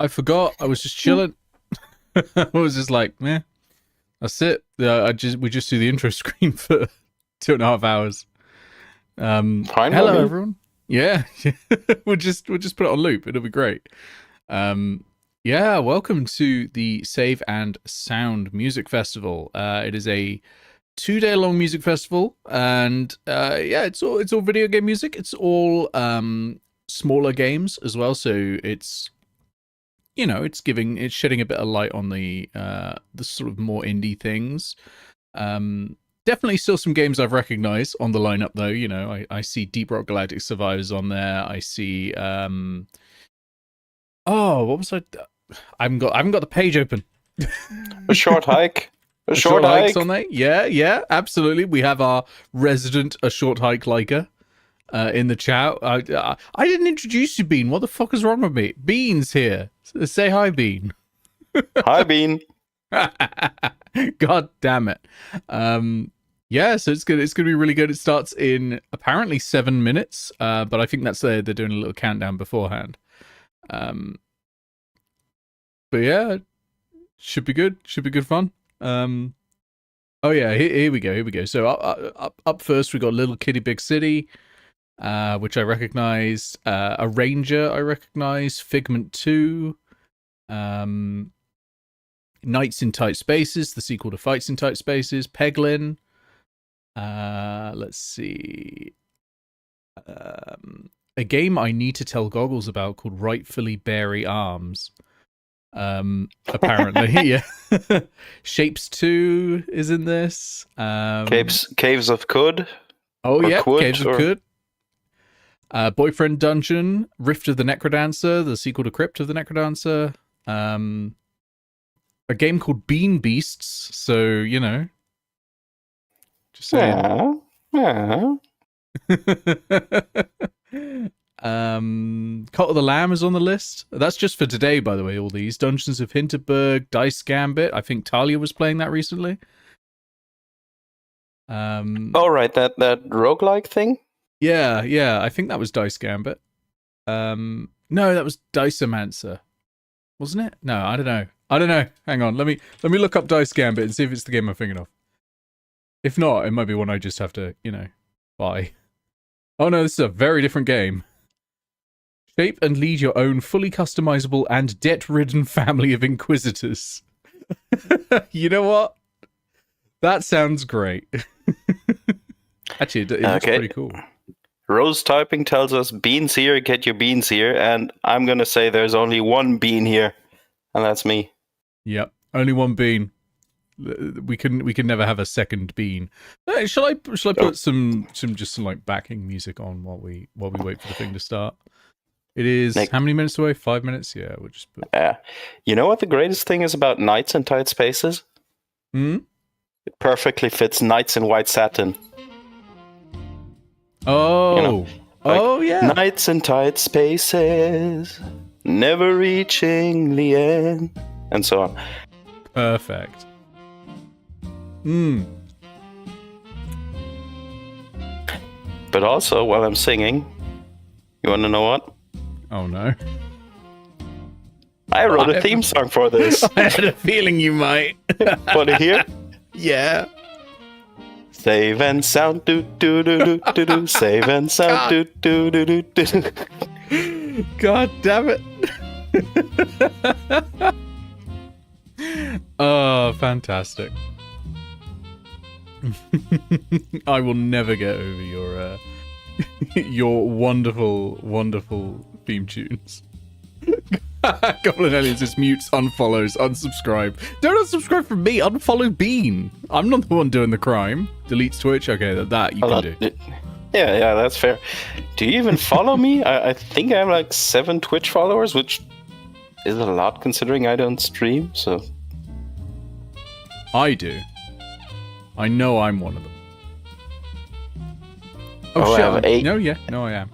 I forgot. I was just chilling. I was just like, meh. That's it. We just do the intro screen for 2.5 hours. Fine. Hello, everyone. Yeah, we'll just put it on loop. It'll be great. Yeah, welcome to the Save and Sound Music Festival. It is a 2-day long music festival, and yeah, it's all video game music. It's all smaller games as well. So it's, you know, it's shedding a bit of light on the sort of more indie things. Definitely still some games I've recognized on the lineup, though. You know, I see Deep Rock Galactic Survivors on there. I see oh, what was I haven't got the page open. A short hike. A short hike's on there. Yeah, absolutely. We have our resident A Short Hike liker in the chat. I didn't introduce you, Bean. What the fuck is wrong with me? Bean's here. Say hi, Bean. Hi, Bean. God damn it. Yeah, so it's gonna be really good. It starts in apparently 7 minutes, but I think that's they're doing a little countdown beforehand. But yeah, should be good. Should be good fun. Oh yeah, here we go. So up first we got Little Kitty Big City, which I recognize. A Ranger I recognize. Figment 2. Nights in Tight Spaces, the sequel to Fights in Tight Spaces. Peglin. Let's see. A game I need to tell Goggles about called Rightfully Beary Arms. Apparently, yeah. Shapez 2 is in this. Caves of Cud. Oh yeah, Caves of Cud. Boyfriend Dungeon, Rift of the Necrodancer, the sequel to Crypt of the Necrodancer. A game called Bean Beasts. So, just saying. Yeah. Cult of the Lamb is on the list. That's just for today, by the way, all these. Dungeons of Hinterberg, Dice Gambit. I think Talia was playing that recently. Oh, right, that roguelike thing? Yeah, I think that was Dice Gambit. No, that was Dicemancer. Wasn't it? No, I don't know. Hang on, let me look up Dice Gambit and see if it's the game I'm thinking of. If not, it might be one I just have to, buy. Oh no, this is a very different game. Shape and lead your own fully customizable and debt-ridden family of inquisitors. You know what? That sounds great. Actually, it looks pretty cool. Rose Typing tells us, beans here, get your beans here. And I'm going to say there's only one bean here. And that's me. Yep, only one bean. We can never have a second bean. Shall I put some like backing music on while we wait for the thing to start? It is how many minutes away? 5 minutes? Yeah, we'll just put... You know what the greatest thing is about Knights in Tight Spaces? It perfectly fits Knights in White Satin. Oh, yeah. Knights in Tight Spaces, never reaching the end, and so on. Perfect. But also, while I'm singing, you want to know what? Oh no. I wrote a theme song for this. I had a feeling you might. Want to hear? Yeah. Save and sound, do do do do do do. Save and sound, do do do do do. God damn it. Oh, fantastic. I will never get over your wonderful, wonderful theme tunes. Goblin Aliens just mutes, unfollows, unsubscribe. Don't unsubscribe from me. Unfollow Bean. I'm not the one doing the crime. Deletes Twitch. Okay, that you can do. Yeah, that's fair. Do you even follow me? I think I have like 7 Twitch followers, which is a lot considering I don't stream. So I do. I know I'm one of them. Oh, shit. I have 8. No, I am.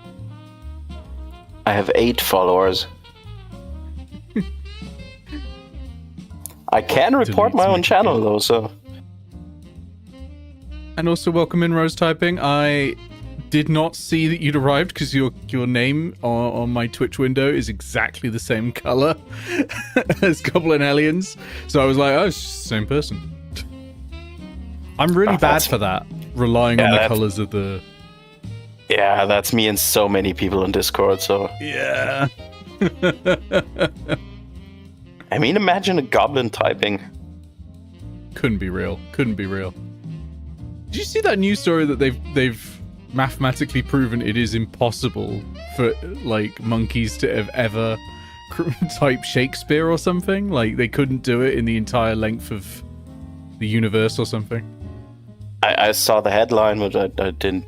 I have 8 followers. I can report my own channel though, so. And also welcome in Rose Typing. I did not see that you'd arrived because your name on my Twitch window is exactly the same color as Goblin Aliens. So I was like, oh, it's just the same person. I'm really bad for that, relying on the colors of the... Yeah, that's me and so many people in Discord, so... Yeah. I mean, imagine a goblin typing. Couldn't be real. Did you see that news story that they've mathematically proven it is impossible for, like, monkeys to have ever typed Shakespeare or something? Like, they couldn't do it in the entire length of the universe or something? I saw the headline, but I didn't...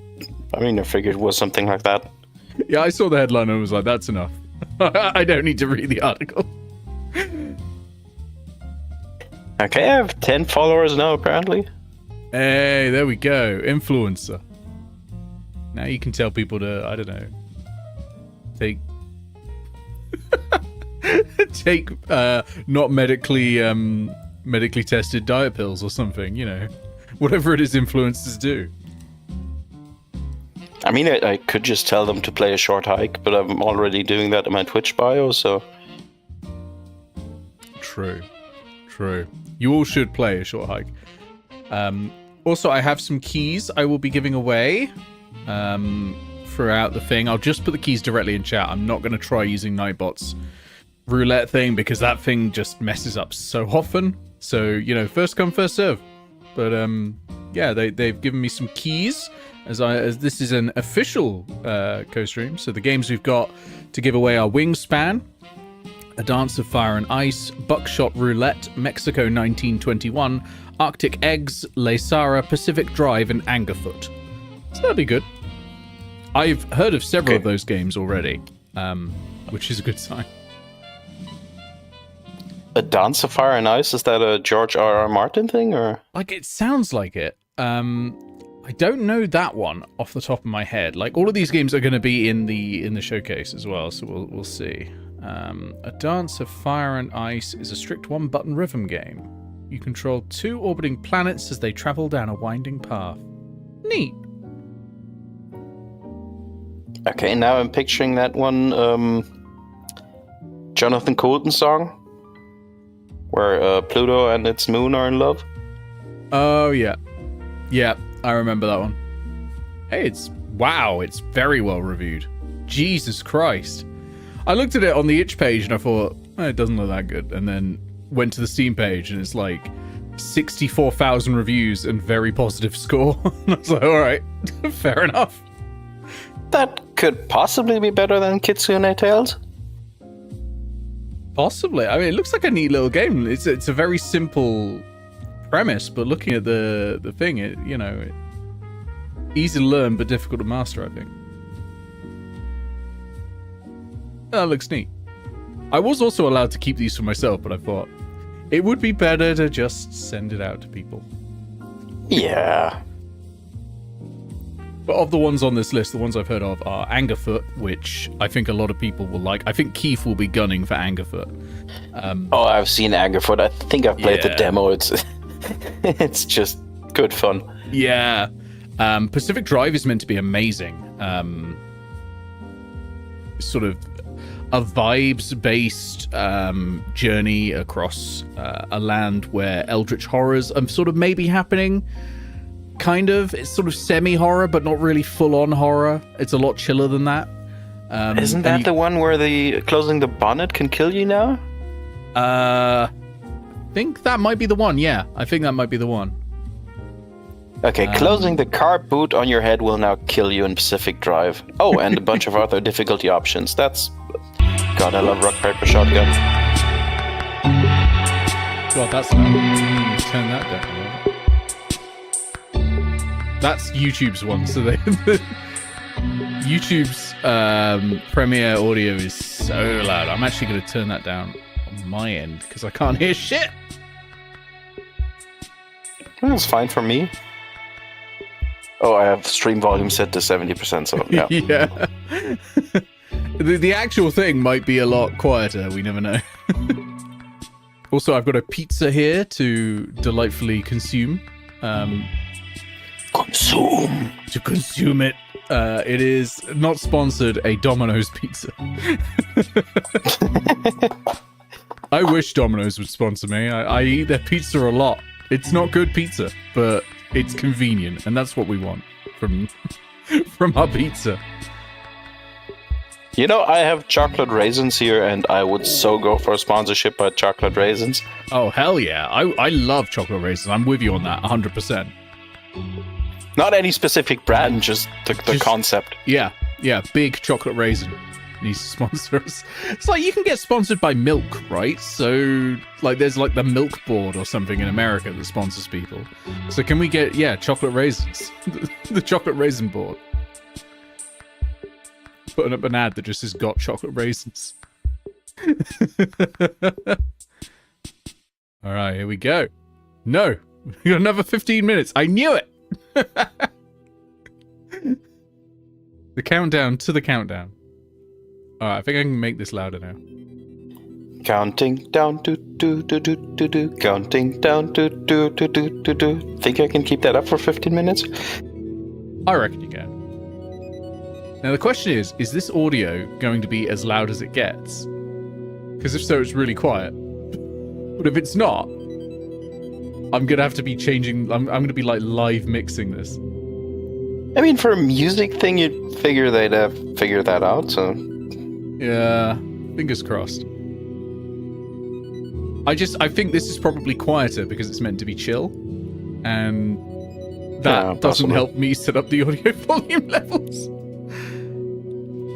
I mean, I figured it was something like that. Yeah, I saw the headline and was like, that's enough. I don't need to read the article. Okay, I have 10 followers now, apparently. Hey, there we go. Influencer. Now you can tell people to, I don't know, take not medically tested diet pills or something, whatever it is influencers do. I mean, I could just tell them to play a short hike, but I'm already doing that in my Twitch bio, so... True. You all should play a short hike. Also, I have some keys I will be giving away throughout the thing. I'll just put the keys directly in chat. I'm not going to try using Nightbot's roulette thing because that thing just messes up so often. So, first come, first serve. But, yeah, they've given me some keys as this is an official co-stream. So the games we've got to give away are Wingspan, A Dance of Fire and Ice, Buckshot Roulette, Mexico 1921, Arctic Eggs, Lesara, Pacific Drive, and Angerfoot. So that'll be good. I've heard of several of those games already, which is a good sign. A Dance of Fire and Ice, is that a George R.R. Martin thing, or? Like, it sounds like it. I don't know that one off the top of my head. Like, all of these games are going to be in the showcase as well, so we'll see. A Dance of Fire and Ice is a strict one-button rhythm game. You control 2 orbiting planets as they travel down a winding path. Neat. Okay, now I'm picturing that one Jonathan Coulton song, where Pluto and its moon are in love. Oh, yeah. Yeah, I remember that one. Hey, it's very well reviewed. Jesus Christ. I looked at it on the itch page and I thought, it doesn't look that good. And then went to the Steam page and it's like 64,000 reviews and very positive score. And I was like, all right, fair enough. That could possibly be better than Kitsune Tales. Possibly. I mean, it looks like a neat little game. It's a very simple premise, but looking at the thing, easy to learn but difficult to master, I think. That looks neat. I was also allowed to keep these for myself, but I thought it would be better to just send it out to people. Yeah. But of the ones on this list, the ones I've heard of are Angerfoot, which I think a lot of people will like. I think Keith will be gunning for Angerfoot. I've seen Angerfoot. I think I've played the demo. It's just good fun. Yeah. Pacific Drive is meant to be amazing. Sort of a vibes-based journey across a land where eldritch horrors are sort of maybe happening. Kind of. It's sort of semi-horror, but not really full-on horror. It's a lot chiller than that. Isn't that the one where the closing the bonnet can kill you now? I think that might be the one, yeah. I think that might be the one. Okay, closing the car boot on your head will now kill you in Pacific Drive. Oh, and a bunch of other difficulty options. That's... God, I love Rock, Paper, Shotgun. Well, that's loud. Turn that down. That's YouTube's one, so YouTube's Premiere audio is so loud. I'm actually going to turn that down on my end because I can't hear shit. That's fine for me. Oh, I have stream volume set to 70%, so yeah. Yeah. The actual thing might be a lot quieter. We never know. Also, I've got a pizza here to delightfully consume. To consume it. It is not sponsored, a Domino's pizza. I wish Domino's would sponsor me. I eat their pizza a lot. It's not good pizza, but it's convenient, and that's what we want from our pizza. You know, I have chocolate raisins here, and I would so go for a sponsorship by chocolate raisins. Oh, hell yeah. I love chocolate raisins. I'm with you on that, 100%. Not any specific brand, just the concept. Yeah, big chocolate raisin needs to sponsor us. It's like you can get sponsored by milk, right? So, like, there's like the Milk Board or something in America that sponsors people. So can we get, chocolate raisins? The chocolate raisin board. Putting up an ad that just has got chocolate raisins. All right, here we go. No, we got another 15 minutes. I knew it. The countdown to the countdown. Alright, I think I can make this louder now. Counting down, do do do do do do. Counting down, do do do do do do. Think I can keep that up for 15 minutes? I reckon you can. Now the question is this audio going to be as loud as it gets? Because if so, it's really quiet. But if it's not, I'm going to have to be changing... I'm going to be, like, live mixing this. I mean, for a music thing, you'd figure they'd have figured that out, so... Yeah, fingers crossed. I think this is probably quieter because it's meant to be chill. And that doesn't help me set up the audio volume levels.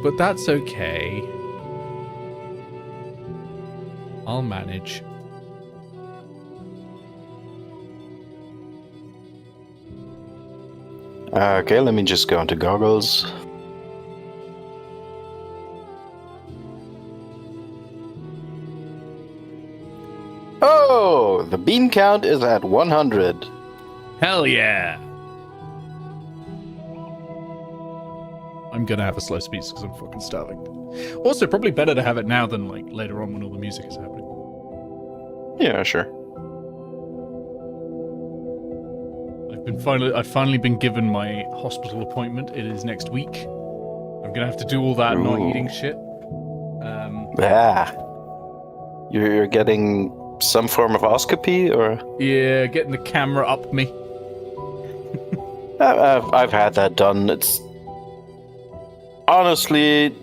But that's okay. I'll manage. Okay, let me just go into goggles. Oh, the bean count is at 100. Hell yeah! I'm gonna have a slow speech because I'm fucking starving. Also, probably better to have it now than like later on when all the music is happening. Yeah, sure. I've finally been given my hospital appointment. It is next week. I'm gonna have to do all that not eating shit. Yeah. You're getting some form of oscopy, or? Yeah, getting the camera up me. I've had that done. It's honestly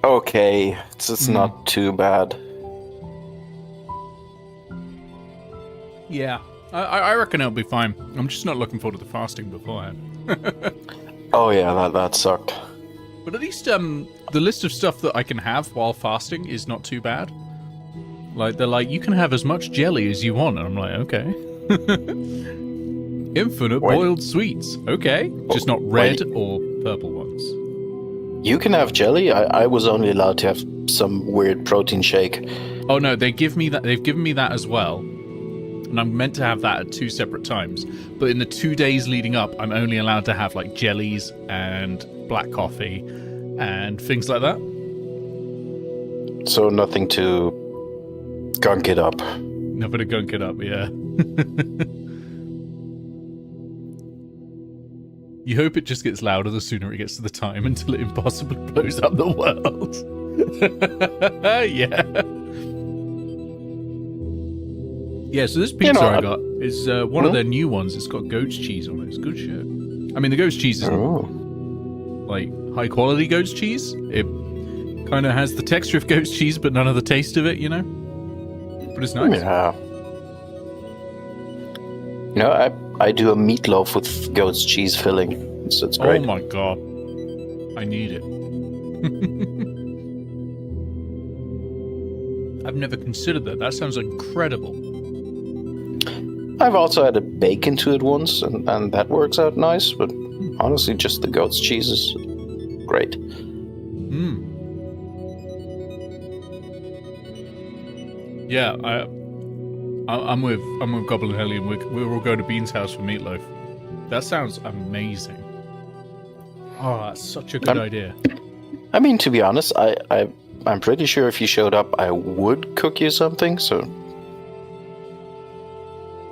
okay. It's not too bad. Yeah, I reckon it'll be fine. I'm just not looking forward to the fasting beforehand. Oh yeah, that sucked. But at least the list of stuff that I can have while fasting is not too bad. Like, they're like, you can have as much jelly as you want. And I'm like, okay. Infinite boiled sweets. Okay. Just not red or purple ones. You can have jelly? I was only allowed to have some weird protein shake. Oh no, they give me that. They've given me that as well. And I'm meant to have that at 2 separate times. But in the 2 days leading up, I'm only allowed to have like jellies and black coffee and things like that. So nothing to gunk it up. Nothing to gunk it up, yeah. You hope it just gets louder the sooner it gets to the time until it impossibly blows up the world. Yeah. Yeah, so this pizza I got is one of their new ones. It's got goat's cheese on it. It's good shit. I mean, the goat's cheese is like high quality goat's cheese. It kind of has the texture of goat's cheese, but none of the taste of it, you know? But it's nice. Yeah. You know, I do a meatloaf with goat's cheese filling. So it's great. Oh my god. I need it. I've never considered that. That sounds incredible. I've also added bacon to it once, and that works out nice, but honestly, just the goat's cheese is great. Yeah, I'm with Goblin Helly, and we're all going to Bean's house for meatloaf. That sounds amazing. Oh, that's such a good idea. I mean, to be honest, I'm pretty sure if you showed up, I would cook you something, so...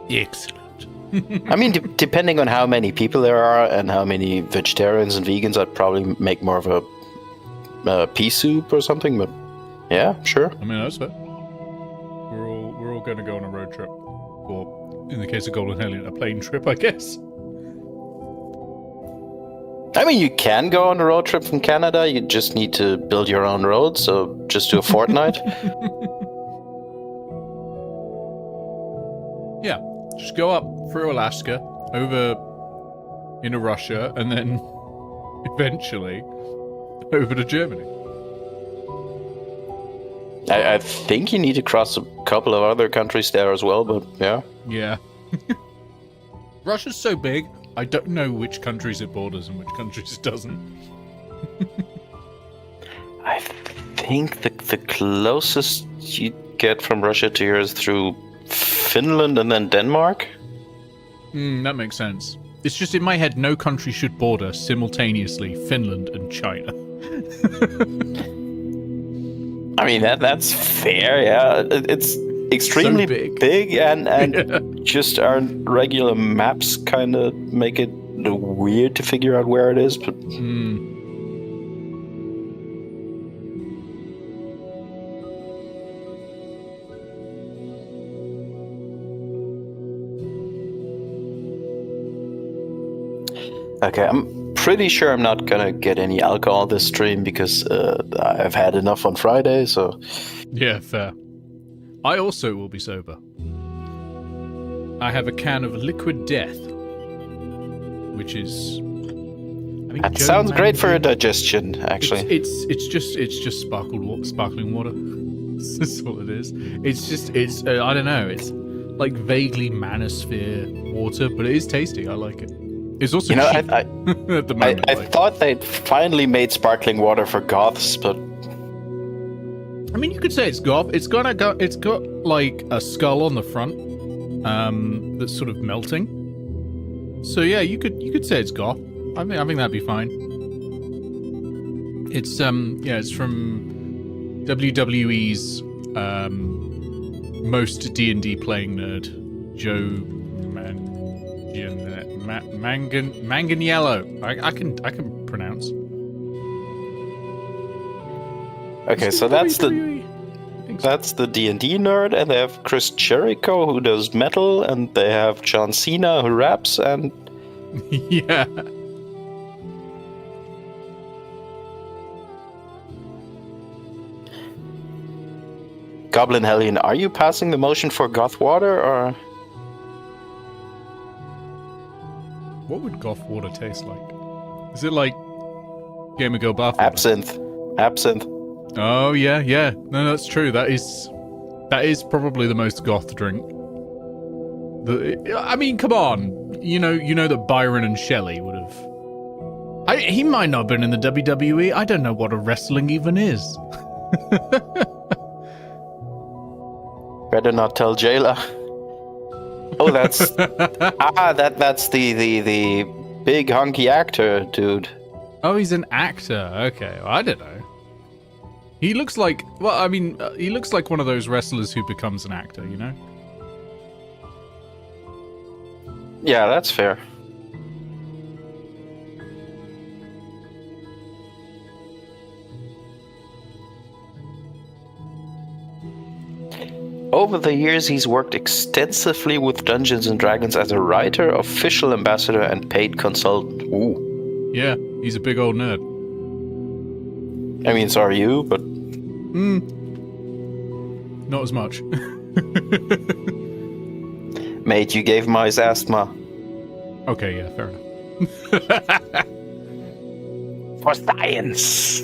Excellent. I mean, depending on how many people there are and how many vegetarians and vegans, I'd probably make more of a pea soup or something, but yeah, sure. I mean, that's fair. We're all going to go on a road trip. Or, in the case of Golden Hellion, a plane trip, I guess. I mean, you can go on a road trip from Canada, you just need to build your own road, so just do a fortnight. Yeah, just go up through Alaska, over into Russia, and then eventually over to Germany. I think you need to cross a couple of other countries there as well, but yeah. Yeah. Russia's so big, I don't know which countries it borders and which countries it doesn't. I think the closest you get from Russia to here is through Finland and then Denmark. That makes sense. It's just in my head, no country should border simultaneously Finland and China. I mean, that's fair, yeah. It's extremely so big and yeah. Just our regular maps kind of make it weird to figure out where it is, but... Okay, I'm pretty sure I'm not gonna get any alcohol this stream because I've had enough on Friday, so... Yeah, fair. I also will be sober. I have a can of Liquid Death, which is... That sounds great for a digestion, actually. It's just sparkling water. That's all it is. It's I don't know, it's like vaguely manosphere water, but it is tasty. I like it. It's also cheap at the moment. I thought they'd finally made sparkling water for goths, but... I mean, you could say it's goth. It's got like a skull on the front, that's sort of melting. So yeah, you could say it's goth. I think that'd be fine. It's it's from WWE's most D&D playing nerd, Joe Manganiello. I can pronounce. Okay, so that's the D&D nerd, and they have Chris Jericho who does metal, and they have John Cena who raps, and yeah. Goblin Hellion. Are you passing the motion for goth water, or what would goth water taste like? Is it like Game of Go bath water? absinthe? Oh yeah. No, that's true. That is probably the most goth drink. I mean, come on. You know that Byron and Shelley would have. He might not have been in the WWE. I don't know what a wrestling even is. Better not tell Jayla. Oh, that's that's the big hunky actor dude. Oh, he's an actor. Okay, well, I don't know. He looks like he looks like one of those wrestlers who becomes an actor, you know? Yeah, that's fair. Over the years, he's worked extensively with Dungeons & Dragons as a writer, official ambassador, and paid consultant. Ooh. Yeah, he's a big old nerd. I mean, so are you, but... Not as much. Mate, you gave mice asthma. Okay, yeah, fair enough. For science!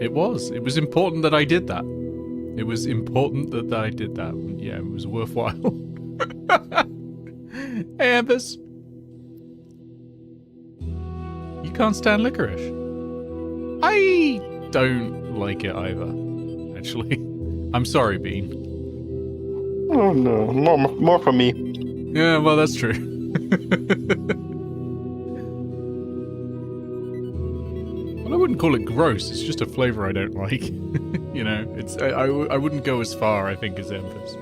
It was important that I did that. It was important that I did that. Yeah, it was worthwhile. Hey, Ambers. You can't stand licorice. I don't like it either, actually. I'm sorry, Bean. Oh no, more for me. Yeah, well, that's true. Well, I wouldn't call it gross. It's just a flavor I don't like. You know, I wouldn't go as far, I think, as Embers.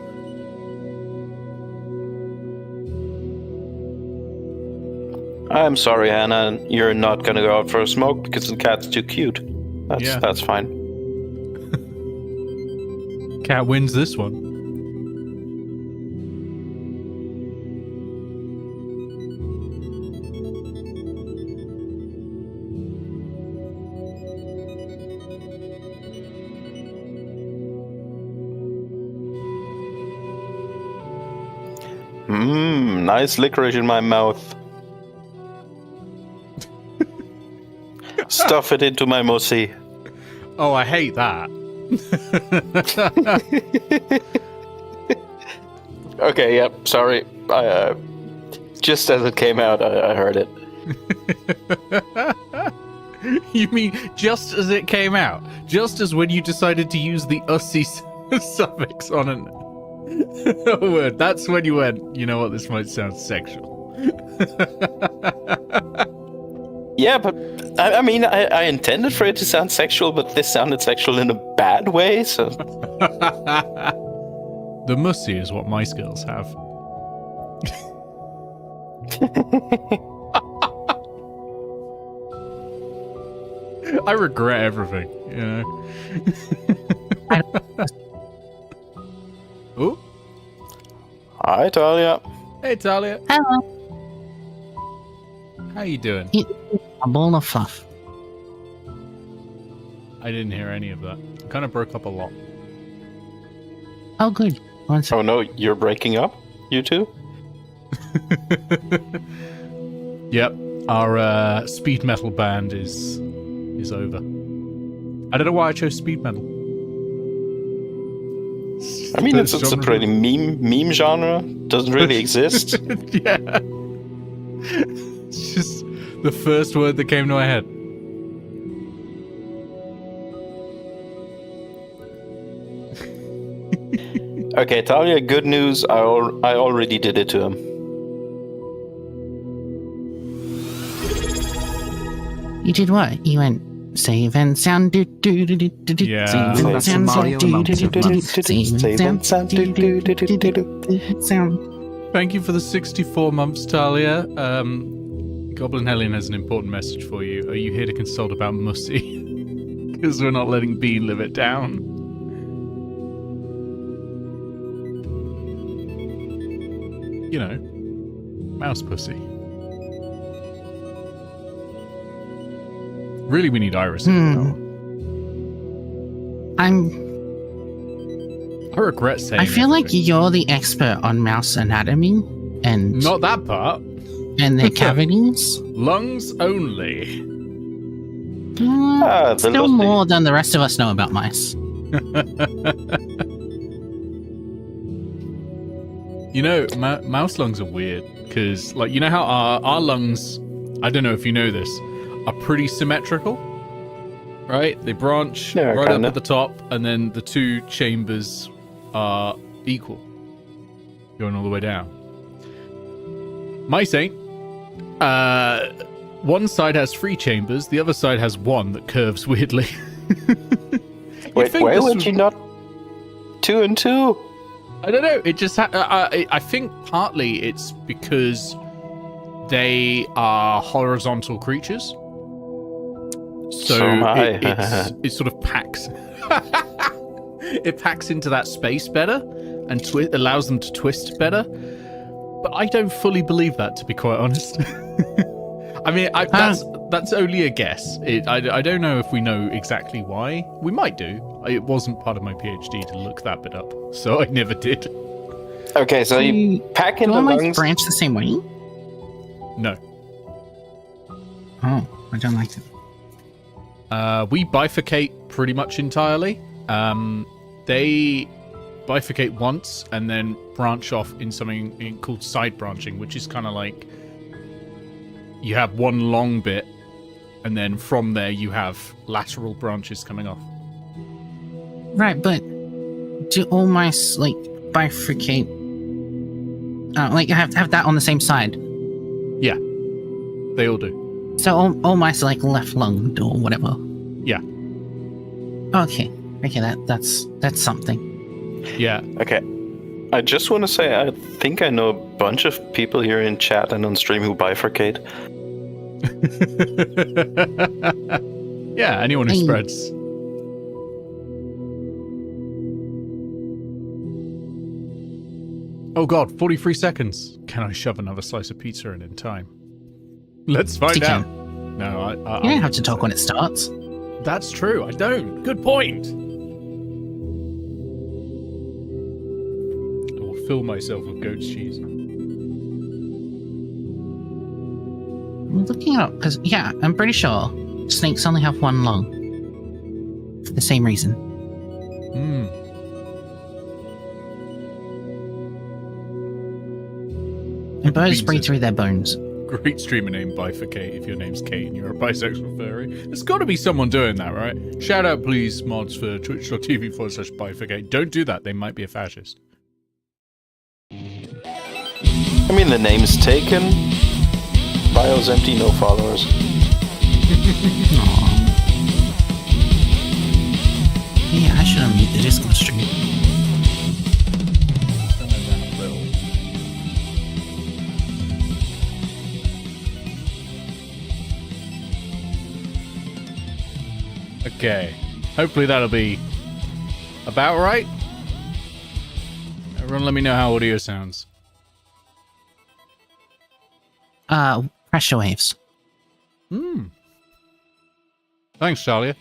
I'm sorry, Hannah. You're not gonna go out for a smoke because the cat's too cute. That's fine. Cat wins this one. Nice licorice in my mouth. Stuff it into my mussy. Oh, I hate that. Okay, yep, sorry. Just as it came out, I heard it. You mean just as it came out? Just as when you decided to use the ussy suffix on a word? That's when you went, you know what, this might sound sexual. Yeah, but I mean, I intended for it to sound sexual, but this sounded sexual in a bad way, so... The mussy is what my skills have. I regret everything, you know. Oh. Hi, Talia. Hey, Talia. Hello. How you doing? A ball of fluff. I didn't hear any of that. It kind of broke up a lot. Oh, good. Oh no, you're breaking up? You two? Yep. Our speed metal band is over. I don't know why I chose speed metal. I mean, it's a pretty meme genre. Doesn't really exist. Yeah. It's just the first word that came to my head. Okay, Talia, good news. I already did it to him. You did what? You went save and sound do do do do do do. Yeah. Save and That's sound Mario do do and do do do. Save and sound do do do do do. Sound. Thank you for the 64 months, Talia. Goblin Hellion has an important message for you. Are you here to consult about Mussy? Because we're not letting Bean live it down. You know, mouse pussy. Really, we need Iris. I'm. I regret saying. I feel like everything. you're the expert on mouse anatomy and Not that part. and their cavities. Lungs only. the Still lovely- more than the rest of us know about mice. You know, mouse lungs are weird because, like, you know how our lungs, I don't know if you know this, are pretty symmetrical, right? They branch Yeah, right kinda. up at the top, and then the two chambers are equal, going all the way down. Mice ain't. One side has 3 chambers, the other side has 1 that curves weirdly. Wait, think why this would was- you not 2 and 2? I don't know. It just. I think partly it's because they are horizontal creatures, so So am I. it sort of packs. It packs into that space better and allows them to twist better. But I don't fully believe that, to be quite honest. I mean, that's only a guess. I don't know if we know exactly why. We might do. It wasn't part of my PhD to look that bit up, so I never did. Okay, so you pack in Do the all mice lungs. branch the same way? No. Oh, I don't like it. We bifurcate pretty much entirely. They bifurcate once and then branch off in something called side branching, which is kind of like you have one long bit, and then from there you have lateral branches coming off. Right, but do all mice like bifurcate? Like have that on the same side? Yeah, they all do. So all mice are like left lunged or whatever. Yeah. Okay, that's something. Yeah. Okay. I just want to say, I think I know a bunch of people here in chat and on stream who bifurcate. Yeah, anyone who Hey. spreads. Oh god, 43 seconds. Can I shove another slice of pizza in time? Let's find You out. can. No, I You don't have to talk when it starts. That's true, I don't. Good point. I will fill myself with goat's cheese. I'm looking it up because I'm pretty sure snakes only have one lung for the same reason. Hmm. And birds Beans breathe it. through their bones. Great streamer name Bifurcate if your name's Kate and you're a bisexual furry. There's got to be someone doing that, right? Shout out, please, mods for twitch.tv/Bifurcate. Don't do that, they might be a fascist. I mean, the name is taken. Bio's empty, no followers. Aww. Yeah, I should unmute the Discord stream. Okay. Hopefully that'll be about right. Everyone let me know how audio sounds. Pressure waves. Thanks, Charlie.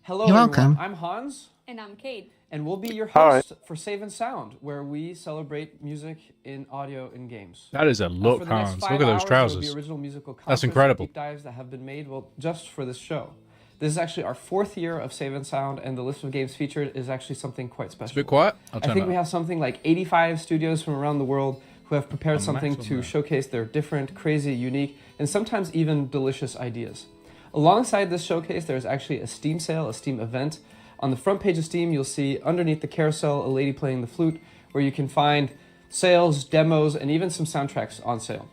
Hello, You're everyone. welcome. I'm Hans, And I'm Kate. and we'll be your Hi. host for Save and Sound, where we celebrate music in audio and games. That is a For look, the next Hans. 5 Look at those hours, there will trousers. be original musical That's concerts and incredible. Deep dives that have been made, well, just for this show. This is actually our 4th year of Save and Sound, and the list of games featured is actually something quite special. It's a bit quiet. I'll I turn think it we up. have something like 85 studios from around the world who have prepared A something maximum to there. showcase their different, crazy, unique, and sometimes even delicious ideas. Alongside this showcase, there is actually a Steam sale, a Steam event, On the front page of Steam, you'll see underneath the carousel a lady playing the flute, where you can find sales, demos, and even some soundtracks on sale.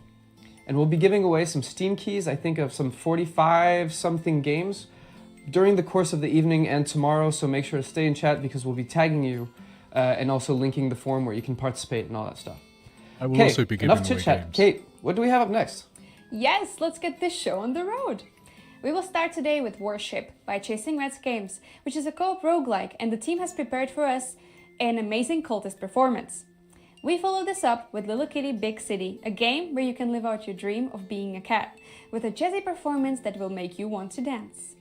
And we'll be giving away some Steam keys, I think of some 45-something games, during the course of the evening and tomorrow, so make sure to stay in chat because we'll be tagging you and also linking the forum where you can participate and all that stuff. I will also be giving enough away chit-chat. games. Kate, what do we have up next? Yes, let's get this show on the road. We will start today with Worship by Chasing Reds Games, which is a co-op roguelike, and the team has prepared for us an amazing cultist performance. We follow this up with Little Kitty Big City, a game where you can live out your dream of being a cat, with a jazzy performance that will make you want to dance.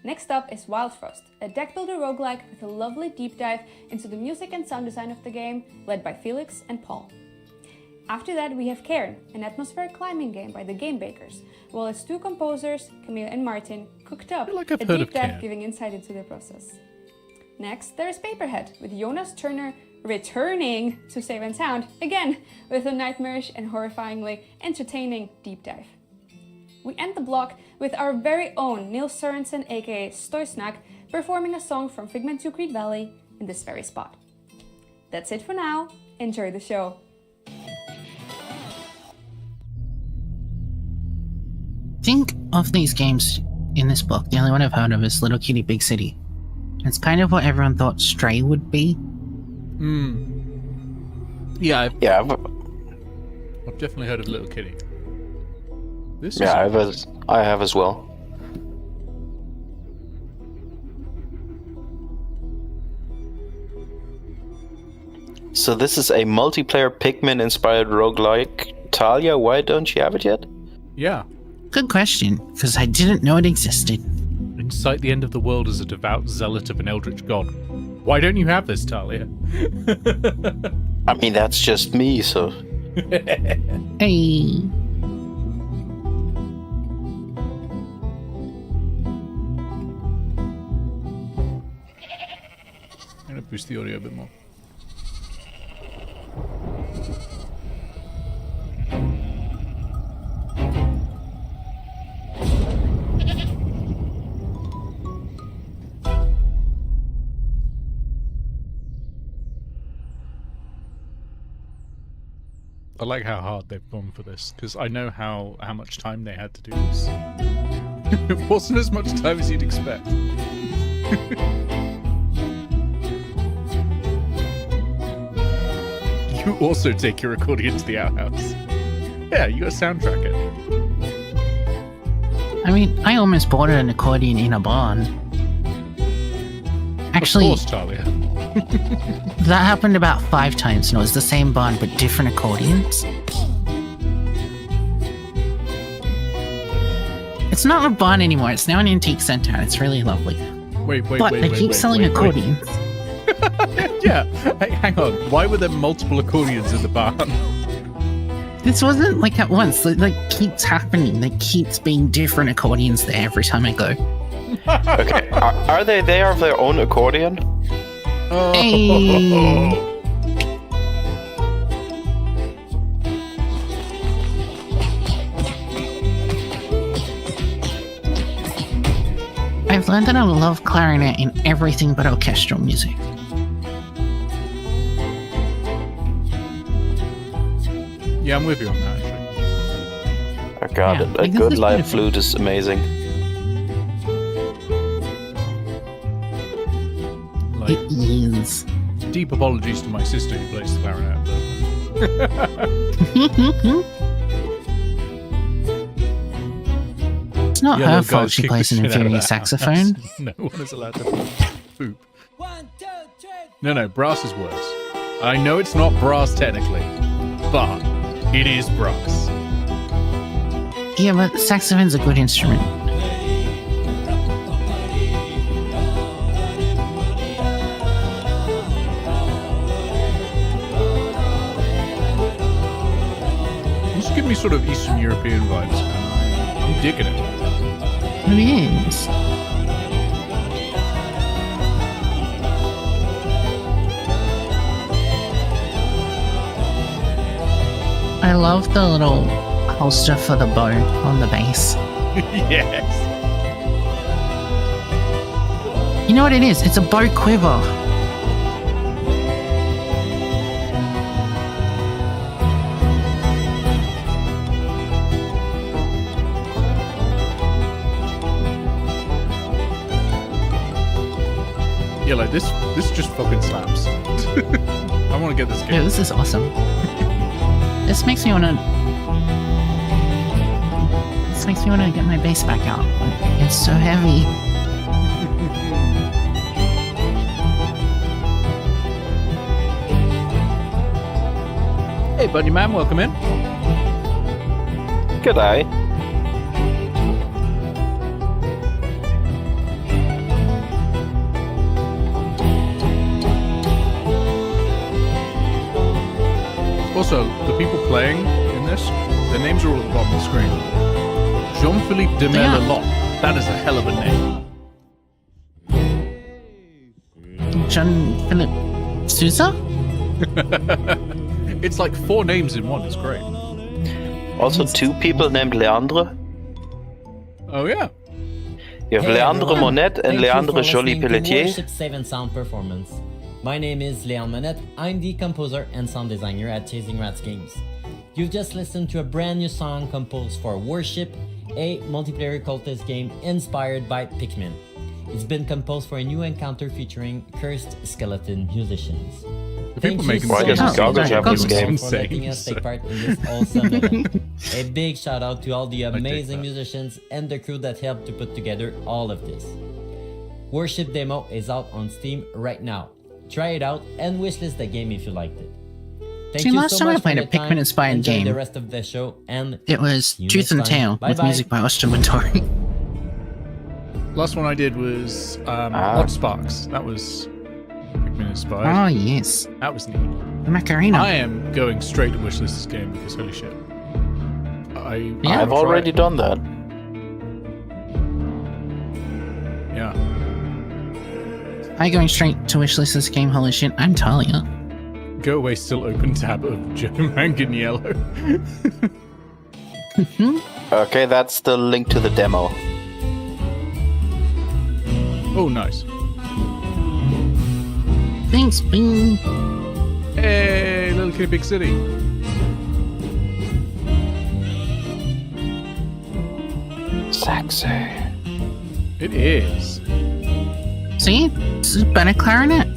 Next up is Wildfrost, a deck builder roguelike with a lovely deep dive into the music and sound design of the game, led by Felix and Paul. After that we have Cairn, an atmospheric climbing game by the Game Bakers, while its two composers, Camille and Martin, cooked up I've a heard deep of dive Cairn. giving insight into the process. Next, there is Paperhead, with Jonas Turner returning to Save and Sound, again with a nightmarish and horrifyingly entertaining deep dive. We end the block with our very own Neil Sørensen aka Stoysnack performing a song from Figment to Creed Valley in this very spot. That's it for now, enjoy the show. Think of these games in this book. The only one I've heard of is Little Kitty Big City. It's kind of what everyone thought Stray would be. Yeah, I've Yeah, definitely heard of Little Kitty. This yeah, is I have as well. So this is a multiplayer Pikmin-inspired roguelike. Talia, why don't you have it yet? Yeah. Good question, because I didn't know it existed. Incite the end of the world as a devout zealot of an eldritch god. Why don't you have this, Talia? I mean, that's just me, so... Hey. I'm going to boost the audio a bit more. I like how hard they've gone for this, because I know how much time they had to do this. It wasn't as much time as you'd expect. You also take your accordion to the outhouse. Yeah, you got to soundtrack it. I mean, I almost bought an accordion in a barn. Actually, Of course, Talia. that happened about 5 times, and it was the same barn but different accordions. It's not a barn anymore, it's now an antique center, and it's really lovely. Wait, But they keep selling accordions. Yeah, hey, hang on. Why were there multiple accordions in the barn? This wasn't like at once, it like keeps happening. There keeps being different accordions there every time I go. Okay, are they of their own accordion? Oh. Hey. I've learned that I love clarinet in everything but orchestral music. Yeah, I'm with you on that, actually. Oh god, Yeah, a like, this good is live beautiful. flute is amazing. Like, It is. deep apologies to my sister who plays the clarinet. It's not Yeah, her those fault guys she kicked plays the an shit out of inferior that saxophone. house. No one is allowed to poop. No, brass is worse. I know it's not brass technically, but it is brass. Yeah, but saxophone's a good instrument. This give me sort of Eastern European vibes, man. I'm digging it. It is. I love the little holster for the bow on the base. Yes. You know what it is? It's a bow quiver. Yeah, like this just fucking slaps. I want to get this game. Yeah, this is awesome. This makes me wanna get my bass back out. It's so heavy. Hey, buddy man, welcome in. G'day. Also, the people playing in this, their names are all at the bottom of the screen. Jean-Philippe de Yeah. Merlelotte. That is a hell of a name. John Philip Sousa? It's like 4 names in one. It's great. Also 2 people named Leandre. Oh, yeah. You have Hey, Leandre everyone. Monette and Thank you Leandre for Joly listening to Pelletier. Worship Save and Sound Performance. My name is Leon Monette. I'm the composer and sound designer at Chasing Rats Games. You've just listened to a brand new song composed for Worship, a multiplayer cultist game inspired by Pikmin. It's been composed for a new encounter featuring cursed skeleton musicians. The Thank people you making Well, I so guess much Goggles have this game. for letting us take part in this awesome event. A big shout out to all the amazing that. musicians and the crew that helped to put together all of this. Worship demo is out on Steam right now. Try it out and wishlist the game if you liked it. Thank See, you last so time I much played for a your time. Pikmin-inspired Enjoy game. the rest of the show and It was See you Tooth and next time. Tail with Bye-bye. music by Austin Wintory. Last one I did was Odd Sparks. That was Pikmin inspired. Oh, yes. That was neat. The Macarena. I am going straight to wishlist this game because holy shit. Yeah. I've already done that. Yeah. I'm going straight to wishlist this game. Holy shit, I'm Talia. Go away, still open tab of Joe Mangan Yellow. Okay, that's the link to the demo. Oh, nice. Thanks, Bean. Hey, Little Kitty Big City. Sexy. It is. See? This is better clarinet.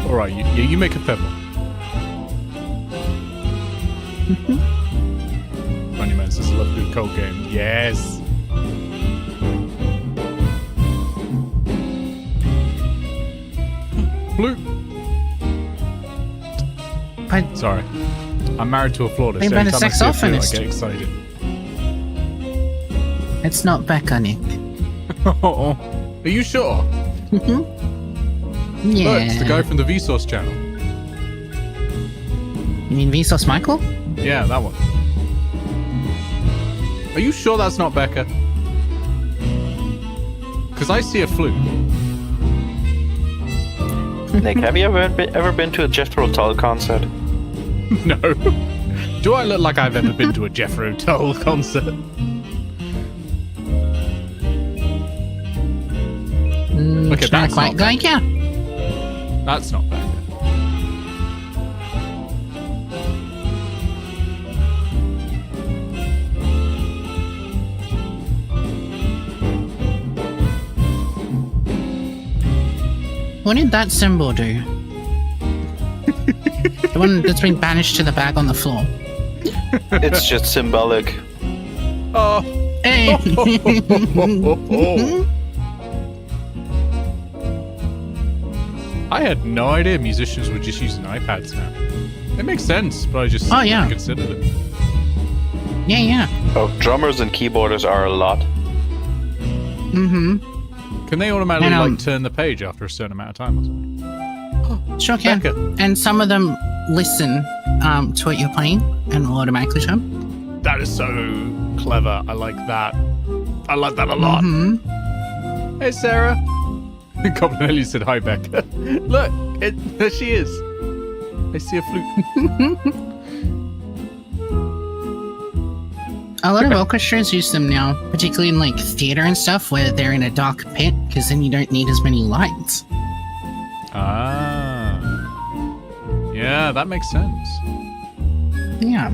Alright, you make a pebble. Funny man says, I love good cold games. Yes. Blue. But Sorry. I'm married to a flautist. They better Anytime I sex see a off flute, in I this. get excited. it's not Becca, Nick. Oh, are you sure? Yeah. Look, it's the guy from the Vsauce channel. You mean Vsauce Michael? Yeah, that one. Are you sure that's not Becca? Because I see a flute. Nick, have you ever been to a Jethro Tull concert? No. Do I look like I've ever been to a Jethro Tull concert? Okay, It's not that's quite not going, yeah. That's not Becca. What did that symbol do? The one that's been banished to the bag on the floor. It's just symbolic. Oh. Hey! I had no idea musicians were just using iPads now. It makes sense, but I just Oh, yeah. never considered it. yeah. Oh, drummers and keyboarders are a lot. Mm-hmm. Can they automatically And, like turn the page after a certain amount of time or something? Sure can. Becca. And some of them listen to what you're playing and will automatically turn. That is so clever. I like that. I like that a lot. Mm-hmm. Hey, Sarah. Goblin Ellie said hi, Becca. Look, there she is. I see a flute. A lot of orchestras use them now, particularly in like theater and stuff, where they're in a dark pit, because then you don't need as many lights. Ah. Yeah, that makes sense. Yeah.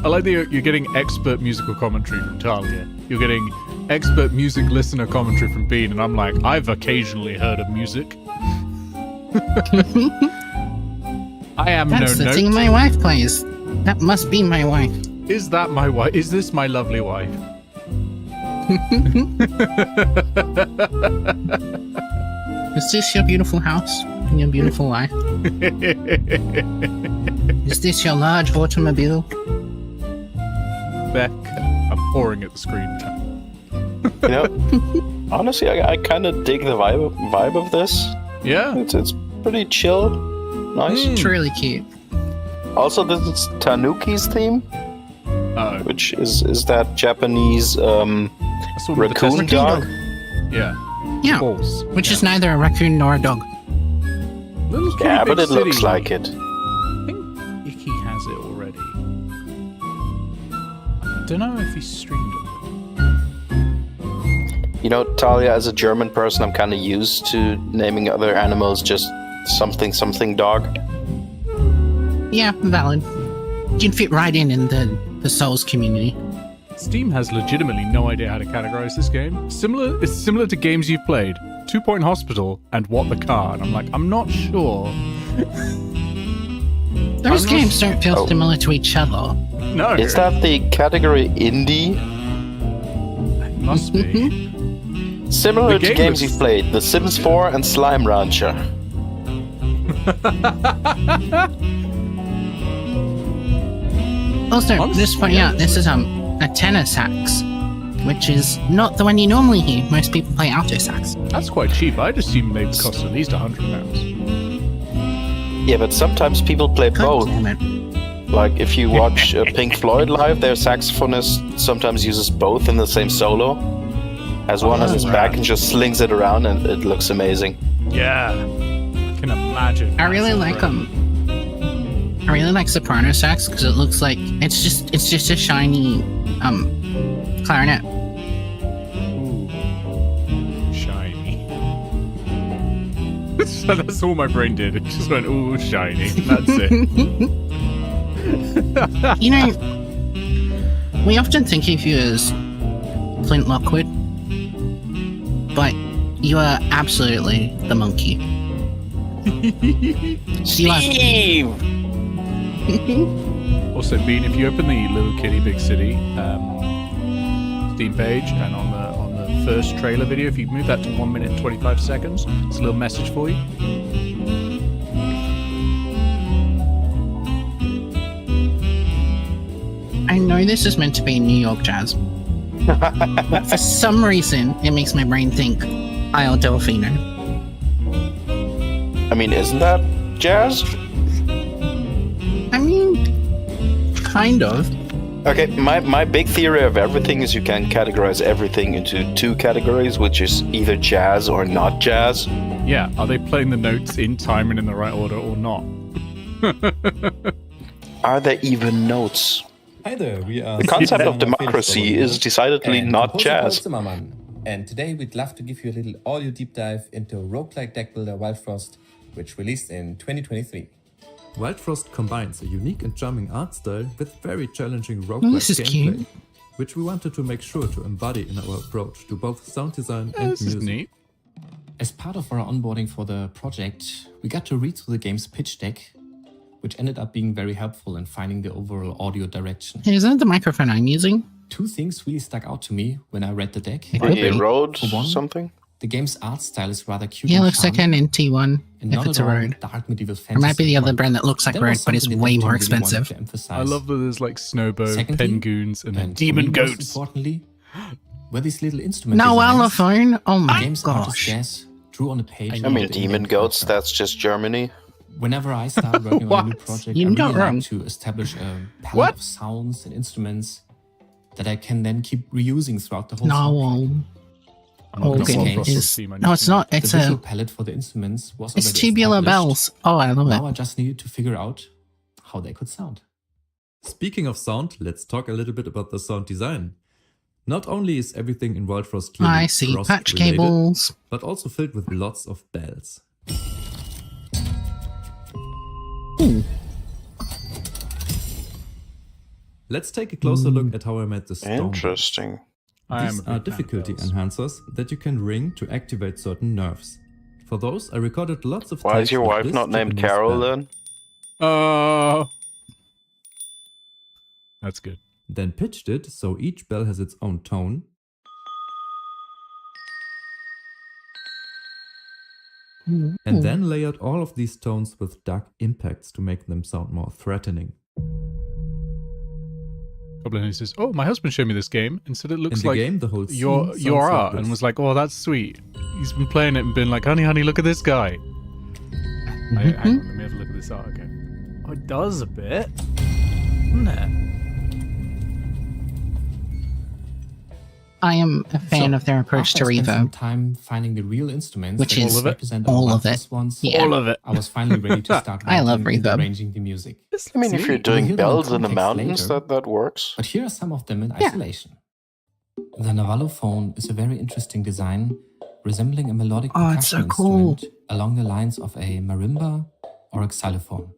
I like that you're getting expert musical commentary from Talia. You're getting expert music listener commentary from Bean, and I'm like, I've occasionally heard of music. I am That's no the thing note. my wife plays. That must be my wife. Is that my wife? Is this my lovely wife? Is this your beautiful house and your beautiful wife? Is this your large automobile? Beck, I'm pouring at the screen. You know, honestly, I kind of dig the vibe of this. Yeah. It's pretty chill, nice. It's really cute. Also, this is Tanuki's theme, which is that Japanese That's one of the raccoon testicles. dog. Yeah. Yeah, Balls. which is neither a raccoon nor a dog. Little Yeah, Kitty but Big it looks City. like it. I think Icky has it already. I don't know if he streamed it. You know, Talia, as a German person, I'm kind of used to naming other animals just something dog. Yeah, valid. You can fit right in the Souls community. Steam has legitimately no idea how to categorize this game. It's similar to games you've played. 2 Point Hospital and What the Car. And I'm like, I'm not sure. Those I'm not games don't feel Oh. similar to each other. No. Is that the category indie? It must be. Similar The to game games was- you've played, The Sims 4 and Slime Rancher. Also, Honestly, just point out, this is a tenor sax, which is not the one you normally hear. Most people play alto sax. That's quite cheap. I'd assume they'd cost at least £100. Yeah, but sometimes people play God both. damn it. Like, if you watch Pink Floyd live, their saxophonist sometimes uses both in the same solo. Has one on his back and just slings it around, and it looks amazing. Yeah. I can imagine. I really like I really like soprano sax because it looks like it's just a shiny clarinet. Ooh. Shiny. So that's all my brain did. It just went, ooh, shiny. That's it. You know, we often think of you as Clint Lockwood, but you are absolutely the monkey. You are- Steve! Also, Bean, if you open the Little Kitty Big City Steam page, and on the first trailer video, if you move that to 1 minute and 25 seconds, it's a little message for you. I know this is meant to be New York jazz, but for some reason, it makes my brain think Isle Delfino. I mean, isn't that jazz? I mean, kind of. Okay, my big theory of everything is you can categorize everything into two categories, which is either jazz or not jazz. Yeah, are they playing the notes in time and in the right order or not? Are there even notes? Hi there, we are The concept of Susanna democracy Felix is decidedly and not composer jazz. Paul Zimmermann. And today we'd love to give you a little audio deep dive into roguelike deck builder Wildfrost, which released in 2023. Wildfrost combines a unique and charming art style with very challenging this roguelike is gameplay, cute. which we wanted to make sure to embody in our approach to both sound design and This is music. neat. As part of our onboarding for the project, we got to read through the game's pitch deck, which ended up being very helpful in finding the overall audio direction. Is that the microphone I'm using? Two things really stuck out to me when I read the deck. It could He be. wrote For one, something? The game's art style is rather cute. Yeah, it and looks like an charming, NT1 and if not it's at a all road. dark medieval Or fantasy. might be the other fun. brand that looks like That road, was but it's something way that more the team really wanted expensive. to emphasize. I love that there's like Snowbow, Secondly, Pengoons, and then and Demon for me, most Goats. importantly, were these little instrument No, designs. Allophone. Oh The my game's artist gosh. Jazz drew on the page. I mean, of the Demon in-game Goats, character. that's just Germany. Whenever I start working on a new What? project, You're I not really wrong. like to establish a palette What? of sounds and instruments that I can then keep reusing throughout the whole No, song. I'm not gonna Okay, fall it's- across this theme, I no, need it's to- not. The It's visual a. palette for the instruments was It's already tubular established. bells. Oh, I love Now I it. just needed to figure out how they could sound. Speaking of sound, let's talk a little bit about the sound design. Not only is everything in Wildfrost clearly I see frost patch related, cables. but also filled with lots of bells. Ooh. Let's take a closer look at how I made the stone. Interesting. These are difficulty enhancers that you can ring to activate certain nerves. For those, I recorded lots of Why is takes your with wife this not named Japanese Carol bell. then? That's good. Then pitched it so each bell has its own tone. And then layered all of these tones with dark impacts to make them sound more threatening. Goblin says, "Oh, my husband showed me this game and said it looks In the like game, the whole scene your sounds like art," this. and was like, "Oh, that's sweet." He's been playing it and been like, "Honey, honey, look at this guy." Hang on, let me have a look at this art. Okay. Oh, it does a bit, doesn't it? I am a fan of their approach to After I spent some Reverb. time finding the real instruments, Which that is represent all our of it. Wildfrost ones, Yeah. All of it. I was finally ready to start I love writing and Reverb. arranging the music. I mean, if you're We'll doing hear them bells in the context mountains, later. that works. But here are some of them in Yeah. isolation. The Navallophone is a very interesting design, resembling a melodic Oh, it's percussion so cool. instrument along the lines of a marimba or a xylophone.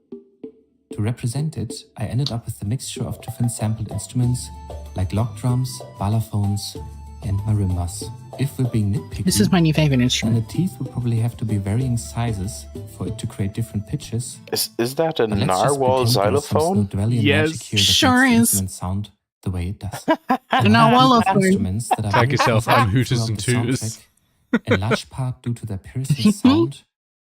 To represent it, I ended up with a mixture of different sampled instruments like log drums, balafons, and marimbas. If we're being nitpicky, This is my new favorite then instrument. the teeth would probably have to be varying sizes for it to create different pitches. Is that a But let's just narwhal pretend there's some xylophone? Snowdwellian Yes, magic here that sure makes the is. instrument sound the way it does. The Navallophone. Instruments that are Tag very yourself, present I'm Hooters throughout and the Tooters. soundtrack, in large part due to their piercing sound,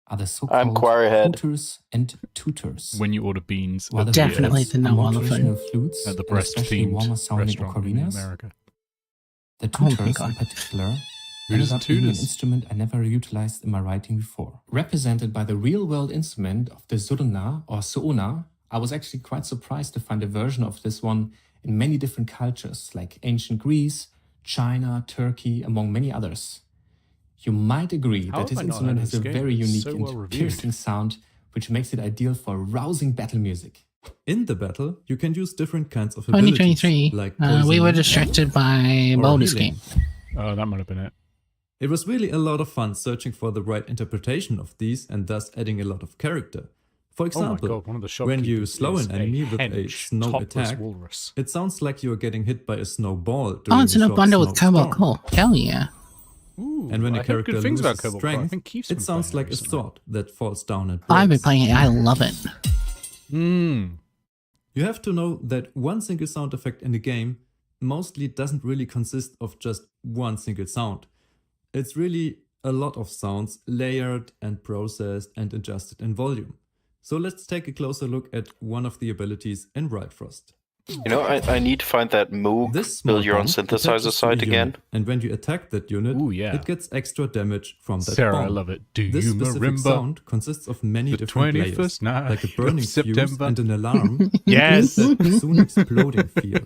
are the so-called Quarryhead. hooters and tutors. When you order beans While at the the, Definitely the more Navallophone. traditional flutes, at the and breast especially warmer themed sounding restaurant in ocarinas, America. the Oh my tutors God. in particular, Hooters ended and up being an Tooters. instrument I never utilized in my writing before. Represented by the real-world instrument of the zurna or soona, I was actually quite surprised to find a version of this one in many different cultures, like ancient Greece, China, Turkey, among many others. You might agree How that this have I not instrument heard of has a this game? very unique So and well reviewed. piercing sound, which makes it ideal for rousing battle music. In the battle, you can use different kinds of abilities, 2023. like We poisoning were distracted by or Baldur's healing. Game. Oh, that might have been it. It was really a lot of fun searching for the right interpretation of these and thus adding a lot of character. For Oh my example, god, one of the when you shopkeepers slow is an enemy with a hench, snow topless attack, walrus. it sounds like you are getting hit by a snowball. Oh, it's in a bundle with Cobalt Core. Hell yeah. Ooh, And when I a heard character good things loses about Cobalt Core. I strength, think Keith's it been sounds playing like a recently. sword that falls down and I've been breaks. playing it. I love it. You have to know that one single sound effect in the game mostly doesn't really consist of just one single sound. It's really a lot of sounds layered and processed and adjusted in volume. So let's take a closer look at one of the abilities in Rightfrost. You know, I need to find that Moog This small build your own bomb synthesizer attaches to a site again. unit, and when you attack that unit, Ooh, yeah. it gets extra damage from that Sarah, bomb. I love it. Do This you specific remember sound consists of many the different 21st layers, night like a of burning fuse September? and an alarm. Yes. with that soon exploding feel.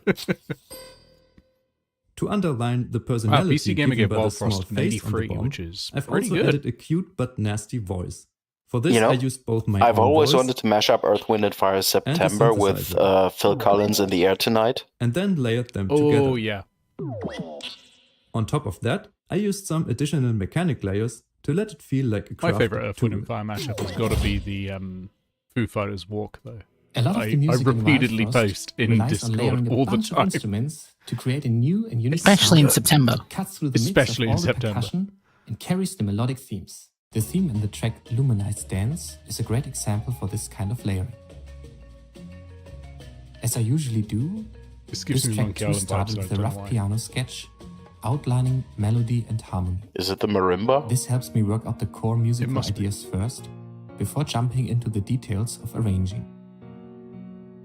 To underline the Wow, personality PC Gamer given gave by the small Wildfrost an face on the 83, bomb, which is I've pretty also good. added a cute but nasty voice. For this, You know, I used both my I've own always voice wanted to mash up Earth, Wind, and Fire September with synthesizer. Phil Collins in the air tonight. and then layered them Oh, together. yeah. On top of that, I used some additional mechanic layers to let it feel like a My crafted favorite Earth, Wind, tool. and Fire mashup has got to be the Foo Fighters Walk, though. A lot of I the music in repeatedly Wildfrost post in relies on Discord layering a all the bunch of time. instruments to create a new and unique Especially in sound September. that cuts through the Especially in mix of all the September. percussion and carries the melodic themes. The theme in the track Luminized Dance is a great example for this kind of layering. As I usually do, This gives this me track Monkey too Island started vibes, I with a don't know rough why. piano sketch, outlining melody and harmony. Is it the marimba? This helps me work out the core musical must be. ideas first, before jumping into the details of arranging.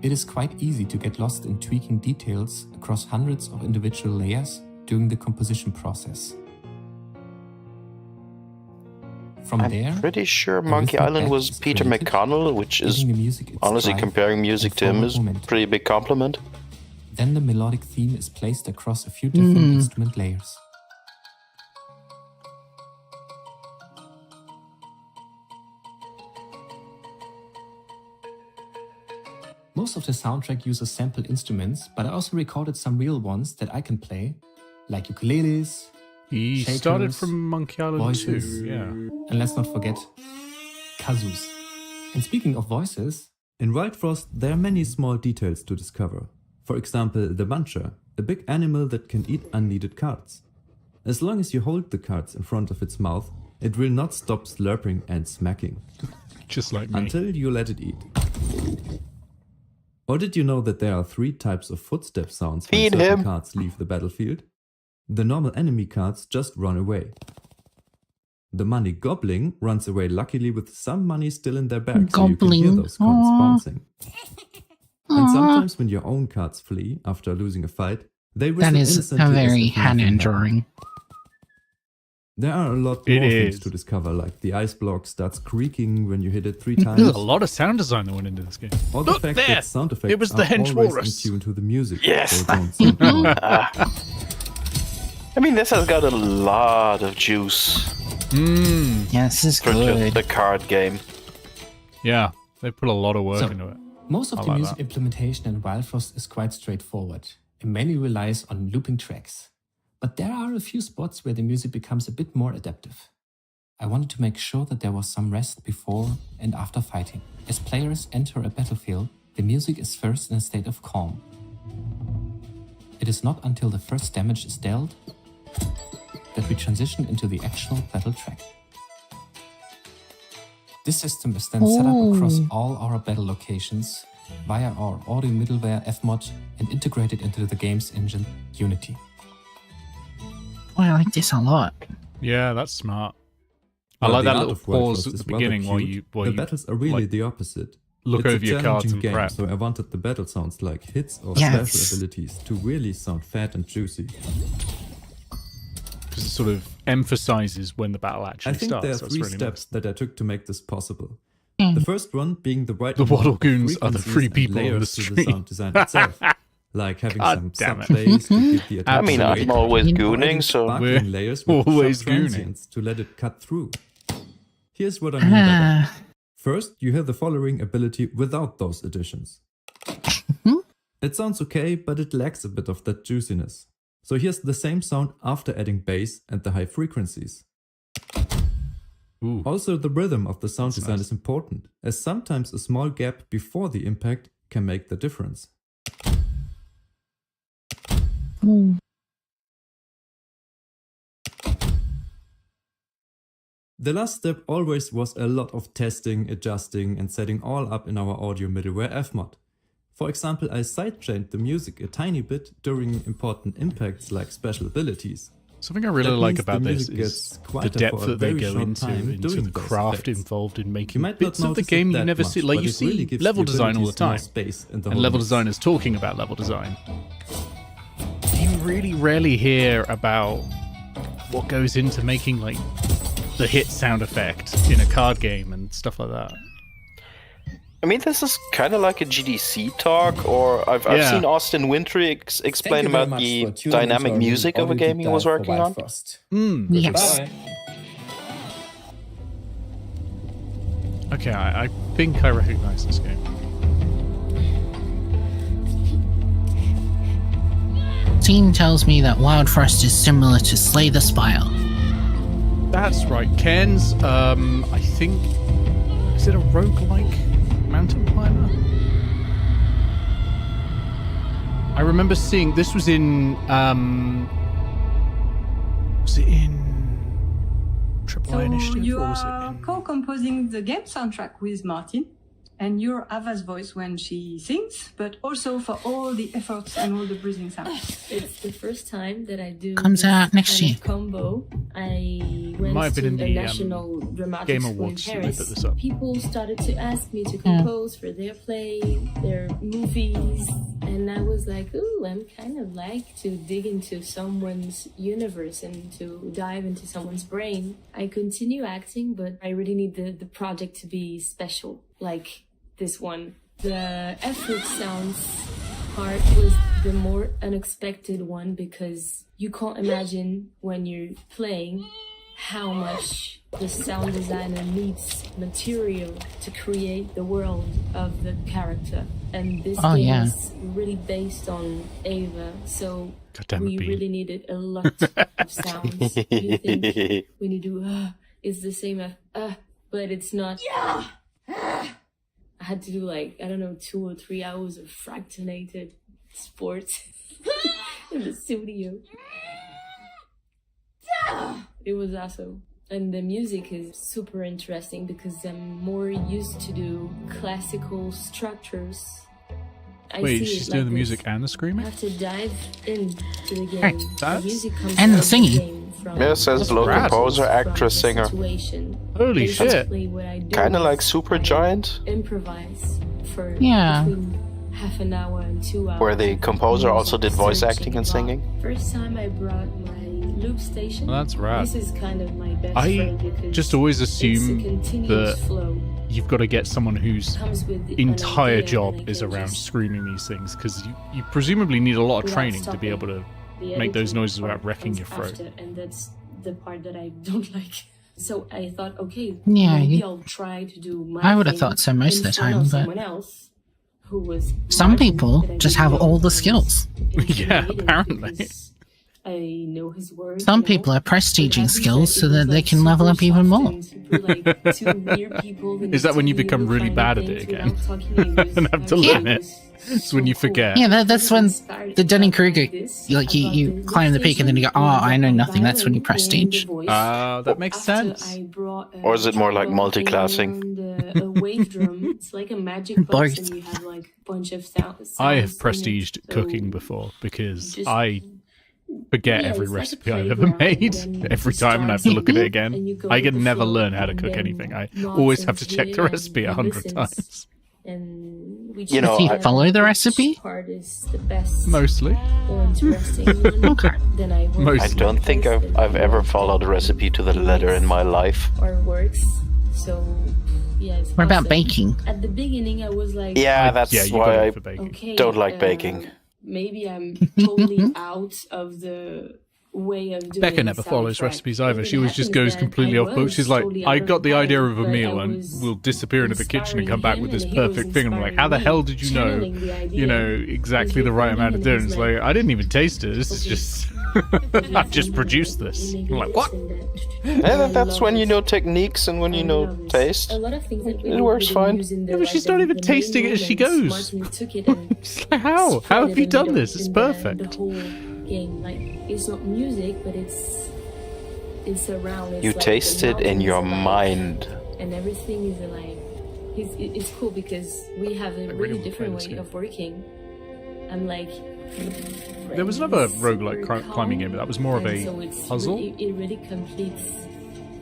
It is quite easy to get lost in tweaking details across hundreds of individual layers during the composition process. From there, I'm pretty sure a Monkey rhythmic Island back was is Peter created, McConnell, which is giving the music its honestly drive comparing music and to him forward is a momentum. pretty big compliment. Then the melodic theme is placed across a few different instrument layers. Most of the soundtrack uses sampled instruments, but I also recorded some real ones that I can play, like ukuleles. He shakers, started from Monkey Island voices, 2, yeah. And let's not forget kazoos. And speaking of voices, In Wildfrost, there are many small details to discover. For example, the muncher, a big animal that can eat unneeded cards. As long as you hold the cards in front of its mouth, it will not stop slurping and smacking. Just like me. Until you let it eat. Or did you know that there are 3 types of footstep sounds when Feed certain him. cards leave the battlefield? The normal enemy cards just run away. The money gobbling runs away luckily with some money still in their bag, so you can hear Gobbling. those coins Aw. bouncing. And Aw. sometimes when your own cards flee after losing a fight, they whistle That is innocently a as very if nothing hand happened. drawing. There are a lot It more things is. to discover, like the ice block starts creaking when you hit it 3 There's times. a lot of sound design that went into this game. Or the Look fact there! that sound effects It was the are hench always walrus. in tune to the music. Yes. So don't sound loud. I mean, this has got a lot of juice Yeah, this is for just good. the card game. Yeah, they put a lot of work So, into it. most of I the like music that. implementation in Wildfrost is quite straightforward and mainly relies on looping tracks. But there are a few spots where the music becomes a bit more adaptive. I wanted to make sure that there was some rest before and after fighting. As players enter a battlefield, the music is first in a state of calm. It is not until the first damage is dealt that we transition into the actual battle track. This system is then set up across all our battle locations via our audio middleware Fmod and integrated into the game's engine, Unity. Oh, I like this a lot. Yeah, that's smart. I While like the that art little of Wildfrost pause at is the rather beginning while cute, you the battles are really like, the opposite. look It's over a your cards challenging and game, prep. so I wanted the battle sounds like hits or Yes. special abilities to really sound fat and juicy. Because it sort of emphasizes when the battle actually I think starts. there are That's 3 really steps that I took to make this possible. Mm. The first one being the right The amount Waddle of Goons are the frequencies free and people on the layers to street. sound design itself. Like having God some damn it. subplays to keep the attack I mean, away, I'm always You know, gooning, so sparkling We're layers with always sub-transients to let it cut through. Here's what I mean by that. Ah, First, you have the following ability without those additions. It sounds okay, but it lacks a bit of that juiciness. So here's the same sound after adding bass and the high frequencies. Ooh. Also, the rhythm of the sound That's design nice. is important, as sometimes a small gap before the impact can make the difference. ooh. The last step always was a lot of testing, adjusting, and setting all up in our audio middleware Fmod. For example, I sidechained the music a tiny bit during important impacts like special abilities. Something I really That like means the about this music is gets the quieter depth for a that they very go short into time doing the those craft effects. involved in You making might bits not of the notice game it you that never much, see. Like but you it really see gives level the design all the abilities more time, space in the and whole level mix. designers talking about level design. You really rarely hear about what goes into making like the hit sound effect in a card game and stuff like that. I mean, this is kind of like a GDC talk, or I've Yeah. seen Austin Wintry explain Thank you very about much the for tuning dynamic into our music of a audio game deep he was dive for working on. Wildfrost. Yes. Bye. Okay, I think I recognize this game. Team tells me that Wildfrost is similar to Slay the Spire. That's right. Cairn's, I think, is it a roguelike mountain climber? I remember seeing, this was in, was it in Triple I So Initiative? you Or was it are in... co-composing the game soundtrack with Martin, and you're Ava's voice when she sings, but also for all the efforts and all the breathing sounds. It's the first time that I do Comes this out next kind year. of combo. I went Might have been to in the the, National Dramatic Game School in Awards that they Paris. put this up. People started to ask me to compose for their play, their movies, and I was like, ooh, I'm kind of like to dig into someone's universe and to dive into someone's brain. I continue acting, but I really need the project to be special, like this one. The effort sounds part was the more unexpected one because you can't imagine when you're playing how much the sound designer needs material to create the world of the character. And this game is really based on Ava, so we really needed a lot of sounds. You think when you do it's the same as but it's not. Yeah. I had to do like, I don't know, 2 or 3 hours of fractionated sports in the studio. It was awesome. And the music is super interesting because I'm more used to do classical structures. Wait, she's doing the music and the I screaming? have to dive into the game. The music comes And the from singing. game, from Yeah, it says low rad. composer, from actress, the singer. situation. Holy shit. Basically, what I do Kind of is like Supergiant, improvise for Yeah. between half an hour and 2 hours. where the composer also did voice Searching acting and about- singing. First time I brought my loop station. Well, that's rad. This is kind of my best I friend because just always it's a assume continuous that flow. you've got to get someone whose Comes with an entire idea job and I is can around just- screaming these things, because you presumably need a lot of without training to be stopping. able to The make those editing noises without part wrecking comes your throat. after, and that's the part that I don't like. So I thought, okay, Yeah, maybe you- I'll try to do my I would have thing thought so most of the in front time, of but someone else who was some marking people that I just didn't have know all the was skills. Yeah, intimidated apparently. because I know his words. Some you know, people are but prestiging as you skills said, so it that was, they like, can level super up even soft more. and super, like, two weird people in Is the that when you studio become really trying bad at things it again? without talking English. And have to I was learn like, it? this is It's when so you cool. forget. Yeah, that's when Inspired the Dunning-Kruger, this, like you about climb the peak and then you go, oh, I know nothing. That's when you violin prestige. and the voice. That makes After sense. I brought, Or is it more like trombone multi-classing? and, a wave drum. It's like a magic box, Both. and you have like a bunch of sounds. I have in it. prestiged So cooking before because just- I forget Yeah, every it's like a recipe I've ever playground, made and then every you time, and I have to start look at it singing, and again. you go I with can the never flow, learn how to and cook then anything. I nonsense always have to check the here, recipe and 100 listens, times. And we You know, just I- share Follow the which recipe? part is the best Mostly. or interesting one. Okay. Then I work Mostly. I don't think I've ever followed a recipe to the letter in my life. or works. So yeah. It's What about awesome. baking? At the beginning, I was like, Yeah, that's Yeah, you got why it I for baking. okay, don't like baking. Maybe I'm totally out of the way of doing. Becca a never follows soundtrack. recipes either. What She always just happens goes that completely I off book. was She's like, totally I out got the idea pattern, of a but meal I and was we'll disappear into the kitchen and come back with this inspiring him, perfect and thing. he I'm was like, how the inspiring hell me, did you know, channeling the idea. exactly the right amount of recording, doing? It's and he was like, I didn't even taste it. This is Okay. just, I just produced this. I'm like, what? Yeah, that's when you know techniques and when you know taste. A lot of things that It works fine. Yeah, but she's not even tasting it as she goes. It's like, how? How have you done this? It's perfect. The whole game, like, it's not music, but it's around. It's You like taste the it in mountain your is alive, mind. and everything is alive. It's cool because we have a really really wanna different play this way game. of working. I'm like. There was another super roguelike calm, climbing game, but that was more of and a so it's puzzle. it really completes.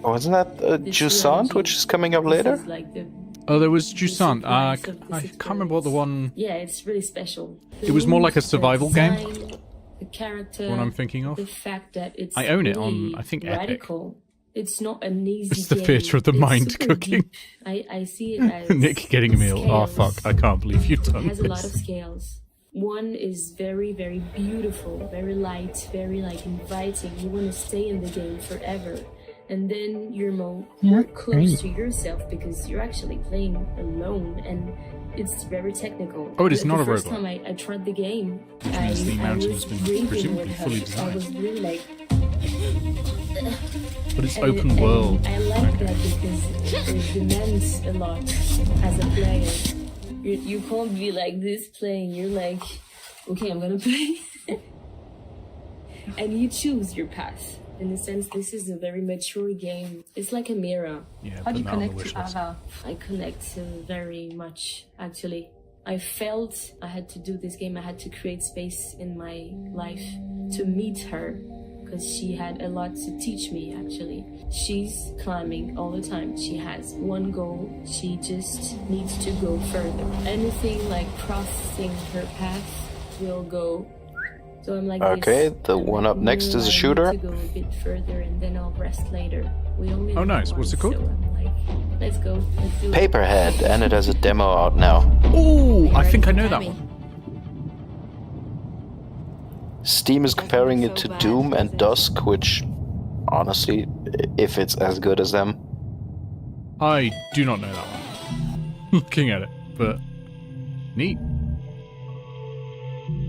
Wasn't that this Jusant, trilogy. which is coming up This later? is like the Oh, there was Jusant. I surprise of this can't remember what the one Yeah, it's really special. It was more like a The survival game? design, the character, one I'm thinking of. the fact that it's I own it on, really I think, Epic. radical. It's not an easy It's the game. theatre of the It's mind super cooking. deep. I see it as Nick getting a meal. Oh scales. fuck! I can't believe you've It done has a lot of this. scales. One is very, very beautiful, very light, very like inviting. You want to stay in the game forever. And then you're more close to yourself because you're actually playing alone, and it's very technical. Oh, it is not the a first roguelike. time I tried the game, Which means the mountain was has been breathing presumably with her. fully I designed. was really like, But it's and- open and world. I like that because it demands a lot as a player. You can't be like this playing. You're like, okay, I'm gonna play, and you choose your path. In the sense, this is a very mature game. It's like a mirror. Yeah, How do you put that on the connect wish to list. Ava? I connect very much, actually. I felt I had to do this game. I had to create space in my life to meet her because she had a lot to teach me, actually. She's climbing all the time. She has one goal. She just needs to go further. Anything like crossing her path will go. So I'm like Okay, this. the I'm one like, up next "No, is a I need shooter." to go a bit further and then I'll rest later. We only Oh, live nice. What's it once, called? So I'm like, let's go. Let's do it. Paperhead, and it has a demo out now. Oh, I think I know that one. Steam is comparing it to Doom and Dusk, which honestly, if it's as good as them. I do not know that one. Looking at it, but neat.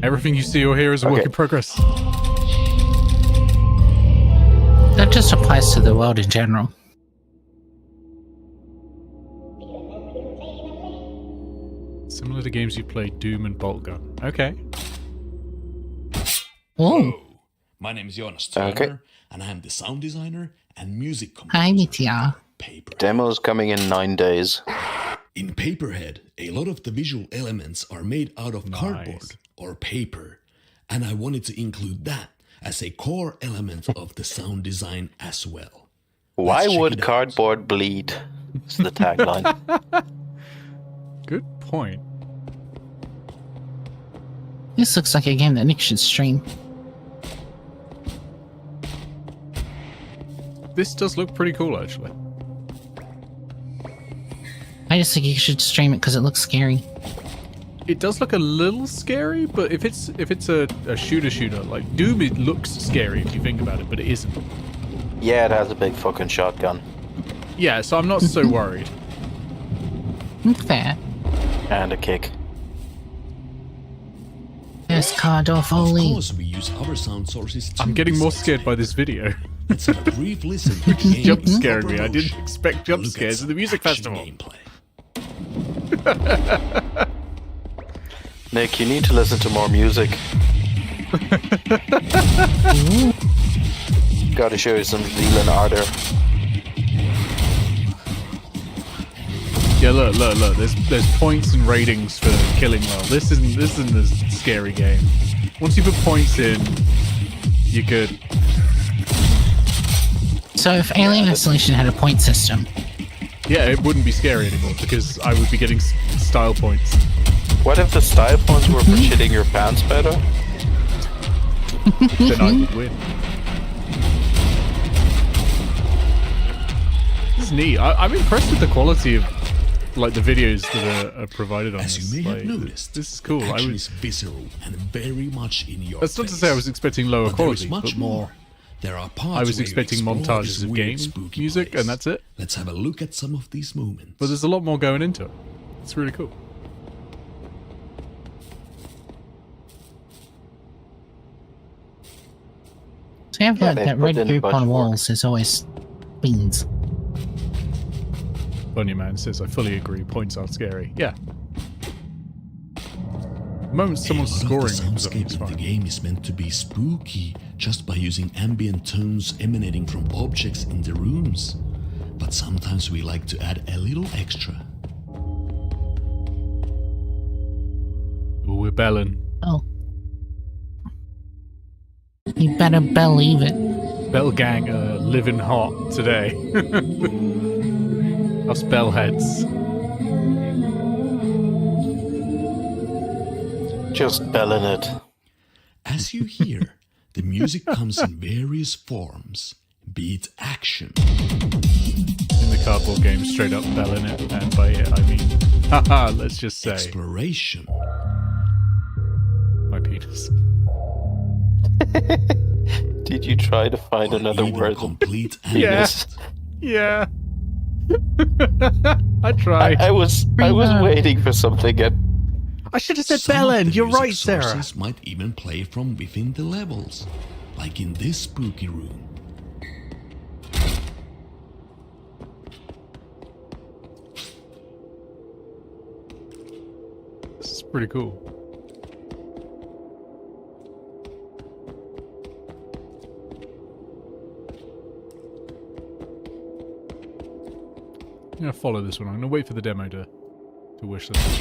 Everything you see or hear is a work in progress. That just applies to the world in general. Similar to games you played, Doom and Boltgun. Okay. Oh. My name is Jonas Turner, and I am the sound designer and music composer. Hi, Mitya. Demo's coming in 9 days. In Paperhead, a lot of the visual elements are made out of cardboard or paper, and I wanted to include that as a core element of the sound design as well. Why would cardboard bleed? It's the tagline. Good point. This looks like a game that Nick should stream. This does look pretty cool, actually. I just think you should stream it because it looks scary. It does look a little scary, but if it's a shooter like Doom, it looks scary if you think about it, but it isn't. Yeah, it has a big fucking shotgun. Yeah, so I'm not so worried. Fair. And a kick. Yes, Cardor Foley. Of course, we use other sound sources too. I'm getting more scared by this video. Let's have a brief listen to Which is the jump game scaring me. I promotion. didn't expect jump Look at scares at the some music action festival. gameplay. Nick, you need to listen to more music. Gotta show you some Zealand ardor. Yeah, look. There's points and ratings for killing well. This isn't a scary game. Once you put points in, you could. So if Alien Isolation had a point system, Yeah, it wouldn't be scary anymore because I would be getting style points. What if the style points were for shitting your pants better? Then I would win. This is neat. I'm impressed with the quality of like the videos that are provided on As this. you may Like, have noticed, this is cool. action is visceral and very much in your That's not to face. say I was expecting lower But there is quality, much but more. There are parts I was where you expecting explore montages this of weird, game spooky music, place. and that's it. Let's have a look at some of these moments. But there's a lot more going into it. It's really cool. so you have Yeah, that, they that put red in group bunch on of work. walls is always beans. Bunnyman says, I fully agree. Points aren't scary. Yeah. The moment someone's A lot of scoring the me, something's soundscape in the fine. game is meant to be spooky just by using ambient tones emanating from objects in the rooms. But sometimes we like to add a little extra. Ooh, we're belling. Oh. You better believe it. Bell gang living hot today. Us bellheads. Just belling it. As you hear, the music comes in various forms, be it action, In the cardboard game, straight up belling it. And by it, I mean, haha, let's just say, exploration, my penis. Did you try to find or another even word? complete Yeah. animist. Yeah. I tried. I was waiting for something. I should have said Some of bellend. the You're music right, Sarah. sources might even play from within the levels, like in this spooky room. This is pretty cool. I'm gonna follow this one. I'm gonna wait for the demo to wish this.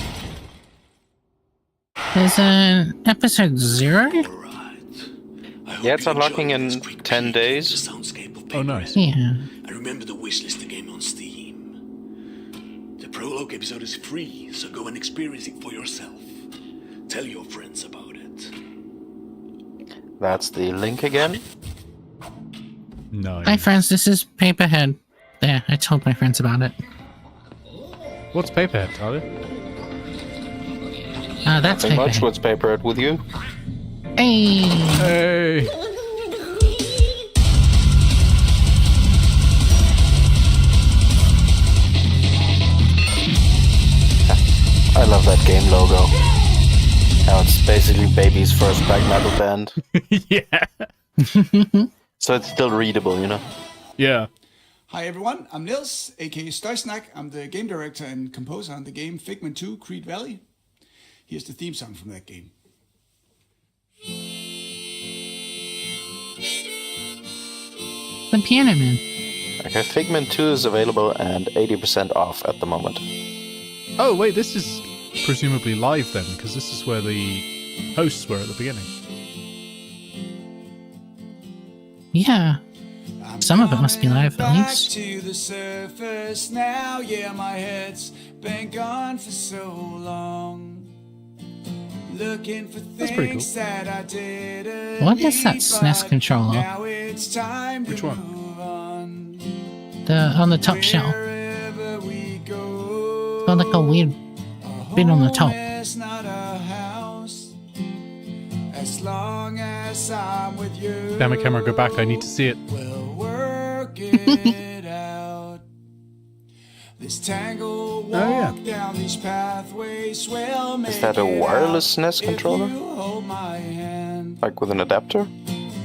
There's an episode 0? Yeah, it's unlocking in 10 days. Oh, nice. Yeah. I remember the wishlist the game on Steam. The prologue episode is free, so go and experience it for yourself. Tell your friends about it. That's the link again. Nice. Hi friends, this is Paperhead. There, I told my friends about it. What's Paperhead, Tyler? That's Nothing much. Paperhead. What's Paperhead with you? Hey! Hey! I love that game logo. How it's basically baby's first black metal band. Yeah. So it's still readable, you know? Yeah. Hi everyone, I'm Nils, aka Starstruck. I'm the game director and composer on the game Figment 2 Creed Valley. Here's the theme song from that game. The Piano Man. Okay, Figment 2 is available and 80% off at the moment. Oh, wait, this is presumably live then, because this is where the hosts were at the beginning. Yeah. Some of it must be live, at least. To the surface now, yeah, my head's been gone for so long. Looking for things that I didn't. What is that SNES controller? Now it's time Which to one? move on. On the top shelf. Wherever we go, Got like a weird bit on the top. it's not a house. As long as I'm with you. Damn it, camera, go back. I need to see it. We'll work it out. This tangle walk down these pathways will make Is that a wireless SNES controller? hold my hand. Like with an adapter?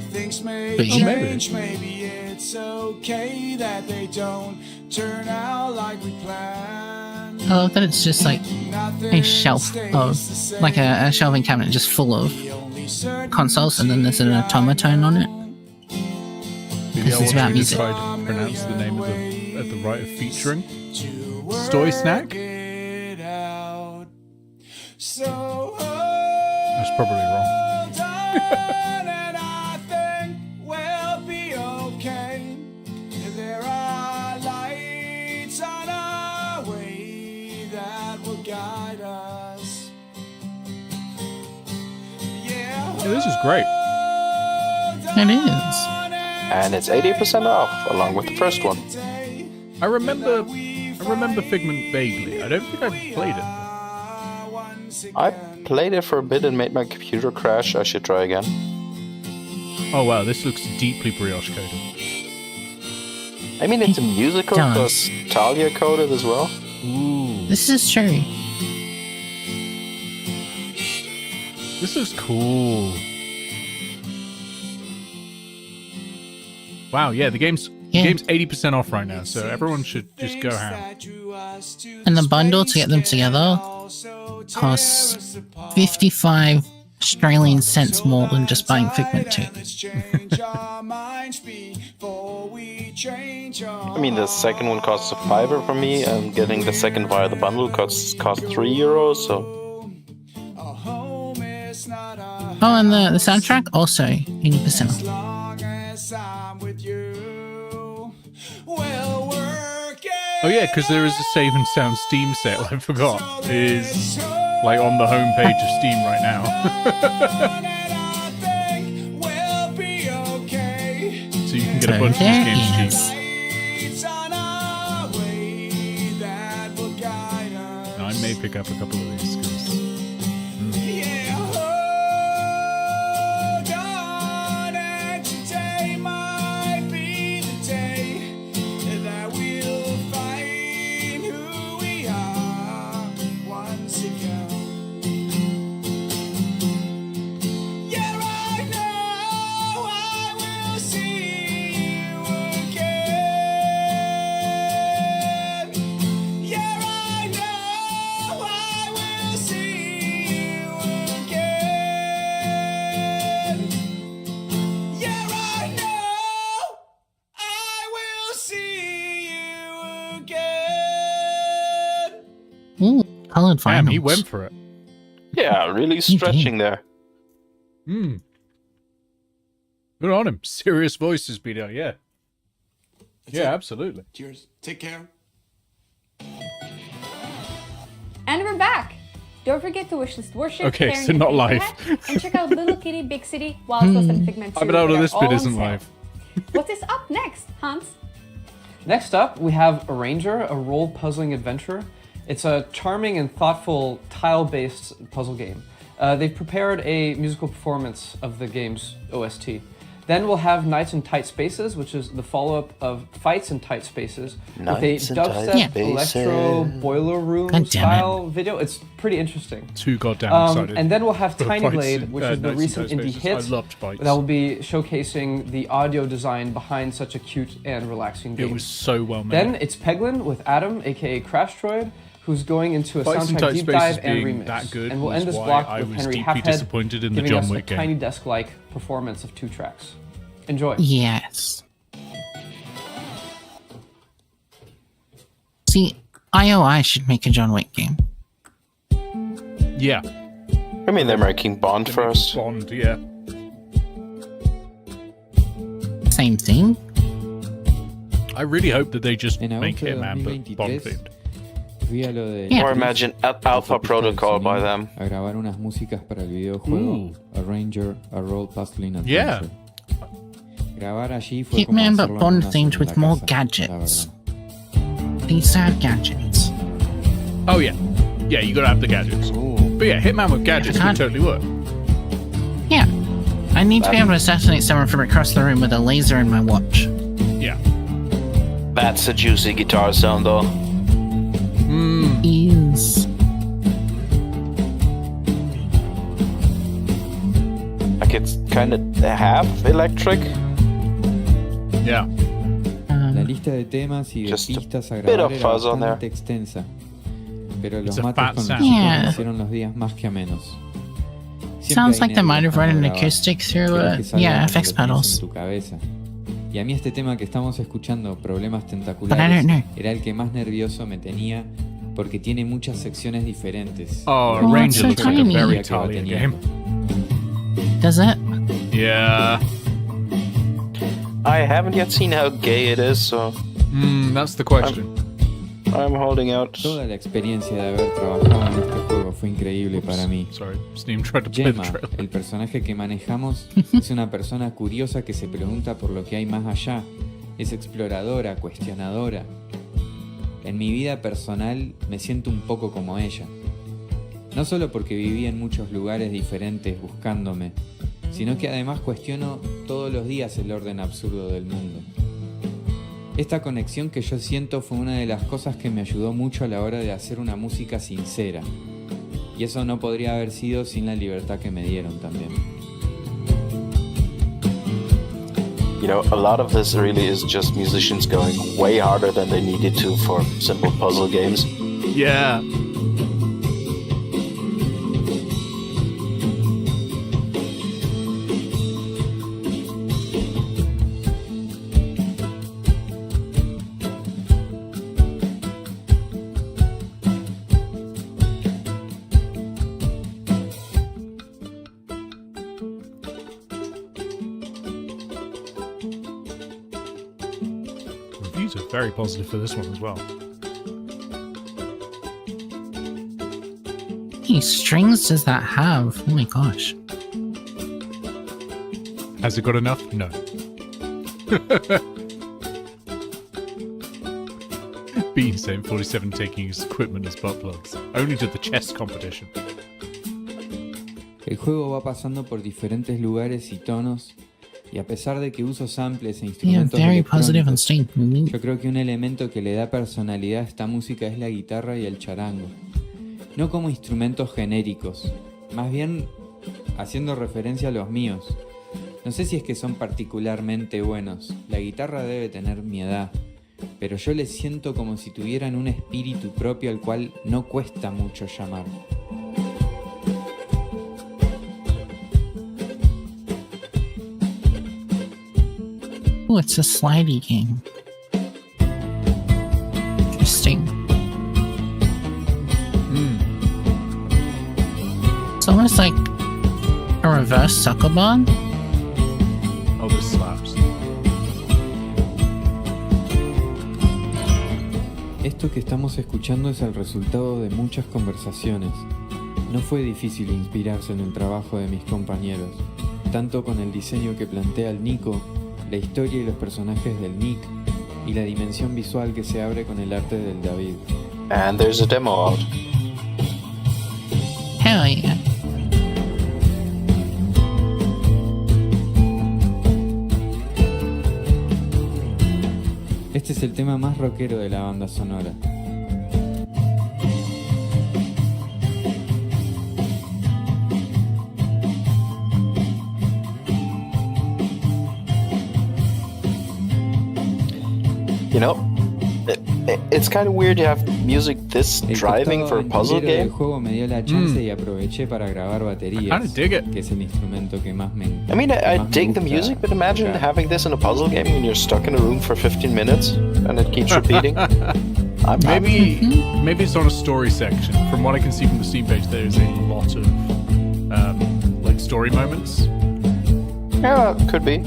Things may Maybe. change, maybe it's okay that they don't turn out like we planned. I love that it's just like a shelf of, like a shelving cabinet just full of consoles, and then there's an automaton on it. Maybe I This is about want you to music. try to pronounce the name at the right of featuring. Stoy Snack? That's probably wrong. And I think we'll be okay. There are lights on our way that will guide us. Yeah, this is great. It is. And it's 80% off, along with the first one. I remember Figment vaguely. I don't think I've played it. I played it for a bit and made my computer crash. I should try again. Oh wow, this looks deeply brioche coded. I mean, it's a musical, does. plus Talia coded as well. Ooh. This is true. This looks cool. Wow, yeah, the game's 80% off right now, so everyone should just go ham. And the bundle to get them together costs 55 Australian cents more than just buying Figment 2. I mean, the second one costs a $5 for me, and getting the second via the bundle costs €3, so... Oh, and the soundtrack also 80% off. Oh yeah, because there is a Save and Sound Steam sale, I forgot. It is like on the homepage of Steam right now. So you can get a bunch of these games cheap. Now, I may pick up a couple of these because Ooh, colored vinyls. damn, he went for it. Yeah, really stretching there. Hmm. Good on him. Serious voices, BDR, yeah. Yeah, absolutely. Cheers. Take care. And we're back! Don't forget to wishlist Worship, Okay, Cairn, so and not live. PAPERHEAD, and check out Little Kitty, Big City, Wildfrost, and Figment 2. I bet out They're of this all bit on isn't sale. live. What is up next, Hans? Next up, we have Arranger, a role puzzling adventure. It's a charming and thoughtful tile-based puzzle game. They've prepared a musical performance of the game's OST. Then we'll have Nights in Tight Spaces, which is the follow-up of Fights in Tight Spaces, Nights with a in Tight dubstep, Spaces. electro, boiler room style video. It's pretty interesting. Too goddamn excited. And then we'll have for Tiny Fights Glade, in- which is the Nights in recent Tight indie Spaces. hit I loved Fights. that will be showcasing the audio design behind such a cute and relaxing game. It was so well made. Then it's Peglin with Adam, aka Crashtroid, who's going into a Fights in soundtrack Tight deep Spaces dive and being remix. that good and we'll was end this why block I with was Henry deeply Halfhead disappointed in the giving John us Wick a game. tiny desk-like performance of 2 tracks. Enjoy. Yes. See, IOI should make a John Wick game. Yeah. I mean, they're making Bond first. Bond, yeah. Same thing. I really hope that they just En make agosto de Hitman but Bond 2023 themed. fui a lo de Or imagine Alpha Protocol by them. a grabar unas músicas para el videojuego Arranger, a Role Puzzling Adventure. Yeah. Grabar allí fue como Hitman but hacerlo en Bond una themed segunda with more casa, la gadgets. verdad. Needs to have gadgets. Oh yeah. Yeah, you gotta have the gadgets. But yeah, Hitman with gadgets would totally work. Yeah. I need to be able to assassinate someone from across the room with a laser in my watch. Yeah. That's a juicy guitar sound, though. Is. Like it's kind of half electric. Yeah. La lista de temas y de Just a pistas a bit grabar of era fuzz on bastante extensa, pero los It's a mates fat con los sound. chicos Yeah. me hicieron los días más que amenos. Siempre Sounds hay like they might have nervios run an cuando grabas. acoustic through, Quieres que salga yeah, como FX lo tenés pedals. en tu cabeza. Y a mí este tema que estamos escuchando, Problemas But I don't Tentaculares, know. era el que más nervioso me tenía porque tiene muchas secciones diferentes. Oh, Oh, Ranger it's so looks like a tiny. very Que va Talia teniendo. game. Does it? Yeah. I haven't yet seen how gay it is, so That's the question. I'm holding out. Toda la experiencia de haber trabajado en este juego fue increíble para mí. Sorry, Steam tried to play the Gemma, trailer. el personaje que manejamos, es una persona curiosa que se pregunta por lo que hay más allá. Es exploradora, cuestionadora. En mi vida personal me siento un poco como ella. No solo porque viví en muchos lugares diferentes buscándome, sino que además cuestiono todos los días el orden absurdo del mundo. Esta conexión que yo siento fue una de las cosas que me ayudó mucho a la hora de hacer una música sincera. Y eso no podría haber sido sin la libertad que me dieron también. You know, a lot of this really is just musicians going way harder than they needed to for simple puzzle games. Yeah. Reviews are very positive for this one as well. How many strings does that have? Oh my gosh. Has it got enough? No. Bean saying 47 taking his equipment as butt plugs. Only to the chess competition. El juego va pasando por diferentes lugares y tonos, y a pesar de que uso samples e Yeah, instrumentos very positive and electrónicos, staying. yo creo que un elemento que le da personalidad a esta música es la guitarra y el charango. No como instrumentos genéricos, más bien haciendo referencia a los míos. No sé si es que son particularmente buenos, la guitarra debe tener mi edad, pero yo les siento como si tuvieran un espíritu propio al cual no cuesta mucho llamar. Oh, it's a slidey game. Interesting. It's almost like a reverse suckerbond. Oh, this slaps. Esto que estamos escuchando es el resultado de muchas conversaciones. No fue difícil inspirarse en el trabajo de mis compañeros, tanto con el diseño que plantea el Nico, la historia y los personajes del Nick, y la dimensión visual que se abre con el arte del David. And there's a demo out. Hell yeah. Este es el tema más rockero de la banda sonora. You know, it's kind of weird to have music this driving for a puzzle El game. juego me dio la chance y aproveché para grabar baterías, I kinda dig it. que es el instrumento que más me I mean, I más me dig the gusta music, but imagine tocar. having this in a puzzle game when you're stuck in a room for 15 minutes and it keeps repeating. Maybe it's on a story section. From what I can see from the Steam page, there's a lot of like story moments. Yeah, could be.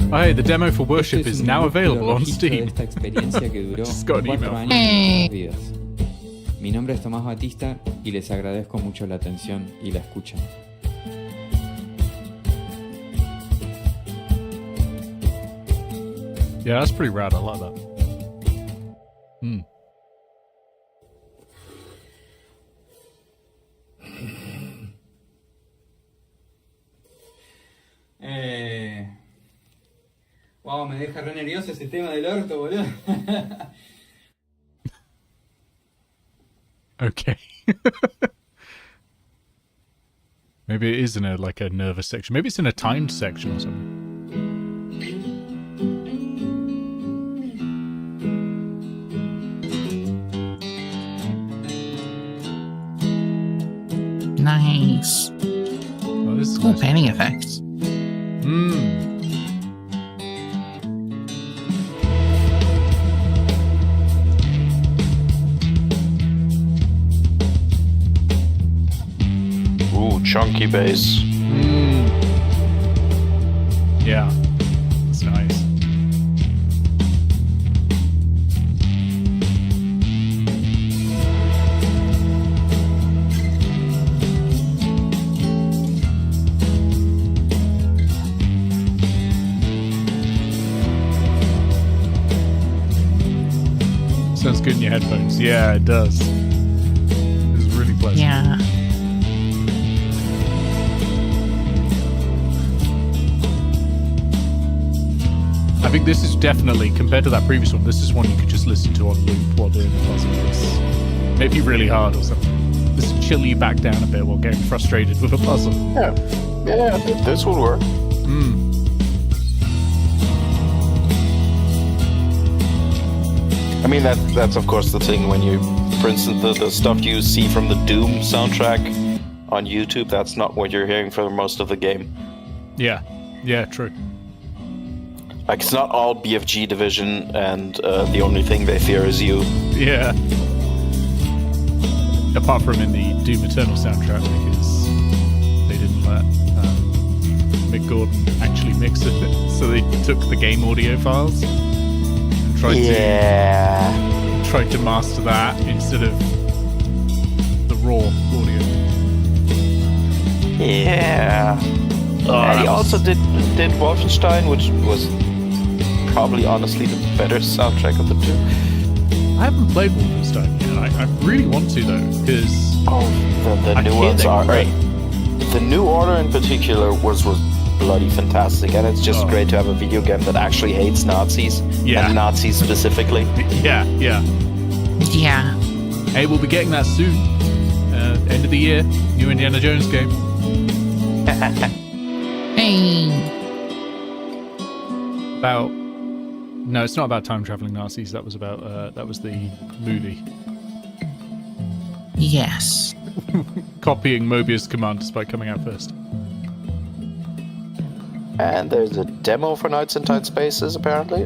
Oh, hey, the demo for Worship Este es is un now minúsculo available on registro de Steam. esta experiencia que duró Just got an 4 email. años de nuestras vidas. Mi nombre es Tomás Batista y les agradezco mucho la atención y la escucha. Yeah, that's pretty rad. I like that. Wow, me deja re nervioso ese tema del orto, boludo. Okay. Maybe it is in a like a nervous section. Maybe it's in a timed section or something. Nice. Oh, this is Cool nice. painting effects. Ooh, chunky bass. Yeah, that's nice. Sounds good in your headphones. Yeah, it does. It's really pleasant. Yeah. I think this is definitely, compared to that previous one, this is one you could just listen to on loop while doing the puzzle. It's maybe really hard or something. This will chill you back down a bit while getting frustrated with a puzzle. Yeah, this would work. I mean, that's of course the thing when you, for instance, the stuff you see from the Doom soundtrack on YouTube, that's not what you're hearing for most of the game. Yeah, true. Like, it's not all BFG Division and the only thing they fear is you. Yeah. Apart from in the Doom Eternal soundtrack, because they didn't let Mick Gordon actually mix it, so they took the game audio files and tried to master that instead of the raw audio. Yeah. And he also did Wolfenstein, which was probably honestly the better soundtrack of the two. I haven't played Wolfenstein yet. I really want to though, because the new ones are great. The New Order in particular was bloody fantastic, and it's just great to have a video game that actually hates Nazis and Nazis specifically. Yeah. Hey, we'll be getting that soon. End of the year, new Indiana Jones game. Hey. No, it's not about time traveling Nazis. That was about that was the movie. Yes. Copying Mobius Command despite coming out first. And there's a demo for Nights in Tight Spaces, apparently.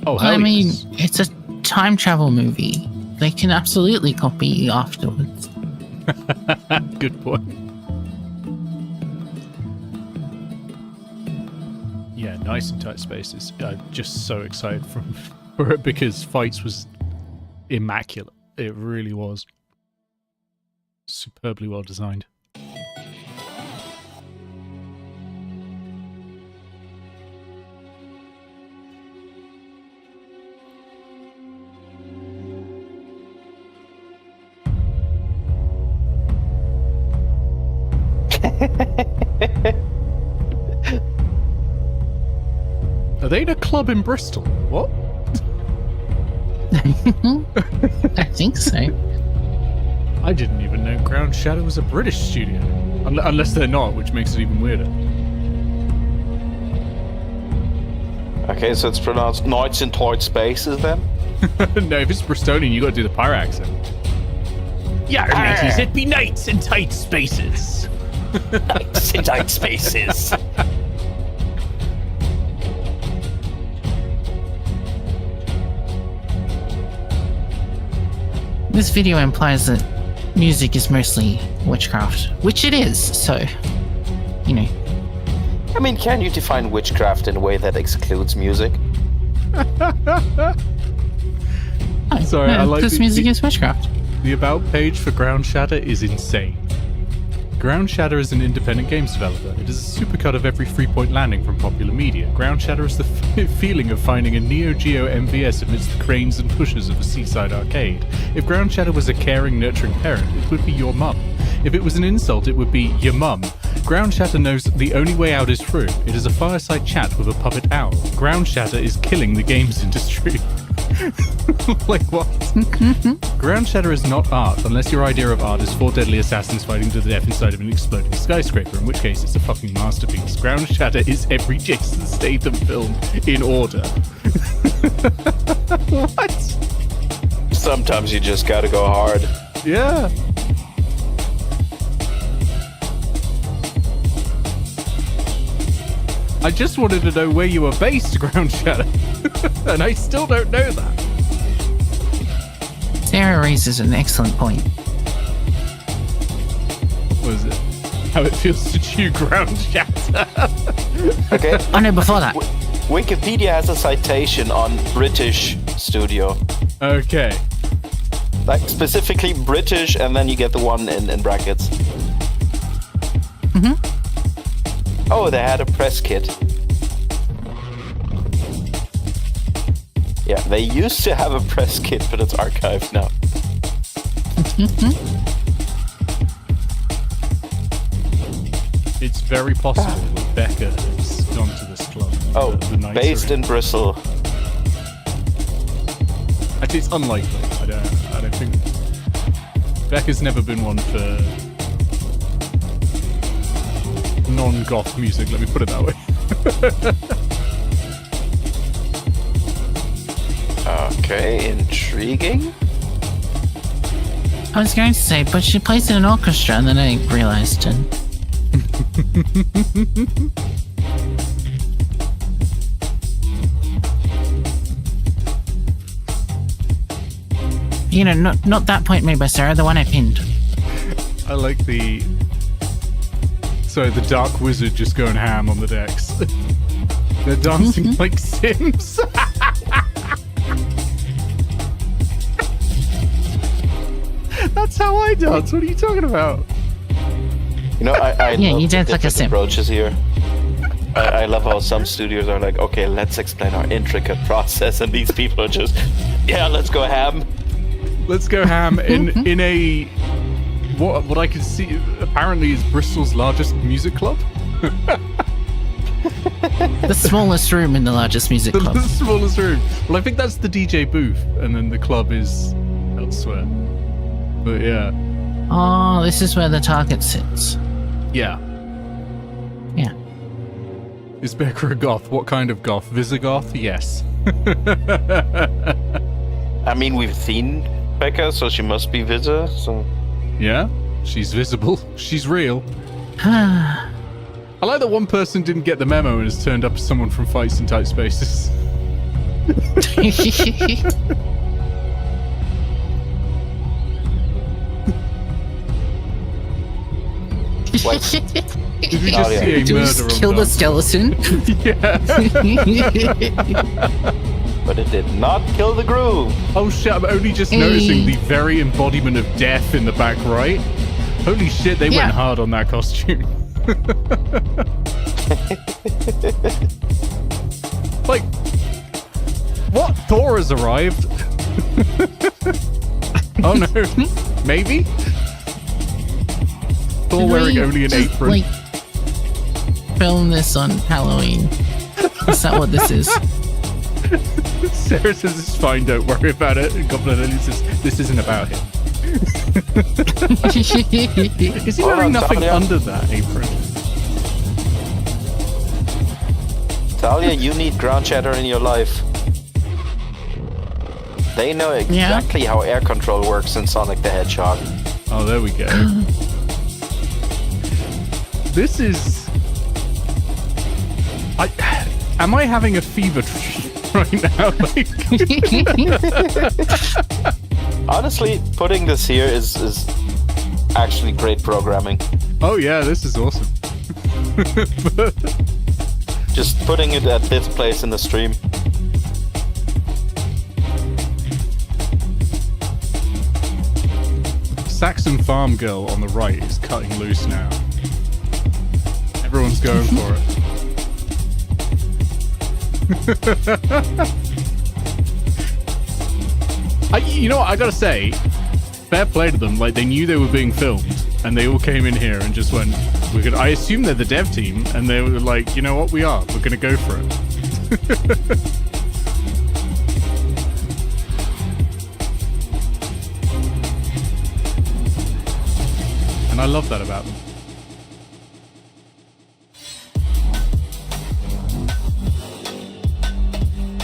Oh, I mean, it's a time travel movie. They can absolutely copy you afterwards. Good point. Yeah, Nice and Tight Spaces. Just so excited for it because Fights was immaculate. It really was. Superbly well designed. Are they in a club in Bristol? What? I think so. I didn't even know Ground Shadow was a British studio. Unless they're not, which makes it even weirder. Okay, so it's pronounced Nights in Tight Spaces then? No, if it's Bristolian, you gotta do the pirate accent. Yeah, mateys, it'd be nights in tight spaces. Nights in Tight Spaces. This video implies that music is mostly witchcraft, which it is, so, you know. I mean, can you define witchcraft in a way that excludes music? Sorry, no, I like because music is witchcraft. The about page for Ground Shatter is insane. Ground Shatter is an independent games developer. It is a supercut of every 3-point landing from popular media. Ground Shatter is the feeling of finding a Neo Geo MVS amidst the cranes and pushes of a seaside arcade. If Ground Shatter was a caring, nurturing parent, it would be your mum. If it was an insult, it would be your mum. Ground Shatter knows the only way out is through. It is a fireside chat with a puppet owl. Ground Shatter is killing the games industry. Like what? Ground Shatter is not art, unless your idea of art is 4 deadly assassins fighting to the death inside of an exploding skyscraper, in which case it's a fucking masterpiece. Ground Shatter is every Jason Statham film in order. What? Sometimes you just gotta go hard. Yeah. I just wanted to know where you were based, Ground Shatter. And I still don't know that. Sarah raises an excellent point. What is it? How it feels to chew Ground Shatter. Okay. Oh no, before that. Wikipedia has a citation on British studio. Okay. Like specifically British, and then you get the one in brackets. Mm-hmm. Oh, they had a press kit. Yeah, they used to have a press kit, but it's archived now. It's very possible that Becca has gone to this club. Oh, the based in Bristol. Actually, it's unlikely. I don't think Becca's never been one for non-goth music. Let me put it that way. Okay, intriguing. I was going to say, but she plays in an orchestra, and then I realized it. You know, not that point made by Sarah, the one I pinned. I like the Dark Wizard just going ham on the decks. They're dancing like Sims. That's how I dance. What are you talking about? You know, I yeah, love you the dance like a different sim. approaches here. I love how some studios are like, okay, let's explain our intricate process, and these people are just, yeah, let's go ham. Let's go ham in a what I can see apparently is Bristol's largest music club. The smallest room in the largest music club. The smallest room. Well, I think that's the DJ booth, and then the club is elsewhere. But yeah. Oh, this is where the target sits. Yeah. Yeah. Is Becca a goth? What kind of goth? Visigoth? Yes. I mean, we've seen Becca, so she must be Visa, so... Yeah, she's visible. She's real. I like that one person didn't get the memo and has turned up as someone from Fights in Tight Spaces. Wait. Did we just see a murder on kill the skeleton? Yeah. But it did not kill the groove. Oh shit, I'm only just noticing the very embodiment of death in the back right. Holy shit, they went hard on that costume. Like, what? Thor has arrived? Oh no, maybe? Thor wearing only an apron. Like, film this on Halloween. Is that what this is? Sarah says it's fine, don't worry about it. And Goblin Lily says this isn't about him. Is he wearing nothing under that apron? Talia, you need ground chatter in your life. They know exactly how air control works in Sonic the Hedgehog. Oh, there we go. This is... Am I having a fever right now? Honestly, putting this here is actually great programming. Oh yeah, this is awesome. Just putting it at this place in the stream. Saxon Farm Girl on the right is cutting loose now. Everyone's going for it. You know what, I gotta say, fair play to them. Like, they knew they were being filmed, and they all came in here and just went, I assume they're the dev team, and they were like, you know what, we're gonna go for it. And I love that about them.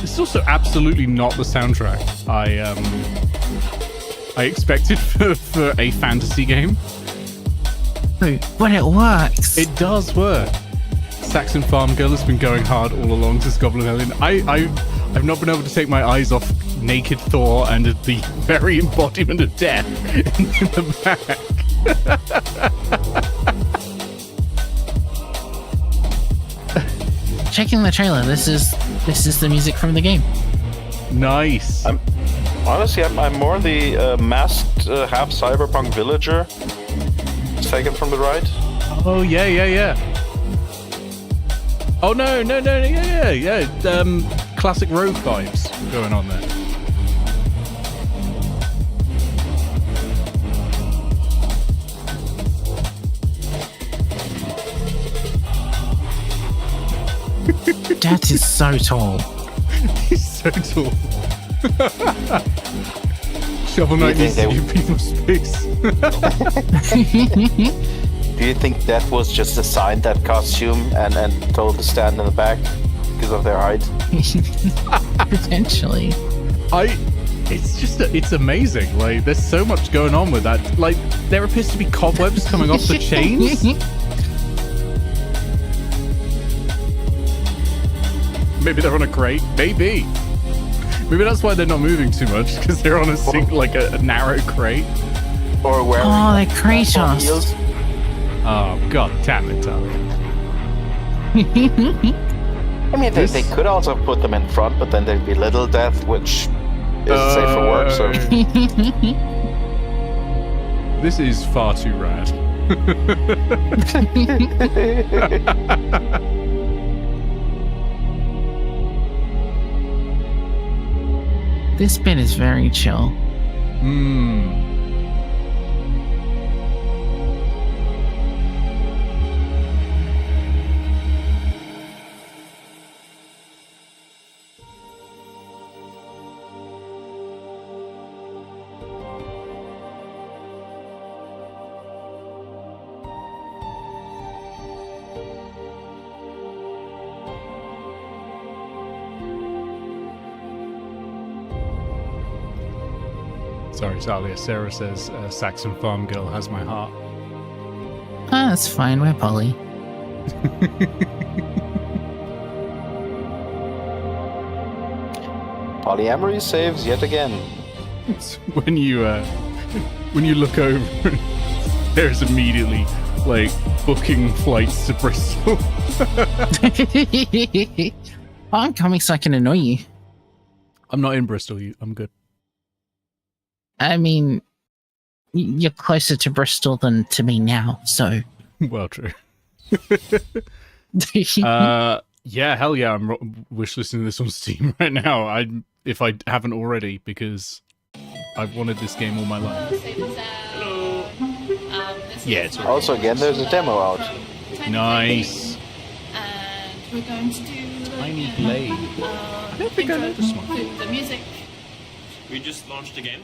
It's also absolutely not the soundtrack I expected for a fantasy game. But it works. It does work. Saxon Farm Girl has been going hard all along to Goblin Alien. I've not been able to take my eyes off Naked Thor and the very embodiment of death in the back. Checking the trailer, this is the music from the game. Nice. Honestly, I'm more the masked half cyberpunk villager. It's taken from the right. Oh yeah. Oh no, yeah. Classic rogue vibes going on there. That is so tall. He's so tall. Shovel Knight needs to give people space. Do you think that was just assigned that costume and told to stand in the back because of their height? Potentially. It's amazing. Like, there's so much going on with that. Like, there appears to be cobwebs coming off the chains. Maybe they're on a crate. Maybe that's why they're not moving too much, because they're on a narrow crate. Or wearing they're Kratos. Oh, god damn it, Tommy. I mean, they could also put them in front, but then there'd be Little Death, which is safe for work, so... This is far too rad. This bit is very chill. Sorry, Talia. Sarah says Saxon Farm Girl has my heart. That's fine. We're poly. Polyamory saves yet again. It's when you look over, there's immediately like booking flights to Bristol. I'm coming so I can annoy you. I'm not in Bristol. I'm good. I mean, you're closer to Bristol than to me now, so. Well, true. Yeah, hell yeah, I'm wishlisting this on Steam right now. If I haven't already, because I've wanted this game all my life. Hello. Yeah, it's already. Also, again, there's a demo out. Nice. And we're going to do the Tiny Glade. I don't think I know this one. The music. We just launched the game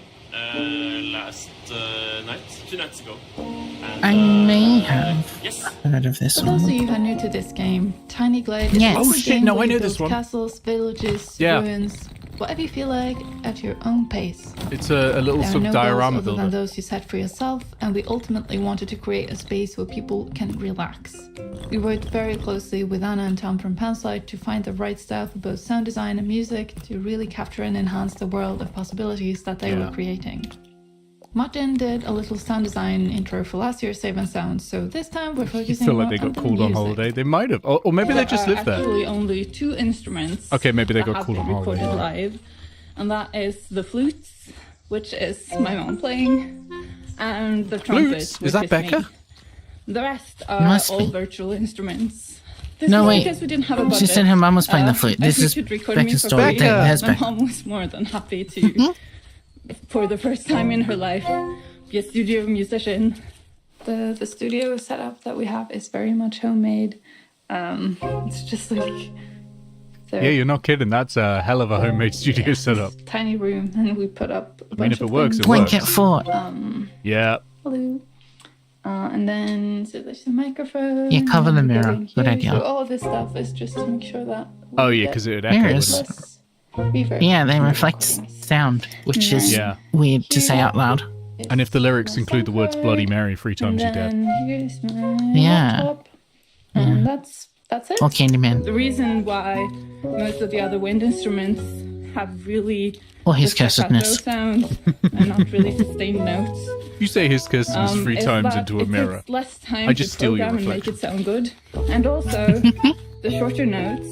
last night, 2 nights ago. And, I may have yes. heard of this For one. those of you who are new to this game, Tiny Glade is Yes. a Oh, shit, game no, where I know you this build one. castles, villages, Yeah. ruins, whatever you feel like at your own pace. It's a little There are sort no of goals diorama other than builder. those you set for yourself, and we ultimately wanted to create a space where people can relax. We worked very closely with Anna and Tom from Panslide to find the right style for both sound design and music to really capture and enhance the world of possibilities that they were creating. Martin did a little sound design intro for last year's Save and Sound, so this time we're I focusing feel like they more got on called the on music. holiday. They might have. Or maybe they just lived there. Actually, only 2 instruments. Okay, maybe they that got have called been on holiday. recorded Right. live, and that is the flutes, which is my mom playing, and the trumpet, Flutes? which Is that Becca? me. The rest are Must all be. virtual instruments. This No, is wait. because we didn't have a budget. She said her mum was playing the flute. If This we is could record me Becca's for story. free, There's my Becca. mom was more than happy to, for the first time in her life, be a studio musician. The studio setup that we have is very much homemade. It's just like Yeah, you're not kidding. That's a hell of a homemade studio setup. tiny room, and we put up a I mean, bunch if it of works, things. it works. Blanket fort. Yeah. Hello. And then so there's the microphone. Yeah, cover the and mirror. everything Good here. idea. So all of this stuff is just to make sure that we Oh, yeah, get because it would echo. Mirrors. wouldn't it? less reverb. Yeah, they reflect sound, which is Yeah. weird to say out loud. And if the lyrics include the words Bloody Mary 3 times, you're And dead. then here's my Yeah. laptop. And that's it. Or Candyman. The reason why most of the other wind instruments have really Or his the staccato cursedness. sound and not really sustained notes. You say his cursedness 3 is times that into a it mirror. takes less time I just to steal your program and make reflection. it sound good. And also, the shorter notes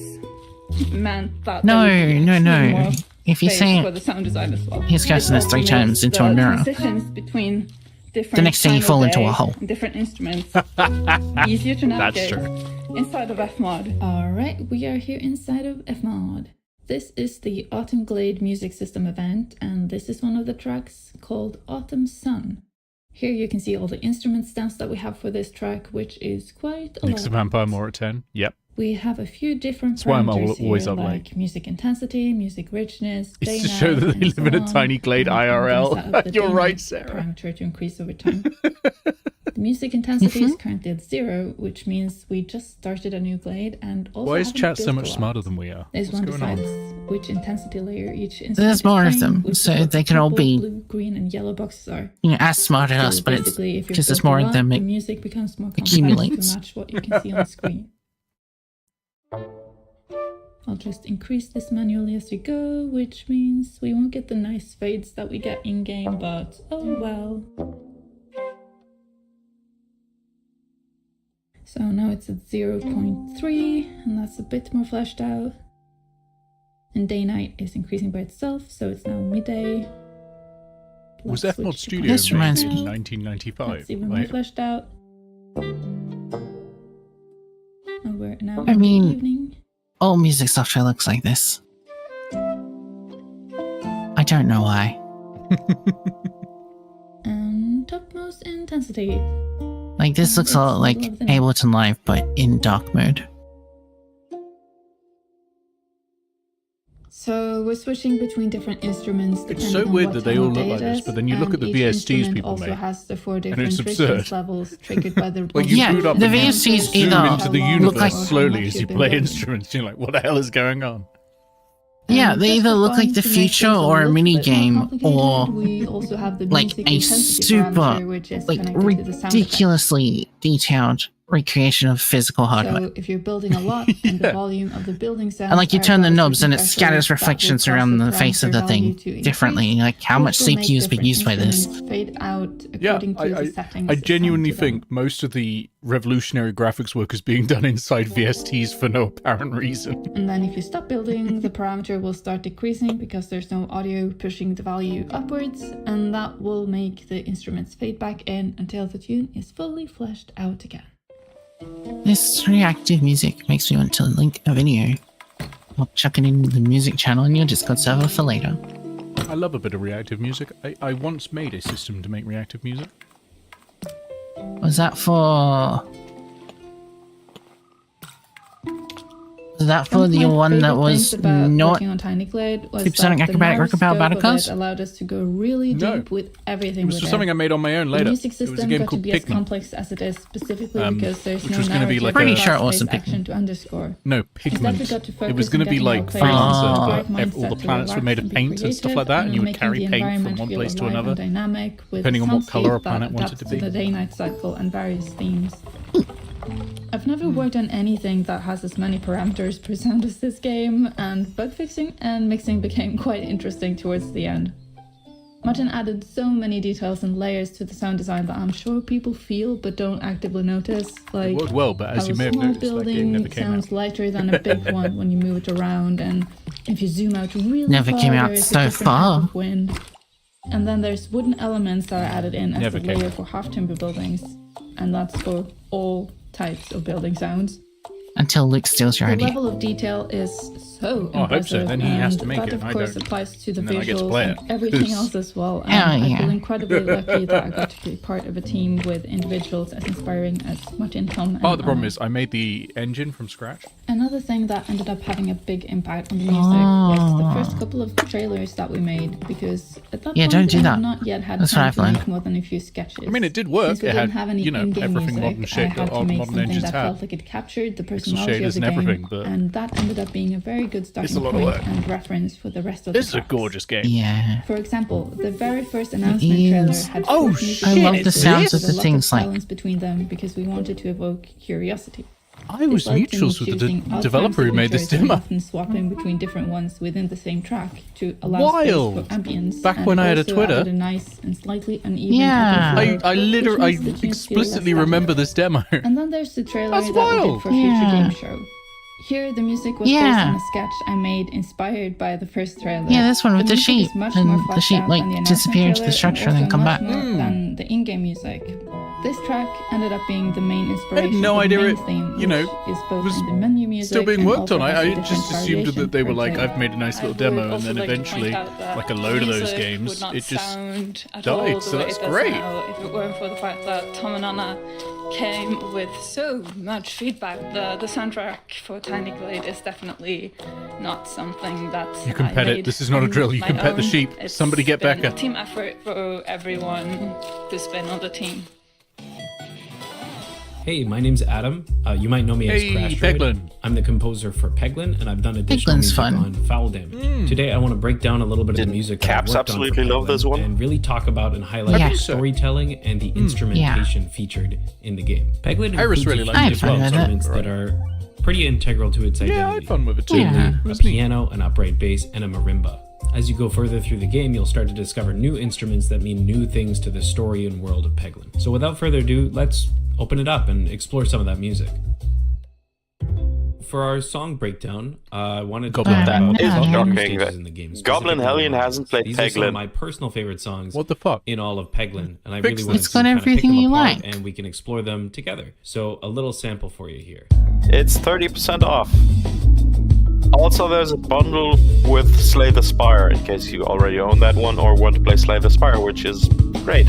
meant that No, there would be no, actually no. more If you space say for the sound design as well. his cursedness It 3 also times makes into a the mirror, transitions between different the next day you time of fall into day a hole. and different instruments easier to That's navigate true. inside of Fmod. Alright, we are here inside of Fmod. This is the Autumn Glade music system event, and this is one of the tracks called Autumn Sun. Here you can see all the instrument stamps that we have for this track, which is quite a Nick's a lot. vampire more at 10. Yep. We have a few different That's why I'm parameters always here, up like late. music intensity, music richness, It's day to show night, that they and live in a so on, tiny Glade and IRL. things that the You're day right, night Sarah. parameter to increase over time. The music intensity is currently at 0, which means we just started a new Glade and also Why is haven't chat so built much a lot. smarter than we are? There's What's one going decides on? which intensity layer each instrument There's is more of playing, them, which is so what they the can all purple, be, blue, green, and yellow boxes are. you know, as smart as us, So but it's basically, if you've because there's built a more of lot, them, the it music becomes more compact accumulates. to match what you can see on the screen. I'll just increase this manually as we go, which means we won't get the nice fades that we get in-game, but oh well. So now it's at 0.3, and that's a bit more fleshed out. And day-night is increasing by itself, so it's now midday. Was Let's Fmod switch to Studio This made reminds in me. 1995? That's even more Like, fleshed out. And we're now I in mean- the evening. all music software looks like this. I don't know why. And topmost intensity. Like, this looks a lot like Middle of the night. Ableton Live, but in dark mode. So we're switching between different instruments. It's depending so on weird what that they time all of look day like it this, is, but then you look and at the each VSTs instrument people also make, has the 4 and different it's richness absurd. levels triggered by the Like, you Yeah, boot up the and you VSTs zoom either into the look universe like- slowly as you How much play you've been instruments. You're like, what the hell is going on? Yeah, And they just either for look fun like the to make future things a or a little mini bit more game, complicated, or we also have the like music a intensity super, parameter, which is like connected to the sound effect. ridiculously detailed recreation of physical hardware. So if you're building a lot and the volume of the building sounds And like you are turn the above a knobs and it certain scatters threshold, that will reflections cause around the the face of the parameter value thing to increase, differently. Like how much which will make CPU's been different used by this. instruments fade out Yeah, according to the settings I genuinely assigned to them. think most of the revolutionary graphics work is being done inside VSTs for no apparent reason. And then if you stop building, the parameter will start decreasing because there's no audio pushing the value upwards, and that will make the instruments fade back in until the tune is fully fleshed out again. This reactive music makes me want to link a video. I'll chuck it in the music channel in your Discord server for later. I love a bit of reactive music. I once made a system to make reactive music. Was that for Is that for the one that was not working on Tiny Glade was Supersonic that the Acrobatic narrow Rockabelle scope of Battlecast? it allowed us to go really deep with everything. It was with for something I made on my own later. The music It was a system game got to called be as Pigment. complex as it is, specifically because there's which no was gonna be narrative like or a- sure it was fast-paced a action to underscore. No, Instead, we Pigment. got to It was focus going on to be getting like our players freelancer, into the but right all the mindset to planets were relax made of and be paints and stuff creative, like that, and you would making carry the paint from environment one feel place to alive and another, dynamic with depending on what soundscape color a that planet wanted adapts to be. the day-night cycle and various themes. I've never worked on anything that has as many parameters per sound as this game, and bug fixing and mixing became quite interesting towards the end. Martin added so many details and layers to the sound design that I'm sure people feel but don't actively notice. Like, worked well, but as how you may a have small noticed, that game building never came sounds out. lighter than a big one when you move it around, and if you zoom out really Never far, came out there is a so different far. type of wind. And then there's wooden elements that are added in as Never the came layer out. for half-timber buildings, and that's for all types of building sounds. until Luke steals your The idea. level of detail is so Oh, I hope so. impressive, Then he has to and make that it, of and I course don't. applies to the And then I get to visuals play and it. everything Yes. else as well. Oh, I yeah. feel incredibly lucky that I got to be part of a team with individuals as inspiring as Martin, Tom, and Part of the problem Anna. is I made the engine from scratch. Another thing that ended up having a big impact on the music was the first couple of trailers that we made, because at that Yeah, point don't do I that. had not yet had That's time what I've to make learned. more than a few sketches. I mean, it did work. Since we It didn't had, have any you know, in-game everything music, modern shit I had that to make modern something engines that have. felt like it captured the Pixel personality shaders of the and game, everything, but and that ended up being a very good starting a lot of point work. and reference for the rest of This the is a tracks. gorgeous game. Yeah. For example, the very first announcement trailer is. had Oh, folk music I love with the sounds of a the lot things like- silence between them because we wanted to evoke curiosity. I was This led to me mutuals with the choosing odd developer who made this signatures and demo. often swapping between different ones within the same track to allow Wild. space for ambience. Back and when I had a also Twitter. added a nice and slightly uneven Yeah. echo flow, I literally, I which makes the tunes feel explicitly less remember static. this demo. And then there's the trailer That's that we did wild. for Future Yeah. Game Show. Here, the music was based Yeah. on a sketch I made inspired by the first trailer. Yeah, this one with the music is sheep, much and more the fleshed sheep, out like, than the disappear into announcement the structure and trailer, then come also back. much more than the in-game music. This track ended up being the main inspiration no for idea the main it, theme, you know, which is both was in the menu music still being and worked also on. has a I different just assumed variation that they were per like, player. I've made a nice little demo, and then eventually, like a load of those games, it just died. So that's great. If it weren't for the fact that Tom and Anna came with so much feedback, the soundtrack for Tiny Glade is definitely not something that You can I pet it. made This is not a on drill. You my can pet the own. sheep. It's Somebody get been Becca. a team effort for everyone who's been on the team. Hey, my name's Adam. You might know me as Hey, Crash Peglin. I'm the composer for Peglin, and I've done additional Peglin's music fun. on Foul Damage. Today, I want to break down a little bit of the music that I've Caps worked on for absolutely love Peglin this one. and really talk about and highlight Yeah. the storytelling and the instrumentation featured in the game. Peglin Iris includes really a liked few it as well, different so- instruments that are pretty integral to its identity. Yeah, I had fun with it too. Yeah. It A was neat. piano, an upright bass, and a marimba. As you go further through the game, you'll start to discover new instruments that mean new things to the story and world of Peglin. So without further ado, let's open it up and explore some of that music. For our song breakdown, I wanted to Goblin talk That about is the shocking stages that in the game. Goblin specifically Hellion the hasn't played These are some of Peglin. my personal favorite songs What the fuck? in all of Peglin, and I Fix really this. wanted It's to got kind of pick everything them you apart, like. and we can explore them together. So a little sample for you here. It's 30% off. Also, there's a bundle with Slay the Spire in case you already own that one or want to play Slay the Spire, which is great.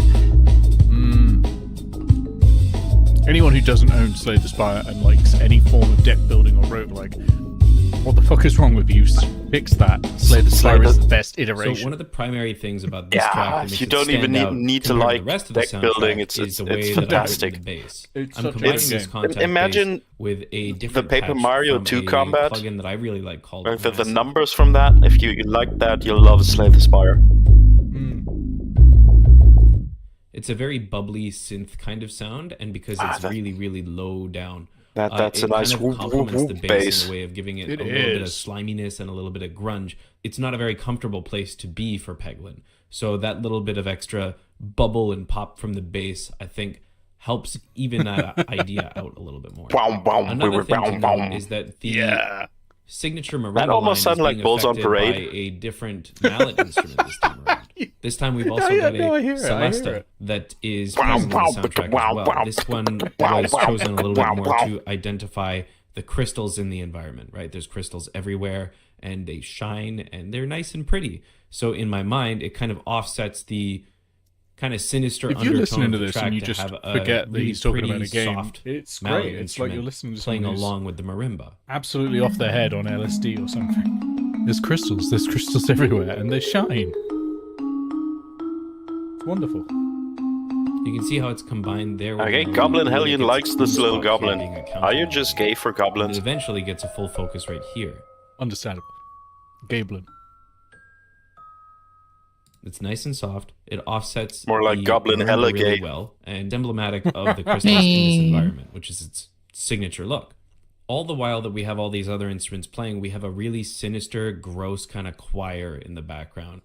Anyone who doesn't own Slay the Spire and likes any form of deck building or roguelike, what the fuck is wrong with you? Fix that. Slay the Spire is the best iteration. So one of the primary things about this Yeah, track that makes you it don't even stand out need to compared like the rest of the deck soundtrack building. is It's the way that fantastic. I've written the bass. It's I'm such a combining good this game. contact Imagine bass with a different the Paper patch Mario from 2 a combat. plugin that I really like called With the Necesse. numbers from that, if you like that, you'll love Slay the Spire. It's a very bubbly synth kind of sound, and because it's that- really, really low down, That's it a nice kind of whoop, complements whoop, the whoop bass bass. in a way of giving it, It a little bit of is. sliminess and a little bit of grunge. It's not a very comfortable place to be for Peglin, so that little bit of extra bubble and pop from the bass, I think, helps even that idea out a little bit more. Bow, bow, Another thing to bow, note bow. is that the Yeah. signature marimba That almost line is sounded like being Bulls on affected Parade. by a different mallet instrument this time around. This time we've also Yeah, got no, I a hear it, I hear Celesta it. that is Wow, present in wow, the soundtrack wow, as wow, well. This one wow, was wow, chosen a little wow, bit more wow. to identify the crystals in the environment, right? There's crystals everywhere and they shine and they're nice and pretty. So in my mind, it kind of offsets the kind of sinister If you're listening undertone to of the this track and you to just have a forget that really he's talking about pretty, a game, soft it's mallet great. It's like you're instrument listening to playing someone who's along with the marimba. absolutely off their head on LSD or something. There's crystals everywhere, and they shine. It's wonderful. You can see how it's combined there. With Okay, the Goblin really Hellion gets likes this spot little here goblin. being a Are you counter. just gay for goblins? It eventually gets a full focus right here. Understandable. Gablin. It's nice and soft. It offsets More like the Goblin marimba Hella really gay. well, and emblematic of the crystals in this environment, which is its signature look. All the while that we have all these other instruments playing, we have a really sinister, gross kind of choir in the background.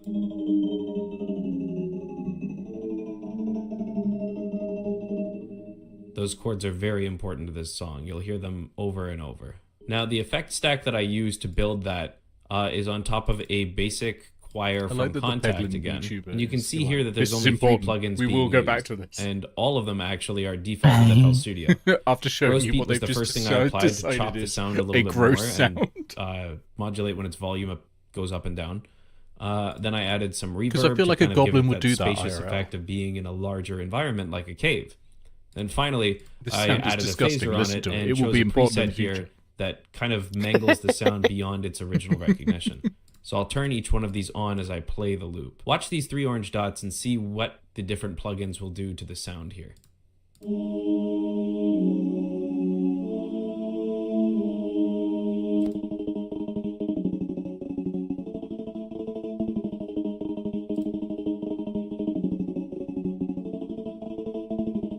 Those chords are very important to this song. You'll hear them over and over. Now, the effect stack that I use to build that is on top of a basic choir from Contact again. And you can see here that there's only 3 plugins We being will go used, back to this. and all of them actually are default with FL Studio. After showing Gross you beat what was they've the just first thing I applied to chop the is sound a a little bit gross more sound. and modulate when its volume goes up and down. Then I added some reverb 'Cause I feel to like a kind of give goblin it would that do that, spacious IRL. effect of being in a larger environment like a cave. Then finally, This I sound is added a disgusting. phaser on Listen it to it. and It will chose be a important in preset the here future. that kind of mangles the sound beyond its original recognition. So I'll turn each one of these on as I play the loop. Watch these 3 orange dots and see what the different plugins will do to the sound here.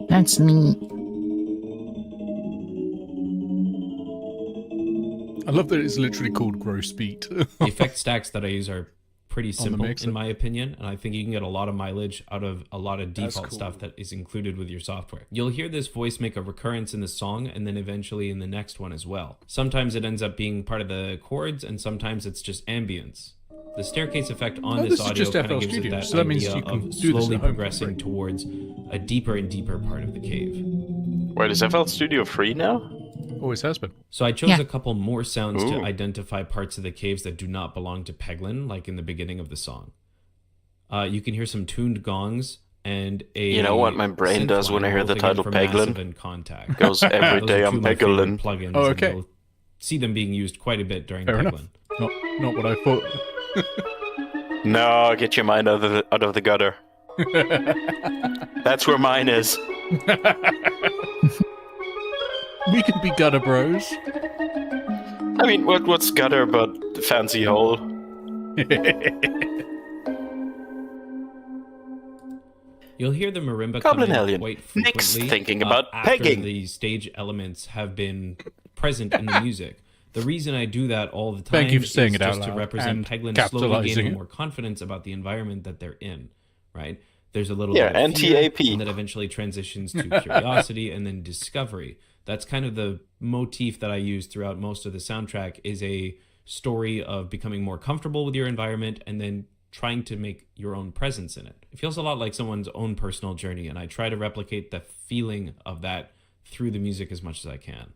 That's neat. I love that it's literally called gross beat. The effect stacks that I use are pretty On the simple mixer. in my opinion, and I think you can get a lot of mileage out of a lot of That's default cool. stuff that is included with your software. You'll hear this voice make a recurrence in the song and then eventually in the next one as well. Sometimes it ends up being part of the chords and sometimes it's just ambience. The staircase effect on Oh, this this is audio just kind FL of gives Studio, it that so that means idea you can of do this at slowly home. progressing towards a deeper and deeper part of the cave. Wait, is FL Studio free now? Always has been. So I chose Yeah. a couple more sounds to Ooh. identify parts of the caves that do not belong to Peglin, like in the beginning of the song. You can hear some tuned gongs and a. You know what my brain synth does when I line, hear the both again title from Peglin? Massive and Contact. Goes every Those day are on two of my favorite Peglin. plugins. Oh, and okay. you'll see them being used quite a bit during Fair Peglin. enough. Not what I thought. No, get your mind out of the gutter. That's where mine is. We could be gutter bros. I mean, what's gutter but fancy hole? You'll hear the marimba Goblin come in Hellion. quite Next, frequently. thinking about after pegging. the stage elements have been present in the music. The reason I do that all the time Thank you for is saying it out just to loud represent and Peglin slowly capitalizing gaining it. more confidence about the environment that they're in, right? There's a little Yeah, bit of fear, anti-AP. and that eventually transitions to curiosity and then discovery. That's kind of the motif that I use throughout most of the soundtrack, is a story of becoming more comfortable with your environment and then trying to make your own presence in it. It feels a lot like someone's own personal journey, and I try to replicate the feeling of that through the music as much as I can.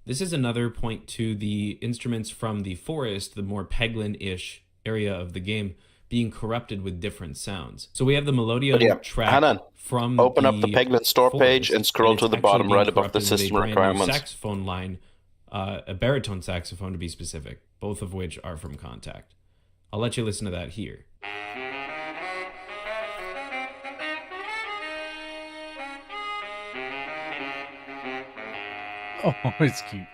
This is another point to the instruments from the forest, the more Peglin-ish area of the game, being corrupted with different sounds. So we have the melodeon But yeah, track Hanan, from open up the Peglin store forest, page and scroll it's to the actually bottom being right above the corrupted with a system brand new requirements. saxophone line, a baritone saxophone to be specific, both of which are from Contact. I'll let you listen to that here. Oh, it's cute.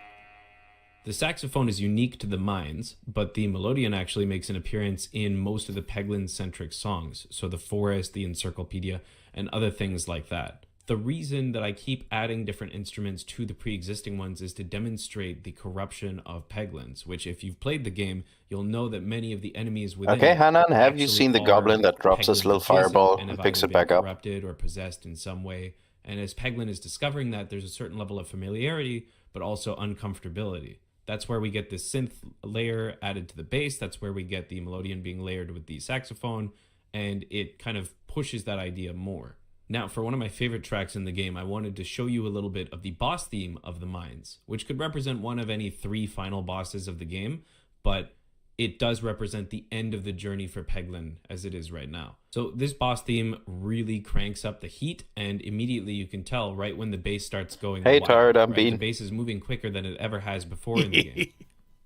The saxophone is unique to the mines, but the melodeon actually makes an appearance in most of the Peglin-centric songs, so the forest, the encyclopedia, and other things like that. The reason that I keep adding different instruments to the pre-existing ones is to demonstrate the corruption of Peglins, which if you've played the game, you'll know that many of the enemies within Okay, it Hanan, have you actually seen the are goblin that drops his Peglin little adjacent fireball and and have picks either it back been up? corrupted or possessed in some way. And as Peglin is discovering that, there's a certain level of familiarity, but also uncomfortability. That's where we get the synth layer added to the bass. That's where we get the melodeon being layered with the saxophone, and it kind of pushes that idea more. Now, for one of my favorite tracks in the game, I wanted to show you a little bit of the boss theme of the mines, which could represent one of any 3 final bosses of the game, but it does represent the end of the journey for Peglin as it is right now. So this boss theme really cranks up the heat, and immediately you can tell right when the bass starts going Hey, wild, tired, I'm right? Bean. The bass is moving quicker than it ever has before in the game.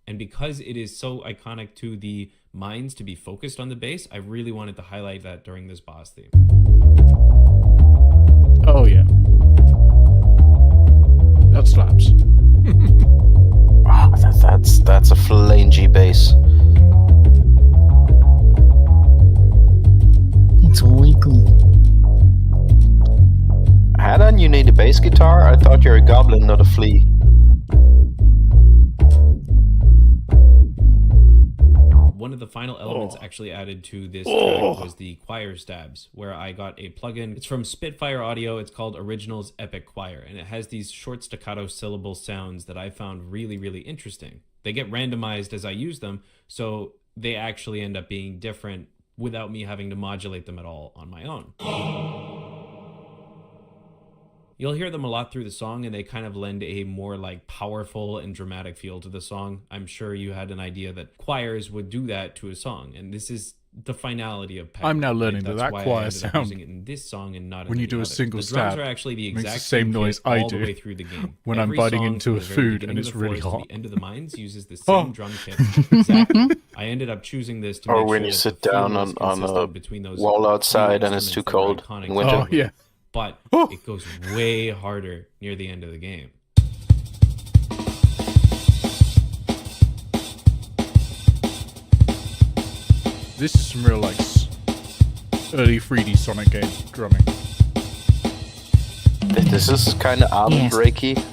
And because it is so iconic to the minds to be focused on the bass, I really wanted to highlight that during this boss theme. Oh yeah. That slaps. Wow, that's a flangy bass. It's weekly. Hadley, you need a bass guitar? I thought you're a goblin, not a flea. One of the final elements actually added to this track was the choir stabs, where I got a plugin. It's from Spitfire Audio. It's called Originals Epic Choir, and it has these short staccato syllable sounds that I found really, really interesting. They get randomized as I use them, so they actually end up being different without me having to modulate them at all on my own. You'll hear them a lot through the song, and they kind of lend a more like powerful and dramatic feel to the song. I'm sure you had an idea that choirs would do that to a song, and this is the finality of Peglin. I'm now learning that why I choir ended up sound using it in this song and not in when you any do a other. single the drums stab are actually the makes exact the same noise I all do the way through the game. when I'm Every biting song into from a the very food beginning and of it's the really forest to hot. the end of the mines uses the same drum kit. Exactly. I ended up choosing this to Or make when sure you that sit the down feel was on a consistent between those wall outside few and it's too instruments that were cold iconic in winter. to Oh, Peglin. yeah. But it goes way harder near the end of the game. This is some real like early 3D Sonic game drumming. This is kind of album breaky.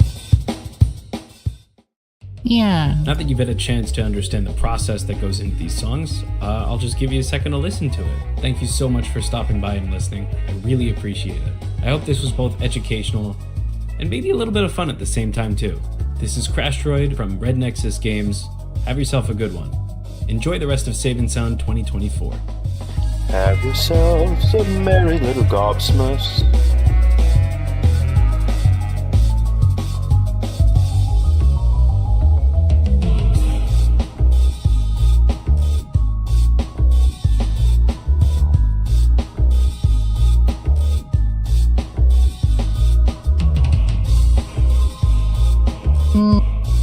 Yeah. Now that you've had a chance to understand the process that goes into these songs, I'll just give you a second to listen to it. Thank you so much for stopping by and listening. I really appreciate it. I hope this was both educational and maybe a little bit of fun at the same time too. This is Crashtroid from Red Necesse Games. Have yourself a good one. Enjoy the rest of Save and Sound 2024. Have yourselves a merry little gobsmuths.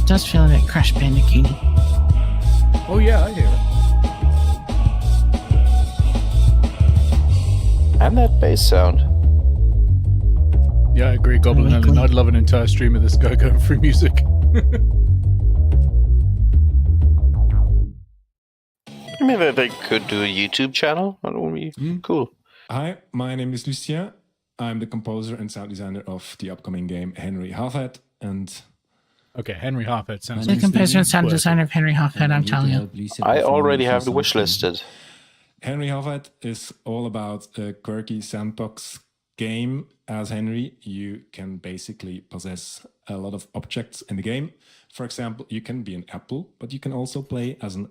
Does feel a bit Crash Bandicoot. Oh yeah, I hear it. And that bass sound. Yeah, I agree, Goblin. And I'd love an entire stream of this guy going through music. Maybe they could do a YouTube channel. That would be cool. Hi, my name is Lucien. I'm the composer and sound designer of the upcoming game Henry Halfhead, and okay, Henry Halfhead sounds The composer and sound designer of Henry Halfhead, I'm telling you. I already have the wish listed. Henry Halfhead is all about a quirky sandbox game. As Henry, you can basically possess a lot of objects in the game. For example, you can be an apple, but you can also play as a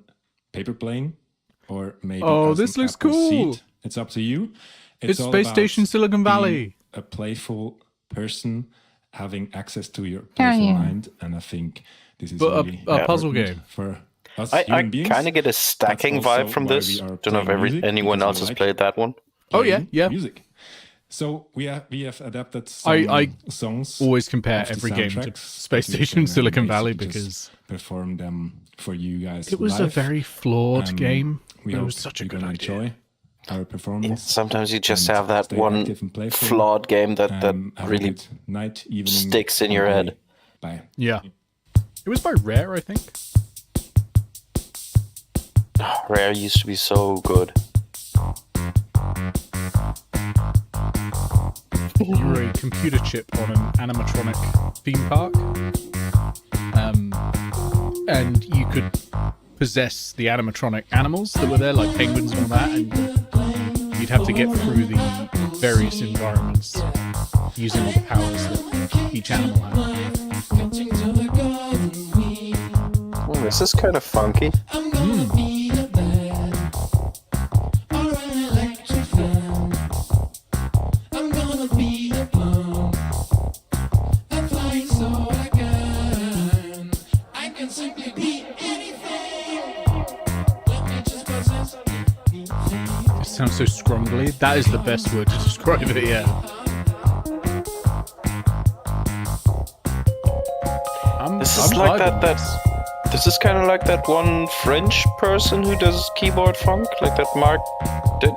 paper plane, or maybe as this an looks apple cool. seed. It's up to you. It's all Space about Station Silicon Valley. being a playful person having access to your Yeah, playful yeah. mind, and I think this is But really a puzzle important game. for us I human beings. kind of get a stacking That's also vibe from why this. we are Don't know if playing music, anyone because else we has like played that one. Oh yeah, playing yeah. music. So we have adapted some I songs. always compare of the every game to soundtracks Space that we Station can, Silicon basically Valley just because perform them for you guys. it was a live. very flawed game. We It hope was such a you're good gonna idea. enjoy our performance. Sometimes you just and have that stay one active and playful. flawed game that Have a really good night, evening, sticks in your or head. day. Bye. Yeah. It was by Rare, I think. Rare used to be so good. You were a computer chip on an animatronic theme park, and you could possess the animatronic animals that were there, like penguins and all that, and you'd have to get through the various environments using all the powers that each animal had. Oh, this is kind of funky. It sounds so scrungly. That is the best word to describe it, yeah. This is like this is kind of like that one French person who does keyboard funk, like that Marc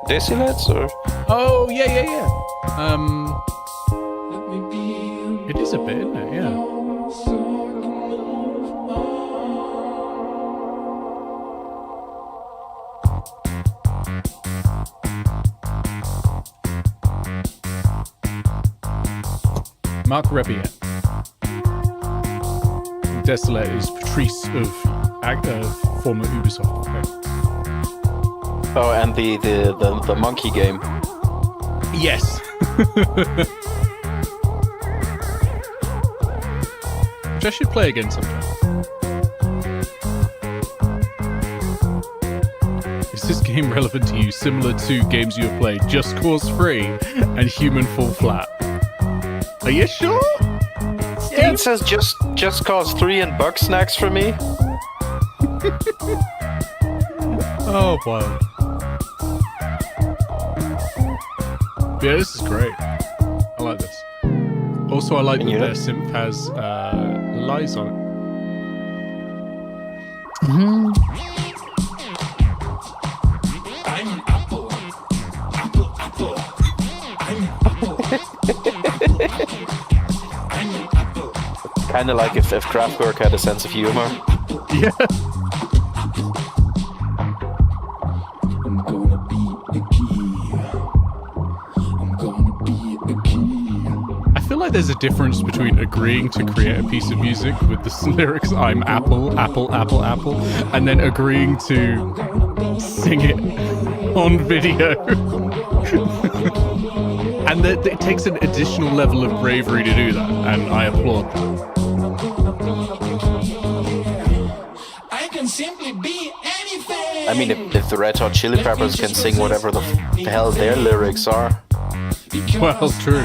Desilets, or... Oh, yeah. It is a bit, isn't it? Yeah. Marc Rebier. Desolate is Patrice of former Ubisoft. Okay. Oh, and the monkey game. Yes. Which I should play again sometime. Is this game relevant to you, similar to games you have played? Just Cause 3 and Human Fall Flat. Are you sure? Yeah, it says just Cause 3 and Bug Snacks for me. Oh, wow. Yeah, this is great. I like this. Also, I like that their synth has lies on it. Mm-hmm. I'm an apple. Apple. I'm an apple. I'm an apple. Kind of like if Kraftwerk had a sense of humor. Yeah. I'm gonna be a key. I'm gonna be a key. I feel like there's a difference between agreeing to create a piece of music with the lyrics "I'm apple, apple, apple, apple," and then agreeing to sing it on video. And it takes an additional level of bravery to do that, and I applaud that. I can simply be anything. I mean, if the Red Hot Chili Peppers can sing whatever the hell their lyrics are. Well, true.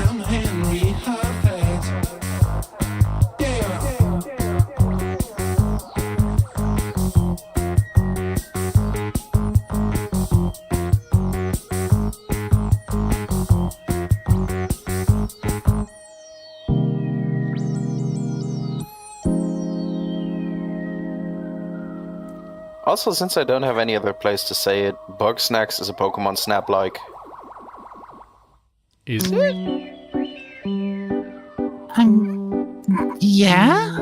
Also, since I don't have any other place to say it, Bug Snacks is a Pokemon Snap-like. Is it? Yeah?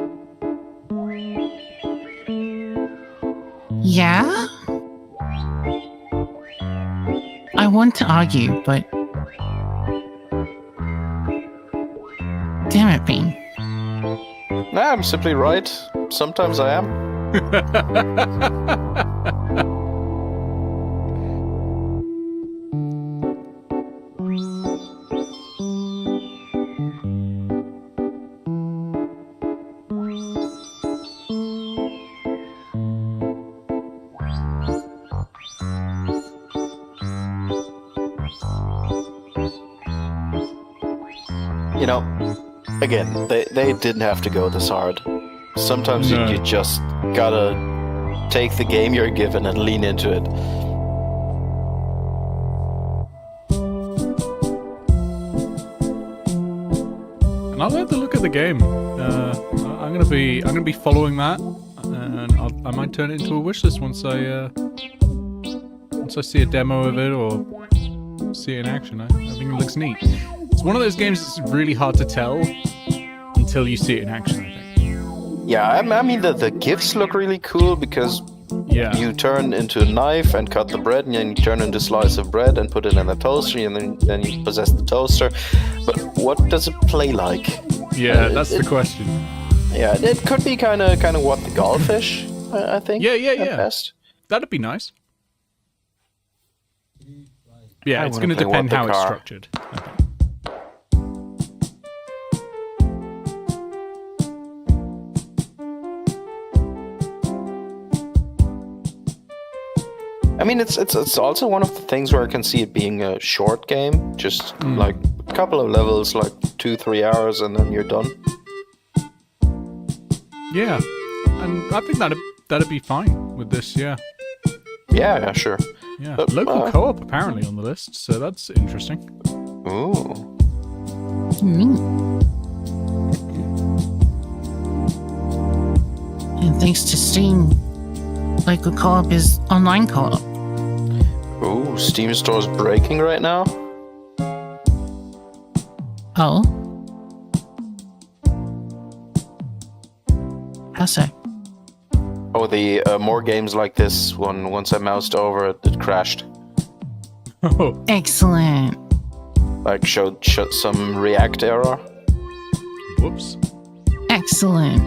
Yeah? I want to argue, but... Damn it, Bean. Nah, I'm simply right. Sometimes I am. You know, again, they didn't have to go this hard. Sometimes you just gotta take the game you're given and lean into it. And I like the look of the game. I'm gonna be following that, and I might turn it into a wishlist once I see a demo of it or see it in action. I think it looks neat. It's one of those games that's really hard to tell until you see it in action, I think. Yeah, I mean, the GIFs look really cool because you turn into a knife and cut the bread, and then you turn into a slice of bread and put it in a toaster, and then you possess the toaster. But what does it play like? Yeah, that's the question. Yeah, it could be kind of what the Goldfish, I think. Yeah. Best. That'd be nice. Yeah, it's going to depend how it's structured. I mean, it's also one of the things where I can see it being a short game, just like a couple of levels, like 2-3 hours, and then you're done. Yeah, and I think that'd be fine with this. Yeah. Yeah, sure. Yeah, local co-op apparently on the list, so that's interesting. Ooh. And thanks to Steam, local co-op is online co-op. Ooh, Steam Store's breaking right now? Oh? How so? Oh, the more games like this one, once I moused over it, it crashed. Oh. Excellent. Like showed some React error. Whoops. Excellent.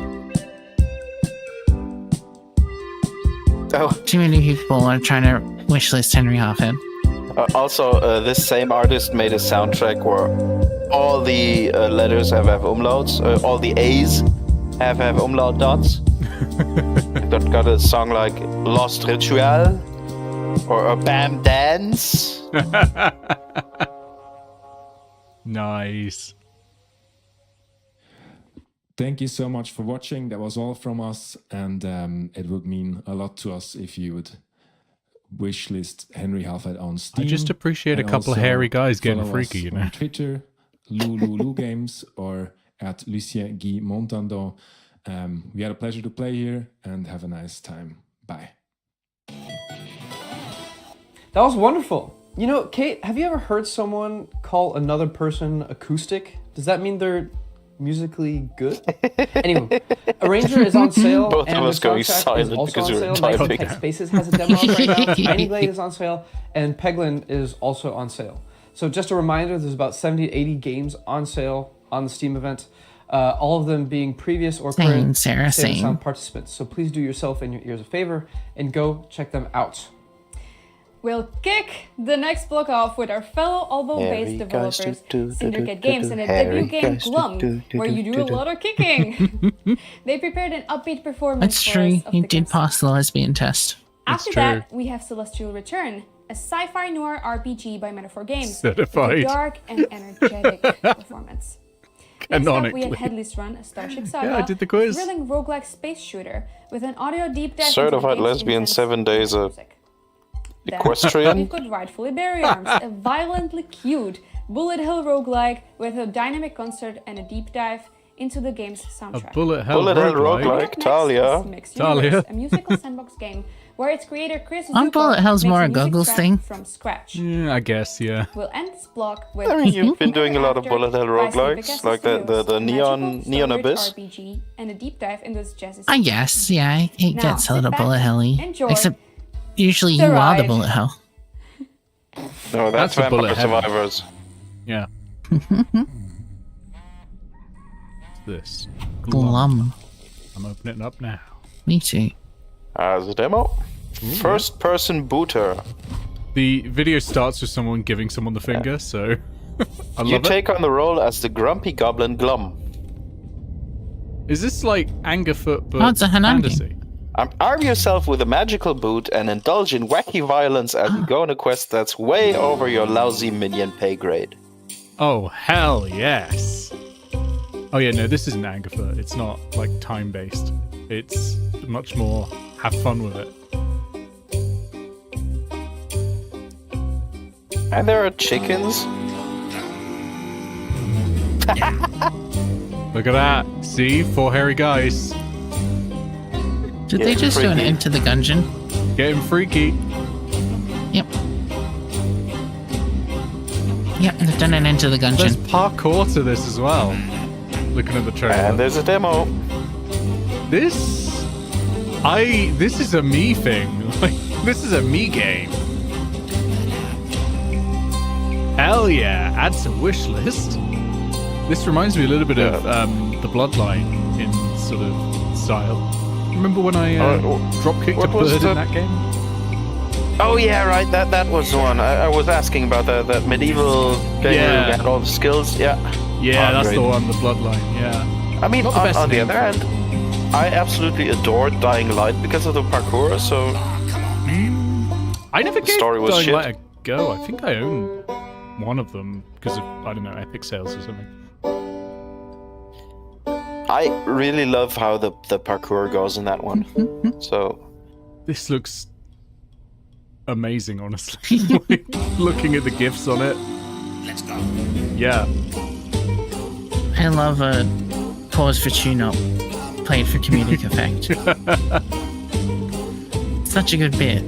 Oh. Too many people are trying to wishlist Henry Halfhead. Also, this same artist made a soundtrack where all the letters have umlauts, all the A's have umlaut dots. got a song like Lost Ritual or a Bam Dance. Nice. Thank you so much for watching. That was all from us, and it would mean a lot to us if you would wishlist Henry Halfhead on Steam. I just appreciate a and couple of also hairy guys getting follow freaky, us you know. on Twitter, Lulu Games, or at Lucien Guy Montando. We had a pleasure to play here, and have a nice time. Bye. That was wonderful. You know, Kate, have you ever heard someone call another person acoustic? Does that mean they're musically good? Anyway, Arranger is on sale. Both and of us the going soundtrack silent is also because on we were sale. typing. Tech Spaces has a demo up right now. Tiny Glade is on sale, and Peglin is also on sale. So just a reminder, there's about 70 to 80 games on sale on the Steam event. All of them being previous or current Sarah, Save and same. Sound participants. So please do yourself and your ears a favor and go check them out. We'll kick the next block off with our fellow Albo-based developers, Syndicate Games, and a debut game, GLUM, where you do a lot of kicking. They prepared an upbeat performance That's for true. us of You the did pass the lesbian test. After that, we have Celestial Return, a sci-fi noir RPG by Metaphor Games, Certified. with a dark and energetic performance. Next up, we have Canonically. Hadley's Run, a Starship Saga, Yeah, I did the quiz. a thrilling roguelike space shooter with an audio deep dive into the Certified game's lesbian, intense 7 days of Then equestrian. we've got Rightfully Beary Arms, a violently cute bullet hell roguelike with a dynamic concert and a deep dive into the game's soundtrack. Bullet hell roguelike, Up next Talia. is Mixed Universe, a musical sandbox game where its creator Chris Aren't Zuko bullet hells makes more a music Goggles track thing? from scratch. Yeah, I guess, yeah. We'll end this block with I mean, you've been doing a lot of After bullet hell by roguelikes, Civica like the Studios, a Neon magical Abyss. story RPG and a deep dive into its jazzy I sound. guess, yeah, it Now, gets a sit little back, bullet helly. enjoy Except usually the you are the ride. bullet hell. No, that's a bullet Vampire heavy. Survivors. Yeah. This. Glum. I'm opening it up now. Me too. As a demo. First person booter. The video starts with someone giving someone the finger, so I You love it. take on the role as the grumpy goblin GLUM. Is this like Angerfoot but Oh, it's a Hanan fantasy? Arm yourself with a magical boot and indulge in wacky violence as you go on a quest that's way over your lousy minion pay grade. Oh, hell yes. Oh yeah, no, this isn't Angerfoot. It's not like time-based. It's much more have fun with it. And there are chickens. Look at that. See? 4 hairy guys. Did they just do an end to the gungeon? Getting freaky. Yep. Yep, they've done an end to the There's gungeon. parkour to this as well. Looking at the trailer. And there's a demo. This is a me thing. Like, this is a me game. Hell yeah, add to wish list. This reminds me a little bit of the Bloodline in sort of style. Remember when I drop-kicked a what was bird the- in that game? Oh yeah, right. That was the one. I was asking about that medieval game where Yeah. you had all the skills. Yeah. Yeah, that's great. the one, the Bloodline, yeah. I mean, Not the best on the name other for it. hand, I absolutely adored Dying Light because of the parkour. So I never gave Story was Dying shit. Light a go. I think I own one of them because of, I don't know, Epic sales or something. I really love how the parkour goes in that one. So This looks amazing, honestly. Like, looking at the GIFs on it. Let's go. Yeah. I love a pause for tune-up played for comedic effect. Such a good bit.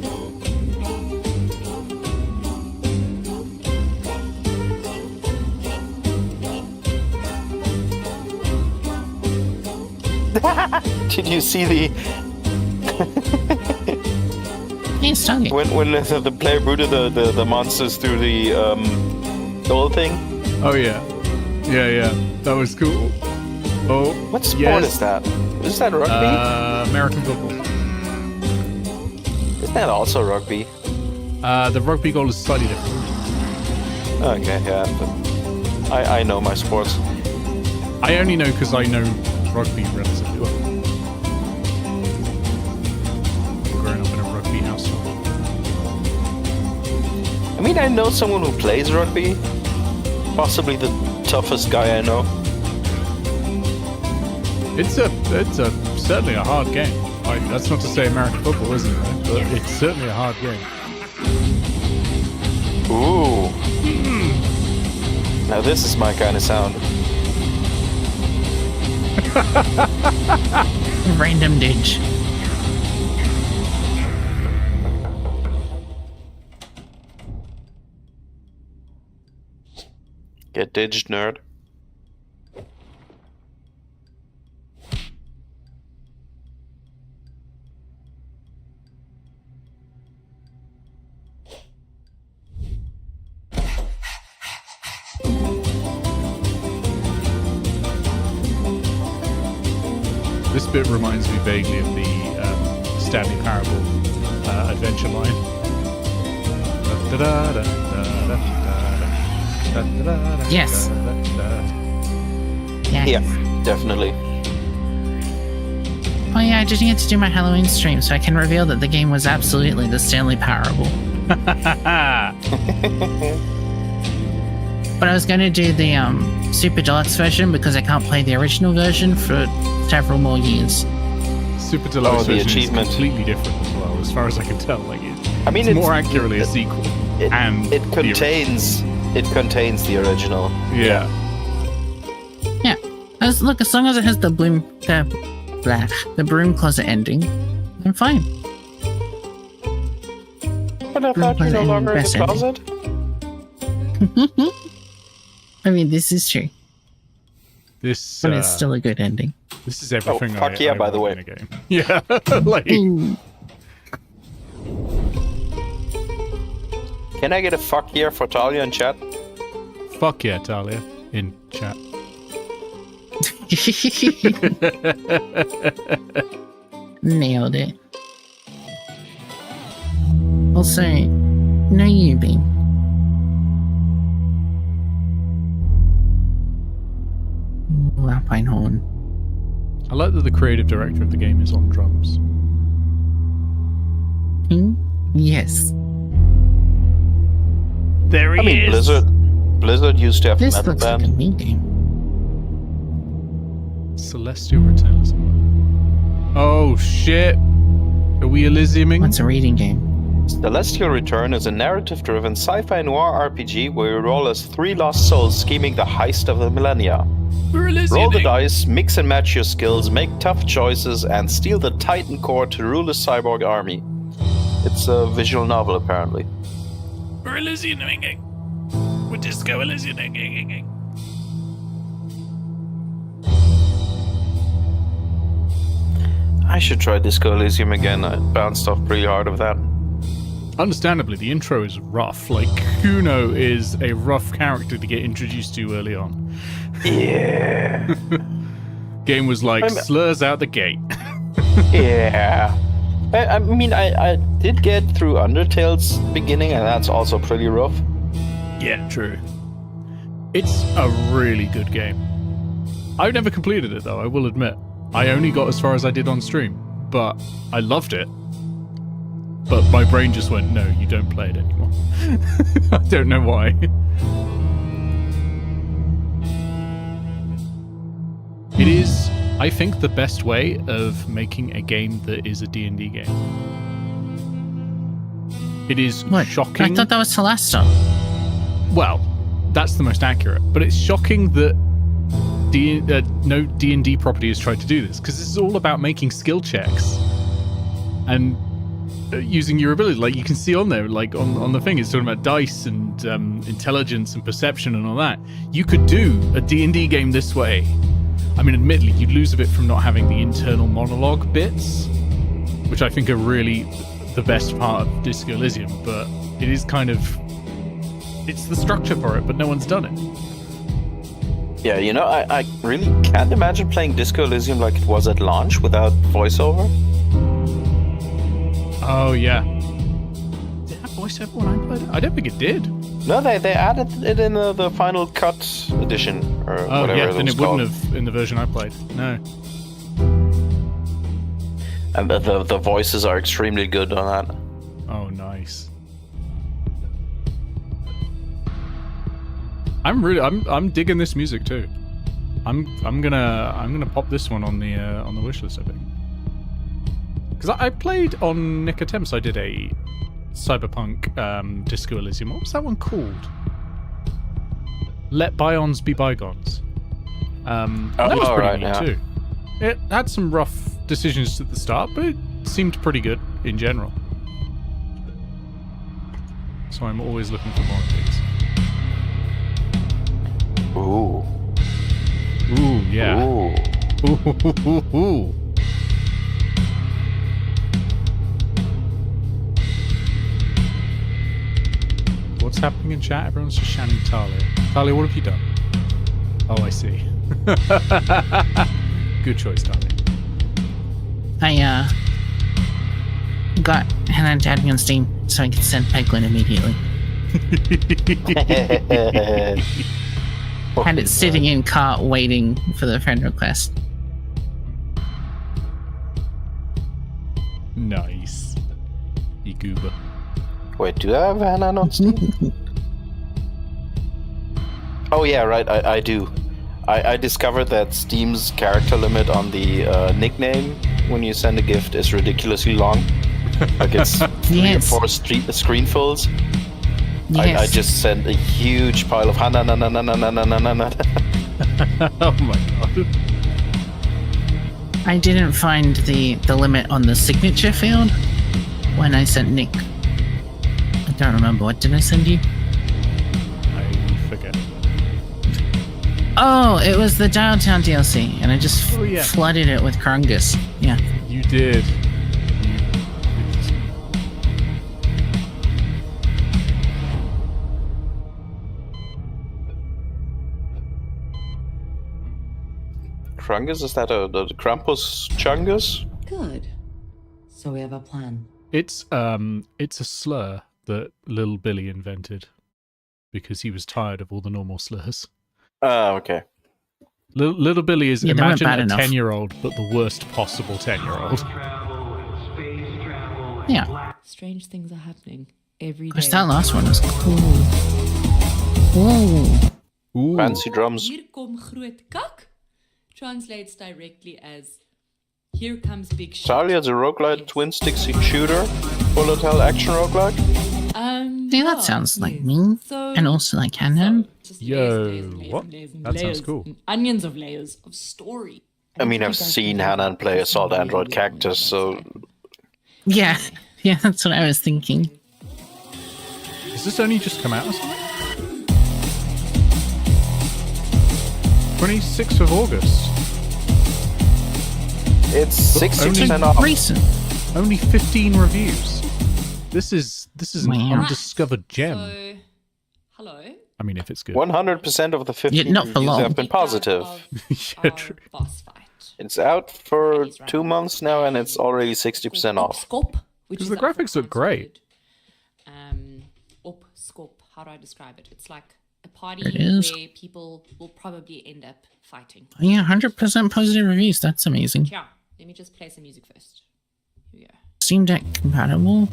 Did you see the when the player booted the monsters through the goal thing? Oh yeah, that was cool. Oh, what sport is that? Is that rugby? American football. Isn't that also rugby? The rugby goal is slightly different. Okay, yeah, but I know my sports. I only know because I know rugby relatively well. Growing up in a rugby household. I mean, I know someone who plays rugby. Possibly the toughest guy I know. It's certainly a hard game. That's not to say American football isn't, right? But it's certainly a hard game. Ooh. Now this is my kind of sound. Random ditch. Get diged, nerd. This bit reminds me vaguely of the Stanley Parable adventure line. Yes. Yeah, definitely. Oh yeah, I didn't get to do my Halloween stream, so I can reveal that the game was absolutely the Stanley Parable. But I was going to do the Super Deluxe version because I can't play the original version for several more years. Super Deluxe version is completely different as well, as far as I can tell. Like, it's more accurately a sequel. It contains the original. Yeah. Yeah. As long as it has the broom closet ending, I'm fine. But I thought you're no longer in the closet. I mean, this is true. But it's still a good ending. This is everything. Fuck yeah! By the way, in a game. Yeah, like. Can I get a fuck yeah for Talia in chat? Fuck yeah, Talia in chat. Nailed it. Also, no you bean. Alpine horn. I like that the creative director of the game is on drums. Yes. There he is. Blizzard used to have this metal looks band. like a mean game. Celestial Returns. Oh shit! Are we Elysiuming? What's a reading game? Celestial Return is a narrative-driven sci-fi noir RPG where you roll as 3 lost souls scheming the heist of the millennia. Roll the dice, mix and match your skills, make tough choices, and steal the Titan core to rule a cyborg army. It's a visual novel, apparently. We're Elysiuming. We're Disco Elysiuming. I should try Disco Elysium again. I bounced off pretty hard of that. Understandably, the intro is rough. Like, Kuno is a rough character to get introduced to early on. Yeah. Game was like, slurs out the gate. Yeah. I mean, I did get through Undertale's beginning, and that's also pretty rough. Yeah, true. It's a really good game. I've never completed it, though, I will admit. I only got as far as I did on stream, but I loved it. But my brain just went, no, you don't play it anymore. I don't know why. It is, I think, the best way of making a game that is a D&D game. It is What? shocking. I thought that was Celesta. Well, that's the most accurate, but it's shocking that no D&D property has tried to do this, because this is all about making skill checks and using your ability. Like, you can see on there, like on the thing, it's talking about dice and intelligence and perception and all that. You could do a D&D game this way. I mean, admittedly, you'd lose a bit from not having the internal monologue bits, which I think are really the best part of Disco Elysium, but it is kind of... It's the structure for it, but no one's done it. Yeah, you know, I really can't imagine playing Disco Elysium like it was at launch without voiceover. Oh, yeah. Did it have voiceover when I played it? I don't think it did. No, they added it in the final cut edition, or whatever yeah, it then was it called. wouldn't have in the version I played. No. And the voices are extremely good on that. Oh, nice. I'm digging this music too. I'm gonna pop this one on the wish list, I think. Because I played on Nick Attempts. I did a cyberpunk Disco Elysium. What was that one called? Let Bygones Be Bygones. That was pretty neat too. It had some rough decisions at the start, but it seemed pretty good in general. So I'm always looking for more of these. Ooh. Ooh, yeah. Ooh. What's happening in chat? Everyone's just shouting Talia. Talia, what have you done? Oh, I see. Good choice, Talia. I got Hannah to add me on Steam so I could send Peglin immediately. Had it sitting in cart waiting for the friend request. Nice. You goober. Wait, do I have Hannah on Steam? Oh yeah, right, I do. I discovered that Steam's character limit on the nickname when you send a gift is ridiculously long. Like it's 3 or 4 screenfuls. Yes. I just sent a huge pile of Hannah. Oh my god. I didn't find the limit on the signature field when I sent Nick. I don't remember. What did I send you? I forget. Oh, it was the Dialtown DLC, and I just flooded it with Krungus. Yeah. You did. Krungus? Is that the Krampus Chungus? Good. So we have a plan. It's a slur that Little Billy invented because he was tired of all the normal slurs. Oh, okay. Little Billy is, Yeah, imagine a enough. 10-year-old, but the worst possible 10-year-old. Yeah. Strange things are happening every day. Gosh, that last one was cool. Whoa. Ooh. Fancy drums. Hier kom groot kak translates directly as here comes big shit. Talia is a roguelite twin stick shooter, volatile action roguelite. Yeah, that sounds like me. And also like Canon. Yo, what? That sounds cool. Onions of layers of story. I mean, I've seen Hanan play Assault Android Cactus, so... Yeah. Yeah, that's what I was thinking. Has this only just come out or something? 26th of August. It's 60% off. Recent. Only 15 reviews. This is an Wow. undiscovered gem. So, hello. I mean, if it's good. 100% of the 15 Yeah, not for reviews long. have been positive. Yeah, true. Boss fight. It's out for 2 months now, and it's already 60% off. Because the graphics look great. Scope. How do I describe it? It's like a party It is. where people will probably end up fighting. Yeah, 100% positive reviews. That's amazing. Yeah. Let me just play some music first. Here we go. Steam Deck compatible.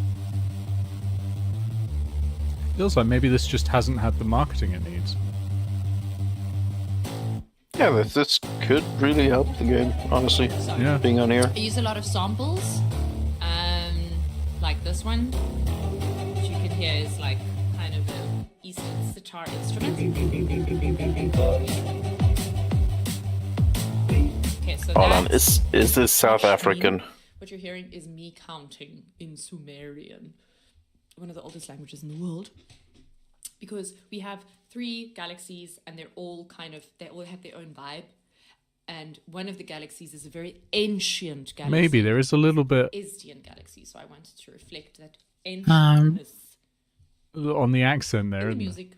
Feels like maybe this just hasn't had the marketing it needs. Yeah, this could really help the game, honestly. Yeah. Being on here. I use a lot of samples, like this one, here is like kind of an Eastern sitar instrument. Okay, so Hold on, is this South African? What you're hearing is me counting in Sumerian, one of the oldest languages in the world. Because we have 3 galaxies and they all have their own vibe. And one of the galaxies is a very ancient galaxy. Maybe there is a little bit Istian galaxy, so I wanted to reflect that ancientness on the accent there, in the isn't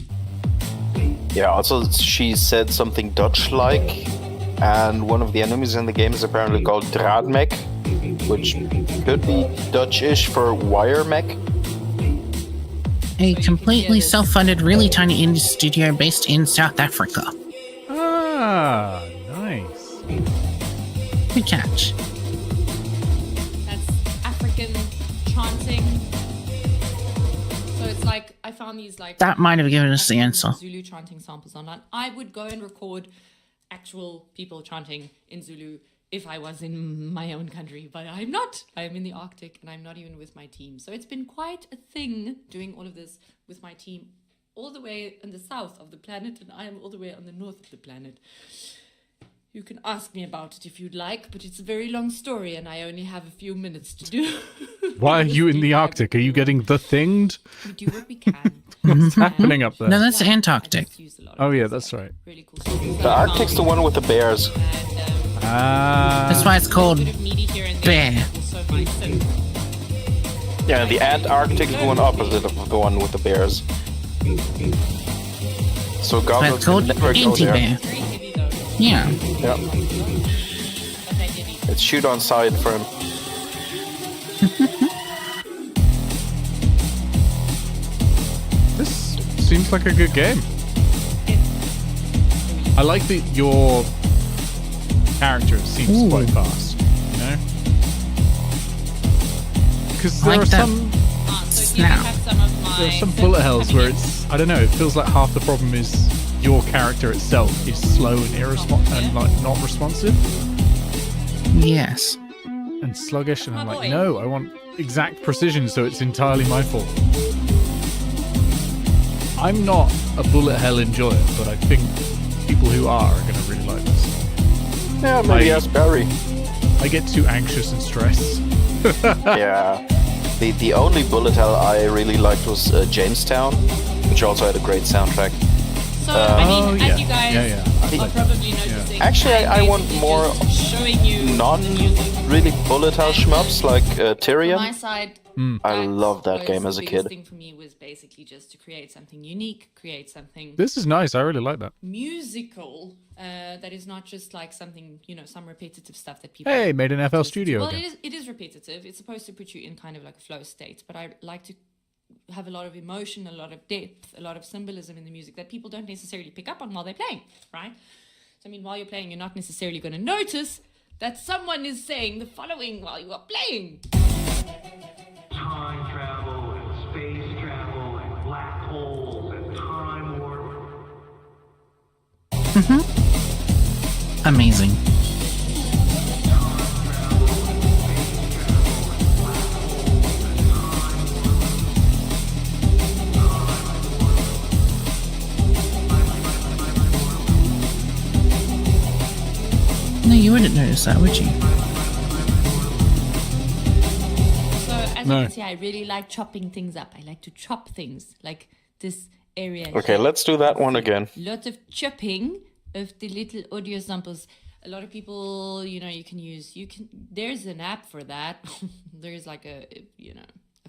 music. Yeah, also she said something Dutch-like, and one of the enemies in the game is apparently called Draadmek, which could be Dutch-ish for wire mech. A completely self-funded, really tiny indie studio based in South Africa. Ah, nice. Good catch. That's African chanting. So it's like, I found these like... That might have given us the answer. Zulu chanting samples online. I would go and record actual people chanting in Zulu if I was in my own country, but I'm not. I'm in the Arctic and I'm not even with my team. So it's been quite a thing doing all of this with my team all the way in the south of the planet, and I am all the way on the north of the planet. You can ask me about it if you'd like, but it's a very long story and I only have a few minutes to do. Why are you in the Arctic? Are you getting the thinged? We do what we can. What's happening up there? No, that's Antarctic. Oh yeah, that's right. Really cool. The Arctic's the one with the bears. That's why it's called Bear. Yeah, the Antarctic is the one opposite of the one with the bears. So goggles called can never go there. Anti-Bear. Yeah. Yeah. It's shoot on side for him. This seems like a good game. I like that your character seems quite fast, you know? Because there like are that. there are some bullet hells where it's, I don't know, it feels like half the problem is your character itself is slow and and like not responsive. Yes. And sluggish, and I'm like, no, I want exact precision, so it's entirely my fault. I'm not a bullet hell enjoyer, but I think people who are going to really like this. Yeah, maybe ask Beary. I get too anxious and stressed. Yeah. The only bullet hell I really liked was Jamestown, which also had a great soundtrack. So, I mean, as you guys are probably noticing, Actually, I want more showing you non-really bullet hell shmups like Tyria. From my side, I love that game as a the biggest kid. thing for me was basically just to create something unique, create something This is nice. I really like that. musical that is not just like something, some repetitive stuff that people... Hey, made an FL Studio Well, again. it is repetitive. It's supposed to put you in kind of like a flow state, but I like to have a lot of emotion, a lot of depth, a lot of symbolism in the music that people don't necessarily pick up on while they're playing, right? So, I mean, while you're playing, you're not necessarily going to notice that someone is saying the following while you are playing. Time travel and space travel and black holes and time warp. Amazing. No, you wouldn't notice that, would you? So, as you can see, I really like chopping things up. I like to chop things, like this area. Okay, here. let's do that one again. Lot of chopping of the little audio samples. A lot of people, there's an app for that. There's like a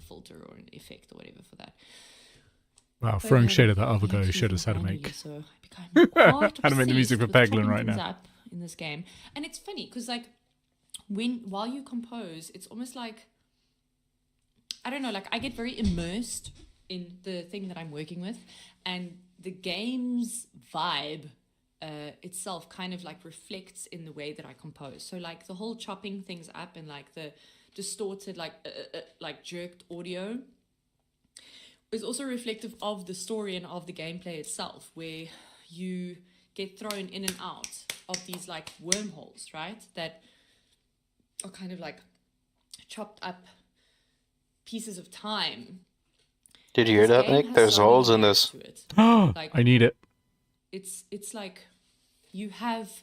filter or an effect or whatever for that. Wow, throwing shade at that other guy who showed us how to make how to make the music for Peglin right now. In this game, and it's funny because like while you compose, it's almost like, I don't know, like I get very immersed in the thing that I'm working with, and the game's vibe itself kind of like reflects in the way that I compose. So like the whole chopping things up and like the distorted like jerked audio is also reflective of the story and of the gameplay itself, where you get thrown in and out of these like wormholes, right? That are kind of like chopped up pieces of time. Did you hear that, game Nick? has There's so many holes in layers this. to it. Like, I need it. It's like you have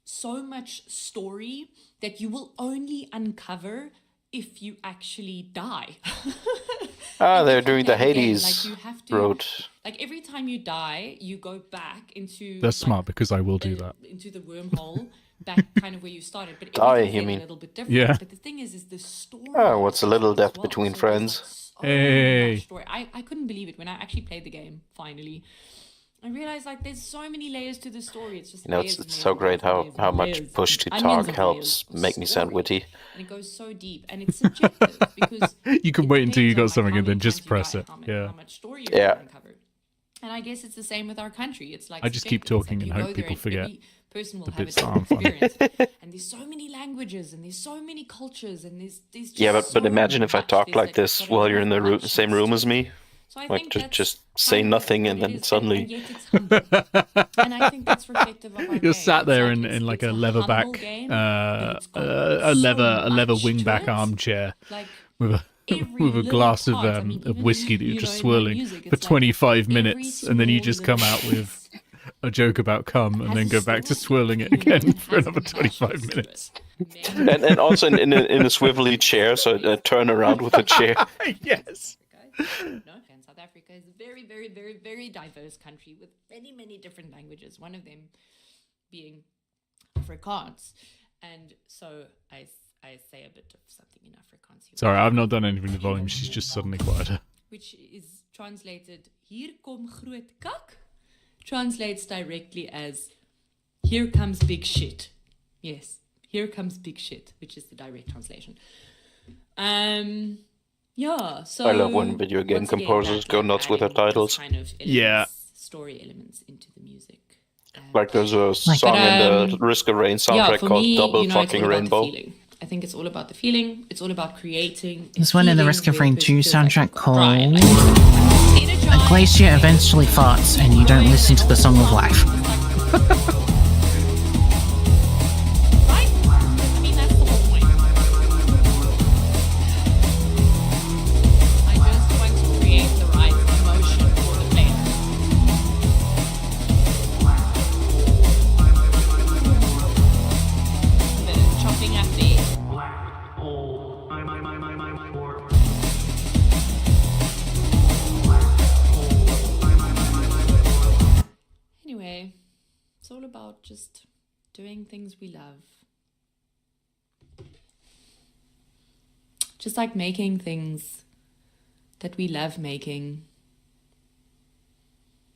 so much story that you will only uncover if you actually die. They're doing the Play the game, Hades like you have to, road. like every time you die, you go back into That's smart because I will do that. into the wormhole, back kind of where you started. But Die, everything's you then mean? a little bit different. Yeah. But the thing is the story. Oh, what's a little death well. between So friends? Hey. Story. I couldn't believe it when I actually played the game finally. I realized like there's so many layers to the story. It's just You know, layers it's and so layers great and how, layers how and much layers push and to onions talk of helps layers of make me sound story. witty. And it goes so deep, and it's subjective because You can wait until you got depends on, like, something how and then many just times you press die, it. how Yeah. much story you're Yeah. gonna uncover. And I guess it's the same with our country. It's like I just keep subjective. It's talking like and you hope go there people and forget every person will the have a bits that different aren't funny. experience. And there's so many languages and there's so many cultures and there's just Yeah, but so imagine if I much. talk There's, like this gotta while you're in enough the muchness same room to as it. me. So I Like, think that's just say kind of nothing what and it then is, and suddenly... yet it's humble. And I think that's reflective of our You're game. sat It's there like in like it's a humble leatherback, game, but it's got a so leather much to wingback it. armchair Like, with a every with a little glass part, I mean, of even whiskey that in, you're you just know, in my swirling music, for it's like 25 every minutes, and then you small just come little out with a joke about cum and has then a go back to story, swirling it you know, again it for has another emotions 25 to minutes. And also in a swivelly chair, so I turn around with the chair. Yes. No, and South Africa is a very, very, very, very diverse country with many, many different languages. One of them being Afrikaans, and so I say a bit of something in Afrikaans here. Sorry, I've not done anything to volume. She's just suddenly quieter. Which is translated "Hier kom groot kak," translates directly as "Here comes big shit." Yes, here comes big shit, which is the direct translation. Yeah. So I love when video game once again, composers that, go like, nuts with their adding these titles. kind of Yeah. elements, story elements into the music. Like there's a Like, song but, in the Risk of Rain Yeah, soundtrack for called me, Double you know, it's Fucking all about Rainbow. the feeling. I think it's all about the feeling. It's all about creating. There's one in the Risk of Rain 2 soundtrack called A A Glacier Eventually Farts and You Don't Listen to the Song of Life. Anyway, it's all about just doing things we love. Just like making things that we love making.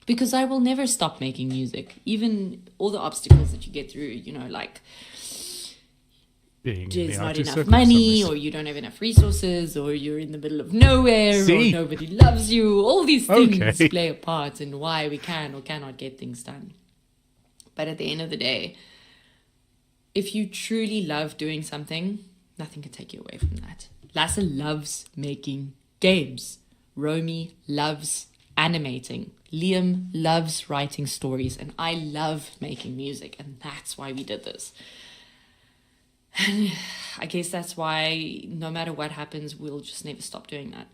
Because I will never stop making music. Even all the obstacles that you get through, you know, like there's not enough money, or you don't have enough resources, or you're in the middle of nowhere, or nobody loves you. All these things play a part in why we can or cannot get things done. But at the end of the day, if you truly love doing something, nothing can take you away from that. Lasse loves making games. Romy loves animating. Liam loves writing stories, and I love making music, and that's why we did this. And I guess that's why no matter what happens, we'll just never stop doing that.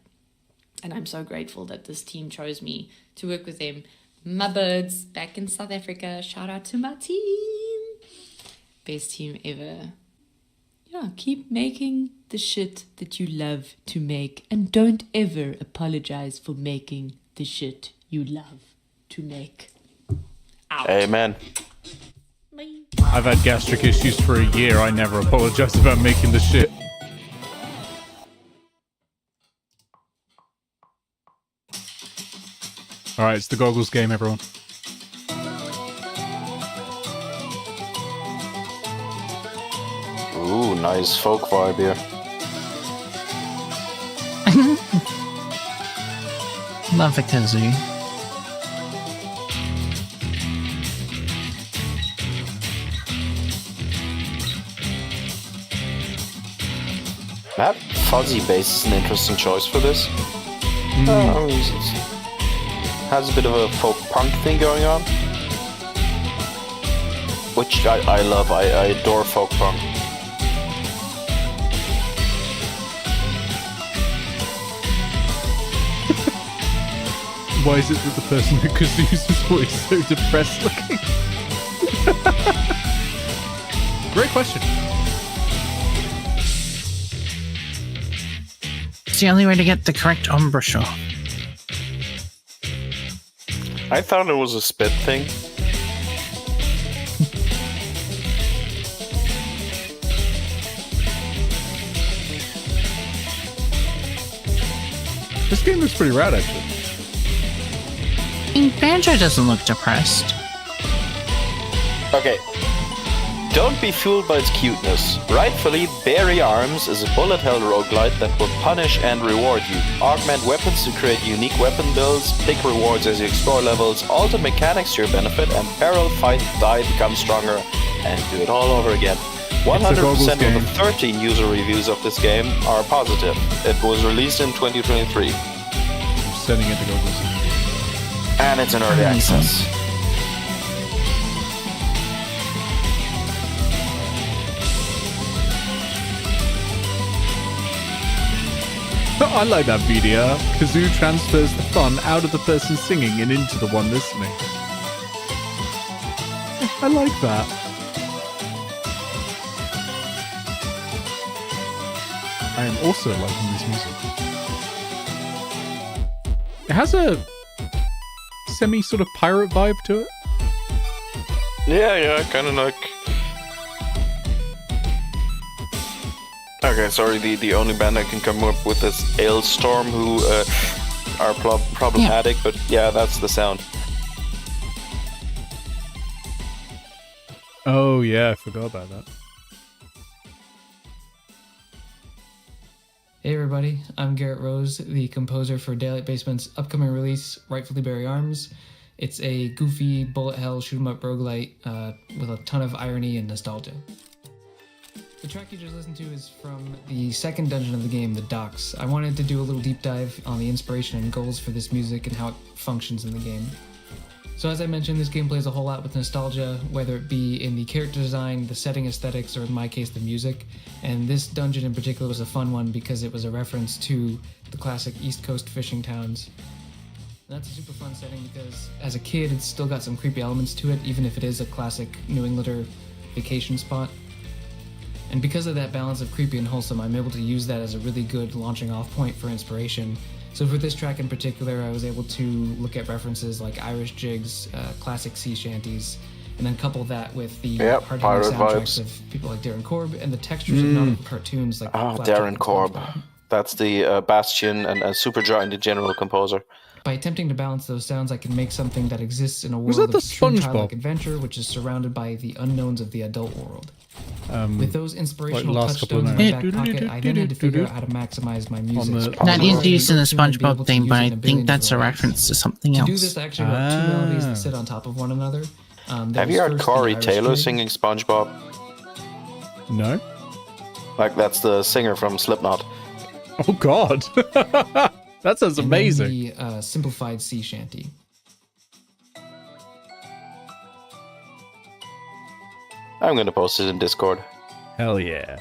And I'm so grateful that this team chose me to work with them. My birds back in South Africa. Shout out to my team. Best team ever. Yeah, keep making the shit that you love to make, and don't ever apologize for making the shit you love to make. Out. Amen. I've had gastric issues for a year. I never apologize about making the shit. Alright, it's the goggles game, everyone. Ooh, nice folk vibe here. Love the kazoo. That fuzzy bass is an interesting choice for this. It has a bit of a folk punk thing going on, which I love. I adore folk punk. Why is it that the person who Kazu's voice is so depressed looking? Great question. It's the only way to get the correct embouchure. I thought it was a spit thing. This game looks pretty rad, actually. Banjo doesn't look depressed. Okay. Don't be fooled by its cuteness. Rightfully, Beary Arms is a bullet hell roguelite that will punish and reward you. Augment weapons to create unique weapon builds, pick rewards as you explore levels, alter mechanics to your benefit, and barrel, fight, die, become stronger, and do it all over again. 100% of the 13 user reviews of this game are positive. It was released in 2023. I'm sending it to Goggles. And it's in early access. I like that video. Kazoo transfers the fun out of the person singing and into the one listening. I like that. I am also liking this music. It has a semi sort of pirate vibe to it. Yeah, kind of like... Okay, sorry, the only band I can come up with is Ailstorm, who are problematic, but yeah, that's the sound. Oh yeah, I forgot about that. Hey everybody, I'm Garrett Rose, the composer for Daylight Basement's upcoming release, Rightfully Beary Arms. It's a goofy, bullet hell, shoot 'em up roguelite with a ton of irony and nostalgia. The track you just listened to is from the second dungeon of the game, The Docks. I wanted to do a little deep dive on the inspiration and goals for this music and how it functions in the game. So as I mentioned, this game plays a whole lot with nostalgia, whether it be in the character design, the setting aesthetics, or in my case, the music. And this dungeon in particular was a fun one because it was a reference to the classic East Coast fishing towns. And that's a super fun setting because as a kid, it's still got some creepy elements to it, even if it is a classic New Englander vacation spot. And because of that balance of creepy and wholesome, I'm able to use that as a really good launching off point for inspiration. So for this track in particular, I was able to look at references like Irish jigs, classic sea shanties, and then couple that with the hard soundtracks of people like Darren Korb and the textures of nautical cartoons like Darren Korb. That's the Bastion and Supergiant in general composer. By attempting to balance those sounds, I can make something that exists in a world of true childlike adventure, which is surrounded by the unknowns of the adult world. With those inspirational touchstones in my back pocket, I then had to figure out how to maximize my music. That is used in the SpongeBob thing, but I think that's a reference to something else. To do this, I actually wrote two melodies that sit on top of one another. Have you heard Corey Taylor singing SpongeBob? No. Like, that's the singer from Slipknot. Oh, God. That sounds amazing. The simplified sea shanty. I'm gonna post it in Discord. Hell yeah.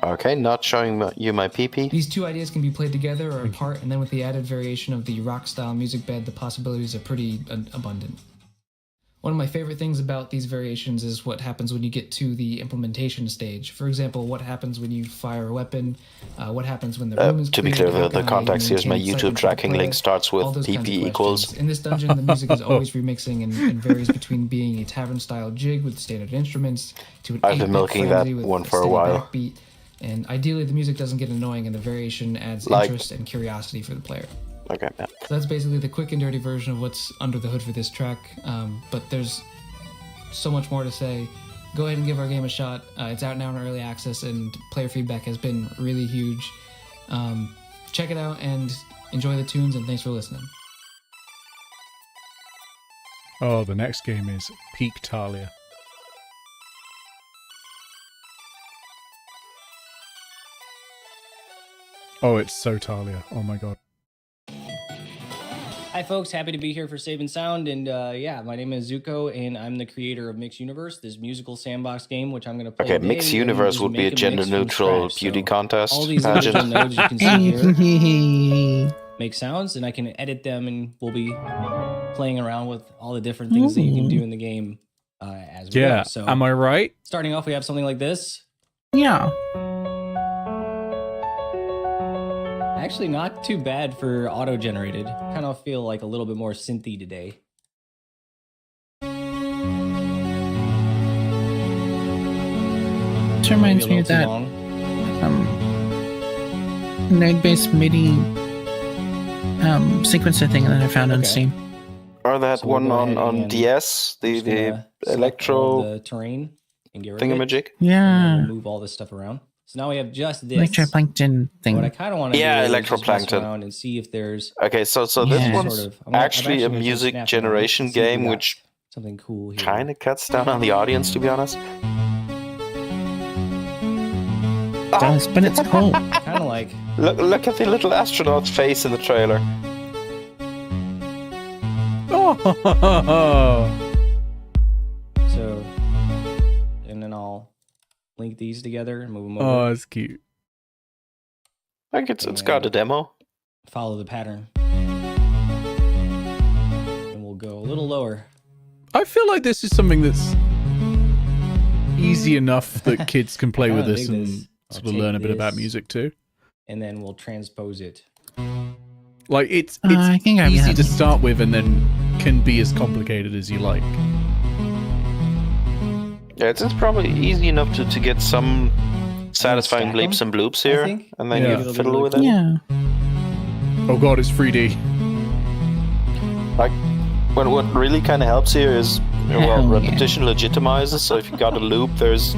Okay, not showing you my PP. These two ideas can be played together or apart, and then with the added variation of the rock-style music bed, the possibilities are pretty abundant. One of my favorite things about these variations is what happens when you get to the implementation stage. For example, what happens when you fire a weapon, what happens when the room is to be clear, the context here is my YouTube tracking link starts with PP equals. In this dungeon, the music is always remixing and varies between being a tavern-style jig with standard instruments to an I've been milking that one for a while. Backbeat. And ideally, the music doesn't get annoying and the variation adds interest and curiosity for the player. Okay, yeah. So that's basically the quick and dirty version of what's under the hood for this track, but there's so much more to say. Go ahead and give our game a shot. It's out now in early access, and player feedback has been really huge. Check it out and enjoy the tunes, and thanks for listening. Oh, the next game is Peak Talia. Oh, it's so Talia. Oh my god. Hi, folks. Happy to be here for Save and Sound. And yeah, my name is Zuko, and I'm the creator of Mix Universe, this musical sandbox game, which I'm going to play. Okay, Mix Universe would be a gender-neutral beauty contest. All these pageant. individual nodes you can see here make sounds, and I can edit them, and we'll be playing around with all the different things that you can do in the game as well. Yeah, So, am I right? starting off, we have something like this. Yeah. Actually, not too bad for auto-generated. Kind of feel like a little bit more synthy today. This reminds me of that node-based MIDI sequencer thing that I found on Steam. Or that one on DS, the electro the terrain and get rid of it. thingamajig. Yeah. We'll move all this stuff around. So now we have just this. Electroplankton thing. What I kind of want to do is just mess electroplankton. around and see if there's Okay, so this one's I've actually a gonna music snap generation see if we game, got which something cool here. kind of cuts down on the audience, to be honest. Does, but it's cool. Kind of like Look at the little astronaut's face in the trailer. so, and then I'll link these together and move them over. Oh, that's cute. I think it's got a demo. Follow the pattern, and we'll go a little lower. I feel like this is something that's easy enough that kids can play with this and sort of learn a bit about music too. And then we'll transpose it. Like it's I think I easy have- to start with and then can be as complicated as you like. Yeah, it's probably easy enough to get some satisfying stack bleeps and bloops here, and then Yeah. you fiddle with it. Yeah. Oh god, it's 3D. Like, what really kind of helps here is, repetition legitimizes, so if you got a loop, there's...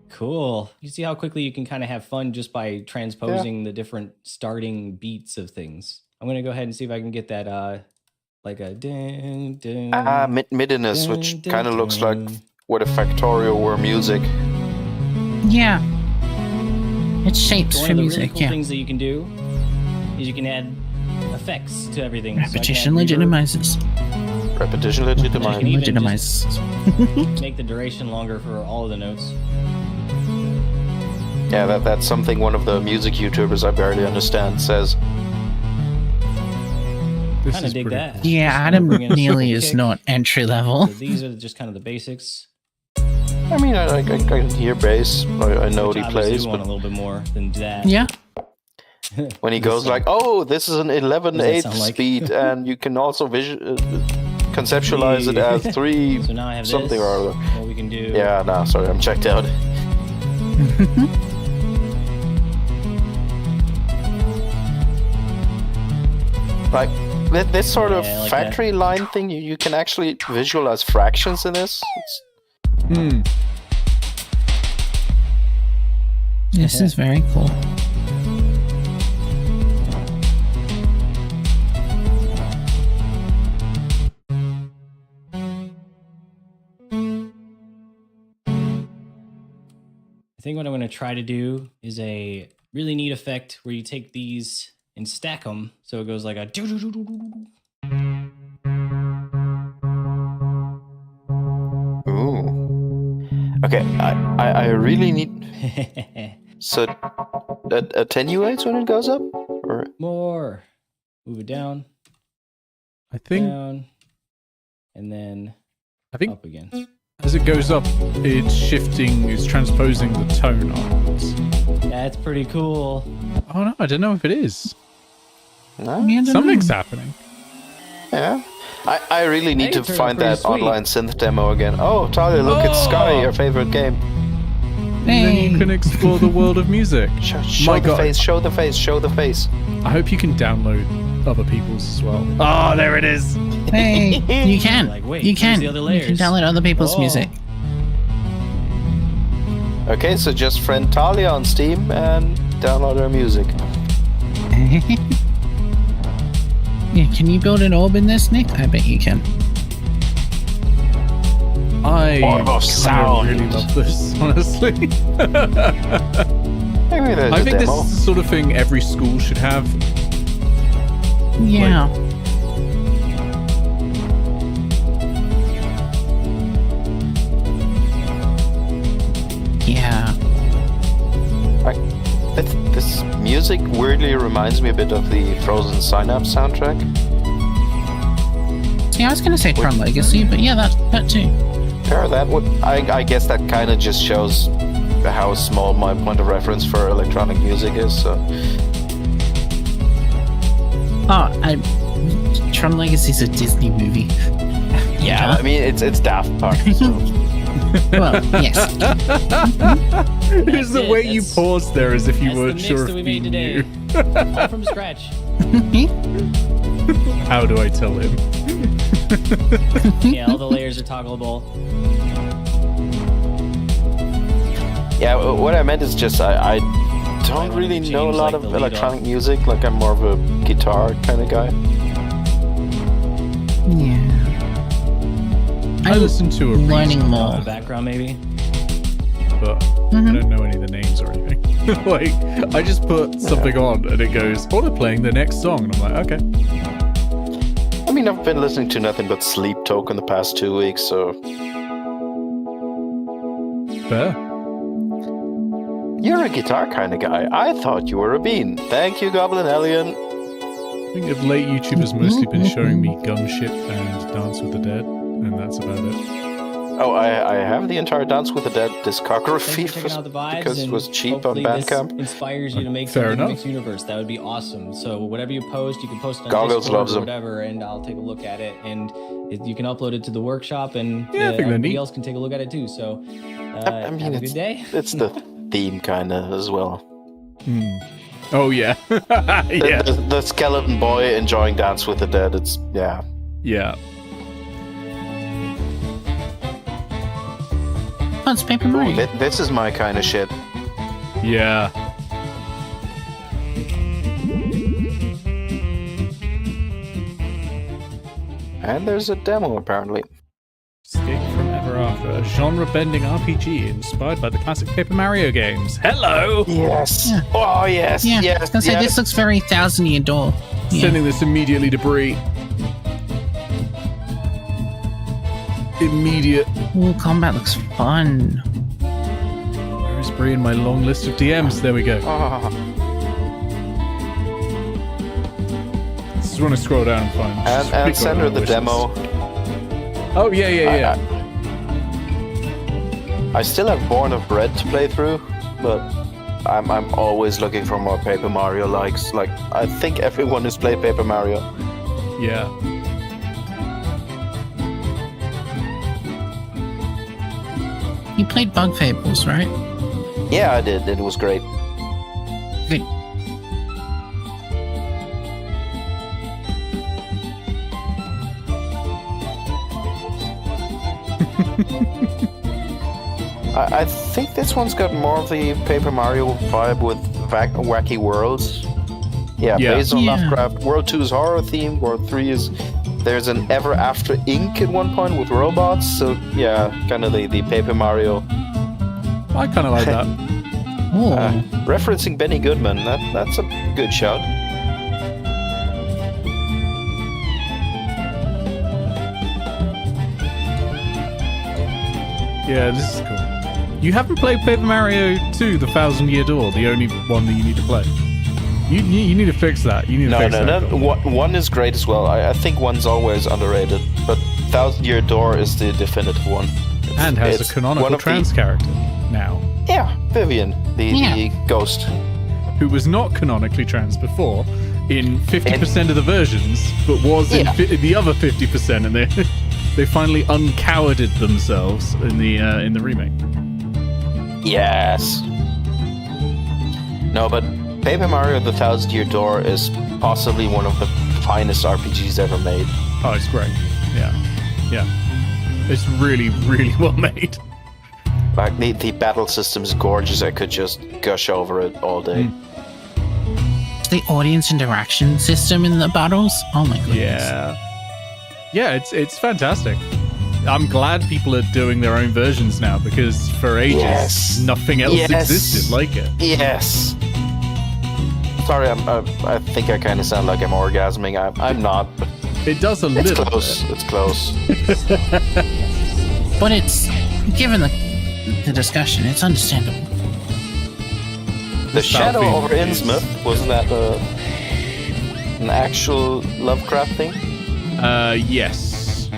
Cool. You see how quickly you can kind of have fun just by transposing the different starting beats of things. I'm going to go ahead and see if I can get that, like a dun, dun, midiness, dun, which dun, kind of looks like dun. what a Factorio were music. Yeah. It's shapes So one for of the music, really cool yeah. things that you can do is you can add effects to everything. Repetition so I can add legitimizes. Repetition legitimizes. Legitimizes. make the duration longer for all of the notes. Yeah, that's something one of the music YouTubers I barely understand says. Kind of dig that. Yeah, Just Adam bring in a Neely simple is kick. not entry level. So these are just kind of the basics. I mean, I can hear bass. I know what he Which plays, obviously want but a little bit more than that. Yeah. when he goes like, "Oh, this is an 11/8 sound like? speed," and you can also conceptualize it as 3 So now I have something this. or other. What we can do. Yeah, no, sorry, I'm checked out. Like this sort of Yeah, I like factory line thing, you can actually visualize fractions in this. This is very cool. I think what I'm going to try to do is a really neat effect where you take these and stack them so it goes like a Ooh. Okay, I really need. So attenuates when it goes up, or more. Move it down. I think Down. And then up again. as it goes up, it's shifting, it's transposing the tone onwards. That's pretty cool. Oh no, I don't know if it is. No? Something's happening. Yeah. I really need Hey, to turned out find pretty that sweet. online synth demo again. Oh, Talia, look, it's Sky, your favorite game. And then you can explore the world of music. Show My the God. face, show the face, show the face. I hope you can download other people's as well. Oh, there it is. Hey, you can. Like, wait, you where's can. the other You layers? can download other people's Oh. music. Okay, so just friend Talia on Steam and download her music. Yeah, can you build an orb in this, Nick? I bet you can. I Orb of sound. really love this, honestly. Maybe there's I a think this demo. is the sort of thing every school should have. Yeah. music weirdly reminds me a bit of the Frozen Synapse soundtrack. See, I was gonna say Tron Legacy, but yeah, that too. Sure, that would. I guess that kind of just shows how small my point of reference for electronic music is. So. Tron Legacy's a Disney movie. Yeah, I mean it's Daft Punk. So. Well, yes. It's the way you paused there as if you weren't sure if we you knew. All from scratch. How do I tell him? Yeah, all the layers are toggleable. Yeah, what I meant is just I don't really know a lot of electronic music. Like I'm more of a guitar kind of guy. Yeah. I listen to a learning more. Background maybe. But I don't know any of the names or anything. Like, I just put something on and it goes, oh, they're playing the next song. And I'm like, okay. I mean, I've been listening to nothing but Sleep Token the past 2 weeks, so. Fair. You're a guitar kind of guy. I thought you were a bean. Thank you, Goblin Alien. I think of late YouTubers mostly been showing me Gunship and Dance with the Dead, and that's about it. Oh, I have the entire Dance with the Dead discography Vibes, because it was cheap on hopefully Bandcamp. This inspires you to make Fair something in enough. Mixed Universe. That would be awesome. So whatever you post, you can post it on Goggles Discord loves or them. whatever, and I'll take a look at it. And you can upload it to the workshop, and Yeah, I think they're everybody neat. else can take a look at it too. So I mean, have a it's, good day. it's the theme kind of as well. Oh, yeah. Yeah. The skeleton boy enjoying Dance with the Dead. It's, yeah. Yeah. Oh, it's Paper Mario. This is my kind of shit. Yeah. And there's a demo, apparently. Escape from Ever After, a genre-bending RPG inspired by the classic Paper Mario games. Hello! Yes! Yeah. Oh, yes, Yeah, yes, I was gonna say, yes. this looks very Thousand Year Door. Yeah. Sending this immediately to Bree. Immediate. Ooh, combat looks fun. Where is Bree in my long list of DMs? There we go. Just want to scroll down and find. And send her the demo. Oh, yeah. I still have Born of Bread to play through, but I'm always looking for more Paper Mario likes. Like, I think everyone has played Paper Mario. Yeah. You played Bug Fables, right? Yeah, I did. It was great. Good. I think this one's got more of the Paper Mario vibe with wacky worlds. Yeah, based on Lovecraft. World 2 is horror themed. World 3 is... There's an Ever After Inc. at one point with robots. So, yeah, kind of the Paper Mario. I kind of like that. Referencing Benny Goodman. That's a good shout. Yeah, this is cool. You haven't played Paper Mario 2, The 1,000 Year Door, the only one that you need to play. You need to fix that. You need to fix that. No. One is great as well. I think one's always underrated, but 1,000 Year Door is the definitive one. And has a canonical trans character now. Yeah, Vivian, the ghost. Who was not canonically trans before in 50% of the versions, but was in the other 50%, and they finally uncowarded themselves in the remake. Yes. No, but Paper Mario: The 1,000 Year Door is possibly one of the finest RPGs ever made. Oh, it's great. Yeah. It's really, really well made. Like, the battle system's gorgeous. I could just gush over it all day. The audience interaction system in the battles? Oh my goodness. Yeah, it's fantastic. I'm glad people are doing their own versions now, because for ages nothing else existed like it. Yes. Sorry, I think I kind of sound like I'm orgasming. I'm not. But it does a little bit. It's close. But it's, given the discussion, it's understandable. The shadow over Innsmouth, wasn't that an actual Lovecraft thing? Yes.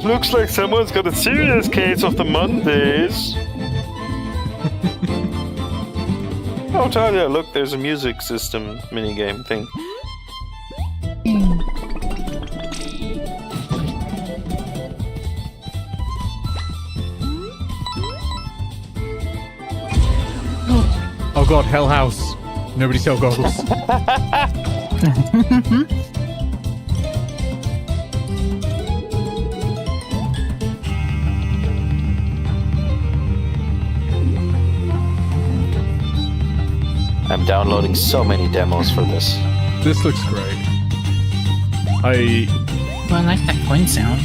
Looks like someone's got a serious case of the Mondays. Oh, Talia, look, there's a music system minigame thing. Oh god, Hell House. Nobody sell goggles. I'm downloading so many demos for this. This looks great. Well, I like that coin sound.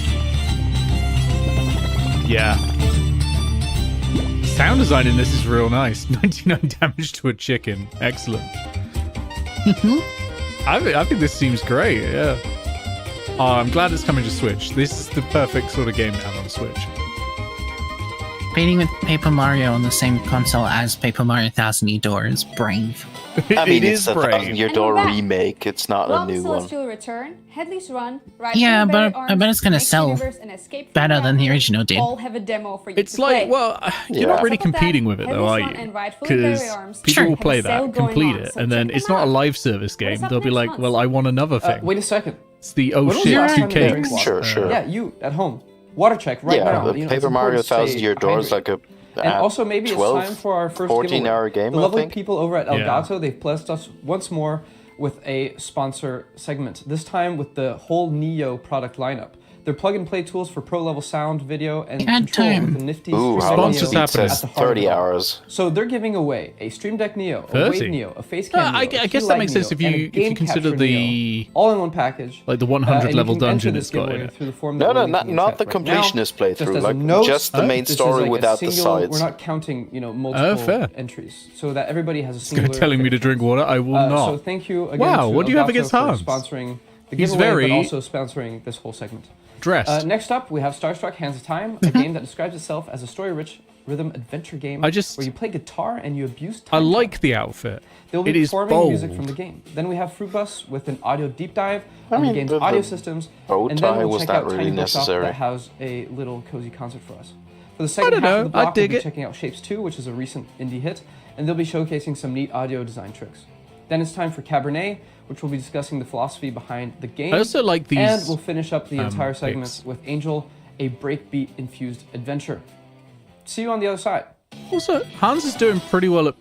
Yeah. Sound design in this is real nice. 99 damage to a chicken. Excellent. I think this seems great, yeah. Oh, I'm glad it's coming to Switch. This is the perfect sort of game to have on Switch. Competing with Paper Mario on the same console as Paper Mario Thousand Year Door is brave. I mean, it's a Thousand Year Door remake. It's not a new one. Celestial Return, Hadley's Run, Rightfully Yeah, but Arms, I bet it's gonna Next sell Universe, and Escape from better than the Darkness original did. all have a demo for you It's to like, play. well, you're not really competing with it, though, are Hadley's Run you? and Rightfully Because Beary Arms people will have a play sale that, going complete on, it, so and then check it's them not a out. live service game. up They'll be next like, month? well, I want another thing. Wait a second. It's the oh When was the shit, last two time you cakes. drank Sure, water? sure. Yeah, you at home. Water check right Yeah, now. the You know, Paper it's important Mario to stay Thousand Year Door is hydrated. like a And also, maybe 12, it's time for our first 14-hour giveaway. game, The I lovely think. people over at Yeah. Elgato, they've blessed us once more with a sponsor segment, this time with the whole Neo product lineup. They're plug-and-play tools for pro-level sound, video, and control with the nifty Ooh, Stream how Deck long Neo does it at says the heart of 30 it all. hours? So they're giving away a Stream Deck Neo, a 30? Wave Neo, a Facecam Yeah, Neo, I a guess Key that Light makes sense Neo, if and a you Game consider Capture the Neo, all in one package. like the 100 and level you can enter dungeon this it's got in giveaway it. through the form No, that no, we're not linking in not chat the right now. completionist Just playthrough, as a like note, just the main this is story like a without the single- sides. We're not counting, multiple fair. entries, so that everybody has a This guy singular. telling me to drink water, I will So not. thank you again. Wow, to what do you have Elgato against for Hans? sponsoring the He's giveaway, very but also sponsoring this whole segment. dressed. Next up, we have Starstruck Hands of Time, a game that describes itself as a story-rich rhythm adventure game I just- where you play guitar and you abuse I time. like the outfit. They'll be It is performing bold. music from the game. Then we have Fruitbus with an audio deep dive I on the mean, game's the audio systems, bow and then tie we'll was check not out really Tiny Bookshop necessary. that has a little cozy concert for us. For the second don't half know, of the I block, we'll dig be it. checking out Shapez 2, which is a recent indie hit, and they'll be showcasing some neat audio design tricks. Then it's time for Cabernet, which will be discussing the philosophy behind the game. I also like these, And we'll finish up the entire segment picks. with Angel, a breakbeat-infused adventure. See you on the other side. Also, Hans is doing pretty well at,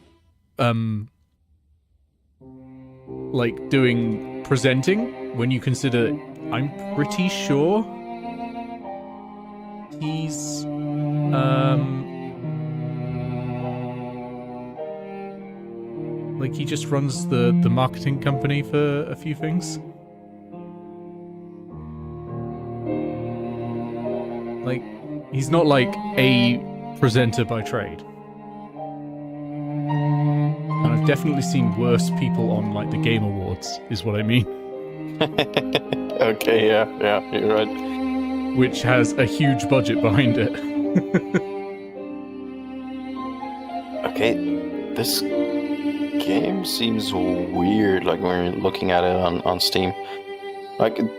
like doing presenting. When you consider, I'm pretty sure he's, like he just runs the marketing company for a few things. Like, he's not like a presenter by trade. And I've definitely seen worse people on like the Game Awards, is what I mean. Okay, yeah, you're right. Which has a huge budget behind it. Okay, this game seems weird, like when you're looking at it on Steam. Like, it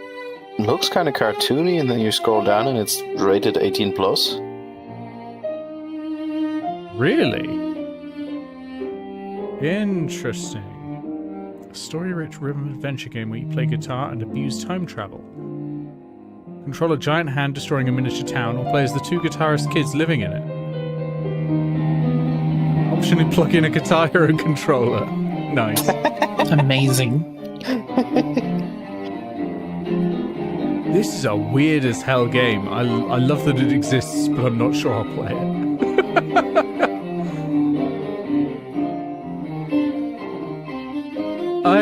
looks kind of cartoony, and then you scroll down and it's rated 18+. Really? Interesting. A story-rich rhythm adventure game where you play guitar and abuse time travel. Control a giant hand destroying a miniature town, or play as the two guitarist kids living in it. Optionally plug in a Guitar Hero controller. Nice. Amazing. This is a weird as hell game. I love that it exists, but I'm not sure I'll play it.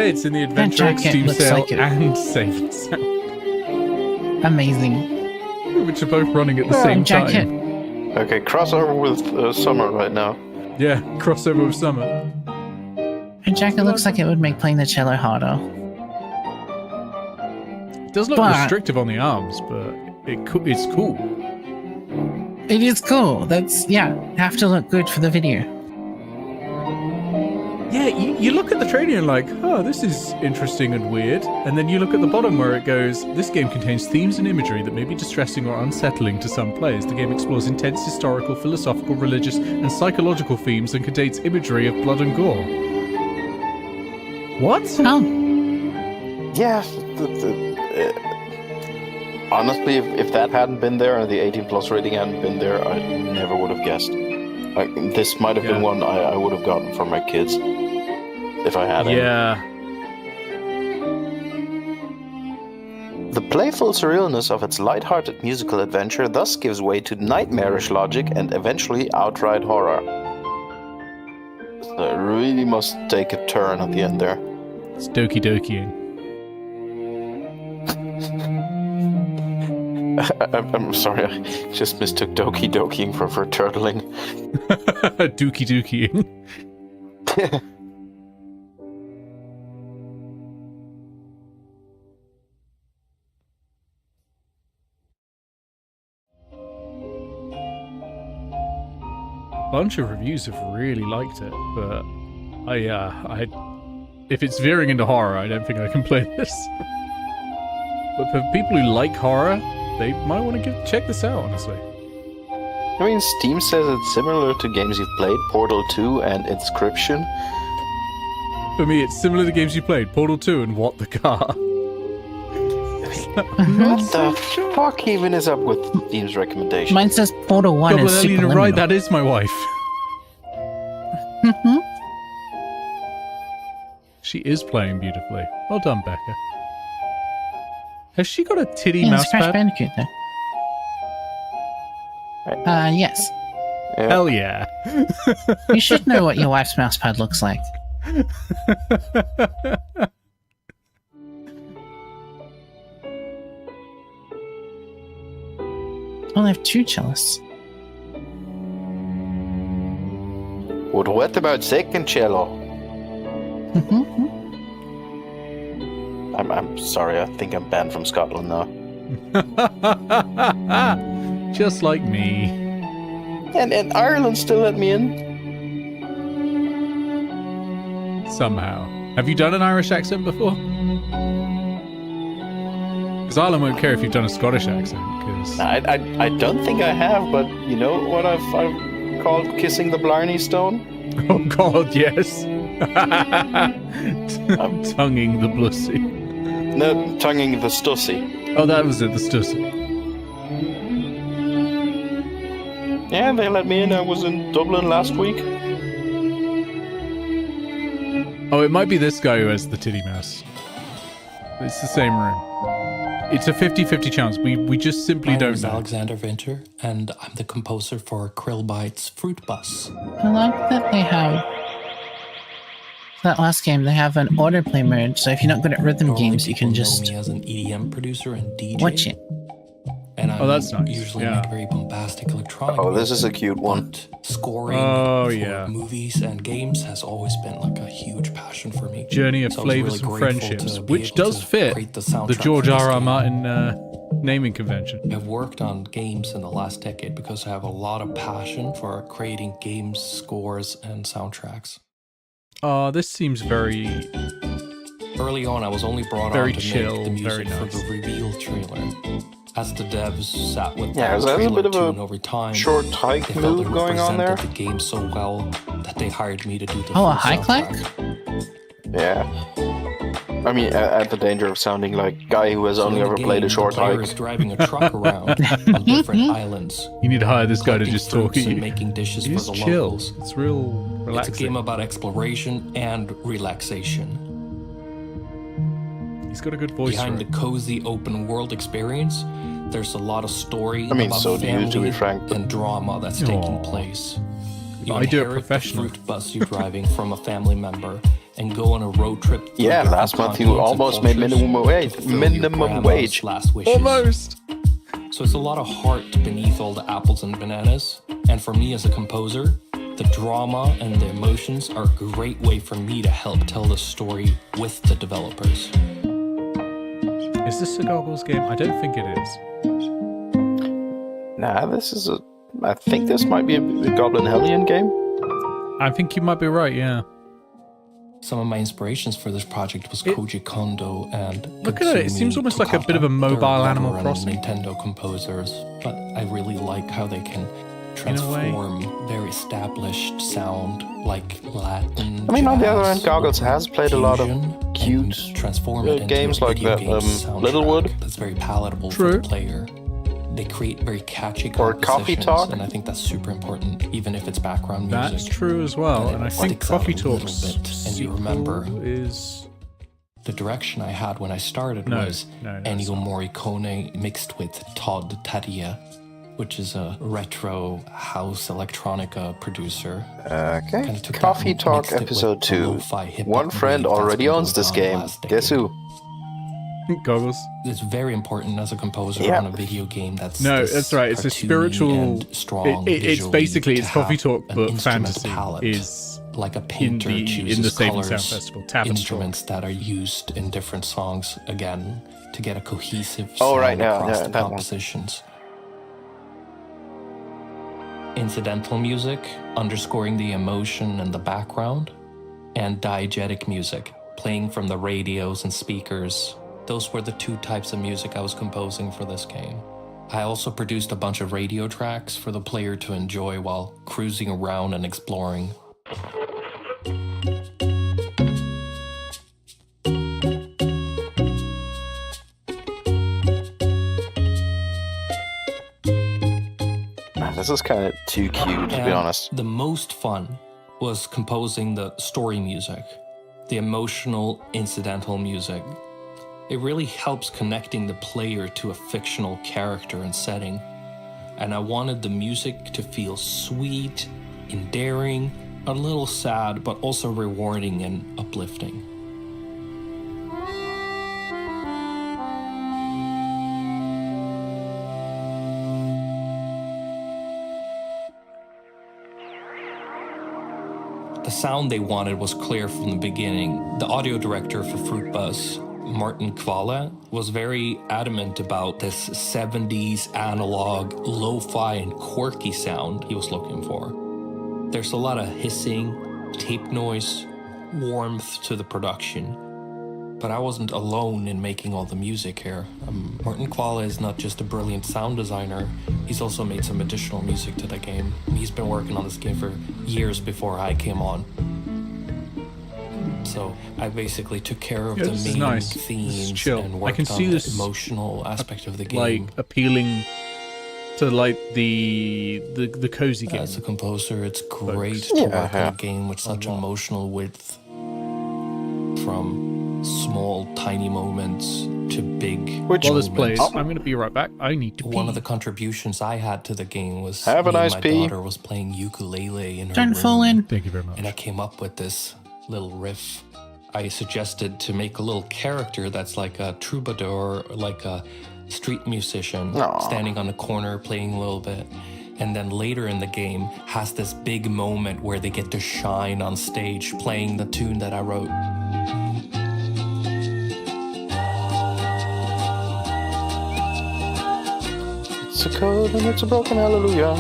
It's in the Adventure That X jacket Steam looks sale like it. and Safe and Sound, Amazing. which are both running at the same jacket. time. Okay, crossover with Summer right now. Yeah, crossover with Summer. Her jacket looks like it would make playing the cello harder. It does look But- restrictive on the arms, but It's cool. It is cool. That's, have to look good for the video. Yeah, you look at the trailer and like, oh, this is interesting and weird. And then you look at the bottom where it goes, this game contains themes and imagery that may be distressing or unsettling to some players. The game explores intense historical, philosophical, religious, and psychological themes and contains imagery of blood and gore. What? Oh. Yeah. Honestly, if that hadn't been there and the 18 plus rating hadn't been there, I never would have guessed. This might have been one I would have gotten for my kids if I had it. Yeah. The playful surrealness of its light-hearted musical adventure thus gives way to nightmarish logic and eventually outright horror. So it really must take a turn at the end there. It's Doki Dokiing. I'm sorry, I just mistook Doki Dokiing for turtling. Dookie Dookieing. A bunch of reviews have really liked it, but if it's veering into horror, I don't think I can play this. But for people who like horror, they might want to check this out, honestly. I mean, Steam says it's similar to games you've played, Portal 2 and Inscription. For me, it's similar to games you played, Portal 2 and What the Car. What the fuck even is up with Steam's recommendation? Mine says Portal 1 and Superliminal. Right, that is my wife. She is playing beautifully. Well done, Becca. Has she got a titty mouse Crash pad? Bandicoot there. Yes. Yeah. Hell yeah. You should know what your wife's mouse pad looks like. Oh, they have 2 cellists. What about second cello? I'm sorry, I think I'm banned from Scotland now. Just like me. And Ireland still let me in? Somehow. Have you done an Irish accent before? Because Ireland won't care if you've done a Scottish accent. Cause... I don't think I have, but you know what I've called kissing the Blarney Stone? Oh god, yes. I'm tonguing the blussy. No, tonguing the stussy. Oh, that was it, the stussy. Yeah, they let me in. I was in Dublin last week. Oh, it might be this guy who has the titty mouse. It's the same room. It's a 50-50 chance. We just simply don't know. My name is Alexander Winter, and I'm the composer for Krillbyte's Fruitbus. I like that they have... That last game, they have an autoplay mode, so if you're not good at rhythm games, you can just... Know me as an EDM producer and DJ. Watch it. And I that's nice. usually make very bombastic electronic music. This is a cute one. Scoring for movies and games has always been like a huge passion for me. Journey of Flavors and Friendships, which does fit the George R.R. Martin naming convention. I've worked on games in the last decade because I have a lot of passion for creating games, scores, and soundtracks. This seems very... Early on, I was only brought very on to chill, make the music very nice. for the reveal trailer. As the devs sat with there's a bit of a over time, short hike move going on there. The game so well that they hired me to do the a hike click? Yeah. I mean, at the danger of sounding like a guy who has only ever played a short hike. Is driving a truck around on different islands. You need to hire this guy to just talk to you. Making dishes He's for the chill. locals. It's real relaxing. It's a game about exploration and relaxation. He's got a good voice. Behind the cozy open world experience, there's a lot of story about so do you, to be frank. And drama that's taking place. I do it professionally. Fruit bus you're driving from a family member and go on a road trip. Yeah, last month you almost made minimum wage. Last wishes. Almost. So it's a lot of heart beneath all the apples and bananas. And for me as a composer, the drama and the emotions are a great way for me to help tell the story with the developers. Is this a Goggles game? I don't think it is. Nah, I think this might be a Goblin Hellion game. I think you might be right, yeah. Some of my inspirations for this project was Koji Kondo and Look at it, it seems almost like a bit of a mobile Animal Crossing. Nintendo composers, but I really like how they can transform very established sound like Latin. I mean, on the jazz, other hand, Goggles has played a lot of cute games like that Littlewood. That's very palatable for the player. They create very catchy compositions, Coffee Talk, and I think that's super important, even if it's background music. That's true as well, and I think Coffee Talk's and you remember is the direction I had when I started was Ennio Morricone mixed with Todd Taddea, which is a retro house electronica producer. Okay, Coffee Talk Episode 2. One friend already owns this game. Guess who? Goggles. It's very important as a composer on a video game that's that's right. It's a spiritual. Strong. It's basically it's Coffee Talk, but fantasy is like a painter in the Save and Sound Festival. Tavern instruments that are used in different songs again to get a cohesive sound across the compositions. Incidental music, underscoring the emotion and the background, and diegetic music, playing from the radios and speakers. Those were the two types of music I was composing for this game. I also produced a bunch of radio tracks for the player to enjoy while cruising around and exploring. This is kind of too cute, to be honest. The most fun was composing the story music, the emotional incidental music. It really helps connecting the player to a fictional character and setting. And I wanted the music to feel sweet, endearing, a little sad, but also rewarding and uplifting. The sound they wanted was clear from the beginning. The audio director for Fruitbus, Martin Kvale, was very adamant about this 70s analog, lo-fi and quirky sound he was looking for. There's a lot of hissing, tape noise, warmth to the production. But I wasn't alone in making all the music here. Martin Kvale is not just a brilliant sound designer, he's also made some additional music to the game. He's been working on this game for years before I came on. So I basically took care of the main themes and worked on the emotional aspect of the game. Like appealing to like the cozy game. As a composer, it's great to work on a game with such emotional width, from small tiny moments to big While this plays, I'm going to be right back. I need to pee. One of the contributions I had to the game was my daughter was playing ukulele in her Don't room. fall in. Thank you very much. And I came up with this little riff. I suggested to make a little character that's like a troubadour, like a street musician, standing on a corner playing a little bit. And then later in the game has this big moment where they get to shine on stage playing the tune that I wrote. It's a code and it's a broken hallelujah.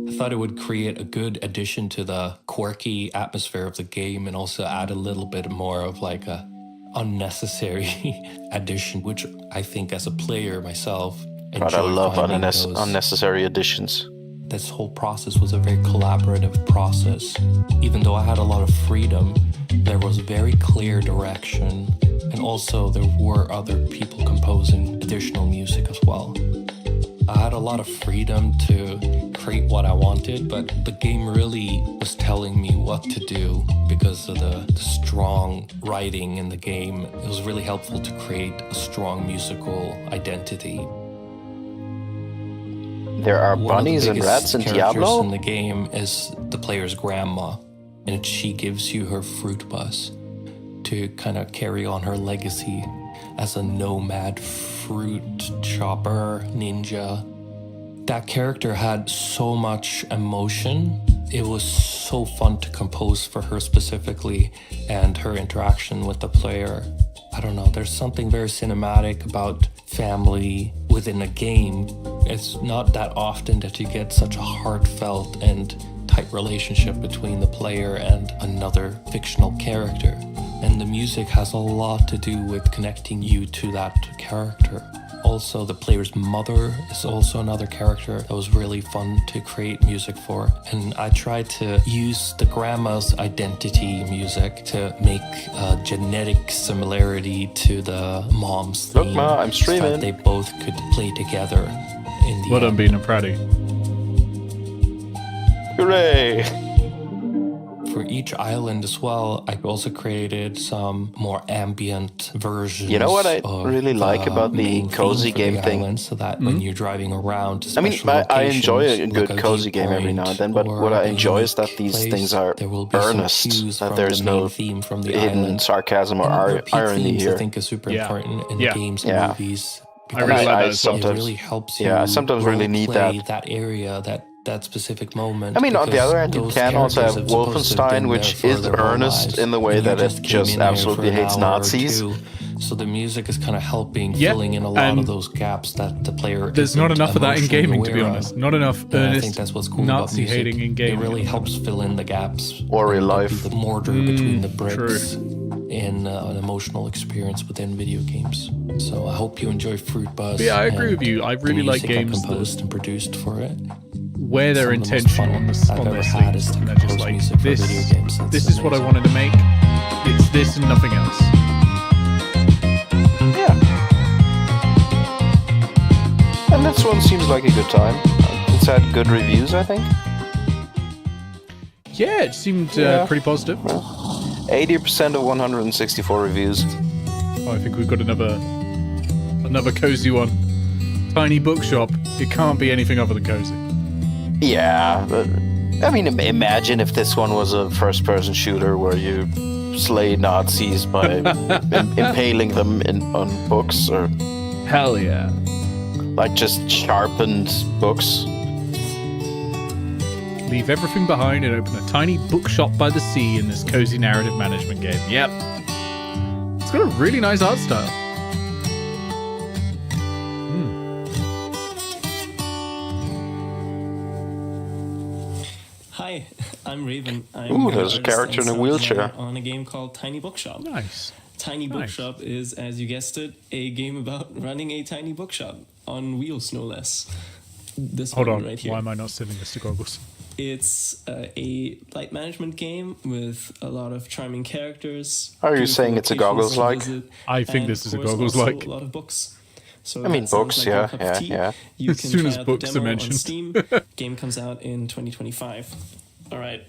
I thought it would create a good addition to the quirky atmosphere of the game and also add a little bit more of like a unnecessary addition, which I think as a player myself God, I love unnecessary additions. This whole process was a very collaborative process. Even though I had a lot of freedom, there was very clear direction, and also there were other people composing additional music as well. I had a lot of freedom to create what I wanted, but the game really was telling me what to do because of the strong writing in the game. It was really helpful to create a strong musical identity. There are bunnies and rats in Diablo? In the game is the player's grandma, and she gives you her Fruitbus to kind of carry on her legacy as a nomad fruit chopper ninja. That character had so much emotion. It was so fun to compose for her specifically, and her interaction with the player I don't know, there's something very cinematic about family within a game. It's not that often that you get such a heartfelt and tight relationship between the player and another fictional character. And the music has a lot to do with connecting you to that character. Also, the player's mother is also another character that was really fun to create music for. And I tried to use the grandma's identity music to make a genetic similarity to the mom's theme. Look, Ma, I'm streaming. So that they both could play together in the Well done, end. being a praddy. Hooray! For each island as well, I also created some more ambient versions. You know what I of really like about the main cozy theme for game the thing? island, so that when you're driving around to I mean, special I enjoy a locations, good like cozy Deep game every now and then, but Point what I or a enjoy is that unique these place, things are there will be some earnest, cues that from there's the main no theme from the hidden island. sarcasm or And repeat irony themes, here. I think is super important in Yeah. games and Yeah. movies. I really because like that it as well. It really helps you. Yeah, I sometimes really need role-play that. that area, that specific moment. I mean, on the because other hand, you those can also have characters are supposed to have Wolfenstein, been which there for is their whole earnest lives, in the way and you that it came just in there absolutely for an hates hour or Nazis. two. So the music is kind of helping Yeah, filling in a lot and of those gaps that the player There's not isn't enough of that in emotionally gaming, to be aware of. honest. Not enough And I earnest think that's what's cool about Nazi music. hating in gaming. It really helps fill in the gaps. Or real and life. be the mortar between the true. bricks in an emotional experience within video games. So I hope you enjoy Fruitbus. But yeah, I agree and with you. I the really like music I games that composed and produced for it. where their Some of the most intention fun on I've their ever had is sleeves. to And they're just compose like, music for this, video games. That's this is what I amazing. wanted to make. It's this and nothing else. And this one seems like a good time. It's had good reviews, I think. Yeah, it seemed Yeah. pretty positive. 80% of 164 reviews. Oh, I think we've got another cozy one. Tiny bookshop. It can't be anything other than cozy. Yeah, but I mean, imagine if this one was a first-person shooter where you slay Nazis by impaling them on books, or hell yeah, like just sharpened books. Leave everything behind and open a tiny bookshop by the sea in this cozy narrative management game. Yep. It's got a really nice art style. Hi, I'm Raven. I'm Ooh, the there's a artist character and in a sound wheelchair. designer on a game called Tiny Bookshop. Nice. Tiny Bookshop is, as you guessed it, a game about running a tiny bookshop on wheels, no less. This Hold one on. right here. Why am I not sitting Mr. Goggles? It's a light management game with a lot of charming characters. Are you beautiful saying it's a locations Goggles to like? visit, I think and this of is a course Goggles also like. a lot of books. So I mean, that sounds books, like yeah, your cup of yeah, tea. yeah. You As can soon try as out books the are demo on mentioned. Steam. Game comes out in 2025. All right.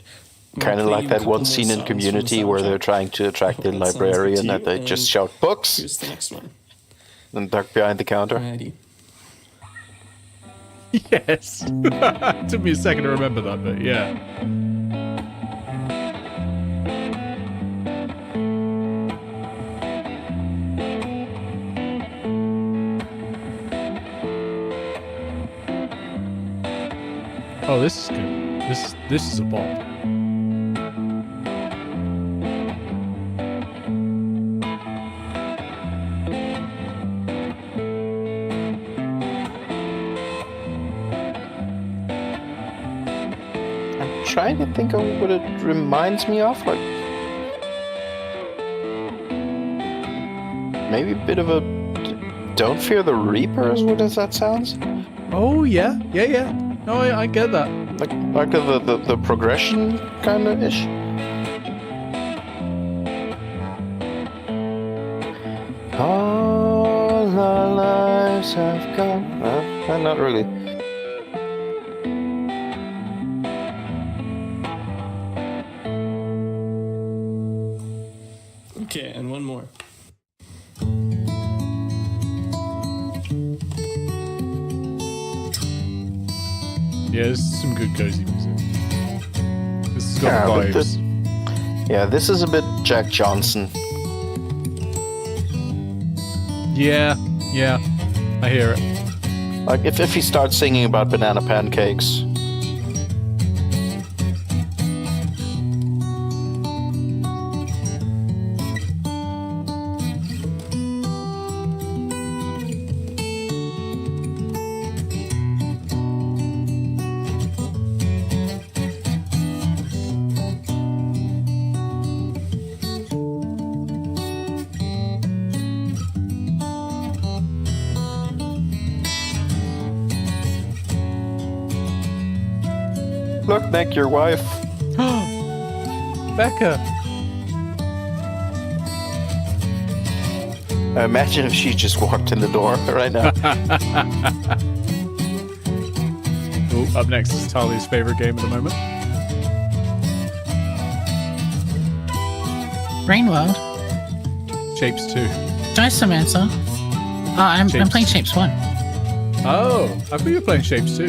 Kind of like that one scene in Community where they're trying to attract the librarian and they just shout books Here's the next one. and duck behind the counter. Alrighty. Yes. Took me a second to remember that, but yeah. Oh, this is good. This is a bop. I'm trying to think of what it reminds me of, like maybe a bit of a Don't Fear the Reaper, as what as that sounds. Oh yeah. No, I get that. Like the progression kind of ish. All our lives have gone. Not really. Okay, and one more. Yeah, this is some good cozy music. This has got Yeah, but vibes. Yeah, this is a bit Jack Johnson. Yeah, I hear it. Like if he starts singing about banana pancakes. Look, Nick, your wife. Becca. Imagine if she just walked in the door right now. Oh, up next is Talia's favorite game at the moment. Rain World. Shapes 2. Joyce Samantha. Oh, I'm playing Shapes 1. Oh, I thought you were playing Shapes 2.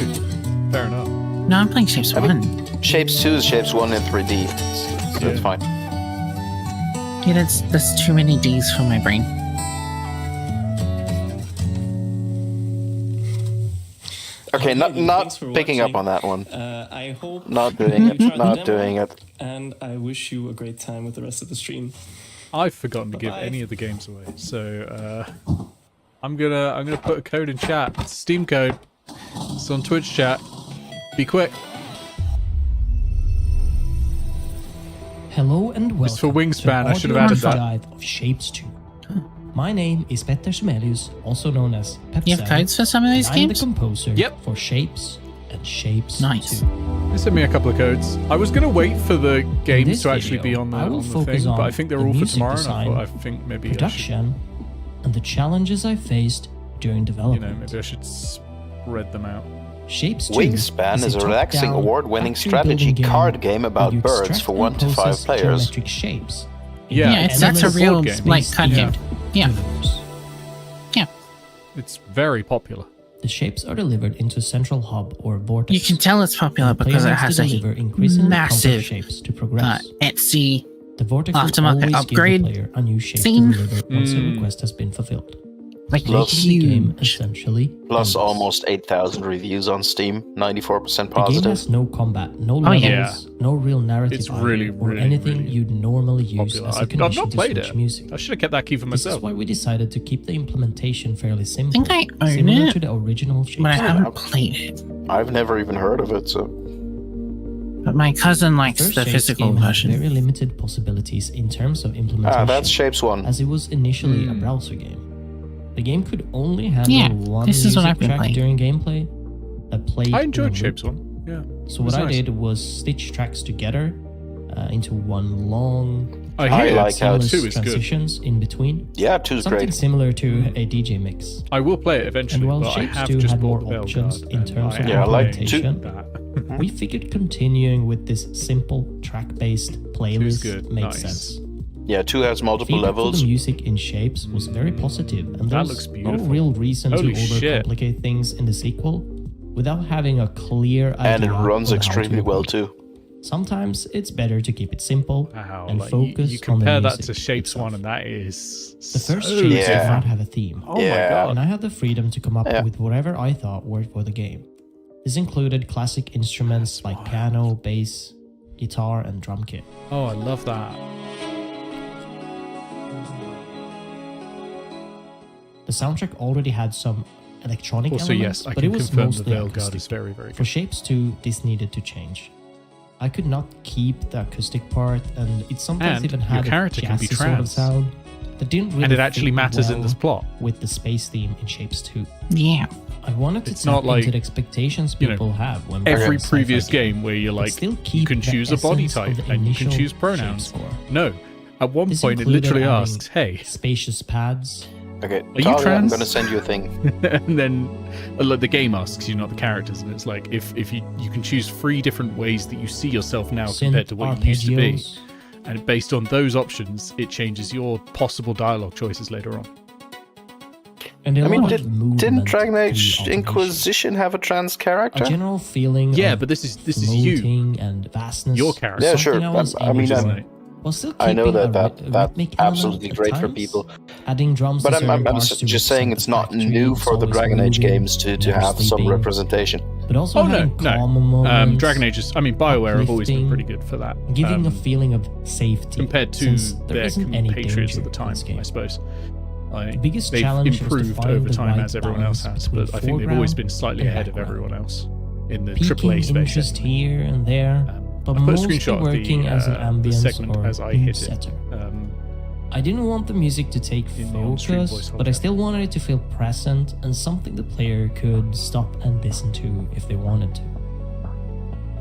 Fair enough. No, I'm playing Shapes 1. Shapes 2 is Shapes 1 in 3D. So that's fine. Yeah, that's too many Ds for my brain. Okay, not picking up on that one. I hope not doing it. you tried the Not demo, doing it. And I wish you a great time with the rest of the stream. I've forgotten to give any of the games away, so I'm gonna put a code in chat. It's a Steam code. It's on Twitch chat. Be quick. Hello and welcome. It's for Wingspan. To I should have added that. Guide of Shapes 2. My name is Petter Smelius, also known as Pep. You have codes for some of these I'm games? the composer for Shapes and Shapes 2. They sent me a couple of codes. I was gonna wait for the games this to actually video, be on the, I will on the focus thing, but I on think they're the all for music tomorrow. And design, I think maybe production, and the challenges I faced during I should, development. maybe I should spread them out. Shapes 2 Wingspan is a relaxing, top-down award-winning action strategy building card game where about you birds extract for and 1 to 5 process players. geometric shapes. Yeah, that's a real like card game. Yeah. It's very popular. The shapes are delivered into a central hub or vortex. You can tell it's popular The player because it needs to has a deliver increasingly massive complex shapes to progress. Etsy The vortex will aftermarket always upgrade give the player a new shape scene. to deliver once a request has been fulfilled. Like Plus- making the game essentially Plus almost 8,000 reviews on Steam, 94% The game positive. has no combat, no Oh, levels, yeah. no real narrative It's arc, really, or really, anything really you'd normally use popular. as a I've condition not to played switch it. music. I should have kept that key for This myself. is why we decided to keep the implementation fairly simple, I own similar it, to the original Shapes. but I haven't played it. I've never even heard of it, so... But my cousin likes First the Shapes physical game had version. very limited possibilities in terms of implementation. that's Shapes 1. As it was initially a browser game. The game could only handle Yeah, one this is what music I've been track playing. during gameplay that played I in a enjoyed loop. Shapes 1. Yeah. So what It's I nice. did was stitch tracks together into one long I hear like how seamless 2 is good. transitions in between. Yeah, 2 is Something great. similar to a DJ mix. I will play it eventually, And while but I Shapes have 2 just had bought more the Veil options Guard, in and terms I of Yeah, I like implementation, that. we figured continuing with this simple track-based playlist good. made Nice. sense. Yeah, 2 has multiple Feedback for levels. the music in Shapes was very positive, and That there's looks no beautiful. real reason Holy to shit. overcomplicate things in the sequel without having a clear idea. And it runs on how to extremely well avoid it. too. Sometimes it's better to keep it simple Wow, and like, focus you on the compare that music to Shapes itself. 1, and that is The first so Shapes did different. not have a theme. Oh my god. And I had the freedom to come up Yeah. with whatever I thought worked for the game. This included classic instruments like piano, bass, guitar, and drum kit. Oh, I love that. The soundtrack already had some electronic Also, elements, yes, I but can it was confirm the mostly Veil Guard acoustic. is very, very For good. Shapes 2, this needed to change. I could not keep the acoustic part, and it sometimes And even your had a character can be jazzy sort of trans. sound that didn't really And it actually fit matters in well this plot. with the space theme in Shapes 2. Yeah. I wanted to It's tap not like, into the expectations you know, people have when Every playing a previous sci-fi game where you're but like, still you keep can the choose a body essence of type the and you can initial choose shape pronouns. score. No. At one This point, it included literally adding asks, hey, spacious pads. Okay, you Talia, I'm trans? gonna send you a thing. and then like, the game asks you, not the characters, and it's like if you can choose 3 different ways that you see yourself now compared to what you used to be, arpeggios. and based on those options, it changes your possible dialogue choices later on. And I mean, lot of didn't movement Dragon to the Age automation. Inquisition have a trans character? A general feeling Yeah, of but this is you. floating and vastness. Your character. Yeah, sure. Something I was I mean, aiming I'm- for, while still I know keeping that a that's rhythmic element absolutely at great for times. people. Adding drums But to I'm certain parts to just saying represent it's the not factory, new it's for the always Dragon Age moving, games to never have some sleeping, representation. But also Oh, having no. calmer moments, Dragon Age is, I mean, BioWare have always been uplifting, pretty good for that. giving a feeling of safety compared to since there their isn't any compatriots danger at the time, in this game. I suppose. The biggest They've challenge was to improved find over the time right as everyone else balance has, but I think they've always been slightly and ahead of background. everyone else in the Peaking AAA space. interest here and there, but I put a mostly screenshot of working as an the ambience segment or as I hit mood it. setter. I didn't want the music to take In the on-stream focus, voice but I still wanted it to feel present and something the player could stop and listen to if they wanted to.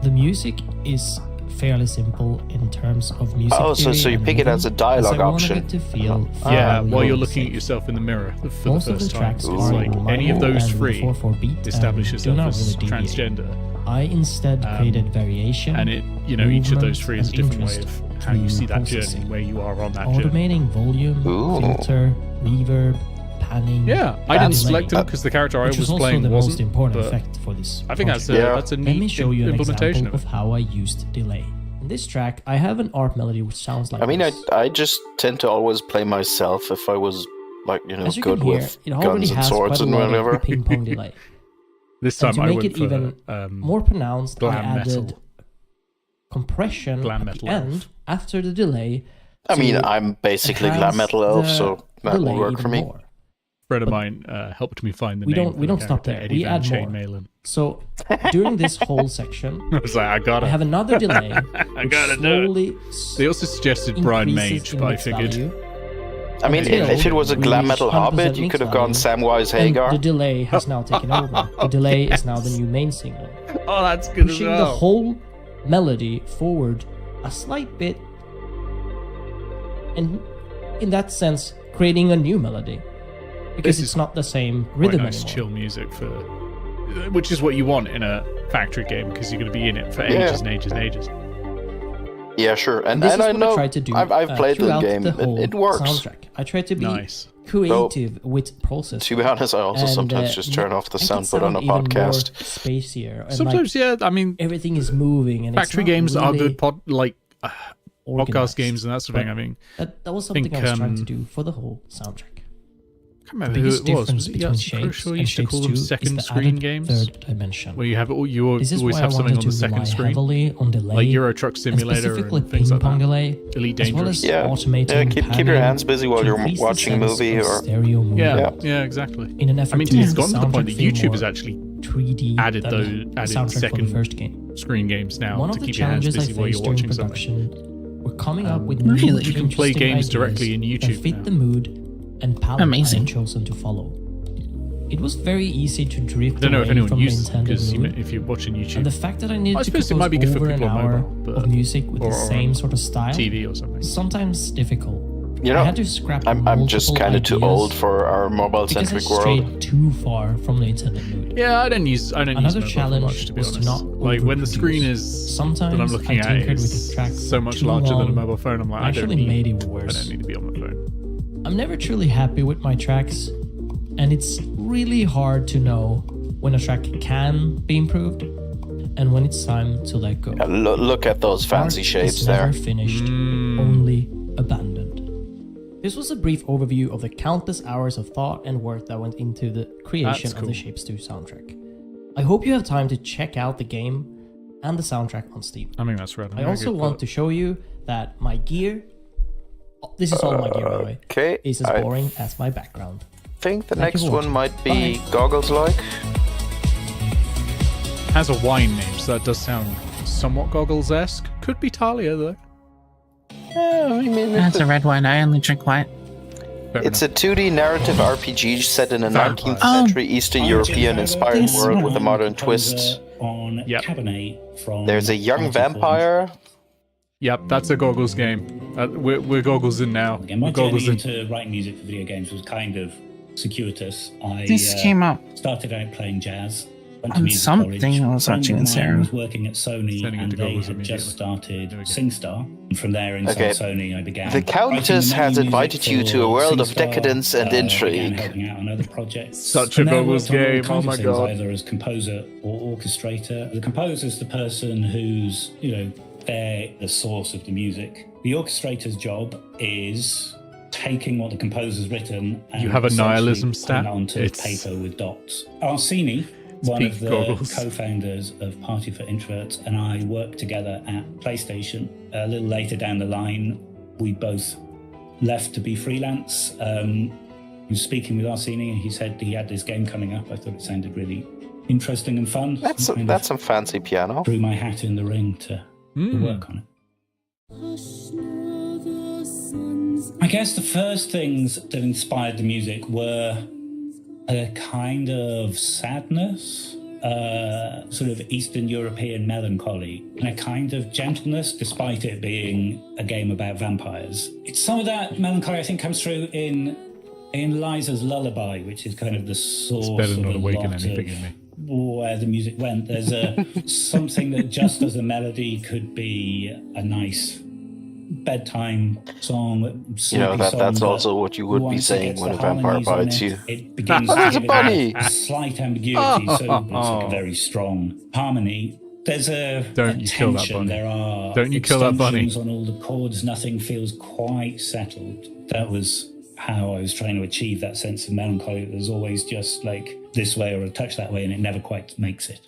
The music is fairly simple in terms of music. Oh, so you pick it as a dialogue option. To feel yeah, while you're looking at yourself in the mirror for most the of the first time. tracks It's are like any of those three 4/4 beat establish and do yourself not as really deviate. transgender. I instead created variation, and each of those movement, three is a and different way interest of how you through see that processing. journey, where you are on that journey. Automating volume, filter, reverb, panning. Yeah, I didn't delay, select them because the character I which was also playing the wasn't. most important but effect for this. I think project. that's a Let me neat show you an implementation example of how I used delay. In this track, I have an ARP melody which sounds like I mean, this. I just tend to always play myself if I was, like, As you good can hear, with it already guns and has swords quite a and lot of whatever. ping pong delay. This And time to I make went it even for more pronounced, I glam added metal. compression Glam at metal the end after the delay. I mean, to I'm basically enhance glam metal elf, the so that will delay work even for me. more. A friend of mine helped me find the We name. don't we don't stop there. Eddie We Van add Chain more. Malin. So during this whole section, I was like, I gotta. I have another delay. I which gotta do it. slowly They also suggested Brian increases Mage, in but I mix figured. value. I mean, if it was a We glam reach metal 100% hobbit, you mix could have gone value, Samwise and Hagar. the delay has now taken over. The delay is now the new main signal. Oh, that's good as Pushing well. the whole melody forward a slight bit, and in that sense, creating a new melody. Because This it's is not the same Quite rhythm nice, anymore. chill music for, which is what you want in a factory game because you're going to be in it for Yeah. ages and ages and ages. Yeah, sure. And This is I what know I tried to do. I've played the throughout game. The whole It works. Soundtrack. I tried to be Nice. creative with process. To be honest, I also and, sometimes just turn off the make it sound on a sound even more podcast. spacier. And Sometimes, yeah. I mean, everything is moving. And factory it's not games are really good podcast organized. games and that sort of thing. I mean, that was something I was trying to do for the whole soundtrack. I can't remember who biggest it was. difference Was it between Yass Shapes Crucial and used to call Shapes them 2 is second the screen added games? third dimension. Where you have This is always why have I something wanted on to the second rely screen. heavily on delay, Like Euro Truck and Simulator specifically and things like ping-pong that. delay, Elite as well Dangerous. as automating keep your panning hands busy while to you're increase the watching a sense movie of or stereo movement. Yeah, exactly. In an effort I mean, to it's make gotten to the point that soundtrack feel YouTube more has actually 3D added than those the added soundtrack for the second first game. screen games now One to of the keep your hands challenges I busy while faced you're during watching something. production were coming up with Really? new, You can play interesting games ideas directly in that YouTube fit now. the mood and palette Amazing. I had chosen to follow. It was very easy to drift I don't know if away anyone from the uses it intended because mood. if you're watching YouTube, And the fact that I needed I to suppose compose it might be good for over an people on hour mobile, but- of music with or the on same sort of style TV or something. was sometimes difficult. You know, I had to scrap I'm just multiple kind of too ideas old for our because I mobile-centric world. strayed too far from the intended mood. Yeah, I don't use Another mobile challenge much, to be was to honest. not Like when the overproduce. screen is Sometimes that I'm looking I at tinkered with is the track so much too larger than a long mobile phone. I'm like, and I don't actually need. made it I worse. don't need to be on my phone. I'm never truly happy with my tracks, and it's really hard to know when a track can be improved and when it's time to let go. Look at those fancy Art shapes is never there. finished, only abandoned. This was a brief overview of the countless hours of thought and work that went into the creation That's of cool. the Shapes 2 soundtrack. I hope you have time to check out the game and the soundtrack on Steam. I mean, that's right. I also want to show you that my gear, this is all my gear by the way, Okay, is as I boring as my background. think the Thank you next for one watching. might be Bye. Goggles-like. Has a wine name, so that does sound somewhat Goggles-esque. Could be Talia though. Yeah, I mean, That's a red wine. I only drink white. it's a 2D narrative RPG set in a 19th Oh. century Eastern European-inspired This world with a one. modern twist. On Cabernet from There's a young vampire. Yep, that's a Goggles game. We're Goggles in now. Again, my We're Goggles journey in. into writing music for video games was kind of circuitous. I This came up started out playing jazz. Went to on music something college. I was Friend watching of in mine Sarah. was working at Sony, Sending it and to they Goggles had just started go. SingStar. And from there, Okay. inside Sony, I began. The Countess writing has the main invited music you to a for world of SingStar, decadence and began intrigue. helping out on other projects. Such From a there, I Goggles worked on all game, kinds oh of my things, God. either as composer or orchestrator. The composer is the person who's, they're the source of the music. The orchestrator's job is taking what the composer's written and You have a essentially nihilism putting stat? it onto It's- paper with dots. Arsini, one peak of the Goggles. co-founders of Party for Introverts, and I worked together at PlayStation. A little later down the line, we both left to be freelance. He was speaking with Arsini, and he said he had this game coming up. I thought it sounded really interesting and fun. That's So I kind that's some fancy piano. of threw my hat in the ring to work on it. I guess the first things that inspired the music were a kind of sadness. sort of Eastern European melancholy and a kind of gentleness, despite it being a game about vampires. Some of that melancholy, I think, comes through in Liza's Lullaby, which is kind of the source It's better of not a awaken lot anything of in me. where the music went. There's something that just as a melody could be a nice bedtime song. That's also what you would be saying when a vampire bites you. It begins Oh, there's to a give bunny! it a slight ambiguity, so it's like a very strong harmony. There's Don't you kill that tension. bunny. There are Don't you kill that bunny. extensions on all the chords. Nothing feels quite settled. That was how I was trying to achieve that sense of melancholy. It was always just like this way or a touch that way, and it never quite makes it.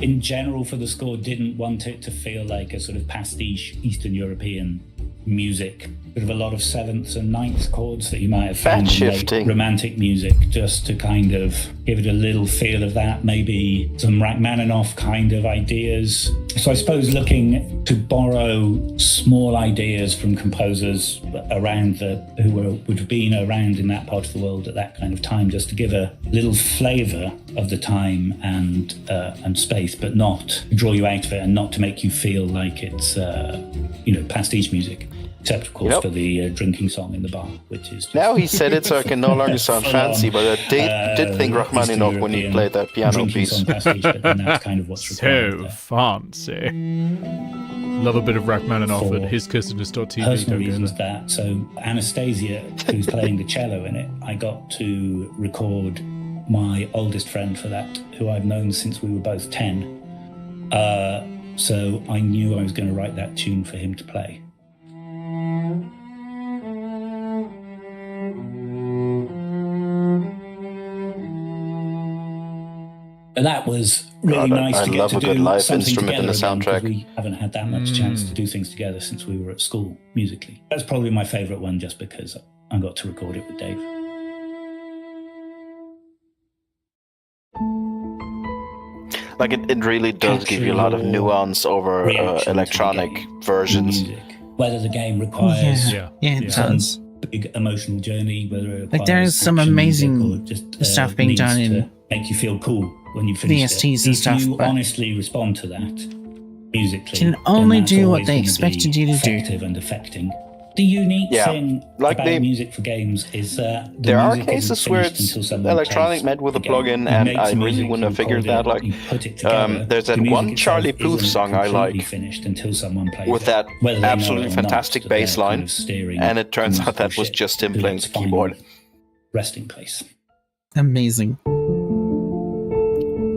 In general, for the score, didn't want it to feel like a sort of pastiche Eastern European music. Sort of a lot of sevenths and ninths chords that you might have found in like romantic music, just to kind of give it a little feel of that. Maybe some Rachmaninoff kind of ideas. So I suppose looking to borrow small ideas from composers around who would have been around in that part of the world at that kind of time, just to give a little flavour of the time and space, but not draw you out of it and not to make you feel like it's pastiche music. Except, of course, for the drinking song in the bar, which is... Now he said it so I can no longer sound fancy, but I did think Rachmaninoff when he played that piano piece. That's kind of what's so fancy. Love a bit of Rachmaninoff at hiscursedness.tv. Personal reasons that. So Anastasia, who's playing the cello in it, I got to record my oldest friend for that, who I've known since we were both 10. So I knew I was going to write that tune for him to play. And that was really nice to get to do something together in the soundtrack. We haven't had that much chance to do things together since we were at school musically. That's probably my favourite one, just because I got to record it with Dave. Like it really does give you a lot of nuance over electronic versions. Whether the game requires it does. Big emotional journey, whether it requires there's some amazing stuff being done in make you feel cool when you finish VSTs it. and stuff. If you honestly respond to that musically, can only then that's do what always they gonna expected be you to do. effective and affecting. The unique thing about music for games is that there are cases where it's electronic met with a plugin, and I really wouldn't have figured that. Like, there's that one Charlie Puth song I like with that absolutely fantastic bass line, and it turns out that was just him playing the keyboard. Resting place. Amazing.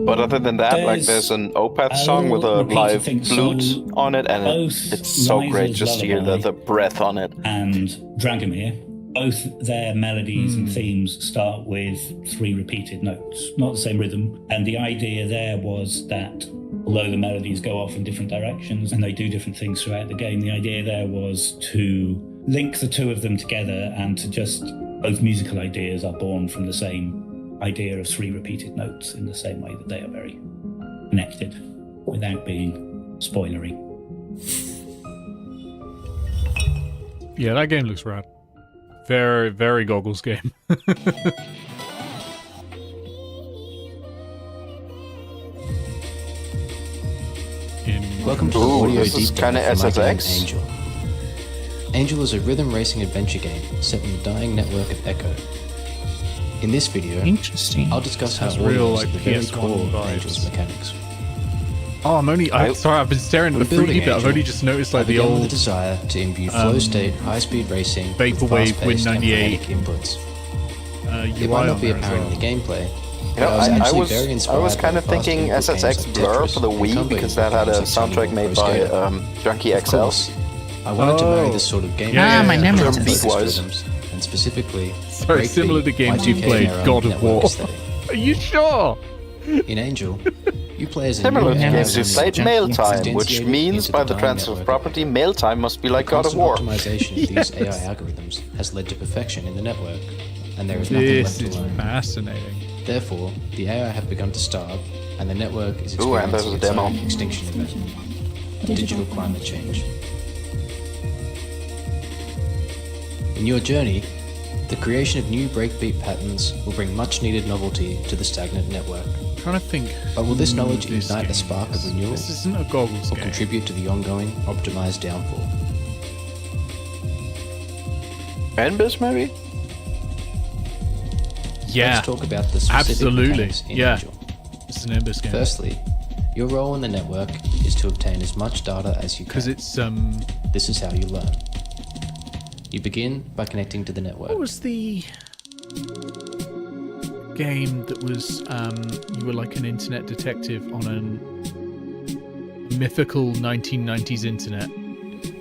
But other than that, like there's an Opeth song with a live flute on it, and it's so great just to hear the breath on it. And Dragomir, both their melodies and themes start with 3 repeated notes, not the same rhythm. And the idea there was that although the melodies go off in different directions and they do different things throughout the game, the idea there was to link the two of them together and to just both musical ideas are born from the same idea of 3 repeated notes in the same way that they are very connected without being spoilery. Yeah, that game looks rad. Very, very goggles game. Welcome to the audio this is deep kinda dive for my game SSX. Angel. Angel is a rhythm racing adventure game set in the dying network of Echo. In this video, I'll discuss how That's audio real, is like, at the very PS1 core of vibes. Angel's mechanics. Oh, I've been staring at the fruity bit. I've only just noticed like the old with a desire to imbue flow state, high-speed racing, Vaporwave with Win fast-paced and 98 frenetic inputs. UI It might on not be there as apparent well. in the gameplay. You know, but I very was inspired kind by of thinking fast input SSX games like Blur Tetris for the and Wii Tumblr because that had a influences soundtrack Tiny made Pro by Skater. Junkie Of XL. course, I wanted to marry this sort of game my nemesis. Beat-wise. and specifically Very similar to games you've played, God of War. Are you sure? In Angel, you play as a Similar to new games you nemesis played Mail Time, instantiated which means into by the dying transfer of network. property, Mail Time must be like God of Constant War. optimization of these AI algorithms has led to perfection in the network, and there is nothing left This to is learn. fascinating. Therefore, the AI have begun to starve, and the network is Ooh, and there's experiencing a its demo. own extinction event. Digital climate change. In your journey, The creation of new breakbeat patterns will bring much needed novelty to the stagnant network. I'm trying to think. But will this knowledge ignite a spark of renewal? This isn't a goggles or game. contribute to the ongoing optimized downfall? Endbus, maybe? Yeah. Let's talk about the specific absolutely. mechanics in Yeah. Angel. This is an Endbus game. Firstly, your role in the network is to obtain as much data as you can. Because it's This is how you learn. You begin by connecting to the network. What was the game that was you were like an internet detective on a mythical 1990s internet?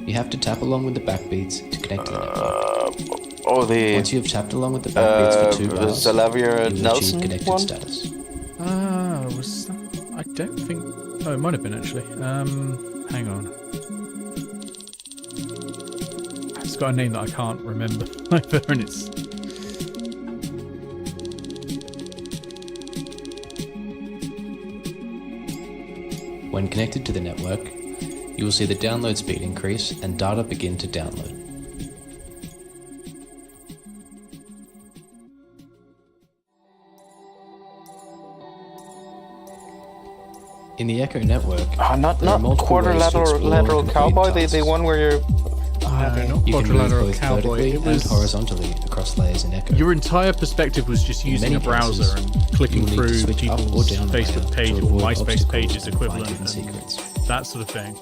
You have to tap along with the backbeats to connect to the network. Once you have tapped along with the backbeats for 2 bars, Zalavia you will Nelson achieve connected one? status. Was that? I don't think. Oh, it might have been actually. Hang on. It's got a name that I can't remember either, and it's. When connected to the network, you will see the download speed increase and data begin to download. In the Echo network, not there are multiple ways to quadrilateral explore lateral and complete cowboy, tasks. the one where you're... not You can move quadrilateral both cowboy. vertically It was and horizontally across layers in Echo. your entire perspective was just In using a many browser cases, and clicking you will need to through switch up or people's down a layer Facebook page to or avoid MySpace obstacles pages and find equivalent, hidden and secrets. that sort of thing.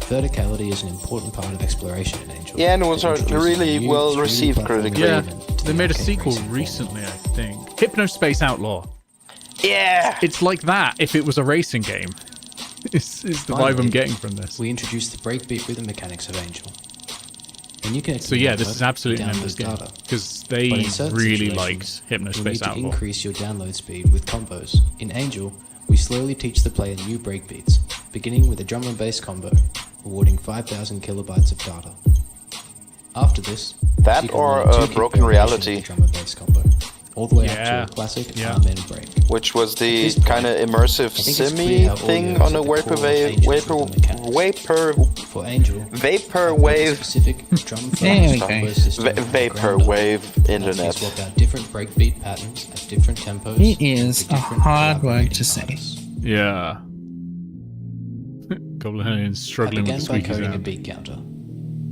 Verticality is an important part of exploration in Angel. Yeah, and it was It introduces really a new well 3D received platform critically. Yeah, element to they the made a arcade sequel racing recently, I think. Hypnospace Outlaw. Yeah! It's like that if it was a racing game. is the vibe I'm Finally, getting from this. We introduced the breakbeat rhythm mechanics of Angel. When you connect to So the yeah, this network, is absolutely you an download Endless game data. because But they in certain really situations, liked you'll need Hypnospace to Outlaw. increase your download speed with combos. In Angel, we slowly teach the player new breakbeats, beginning with a drum and bass combo, awarding 5,000 kilobytes of data. After this, That you can or learn two a kick Broken variations of Reality. the drum and bass combo, all the way Yeah. up to a classic Yeah. Amen break. Which was At the this point, kind of immersive I think it's clear simi how thing audio on is a at the core of Angel's For Angel, vaporwave specific drum There we go. vaporwave internet. Swap out different breakbeat patterns at different tempos. It is a hard word to say. Yeah. Goblin's I struggling began with the by squeaky coding a sound. beat counter.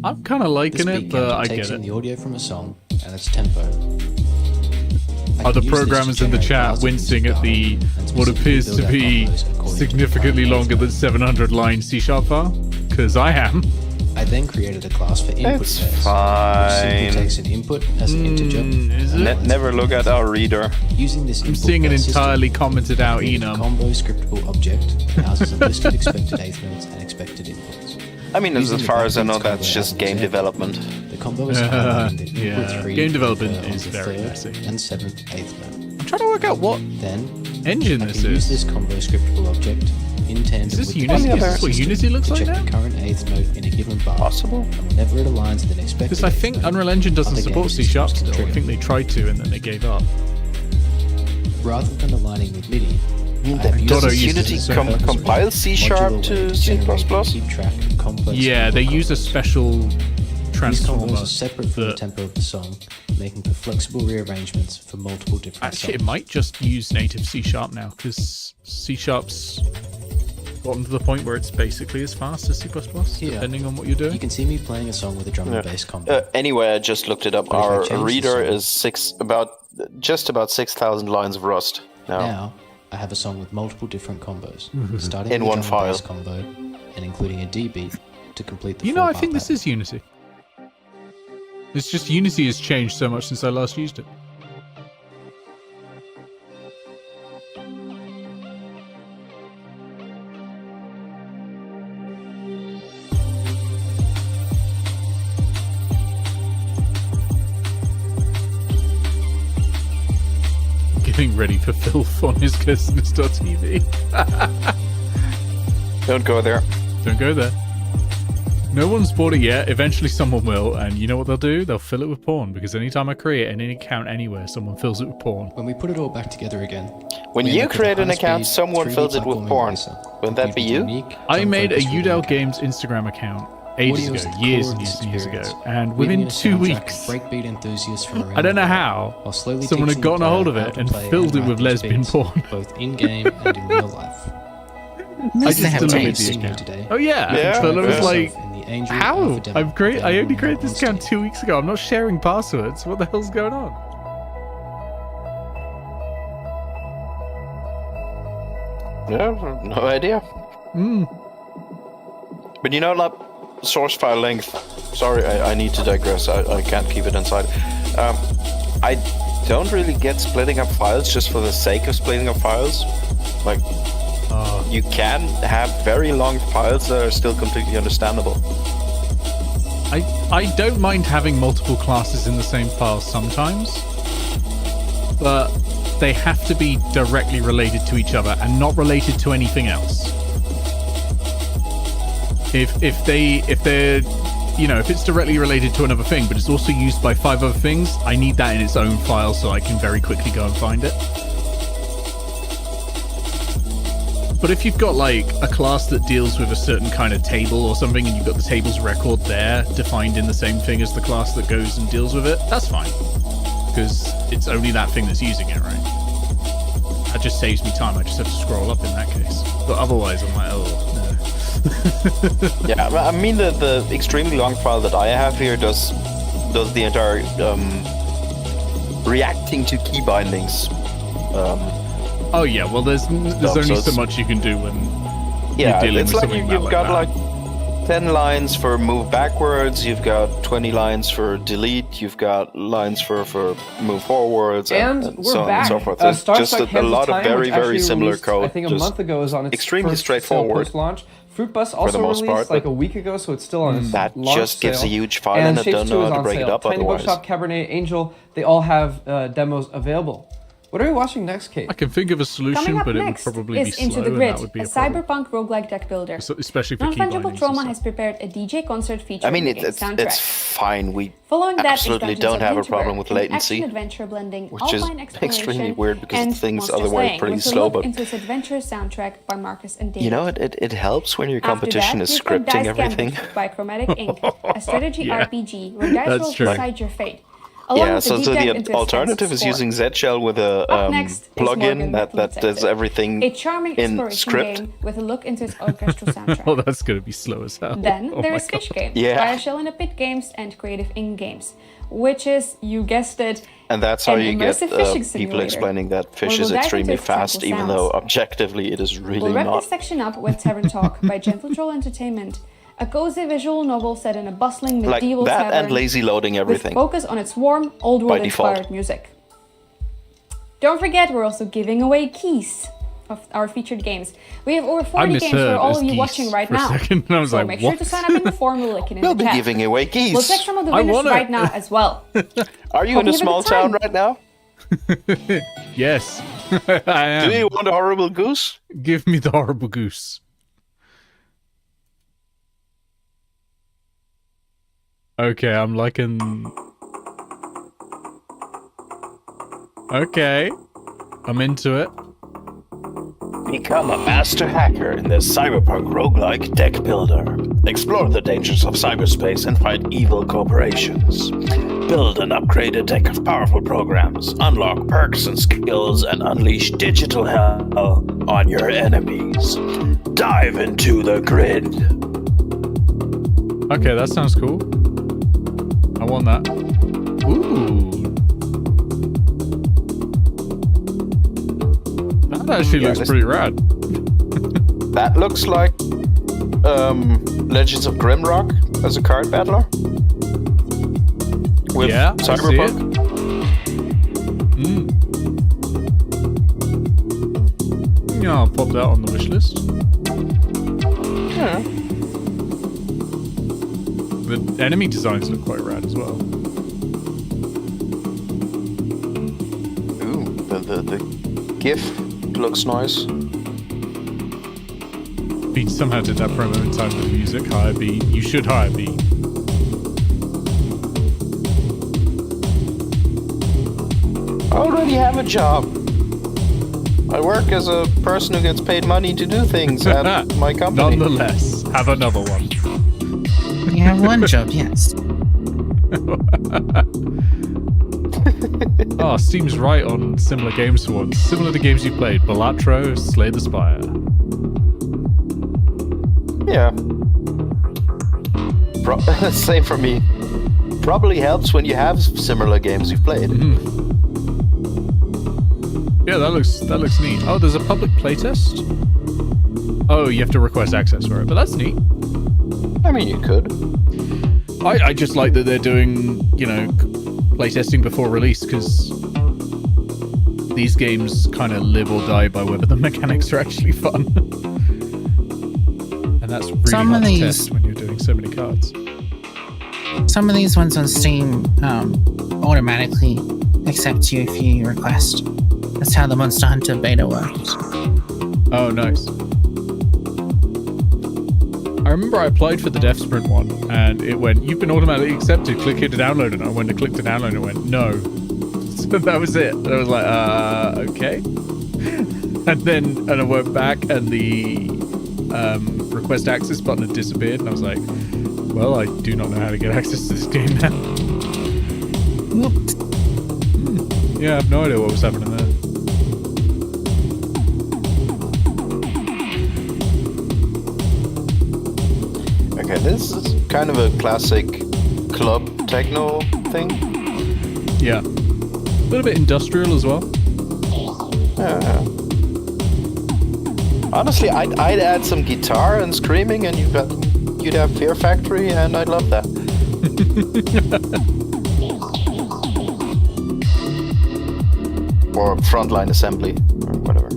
I'm kind of This liking it, beat but counter I takes get in it. the audio from a song and its tempo. I Are the can use this to programmers in the generate chat bars of wincing music at the data and what specifically appears build to out be combos according to significantly longer than 700 line C# file? Because I am. I then created a class for input It's pairs, which fine. simply takes an input as an integer. Is and it? analyzes Never look at our reader. Using this I'm input seeing an pair system, entirely commented out created a enum. combo scriptable object that houses a list of expected eighth notes and expected inputs. I mean, as Using the far as I know, breakbeats that's combo just as an game example, development. The combo is highlighting the yeah, input 3 game development occur on is the very 3rd messy. and 7th eighth note. I'm trying to work out what Then engine I this can use is. this combo scriptable object in tandem Is this with the Unity? combo Is this what system Unity looks to like check now? the current eighth note in a given bar. Possible. And whenever it aligns with an expected Because I eighth think note, Unreal Engine doesn't other support game C# systems can still. I trigger. think they tried to and then they gave up. Rather than aligning with MIDI, Does Unity compile C# to C++? Keep track of complex Yeah, they use a special These transformer. combos are separate from the tempo of the song, making for flexible rearrangements for multiple different Actually, it songs. might just use native C# now because C#'s gotten to the point where it's basically as fast as C++, depending on what you're doing. You can see me playing a song with a drum and bass combo. Anyway, I just looked it up. But if I Our change the reader song- is just about 6,000 lines of Rust now. Now, I have a song with multiple different combos, starting In with a one drum and bass file. combo and including a D beat to complete the You know, I 4-bar think this pattern. is Unity. It's just Unity has changed so much since I last used it. Getting ready for filth on his Cursedness.tv. Don't go there. Don't go there. No one's bought it yet. Eventually someone will, and you know what they'll do? They'll fill it with porn, because anytime I create any account anywhere, someone fills it with porn. When we put it all back together again, When we you end up with create a an account, high-speed someone 3D fills it with platforming porn. racer, Wouldn't that be complete with you? unique I made a drum-focused rhythm Udell Games Instagram account ages Audio's ago, the years core and of years this and years ago, experience, and weaving within a 2 soundtrack of weeks, breakbeat enthusiasts from around I don't know the world, how, while slowly someone had teaching the gotten a hold of player it how and to play filled it and with write these lesbian beats, porn. both in-game and in real life. I just have deleted taste. the account. Today. Oh yeah, Yeah, but I was yeah. like, In the Angel how? Alpha demo I only available created on this account Steam. 2 weeks ago. I'm not sharing passwords. What the hell's going on? Yeah, no idea. But you know, like, source file length. Sorry, I need to digress. I can't keep it inside. I don't really get splitting up files just for the sake of splitting up files. Like, you can have very long files that are still completely understandable. I don't mind having multiple classes in the same file sometimes, but they have to be directly related to each other and not related to anything else. If they're you know, if it's directly related to another thing, but it's also used by 5 other things, I need that in its own file so I can very quickly go and find it. But if you've got like a class that deals with a certain kind of table or something, and you've got the table's record there defined in the same thing as the class that goes and deals with it, that's fine. Because it's only that thing that's using it, right? That just saves me time. I just have to scroll up in that case. But otherwise, I'm like, oh, no. Yeah, I mean, the extremely long file that I have here does the entire reacting to key bindings. Oh yeah, well there's only so much you can do when you're dealing it's with like something you've got that. like 10 lines for move backwards, you've got 20 lines for delete, you've got lines for move forwards, And and we're so on back. and so forth. It's Starstruck just a Hands of lot of Time, very, which very actually similar released, code. I think a just month ago is on its extremely first straightforward. post-launch. Fruitbus For also the most released part, like but a week ago, so it's still on its that launch just gives sale. a huge file and and I Shapes don't 2 know is how to on break it sale. up Tiny otherwise. Bookshop, Cabernet, Angel, they all have demos available. What are we watching next, Kate? I can think of a Coming solution, up but it would next probably be is slow, Into the and Grid, that would be a a problem. cyberpunk roguelike deck builder. Especially for key Non-fungible bindings. Trauma has prepared a DJ concert feature I mean, in the game's soundtrack. it's fine. We Following that is absolutely Dungeons don't of have a Hinterberg, problem with an latency, action-adventure blending which is Alpine exploration extremely weird because and the thing's monster otherwise slaying, pretty with a slow. look But into its adventure soundtrack by Marcus and David. you know, it helps when your After competition that, is we've got scripting Dice everything. Gambit by Chromatic Ink, a strategy Yeah, RPG where dice that's rolls true. decide your fate. Along Yeah, with a so deep dive the into its alternative fans' is score. using Z-Shell with a Up next is Morgan plugin that Detective, does everything a charming in exploration script. game with a look into its orchestral soundtrack. Oh, that's going to be slow as hell. Then Oh there my is Fish God. Game Yeah. by Shell in a Pit Games and Creative Ink Games, which is, you guessed it, And that's how an you get immersive fishing people simulator, explaining that where fish we'll is dive extremely into its fast, tranquil even sounds. though objectively it is really We'll wrap not. this section up with Tavern Talk by Gentle Troll Entertainment, a cozy visual novel set in a bustling Like medieval that tavern and lazy loading everything. with focus on its warm, old By world default. inspired music. Don't forget, we're also giving away keys of our featured games. We have over 40 games misheard for all as of you geese watching right for a now. second, and I was so like, make sure what? to sign up in the form we're linking in We'll the be chat. giving away keys. We'll check some of the I winners want it. right now as well. Are you Hope in a you have a small good time. town right now? Yes, I am. Do you want a horrible goose? Give me the horrible goose. Okay, I'm liking. Okay, I'm into it. Become a master hacker in this cyberpunk roguelike deck builder. Explore the dangers of cyberspace and fight evil corporations. Build and upgrade a deck of powerful programs, unlock perks and skills, and unleash digital hell on your enemies. Dive into the grid. Okay, that sounds cool. I want that. Ooh. That actually looks pretty rad. That looks like Legends of Grimrock as a card battler. With Yeah, I see Cyberpunk. Yeah, I'll pop that on the wish list. Yeah. The enemy designs look quite rad as well. Ooh, the GIF looks nice. Beat somehow did that promo in time with the music. Hire B. You should hire B. I already have a job. I work as a person who gets paid money to do things at my company. Nonetheless, have another one. You have one job, yes. Oh, Steam's right on similar games to one. Similar to games you played. Balatro, Slay the Spire. Yeah. Same for me. Probably helps when you have similar games you've played. Yeah, that looks neat. Oh, there's a public playtest? Oh, you have to request access for it, but that's neat. I mean, you could. I just like that they're doing, playtesting before release, because these games kind of live or die by whether the mechanics are actually fun. And that's really hard to test when you're doing so many cards. Some of these ones on Steam automatically accept you if you request. That's how the Monster Hunter beta works. Oh, nice. I remember I applied for the Death Sprint one, and it went, "You've been automatically accepted, click here to download it." And I went to click to download it, and it went, "No." So that was it. And I was like, okay. And I went back, and the request access button had disappeared, and I was like, well, I do not know how to get access to this game now. Yeah, I have no idea what was happening there. Okay, this is kind of a classic club techno thing. Yeah. A little bit industrial as well. Yeah. Honestly, I'd add some guitar and screaming, and you'd have Fear Factory, and I'd love that. Or Frontline Assembly, or whatever.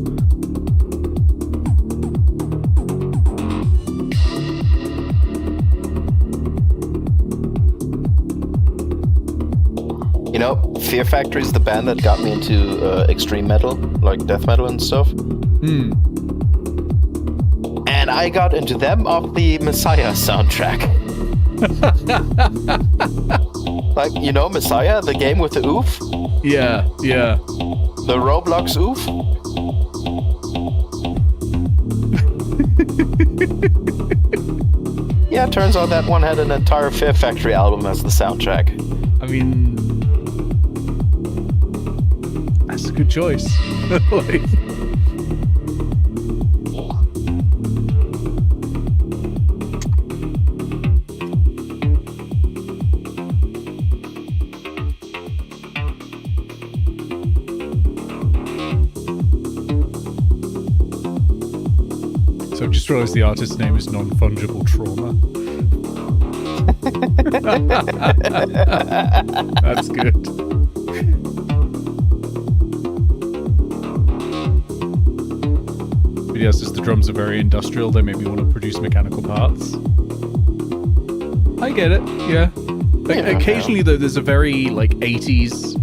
Fear Factory is the band that got me into extreme metal, like death metal and stuff. And I got into them off the Messiah soundtrack. Like, Messiah, the game with the oof? Yeah. The Roblox oof? Yeah, it turns out that one had an entire Fear Factory album as the soundtrack. I mean, that's a good choice. So I just realized the artist's name is Non-Fungible Trauma. That's good. But yes, as the drums are very industrial, they make me want to produce mechanical parts. I get it, yeah. Occasionally, though, there's a very, 80s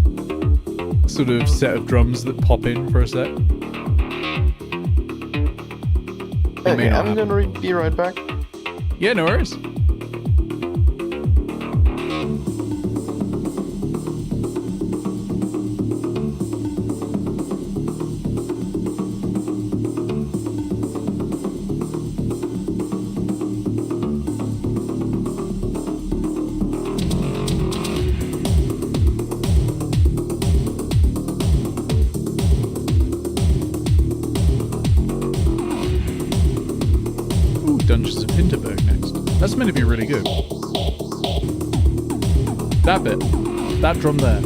sort of set of drums that pop in for a sec. Okay, I'm gonna be right back. Yeah, no worries. Dungeons of Hinterberg next. That's meant to be really good. That bit. That drum there.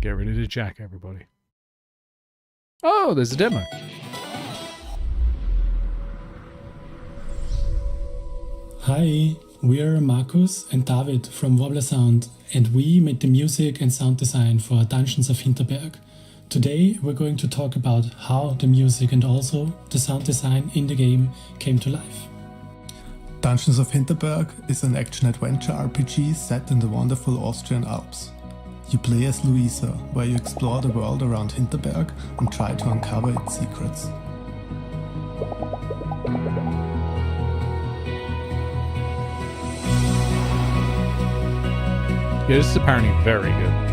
Get ready to jack, everybody. Oh, there's a demo. Hi, we're Markus and David from Wobbler Sound, and we made the music and sound design for Dungeons of Hinterberg, Today we're going to talk about how the music and also the sound design in the game came to life. Dungeons of Hinterberg is an action-adventure RPG set in the wonderful Austrian Alps. You play as Louisa, where you explore the world around Hinterberg and try to uncover its secrets. Yeah, this is apparently very good.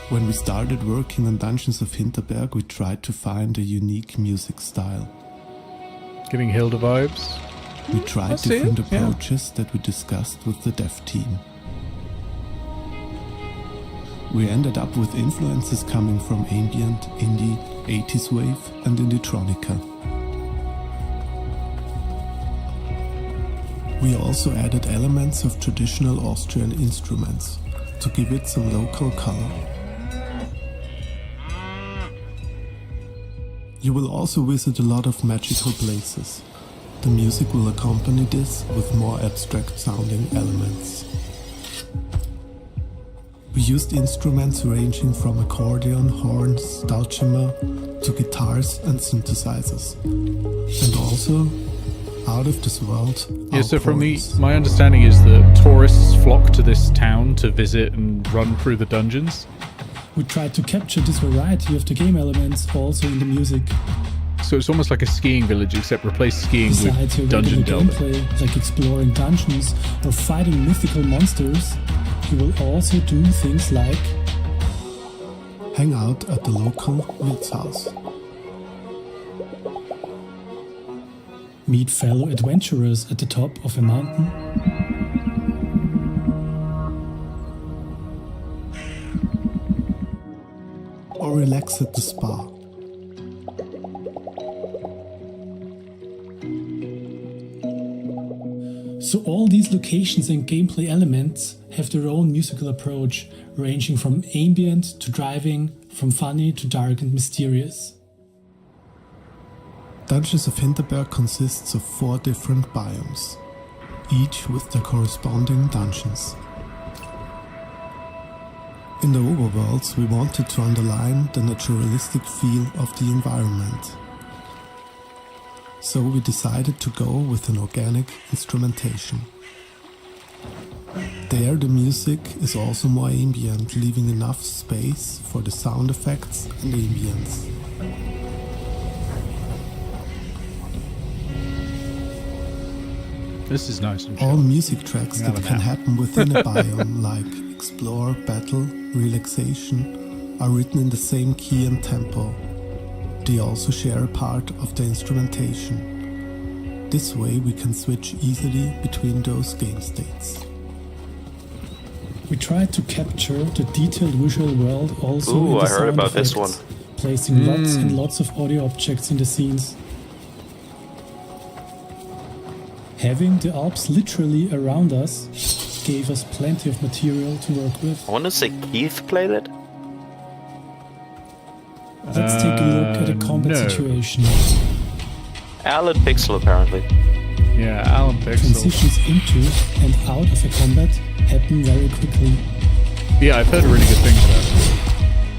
When we started working on Dungeons of Hinterberg, we tried to find a unique music style. Getting Hilda vibes. We tried different approaches that we discussed with the dev team. We ended up with influences coming from ambient, indie, 80s wave and indie-tronica. We also added elements of traditional Austrian instruments to give it some local color. You will also visit a lot of magical places. The music will accompany this with more abstract sounding elements. We used instruments ranging from accordion, horns, dulcimer to guitars and synthesizers. And also out of this world. Yeah, so from my understanding is that tourists flock to this town to visit and run through the dungeons. We tried to capture this variety of the game elements also in the music. So it's almost like a skiing village, except replace skiing with dungeon delving. Gameplay, like exploring dungeons or fighting mythical monsters, you will also do things like hang out at the local Wirtshaus, meet fellow adventurers at the top of a mountain, or relax at the spa. So all these locations and gameplay elements have their own musical approach, ranging from ambient to driving, from funny to dark and mysterious. Dungeons of Hinterberg consists of 4 different biomes, each with their corresponding dungeons. In the overworlds, we wanted to underline the naturalistic feel of the environment. So we decided to go with an organic instrumentation. There the music is also more ambient, leaving enough space for the sound effects and ambience. This is nice and all music tracks that can happen within a biome, like explore, battle, relaxation, are written in the same key and tempo. They also share a part of the instrumentation. This way we can switch easily between those game states. We tried to capture the detailed visual world also in the I heard about effects, this one. placing lots and lots of audio objects in the scenes. Having the Alps literally around us gave us plenty of material to work with. I want to say Keith played it. Let's take a look at a combat situation. Alan Pixel, apparently. Yeah, Alan Pixel. Transitions into and out of a combat happen very quickly. Yeah, I've heard really good things about it.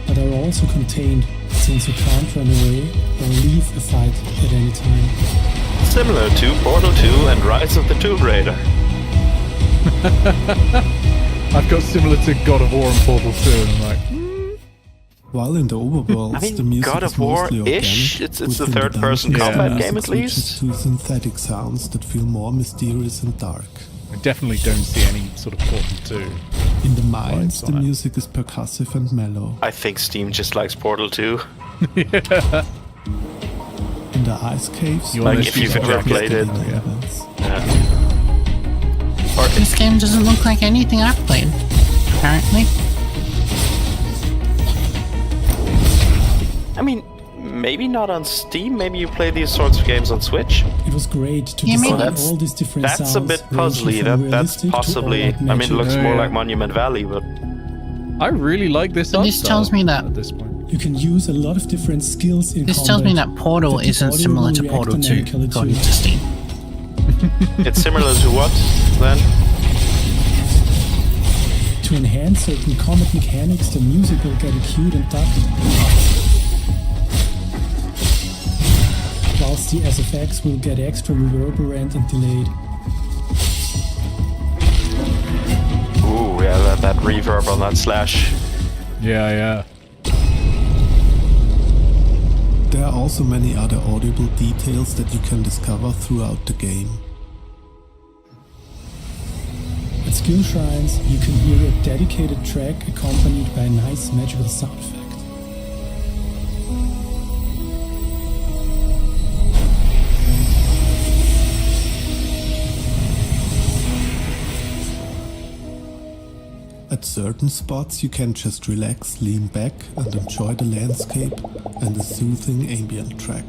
But are also contained, since you can't run away or leave a fight at any time. Similar to Portal 2 and Rise of the Tomb Raider. I've got similar to God of War and Portal 2, and I'm like, While in the overworlds, the music God is of War mostly ish. organic. It's the within third-person dungeons, combat the game music at least. switches to synthetic sounds that feel more mysterious and dark. I definitely don't see any sort of Portal 2. In the mines, the music is percussive and mellow. I think Steam just likes Portal 2. Yeah. In the ice caves, Like if you've ever played it. This game doesn't look like anything I've played, apparently. I mean, maybe not on Steam. Maybe you play these sorts of games on Switch. It was great to Yeah, design maybe. all these different sounds. That's a bit puzzly. That's possibly. I mean, it looks more like Monument Valley, but I really like this. But this tells me that at this point. You can use a lot of different skills in this combat. tells me that Portal the isn't audio similar will to react Portal 2 dynamically according to to Steam. It's similar to what, then? To enhance certain combat mechanics, the music will get acute and dark, whilst the SFX will get extra reverberant and delayed. Ooh, yeah, that reverb on that slash. Yeah. There are also many other audible details that you can discover throughout the game. At skill shrines, you can hear a dedicated track accompanied by a nice magical sound effect. At certain spots you can just relax, lean back and enjoy the landscape and a soothing ambient track.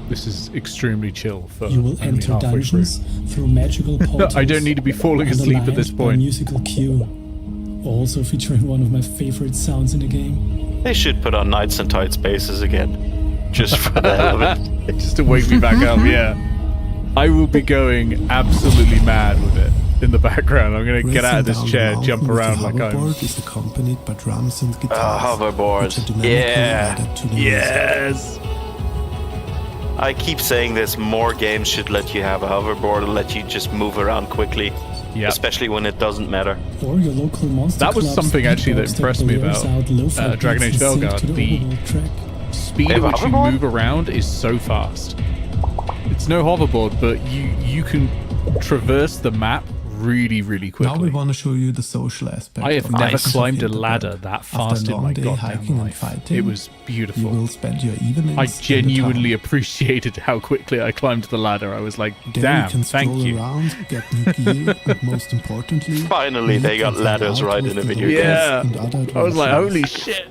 This is extremely chill for You will only enter halfway dungeons through magical portals. I don't need to be falling asleep at this underlined by point. musical cue, also featuring one of my favorite sounds in the game. They should put on Knights and Tight Spaces again. Just for the hell of it. Just to wake me back up, yeah. I will be going absolutely mad with it in the background. I'm going to get out of this chair, jump around like I'm... Hoverboard is accompanied by drums and guitars. Hoverboard. Yes! I keep saying this, more games should let you have a hoverboard and let you just move around quickly. Yep. Especially when it doesn't matter. Or your local monster That was club's something actually that beatbox impressed me blares about out lo-fi Dragon Age beats and sync Velgard. to The overworld track. speed at which you move around is so fast. It's no hoverboard, but you can traverse the map really, really quickly. Now we want to show you the social aspect. I have of never Rise of climbed a Hinterberg. ladder that After fast a in long my day goddamn hiking and life. fighting, It was beautiful. You will spend your evenings I in the genuinely town. appreciated how quickly I climbed the ladder. I was like, There damn, you can thank stroll you. around, get new gear, and most importantly, Finally, they got ladders right in a video game. Yeah. I was like, holy shit.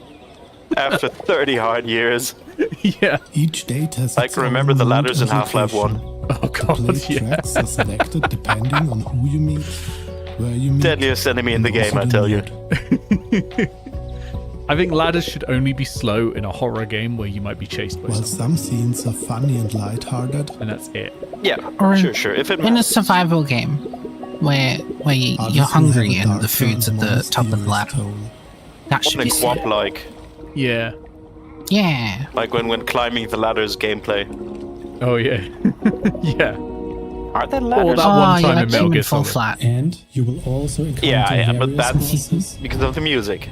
After 30 hard years. Yeah. Each date has Like, its remember own the mood ladders in and Half-Life location. 1? Oh god, The tracks are selected depending on who you meet, where you meet. Deadliest enemy in the and game, also I the tell you. mood. I think ladders should only be slow in a horror game where you might be chased by While someone. some scenes are funny and lighthearted, And that's it. Yeah, Or sure. If it in a matters. survival game where others you're will hungry have a and the darker food's at and the more top of the mysterious ladder. tone. That should Something be sick. Quap-like. Yeah. Yeah. Like when climbing the ladders gameplay. Oh yeah. Yeah. Are there Or ladders? that one yeah, time in like Metal Gear full Solid. flat. And you will also encounter Yeah, but various that's monsters. because of the music.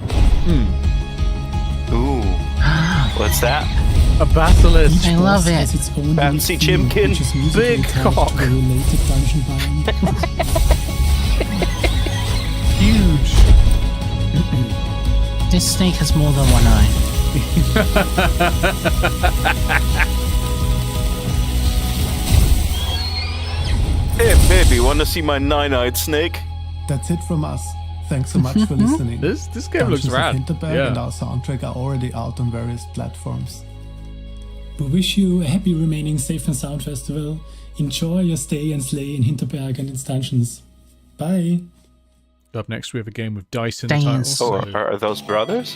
Ooh. What's that? A basilisk. I love Boss it. has its own Fancy theme, chimkin. which is musically Big attached cock. to the related dungeon biome. Huge. This snake has more than one eye. Hey, baby, wanna see my nine-eyed snake? That's it from us. Thanks so much for listening. This game looks Dungeons of rad. Hinterberg Yeah. and our soundtrack are already out on various platforms. We wish you a happy remaining Safe and Sound Festival. Enjoy your stay and slay in Hinterberg and its dungeons. Bye. Up next, we have a game with dice in the Dance. title. Oh, are those brothers?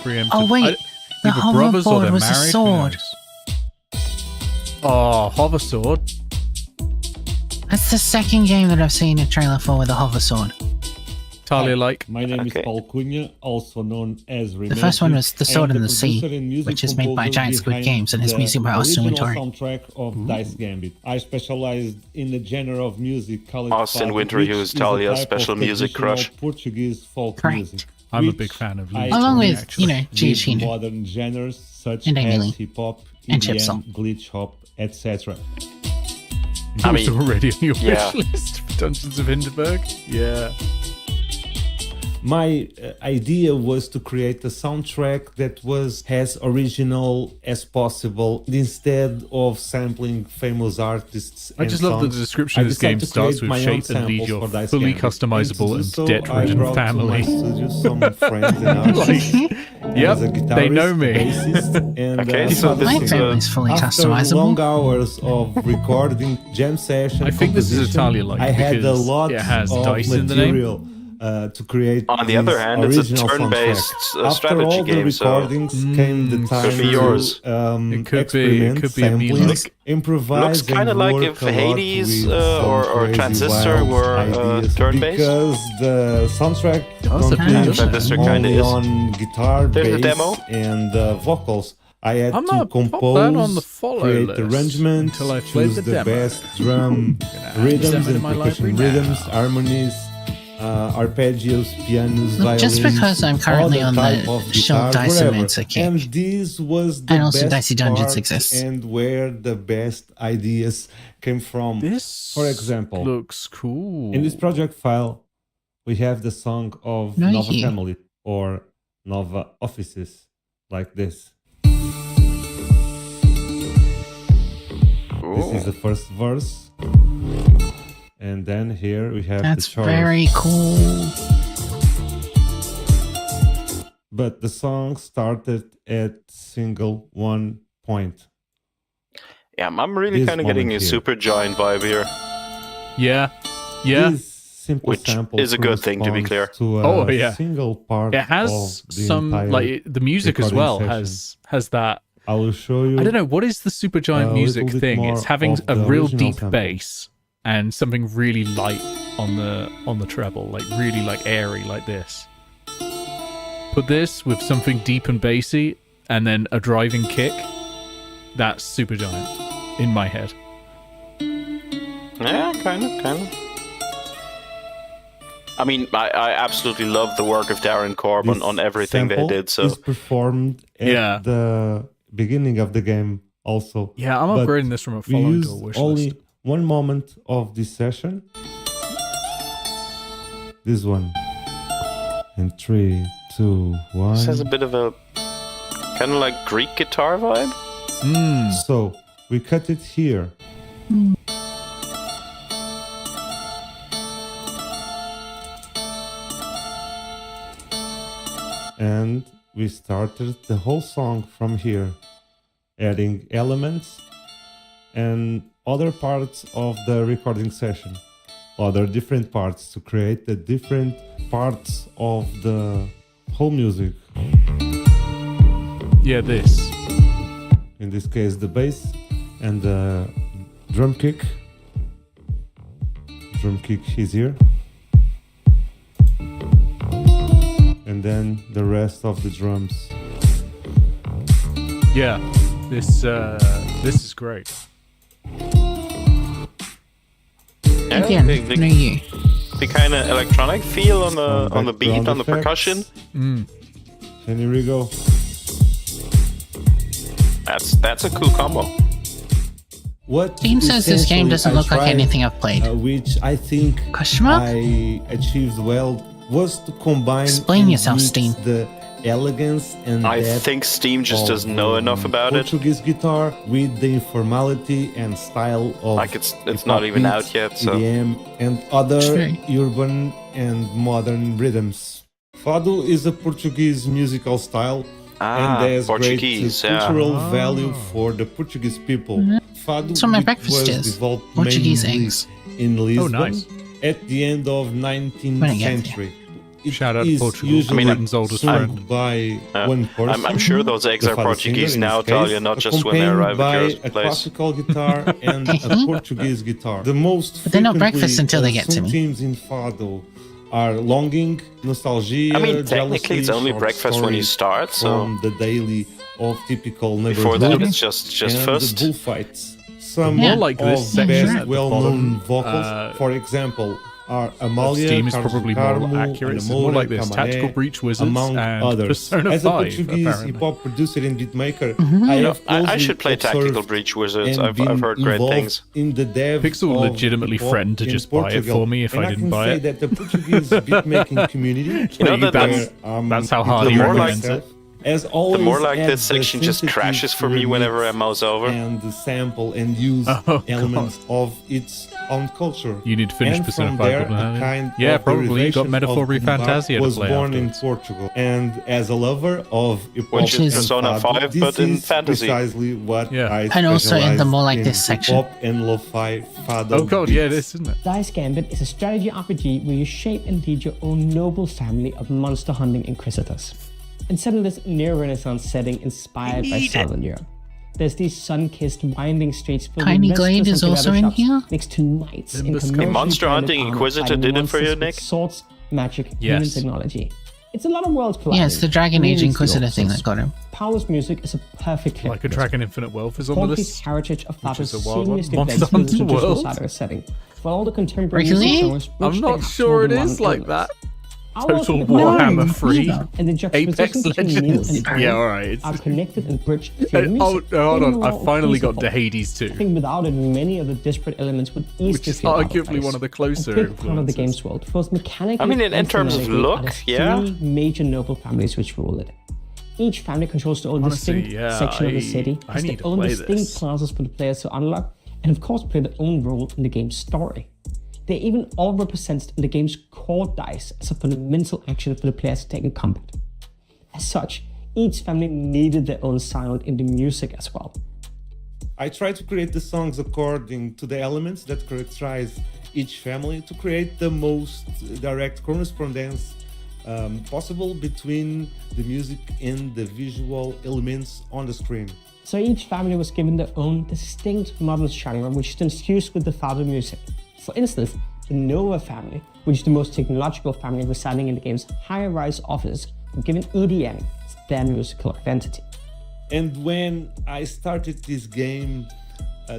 Preemptive. Oh, wait. The either brothers or hoverboard they're was a married, who sword. knows? Oh, hover sword. That's the second game that I've seen a trailer for with a hover sword. Talia like. My name is Paul Cunha, also known as The first one was The Sword in the Sea, producer and music which is made by composer Giant Squid behind Games, and his the music by Austin original Wintory. soundtrack of Dice Gambit. I specialized in the genre of music called Austin folk, Wintory, which who's is a Talia's type special of music traditional crush. Portuguese folk Correct. music. I'm a which big fan of I Lee. Along with, actually. you know, with GHG. modern genres such And Amy as Lee. hip hop, And Chipsol. EDM, glitch hop, etc. I mean, already on your yeah. wish list for Dungeons of Hinterberg. Yeah. My idea was to create a soundtrack that was as original as possible instead of sampling famous artists. I just love that the description of this game starts with shape and lead your fully customizable and debt-ridden family. Some friends and artists. Yep, as a guitarist, they know me. bassist, and, Okay, so this My is family's fully after customizable. long hours of recording, jam session, I think this is composition, Italia-like I had a because lot it has of dice in the name. material to create. On the other hand, it's a turn-based strategy all the game, recordings came the time could be yours. to experiment, samplings, improvise, looks kind of like if Hades or Transistor were turn-based. Because the soundtrack Transistor kind of is on guitar, There's a bass, demo. and vocals. I had I'm to gonna pop that compose, on the follow create list arrangements, until I play choose the the demo. best drum rhythms them in and my percussion library rhythms, harmonies, arpeggios, pianos, Look, just violins, because I'm currently all on type the of Show guitar, Dice whatever. Amounts kick. And this was the And also best Dicey Dungeons part exists. and where the best ideas came from. This for example, looks cool. in this project file, we have the song of No, Nova yeah. Family or Nova Offices, like this. This is the first verse. And then here we have That's the chorus. very cool. But the song started at single 1 point. Yeah, I'm really This kind of getting a moment here. super giant vibe here. Yeah. Yeah. This simple Which sample is a good thing, to be clear. to a Oh, yeah. single part It has of the some entire like the music as recording well session. has that. I will show you. I don't know what is the Supergiant a music little bit thing. more It's having of a the real original deep sample. bass and something really light on the treble, like really like airy like this. Put this with something deep and bassy and then a driving kick. That's Supergiant in my head. Yeah, kind of. I mean, I absolutely love the work of Darren Korb on everything they Sample did. So is performed at Yeah. the beginning of the game also. Yeah, I'm But upgrading this from a we follow to used a wish only list. one moment of this session. This one. In 3, 2, 1. this has a bit of a kind of like Greek guitar vibe. So we cut it here. And we started the whole song from here, adding elements and other parts of the recording session, other different parts to create the different parts of the whole music. Yeah, this. In this case, the bass and the drum kick. Drum kick is here. And then the rest of the drums. Yeah, this is great. Yeah, Again, the, no you. the kind of electronic feel on the beat, on the background percussion. And here we go. That's a cool combo. What Steam says this game essentially doesn't I look like tried, anything I've played. which I think Question mark? I achieved well, was to combine Explain and yourself, mix Steam. the elegance and I depth think Steam just of doesn't know enough about it. Portuguese guitar with the informality and style of Like it's hip-hop not even beats, out yet, so EDM, and other True. urban and modern rhythms. Fado is a Portuguese musical style and there's Portuguese, great yeah. cultural value for the Portuguese people. Fado That's what my it breakfast was is. developed Portuguese mainly eggs. in Lisbon nice. at the end of 19th When I get century. It Shout out to is Portugal, usually Britain's oldest sung friend. by one person. I'm sure those eggs the are father singer Portuguese in now, this case, Talia, not just when they arrive accompanied at your by a place. classical guitar and a Portuguese guitar. The most But they're not frequently breakfast until they get to sung me. themes in Fado are longing, nostalgia, I mean, technically jealousy, it's only short breakfast when you stories start, so from the daily of typical before neighborhood that it's just and first. the bullfights. Some More like of this the section best at the well-known bottom, vocals, for example, are Amalia, Steam is Carlos probably Carmo, more accurate. It's more Anamora, like this: Cabernet, Tactical Breach Wizards among and others. Persona As a 5. Portuguese Apparently. hip-hop producer and beatmaker, Mm-hmm. I You know, have I closely should play Tactical observed Breach Wizards. and I've been heard great involved things. in the dev Pixel of legitimately hip-hop threatened to in just buy it Portugal. for me if And I didn't can buy say it. that the Portuguese beatmaking community, You know that that's how hard he including recommends myself, As always, The more like add this section the just synthetic crashes for me whenever I mouse over. And the sample and use elements of its own culture. You need to finish and Persona from 5 there, Goblin, a kind yeah, of probably. You got derivation Metaphor of Fantasia to was play born afterwards. in Portugal, and as a lover of Which is hip-hop and Persona fado, 5, this but in is fantasy. precisely what I And also in the specialize more like in this section. hip-hop and lo-fi fado. Oh god, yeah, beats. this isn't it? Dice Gambit is a strategy RPG where you shape and lead your own noble family of monster hunting inquisitors. And set in this near-Renaissance setting inspired by Southern Europe. There's these sun-kissed, winding streets filled Tiny with Glade restless is and also together in shops here? next to knights in The commercially Monster branded Hunting armor Inquisitor fighting did it for you, monsters with Nick? Swords, magic, Yes. human technology. It's a lot of worlds colliding. Yeah, it's the Dragon Age Really Inquisitor skilled. thing that got him. Paolo's music is a perfect fit. Like a Dragon Infinite Wealth is on the Portly's list. heritage of which is Fado's a wild one. seamlessly Monster blends with the Hunter traditional World? Saga setting, while all the contemporary Really? music genres I'm bridge not the sure it modern is like elements. that. Our Total worlds are Warhammer not 3. either, and the Apex juxtaposition between new Legends. and old Yeah, alright. are connected and bridged through music. Hold on, Overall, I finally got feasible. to Hades 2. I think without it, many of the disparate elements would easily Which is feel out of arguably place. one of the closer A big part of the influences. game's world, both mechanically I mean, in and terms of thematically, look, are the yeah. three major noble families which rule it. Each family controls their own Honestly, distinct yeah, section of the city, I has need their to own play distinct this. classes for the players to unlock, and of course play their own role in the game's story. They even all represented in the game's core dice as a fundamental action for the players to take in combat. As such, each family needed their own sound in the music as well. I try to create the songs according to the elements that characterize each family to create the most direct correspondence possible between the music and the visual elements on the screen. So each family was given their own distinct modern genre, which is then fused with the Fado music. For instance, the Nova family, which is the most technological family residing in the game's high-rise office, were given EDM as their musical identity. And when I started this game,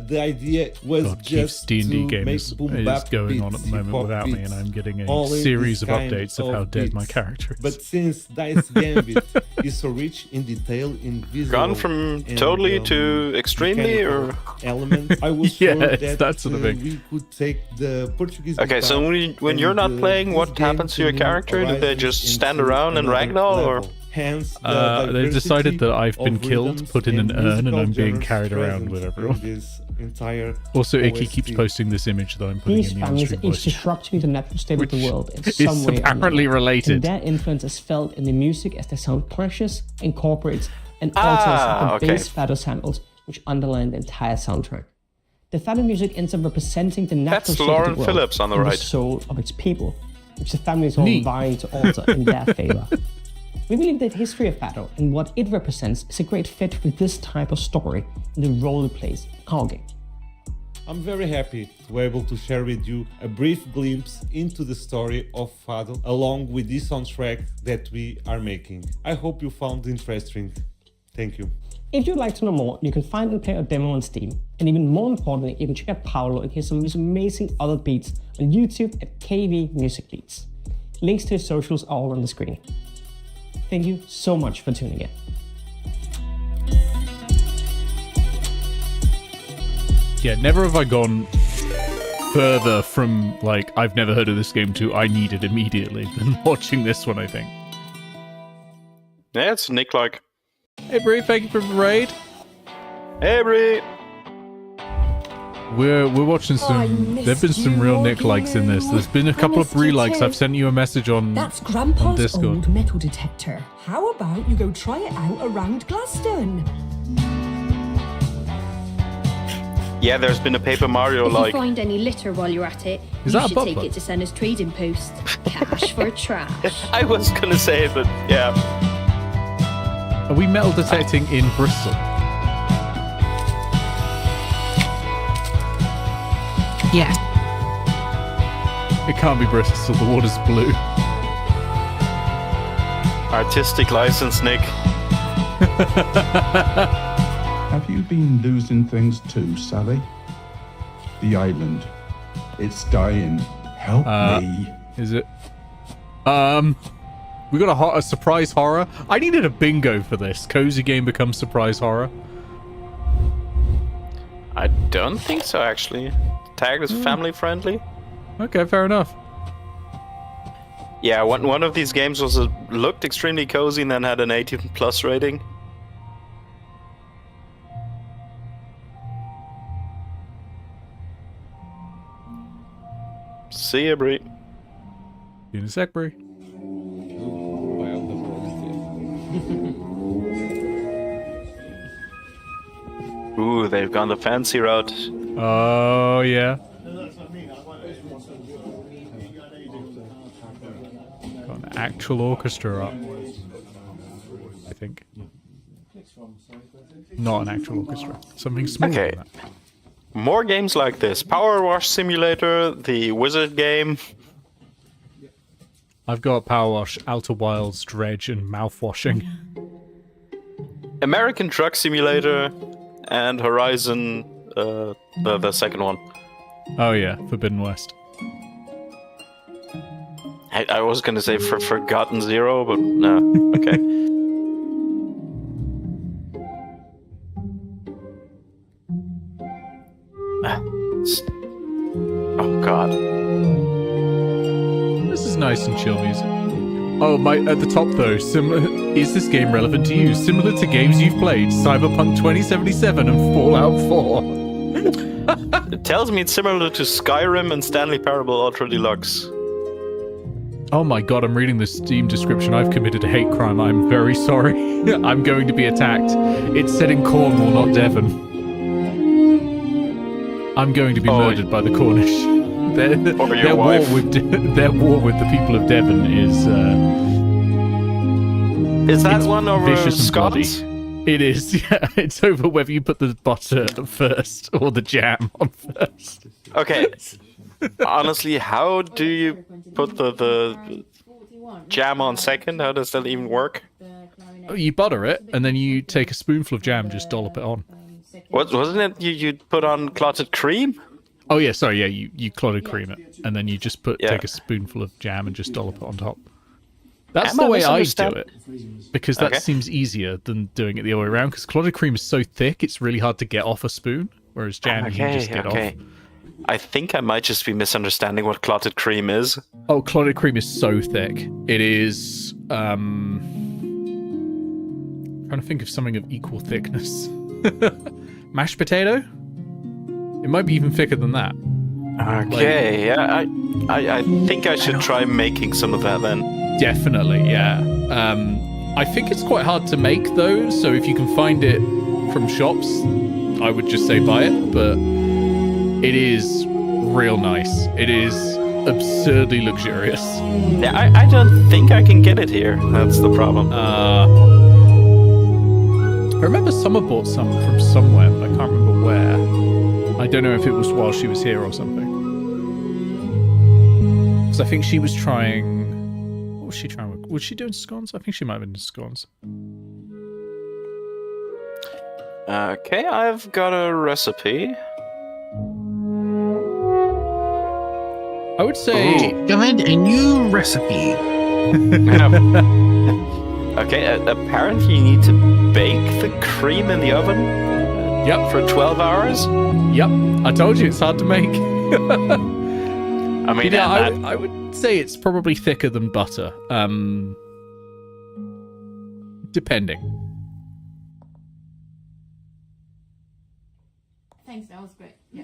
the idea was God, just Keith's D&D to game make is boom bap going on at beats, the moment hip-hop without me, beats, and I'm getting a all in series this of kind updates of how dead my beats. character is. But since Dice Gambit is so rich in detail, in visual, Gone from and, totally to extremely, or mechanical elements, I was Yeah, sure it's that that sort of thing. we could take the Portuguese. Okay, so guitar when you're and, not playing, this what game happens to your new character? Do they horizons just stand into around and another ragdoll, or? level. Hence, They've decided that I've been of killed, rhythms put in an and urn, and musical I'm being genres carried around present with in everyone. this entire Also, Icky keeps OST. posting this image that I'm putting These in the families on-stream are each voice. disrupting the natural state of the world in is some way or apparently another. related. And their influence is felt in the music as their sound clashes, incorporates, and alters the base Fado samples which underline the entire soundtrack. The Fado music ends up representing the natural That's state Lauren of the world Phillips on the and right. the soul of its people, which the families are Neat. vying to alter in their favor. We believe that the history of Fado and what it represents is a great fit with this type of story and the role it plays in our game. I'm very happy to be able to share with you a brief glimpse into the story of Fado along with this soundtrack that we are making. I hope you found it interesting. Thank you. If you'd like to know more, you can find and play a demo on Steam. And even more importantly, you can check out Paolo and hear some of his amazing other beats on YouTube at KV Music Beats. Links to his socials are all on the screen. Thank you so much for tuning in. Yeah, never have I gone further from, like, I've never heard of this game to I need it immediately than watching this one, I think. Yeah, it's Nick-like. Hey, Bree, thank you for the raid. Hey, Bree. We're watching some. There've been some real Nick likes in this. There's been a couple of Bree likes. I've sent you a message on. That's on Grandpa's Discord. old metal detector. How about you go try it out around Glaston? Yeah, there's been a Paper Mario If you like. find any litter while you're at it, Is you that a should bug take bug? it to Senna's trading post. Cash for trash. I was gonna say it, but yeah. Are we metal detecting in Bristol? Yeah. It can't be Bristol. The water's blue. Artistic license, Nick. Have you been losing things too, Sally? The island. It's dying. Help me. Is it? We got a surprise horror. I needed a bingo for this. Cozy game becomes surprise horror. I don't think so, actually. Tag is family friendly. Okay, fair enough. Yeah, one of these games looked extremely cozy and then had an 18+ rating. See ya, Bree. See you in a sec, Bree. Ooh, they've gone the fancy route. Oh, yeah. Got an actual orchestra up. I think. Not an actual orchestra. Something smaller than that. More games like this. Power Wash Simulator, the Wizard game. I've got Power Wash, Outer Wilds, Dredge, and Mouthwashing. American Truck Simulator, and Horizon, the second one. Oh yeah, Forbidden West. I was gonna say Forgotten Zero, but no. Okay. Oh god. This is nice and chill music. Oh, at the top though, is this game relevant to you? Similar to games you've played, Cyberpunk 2077 and Fallout 4. It tells me it's similar to Skyrim and Stanley Parable Ultra Deluxe. Oh my god, I'm reading the Steam description. I've committed a hate crime. I'm very sorry. I'm going to be attacked. It's set in Cornwall, not Devon. I'm going to be murdered by the Cornish. Their war with the people of Devon is that one over vicious and bloody. Scots? It is, yeah. It's over whether you put the butter first or the jam on first. Okay. Honestly, how do you put the jam on second? How does that even work? You butter it, and then you take a spoonful of jam and just dollop it on. Wasn't it you put on clotted cream? Oh yeah, sorry, yeah, you clotted cream it, and then you just take a spoonful of jam and just dollop it on top. That's the way I do it, because that seems easier than doing it the other way around, because clotted cream is so thick, it's really hard to get off a spoon, whereas jam you can just get off. I think I might just be misunderstanding what clotted cream is. Oh, clotted cream is so thick. It is, trying to think of something of equal thickness. Mashed potato? It might be even thicker than that. Okay, yeah, I think I should try making some of that then. Definitely, yeah. I think it's quite hard to make though, so if you can find it from shops, I would just say buy it, but it is real nice. It is absurdly luxurious. Yeah, I don't think I can get it here. That's the problem. I remember Summer bought some from somewhere, but I can't remember where. I don't know if it was while she was here or something. Because I think she was trying... What was she trying with? Was she doing scones? I think she might have been doing scones. Okay, I've got a recipe. I would say... Discovered a new recipe. Okay, apparently you need to bake the cream in the oven. Yep. For 12 hours? Yep. I told you, it's hard to make. I mean, yeah, I would say it's probably thicker than butter. Depending. Thanks, that was great. Yeah.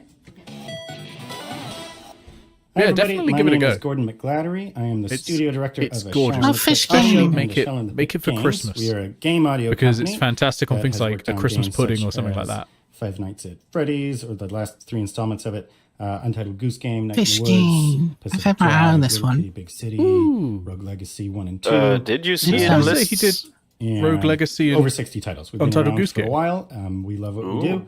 Hi, Yeah, everybody. definitely My give it a name go. is Gordon McGlattery. I am the studio director it's of gorgeous. Shaun Oh, fish Special game. and Make the it- Shaun and the make it for Games. Christmas. We are a game audio Because company it's fantastic on that things has like worked a on Christmas games pudding such or something like as that. Five Nights at Freddy's, or the last 3 installments of it. Untitled Goose Game, Night Fish in the Woods, game. Pacific I've had my eye on Drive, this Little one. Kitty Big City, Ooh. Rogue Legacy 1 and 2. Did you see Yeah. the Say list? he did And Rogue Legacy and over 60 titles. We've been Untitled around Goose for a Game. while. We love what we Ooh. do.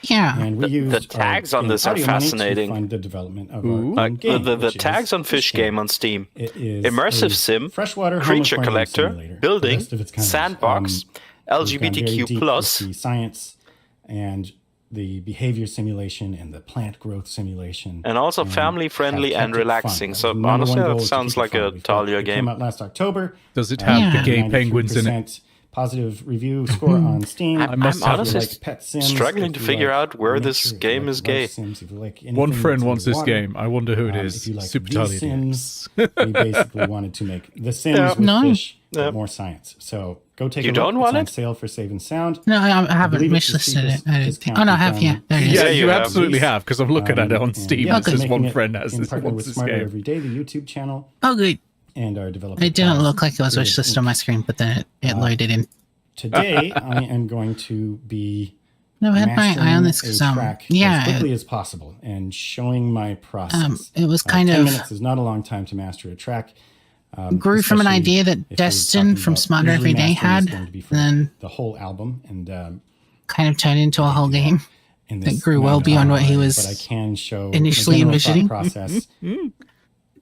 Yeah. And we use The tags on this are audio money fascinating. to fund the development of Ooh. our own Like game, the which tags is on Fish Game on Steam. It is Immersive a sim, freshwater home creature aquarium collector, simulator, the building, best of its kind. sandbox, We've gone very LGBTQ+, deep with the science and the behavior simulation and the plant growth simulation, and also have family-friendly kept and it relaxing. fun. So The number honestly, one goal that is to sounds keep it like fun. a Talia It game. came out last October. Does it have the gay 93% penguins in it? positive review score on Steam. I'm honestly Pet Sims, struggling to figure out where this game is gay. Sims, if you like One friend wants this water, game. I wonder who it is. If you like Super The Sims, we basically wanted to make The Sims with fish, but more science. So go take a look. Don't want it's it? on sale for Save and Sound. No, I haven't wishlisted it. I don't think. Oh, no, I have, yeah. There it is. Yeah, you absolutely have, because I'm looking at it on Steam. Yeah, It says making one it friend has in this, partner wants with this Smarter game. Every Day, the YouTube channel. Oh, good. And our developer. It didn't look like it was Creative wishlisted Inc. on my screen, but then it loaded in. Today, I am going to be No, I had my eye on this because, track yeah. as quickly as possible and showing my process. It was kind 10 of... minutes is not a long time to master a track. Grew from an especially idea that if we're Destin talking from about- Smarter usually Every Day mastering is had, going to be for then the whole album, and kind of turned into a whole game in that this grew well amount of beyond what he time, was but I can show initially the general thought envisioning. process.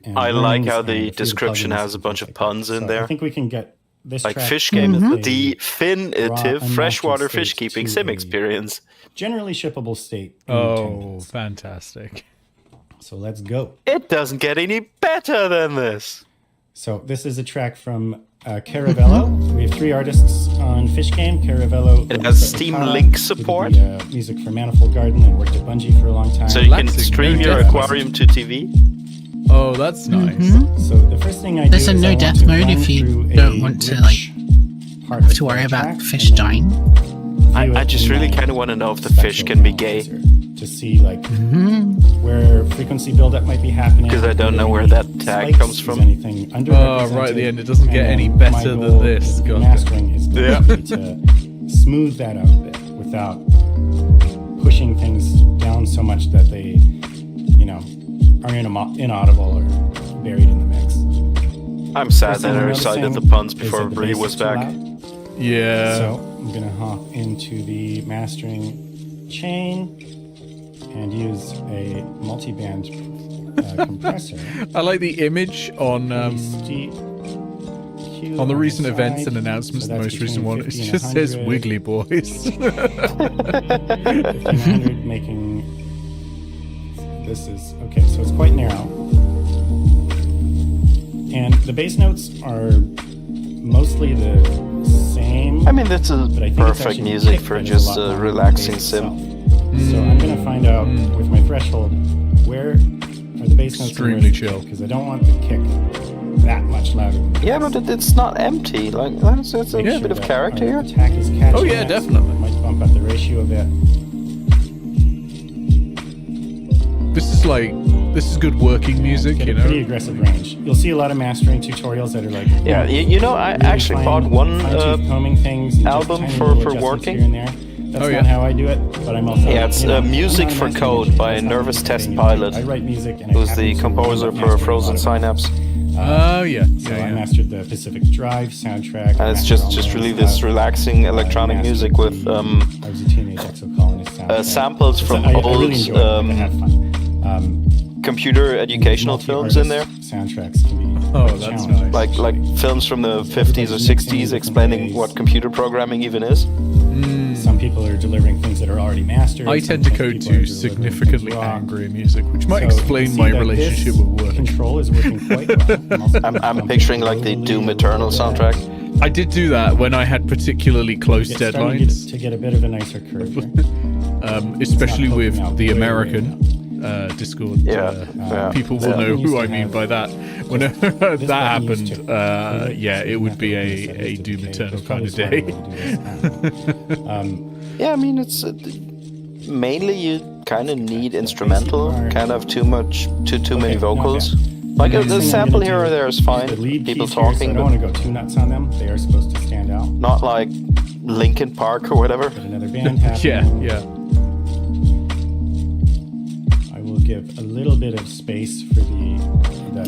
and I like learnings how and a the few of description plugins has a and bunch things of like puns that. in So there. I think we can get this Like track Fish Game, from a definitive raw, freshwater unmastered fish state keeping to sim a experience. generally shippable state. in 10 Oh, minutes. fantastic. So let's go. It doesn't get any better than this. So this is a track from Caravello. We have 3 artists on Fish Game. Caravello. It has Steam Link support. Did the, music for Manifold Garden and worked at Bungie for a long time. So you can stream your aquarium to TV. Oh, that's nice. So the first thing I There's do a is no I want death to mode run if you through don't a want to, rich like, part of to worry the about track, fish and dying. then I just really kind of want to know if the fish can be gay. to see like where frequency buildup might be happening. Because I don't know where that tag Spikes, comes is from. anything Oh, right at the end, it doesn't get any better than this. God. Mastering is going to be to smooth that out a bit without pushing things down so much that they, you know, are inaudible or buried in the mix. I'm sad First that thing I I'm recited the noticing puns is before that the Bree bass was is too back. loud. Yeah. So I'm gonna hop into the mastering chain and use a multi-band compressor. I like the image on the recent events and announcements. So The that's most recent between one, it 50 and just says 100. Wiggly Boys. 1500 making this is okay, so it's quite narrow. And the bass notes are mostly the same. I mean, this is but I think it's perfect actually music kicked for in a just lot a more than the relaxing bass sim. itself. So I'm gonna find out with my threshold where are the bass notes Extremely chill. because I don't want the kick that much louder. Yeah, but it's not empty. Like that's a Make bit of that character our here. attack is catching Oh, yeah, that, definitely. So I might bump up the ratio a bit. This is good working music, Get you a know. pretty aggressive range. You'll see a lot of mastering tutorials that are like, Yeah, you know, I really actually bought one combing things and just album tiny for little adjustments working. here and there. That's Oh, not yeah. how I do it, but I'm also Yeah, it's you know, Music I'm for not a Code mastering by engineer. That's Nervous not Test my thing. Pilot, I write music and who's I the happen to composer end up for mastering a Frozen lot of Synapse. Oh, yeah. So I mastered the Pacific Drive soundtrack. And it's just really this relaxing electronic music with I was a teenage exocolonist soundtrack. samples from I really old enjoy it. I have fun. computer educational films in there. Soundtracks can be Oh, quite that's challenging. nice. Like films from the 50s or 60s explaining what computer programming even is. Some people are delivering things that are already mastered. I tend to Some go people are to delivering significantly things raw. angry music, which might So you explain can see my that relationship this with work. Control is working quite well. I'm picturing like the Doom Eternal soundtrack. I did do that when I had particularly close It's starting deadlines, to get a bit of a nicer curve here. especially with poking out the way, way American Discord. Yeah. People will know who I mean by that. Whenever that happened, yeah, it would be a Doom Eternal kind of day. Yeah, I mean, it's mainly you kind of need instrumental, kind of too many vocals. Like a sample here or there is fine, people talking, I don't want to go too nuts on them. They are supposed to stand out. not like Linkin Park or whatever. Get another band happening. Yeah. I will give a little bit of space for the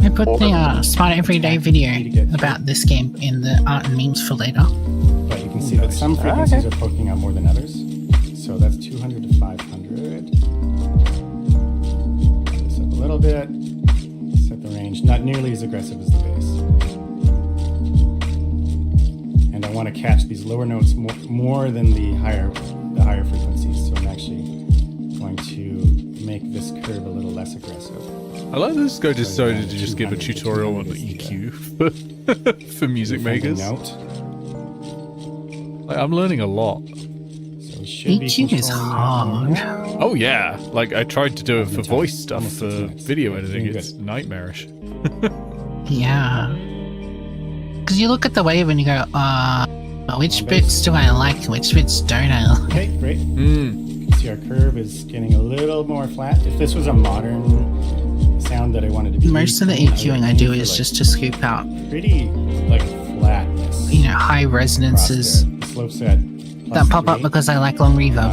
I put the Smart Everyday video about this game in the art and memes for later. But you can see that some frequencies are poking out more than others. So that's 200 to 500. This up a little bit. Set the range. Not nearly as aggressive as the bass. And I want to catch these lower notes more than the higher frequencies. So I'm actually going to make this curve a little less aggressive. I like this guy decided to just give a tutorial on EQ for music makers. Note. Like, I'm learning a lot. So we should be EQ is controlling that hard. Oh yeah, like I tried to do it for voice stuff for video editing. It's nightmarish. Yeah. Because you look at the wave and you go, which bits do I like, which bits don't I like? Okay, great. You can see our curve is getting a little more flat. If this was a modern sound that I wanted to be Most of the EQing I do is just to scoop out pretty like flatness. You know, high resonances Slope set that pop up because I like long reverb.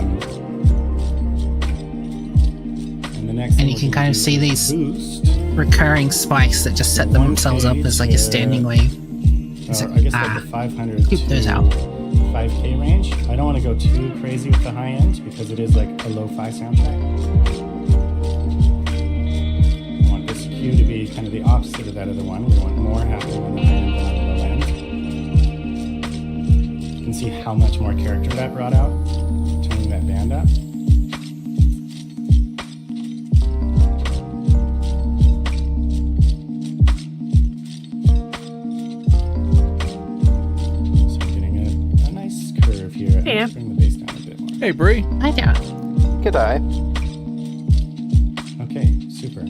And the next And you can kind of see these recurring spikes that just set themselves up as like a standing wave. I guess like the 500 keep those out. 5K range. I don't want to go too crazy with the high end because it is like a lo-fi soundtrack. I want this cue to be kind of the opposite of that other one. We want more happening on the high end than on the low end. You can see how much more character that brought out, turning that band up. Yeah. Bring the bass down a bit more. Hey, Bree. Hi there. G'day. Okay, super.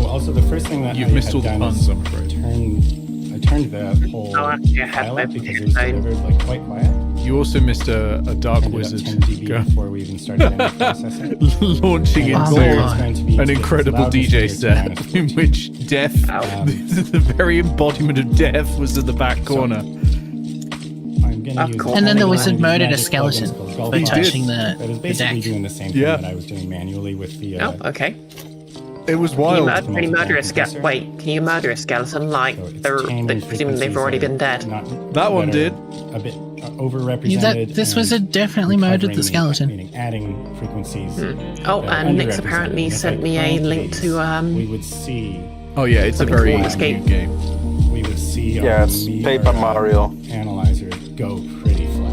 Also the first thing that You've I missed had all the done puns, is I'm afraid. I turned the whole file up because it was delivered like quite quiet. You also missed a dark Turned it up wizard 10 dB before we even started any processing. launching And into the goal is going to be an to incredible allow this DJ to set in which death, the very embodiment of death, was in the back corner. And then the wizard murdered a skeleton for touching That is the basically deck. doing the same thing that I was doing manually with the. Okay. It was Can you, wild. can you murder a skeleton? Wait, can you murder a skeleton like presumably they've already been dead? That one did. A bit overrepresented. This wizard definitely murdered the skeleton. Meaning adding frequencies. Oh, and Nick's apparently sent me a link to We would see. Oh yeah, it's a very new Escape. game. We would see. Yeah, it's Paper Mario. Analyzer go pretty flat.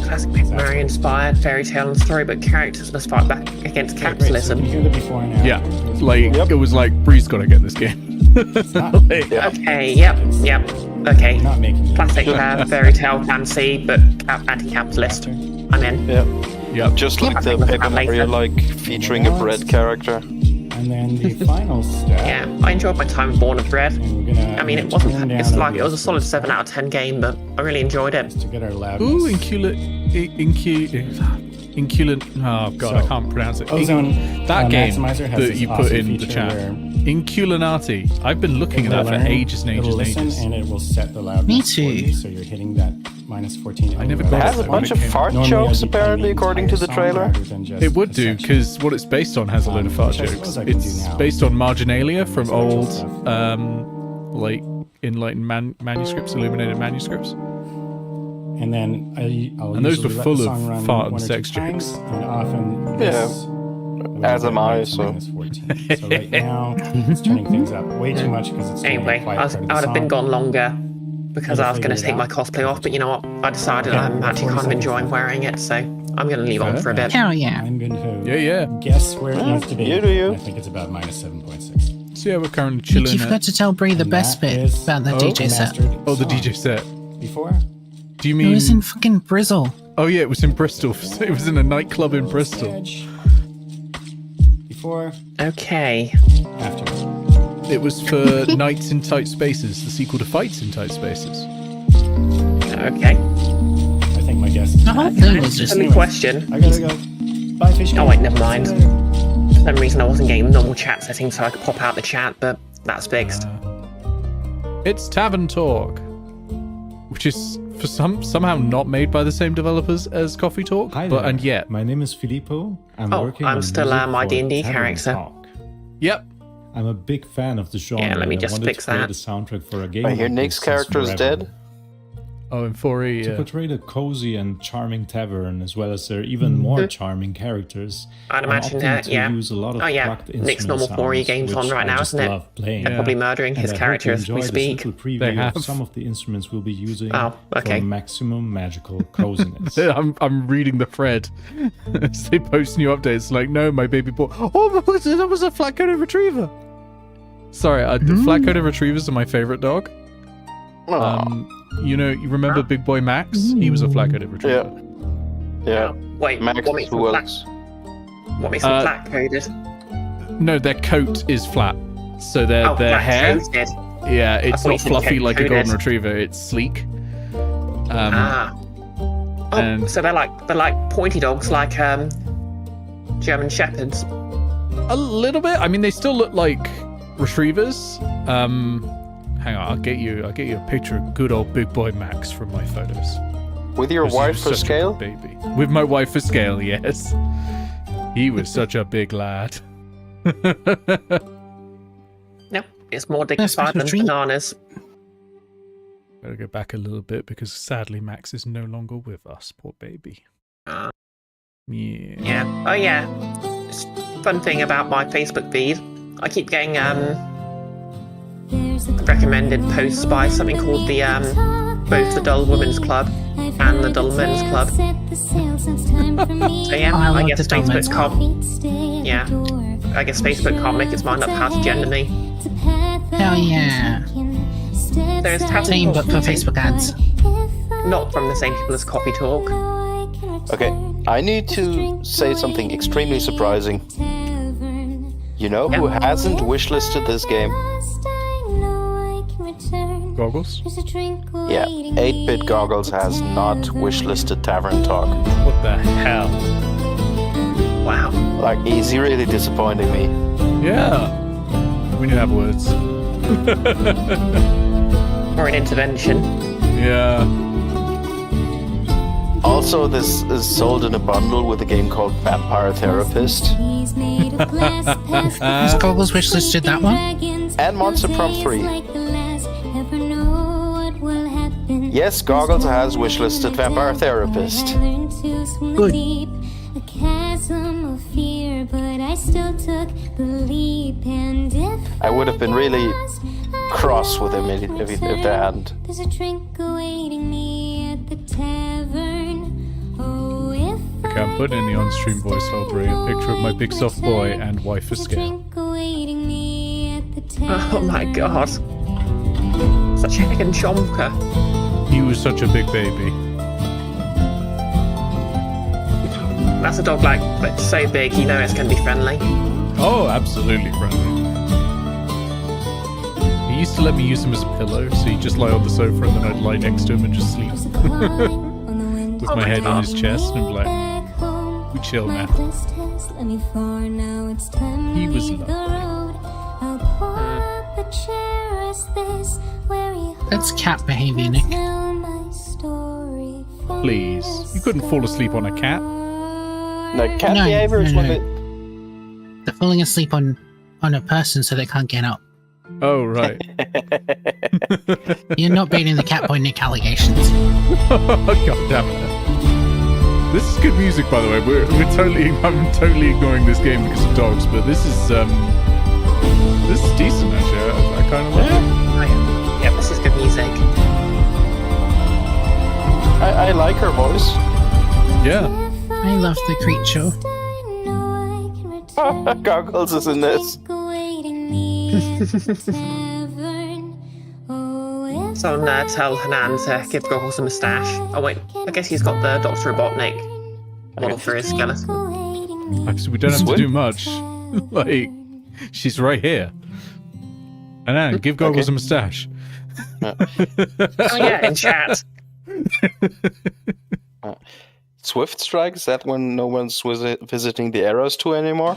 Classic Paper Mario inspired fairy tale and storybook characters must fight back against capitalism. So you can hear the before and after. Yeah, like it was like Bree's got to get this game. Okay, yep. Okay. Not making Classic fairy tale fantasy, but anti-capitalist. I'm in. Yep. Just like the Paper Mario, like featuring a bread character. And then the final step. Yeah, I enjoyed my time with Born of Bread. I mean, it wasn't. It's like it was a solid 7 out of 10 game, but I really enjoyed it. To get our loudness. Ooh, Inculant. Oh god, I can't pronounce it. Ozone that game Maximizer has that this you put awesome in the feature chat. where Inculinati. I've been looking at that for ages and ages it'll and listen ages. and it will set the loudness. Me For you, too. so you're hitting that -14. I never It got has a bunch of fart jokes apparently, according to the trailer. It would do, because what it's based on has a load of fart jokes. It's based on marginalia from old, like enlightened manuscripts, illuminated manuscripts. And then I'll And those were usually let full the of song run fart and 1 or 2 sex times, jokes. And often Yeah. this As am I, so. So right now it's turning things up way too much because it's Anyway, I would have been gone longer because I was going to take my cosplay off, but you know what? I decided I'm actually kind of enjoying wearing it, so I'm going to leave on for a bit. Hell yeah. I'm going to Yeah. guess where it needs to be. You do you. I think it's about -7.6. So yeah, we're currently You chilling forgot to tell Bree the best bit about the DJ set. Oh, the DJ set. Before? Do you It mean? was in fucking Bristol. Oh yeah, it was in Bristol. It was in a nightclub in Bristol. Before? Okay. After? It was for Nights in Tight Spaces, the sequel to Fights in Tight Spaces. Okay. I think my guess is. The whole thing was just. Silly question. I gotta go. Bye, fish. Oh wait, never mind. For some reason I wasn't getting the normal chat settings so I could pop out the chat, but that's fixed. It's Tavern Talk, which is for somehow not made by the same developers as Coffee Talk, Hi but there. and yet. My name is Filippo. I'm Oh, working I'm on still music my for D&D Tavern character. Talk. Yep. I'm a big fan of the genre. Yeah, let me and just I wanted fix to create that. a soundtrack for a game. I hear like Nick's this character is since forever. dead. Oh, in 4E, To yeah. portray the cozy and charming tavern, as well as their even more charming characters, I'd I'm imagine opting that, to yeah. use a lot of Oh yeah, plucked Nick's instrument normal 4E sounds, game's on which right I now, just isn't it? love playing. They're probably murdering And his I hope character you as we enjoy speak. this little preview They have. of some of the instruments we'll be using Oh, okay. for maximum magical coziness. I'm reading the thread as they post new updates. Like, no, my baby boy. Oh my god, that was a flat-coated retriever. Sorry, the flat-coated retrievers are my favorite dog. You remember Big Boy Max? He was a flat-coated retriever. Yeah. Wait, Max, what makes them who flat? else? What makes them flat-coated? No, their coat is flat. So their hair, flat-coated. yeah, it's thought you not said fluffy like a coated. golden retriever. It's sleek. And so they're like pointy dogs, like German shepherds. a little bit. I mean, they still look like retrievers. Hang on, I'll get you a picture of good old Big Boy Max from my photos. With your wife for scale? Baby. With my wife for scale, yes. He was such a big lad. No, it's more dignified than bananas. Better go back a little bit because sadly Max is no longer with us. Poor baby. Yeah. Yeah. Oh yeah. Fun thing about my Facebook feed, I keep getting recommended posts by something called the both the Dull Women's Club and the Dull Men's Club. So yeah, I guess Facebook can't. Yeah, I guess Facebook can't make its mind up how to gender me. Hell yeah. There's Same, but for Facebook ads. Not from the same people as Coffee Talk. Okay, I need to say something extremely surprising. You know who hasn't wishlisted this game? Goggles? Yeah, 8-Bit Goggles has not wishlisted Tavern Talk. What the hell? Wow. Like, he's really disappointing me. Yeah. We need to have words. Or an intervention. Yeah. Also, this is sold in a bundle with a game called Vampire Therapist. Has Goggles wishlisted that one? And Monster Prom 3. Yes, Goggles has wishlisted Vampire Therapist. Good. I would have been really cross with him if they hadn't. There's a drink awaiting me at the tavern. Oh, if Okay, I'm putting in the on-stream voice. I'll bring a picture of my big soft boy and wife for scale. Oh my god. Such a heckin' chomper. He was such a big baby. That's a dog like so big, you know it's gonna be friendly. Oh, absolutely friendly. He used to let me use him as a pillow, so he'd just lie on the sofa and then I'd lie next to him and just sleep. With my head on his chest and be like, we chill now. He was lovely. That's cat behavior, Nick. Please. You couldn't fall asleep on a cat. No, cat behavior is what it... They're falling asleep on a person so they can't get up. Oh, right. You're not baiting the cat boy Nick allegations. God damn it. This is good music, by the way. I'm totally ignoring this game because of dogs, but this is decent actually. I kind of like it. Yeah, this is good music. I like her voice. Yeah. I love the creature. Goggles is in this. Someone tell Hanan to give Goggles a moustache. Oh wait, I guess he's got the Dr. Robotnik model for his skeleton. Actually, we don't have to do much. Like, she's right here. And then give Goggles a moustache. Oh yeah, in chat. Swift Strike, is that when no one's visiting the Arrows 2 anymore?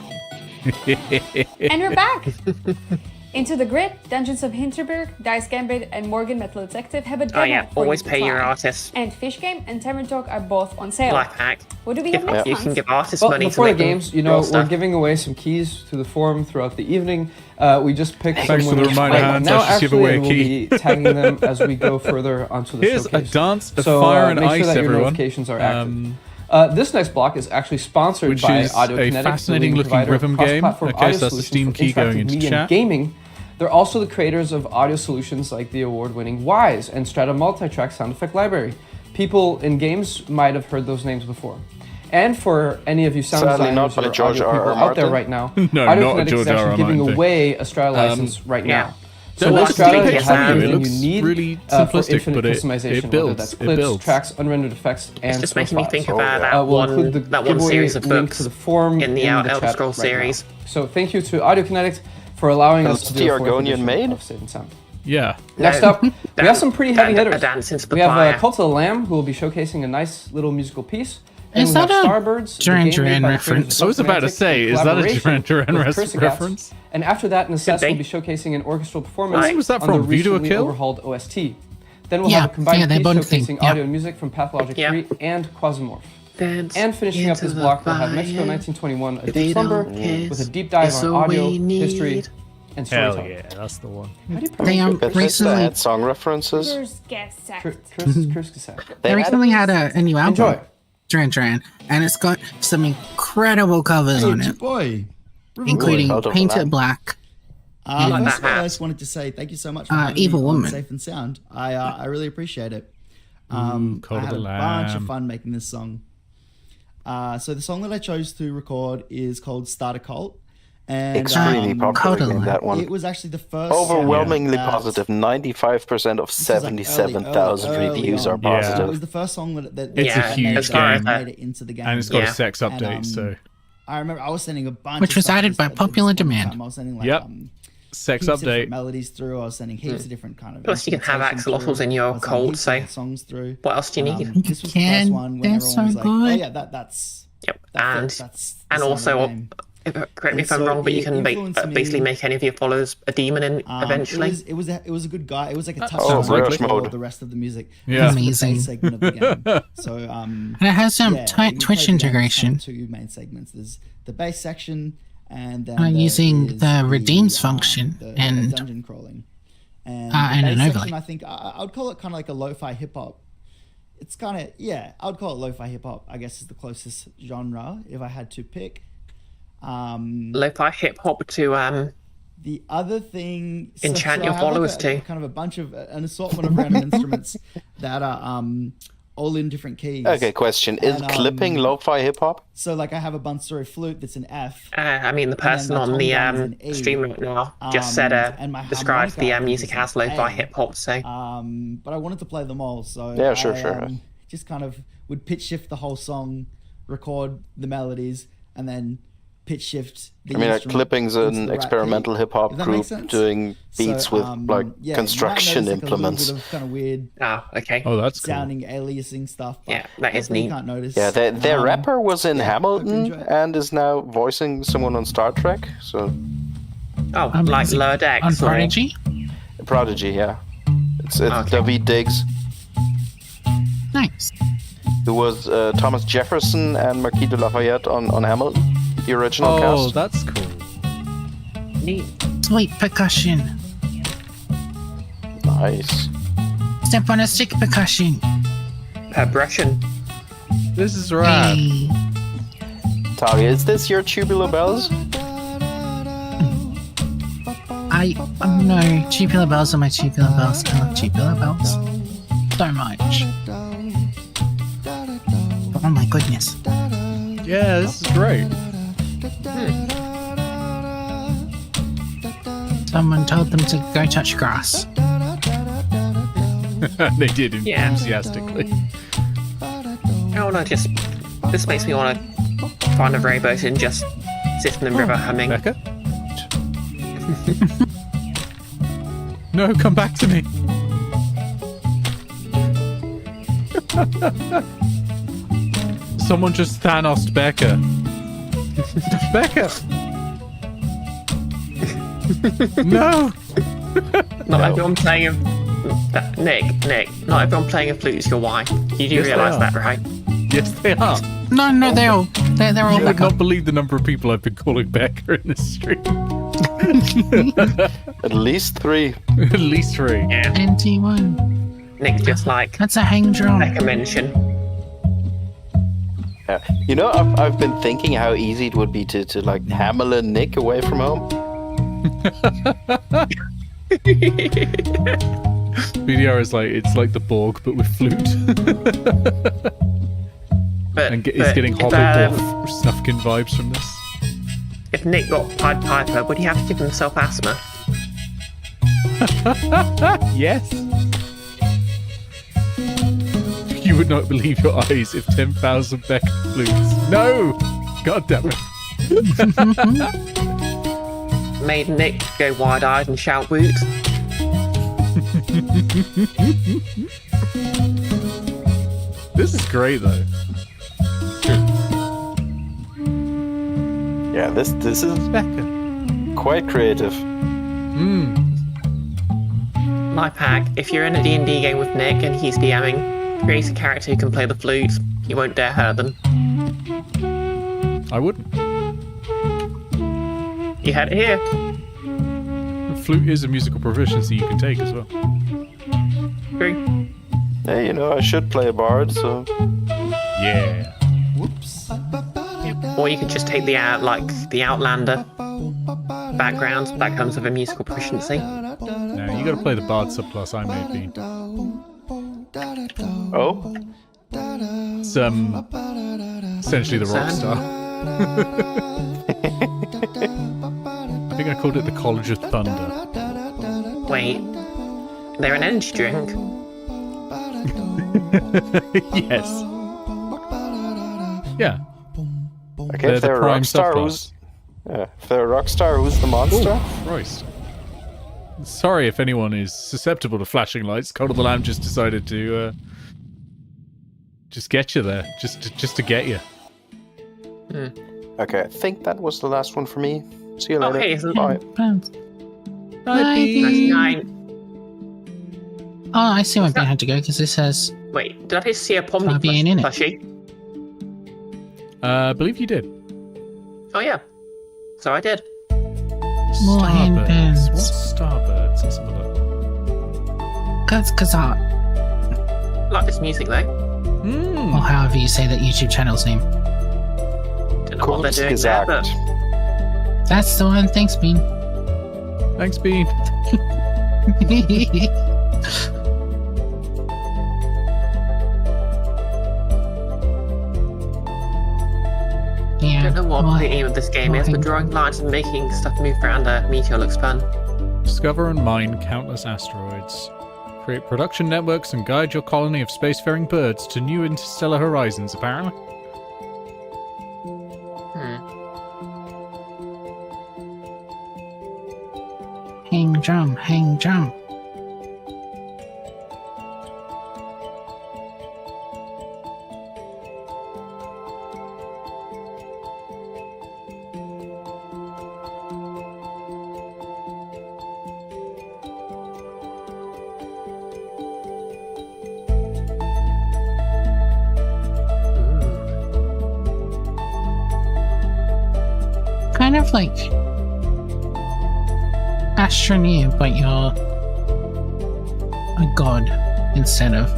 And we're back! Into the Grid, Dungeons of Hinterberg, Dice Gambit, and Morgan Metal Detective have a demo. Oh yeah, for always you to pay your try. artists. And Fish Game and Tavern Talk are both on sale. Life hack. What do we have next You month? can give artists Well, money before to the make games, them you know, draw we're stuff. giving away some keys to the forum throughout the evening. We just picked some Thanks for the winners reminder, right Hans. now, I should give actually, away a and we'll key. be tagging them as we go further onto the Here's showcase. a dance of So, fire and make sure ice, that your everyone. notifications are active. This next block is actually sponsored Which by is Audio a Kinetics, fascinating the leading looking provider of rhythm game. cross-platform Okay, audio so that's the solutions Steam for key going interactive into media and chat. gaming. They're also the creators of audio solutions like the award-winning Wise and Strata multi-track sound effect library. People in games might have heard those names before. And for any of you sound Sadly not designers by or George audio R. people R. out there Martin. right now, No, Audio not a Kinetics George is R. R. actually giving Martin thing. away a Strata license right yeah. now. So one strata you have It everything looks you need really for simplistic, infinite but customization, it whether builds. that's It clips, builds. tracks, unrendered effects, and It's just source making me files. think about that We'll include the one series of link books to the forum in the Elder Elder Scrolls series. So thank you to Audiokinetic for allowing us That's to the do a fourth Argonian edition maid? of Save and Sound. Yeah. Next up, we have some pretty heavy hitters. A dance into the We have fire. Cult of the Lamb, who will be showcasing a nice little musical piece. And Is we that have a Starbirds, the Duran game made Duran by the reference? creators of I was about to Semantic say, in is that a collaboration Duran Duran with Cursedness. reference? And after that, Necesse be. will be showcasing an orchestral performance Was that on from the View to a recently Kill? overhauled OST. Then we'll Yeah, have a combined yeah, they piece both showcasing think, yeah. audio and music from Pathologic Yeah. 3 and Quasimorph. Dance And finishing up into this the block, we'll have Mexico fire. 1921, A They Deep Slumber, don't kiss, with a deep dive it's on all audio, we need. history, and Hell storytelling. yeah, that's the one. How do you They pronounce it? Bethesda recently had song references. Cursedness. They had recently had a new album. Enjoy. Duran Duran, and it's got some incredible covers on it, boy. including Cult of the Paint It Lamb. Black, First of all, I just wanted to say thank you so much for having Evil me on Woman. Safe and Sound. I really appreciate it. Cult I of had the a bunch of Lamb. fun making this song. So the song that I chose to record is called Start a Cult. And, Extremely popular game, that one. It was actually the first Overwhelmingly song that- positive. 95% of this is like 77,000 early reviews on. are positive. It was the first song that It's a huge game. made it into the game. And it's got Yeah. a sex update, And, so I remember I was sending a bunch which of was stuff added this- by at this popular point in demand. time. I was sending like Yep. Sex heaps of different update. melodies through. I was sending heaps of different kind of Plus, you can have instrumentation axolotls through. in your I was sending cold, heaps of so different songs through. what else do you need? This was the first one when They're everyone so was like, "Oh good. yeah, that's Yep. that And fits, that's the and sound of also, the game." correct me if And I'm so wrong, but you it can make, influenced basically me. make any of your followers a demon in eventually. It was a good guy. It was like a touch sounds likely. for the rest of the music. Yeah. This was the Amazing. main segment of the game. So and it has some yeah, tight you Twitch play the game as integration. kind of two main segments. There's the bass section, and then Using is the redeems function the and dungeon crawling. And and the an bass overlay. section, I think I would call it kind of like a lo-fi hip hop. It's kind of I would call it lo-fi hip hop. I guess is the closest genre if I had to pick. Lo-fi hip hop to The other thing, enchant I your have followers like too. kind of a bunch of an assortment of random instruments that are all in different keys. Okay, question. Is And, clipping lo-fi hip-hop? So like I have a bunch-story flute that's an F. I mean, the and then person my on tom the drum is an E. stream right now just said and my describes the harmonica, I think, music is an as lo-fi A. hip hop. So But I wanted to play them all, so Yeah, sure, I, sure. just kind of would pitch shift the whole song, record the melodies, and then pitch shift. The I mean, instrument clipping's into an the right experimental key. hip-hop If that group makes sense. doing beats So, with like yeah, you might construction notice, like, a little implements. bit of kind of weird okay. Oh, that's cool. sounding aliasing stuff. But Yeah, that is hopefully you neat. can't notice. Yeah, their rapper was in yeah, hope you Hamilton enjoy it. and is now voicing someone on Star Trek. So Oh, Um, like is it Lurdex on or Prodigy. Prodigy, yeah. It's Okay. David Diggs, Nice. who was Thomas Jefferson and Marquis de Lafayette on Hamilton, the original Oh, cast. that's cool. neat. Sweet percussion. Nice. Step on a stick percussion. Percussion. This is rad. Hey. Talia, is this your tubular bells? No, tubular bells are my tubular bells. I love tubular bells so much. Oh my goodness. Yeah, this is great. Someone told them to go touch grass. They did Yeah. enthusiastically. This makes me want to find a rowboat and just sit in the river humming. Becca? No, come back to me. Someone just Thanos'd Becca. Becca! No! Not everyone playing a Nick. Not everyone playing a flute is your wife. You do Yes, they realise are. that, right? Yes, they are. No, they're all You would Becca. not believe the number of people I've been calling Becca in this stream. At least 3. At least 3. Yeah. NT1. Nick just like That's a hang drum. Becca mention. Yeah. You know, I've been thinking how easy it would be to like Hamelin Nick away from home. BDR is like, it's like the Borg, but with flute. And he's getting if, Hobbit Snufkin vibes from this. If Nick got Pied Piper, would he have to give himself asthma? Yes. You would not believe your eyes if 10,000 Beck flutes. No! God damn it. Made Nick go wide-eyed and shout woot. This is great though. Yeah, this is quite creative. Life hack, if you're in a D&D game with Nick and he's DMing, create a character who can play the flute. You won't dare hurt them. I wouldn't. You had it here. The flute is a musical proficiency you can take as well. True. Hey, I should play a bard, so... Yeah. Whoops. Or you could just take the Outlander background that comes with a musical proficiency. No, you gotta play the bard subclass I made, Bean. Oh? It's, essentially the rock star. I think I called it the College of Thunder. Wait, they're an energy drink. Yes. Yeah. Okay, if they're a rock star, who's the monster? Oh, Christ. Sorry if anyone is susceptible to flashing lights. Cult of the Lamb just decided to just get you there, just to get you. Okay, I think that was the last one for me. See you later. Hey, bye. Nice. Oh, I see why Ben had to go because this has. Wait, did I just see a Pomni in it. plushie? I believe you did. Oh yeah, so I did. More handbands. What's Starbirds? Let's have a look. Cause I like this music though. Or however you say that YouTube channel's name. Don't know what they're doing there, but... That's the one. Thanks, Bean. Thanks, Bean. I don't know what the aim of this game is, but drawing lines and making stuff move around a meteor looks fun. Discover and mine countless asteroids. Create production networks and guide your colony of spacefaring birds to new interstellar horizons, apparently. Hang jump, hang jump. Kind of like Astroneer, but you're a god instead of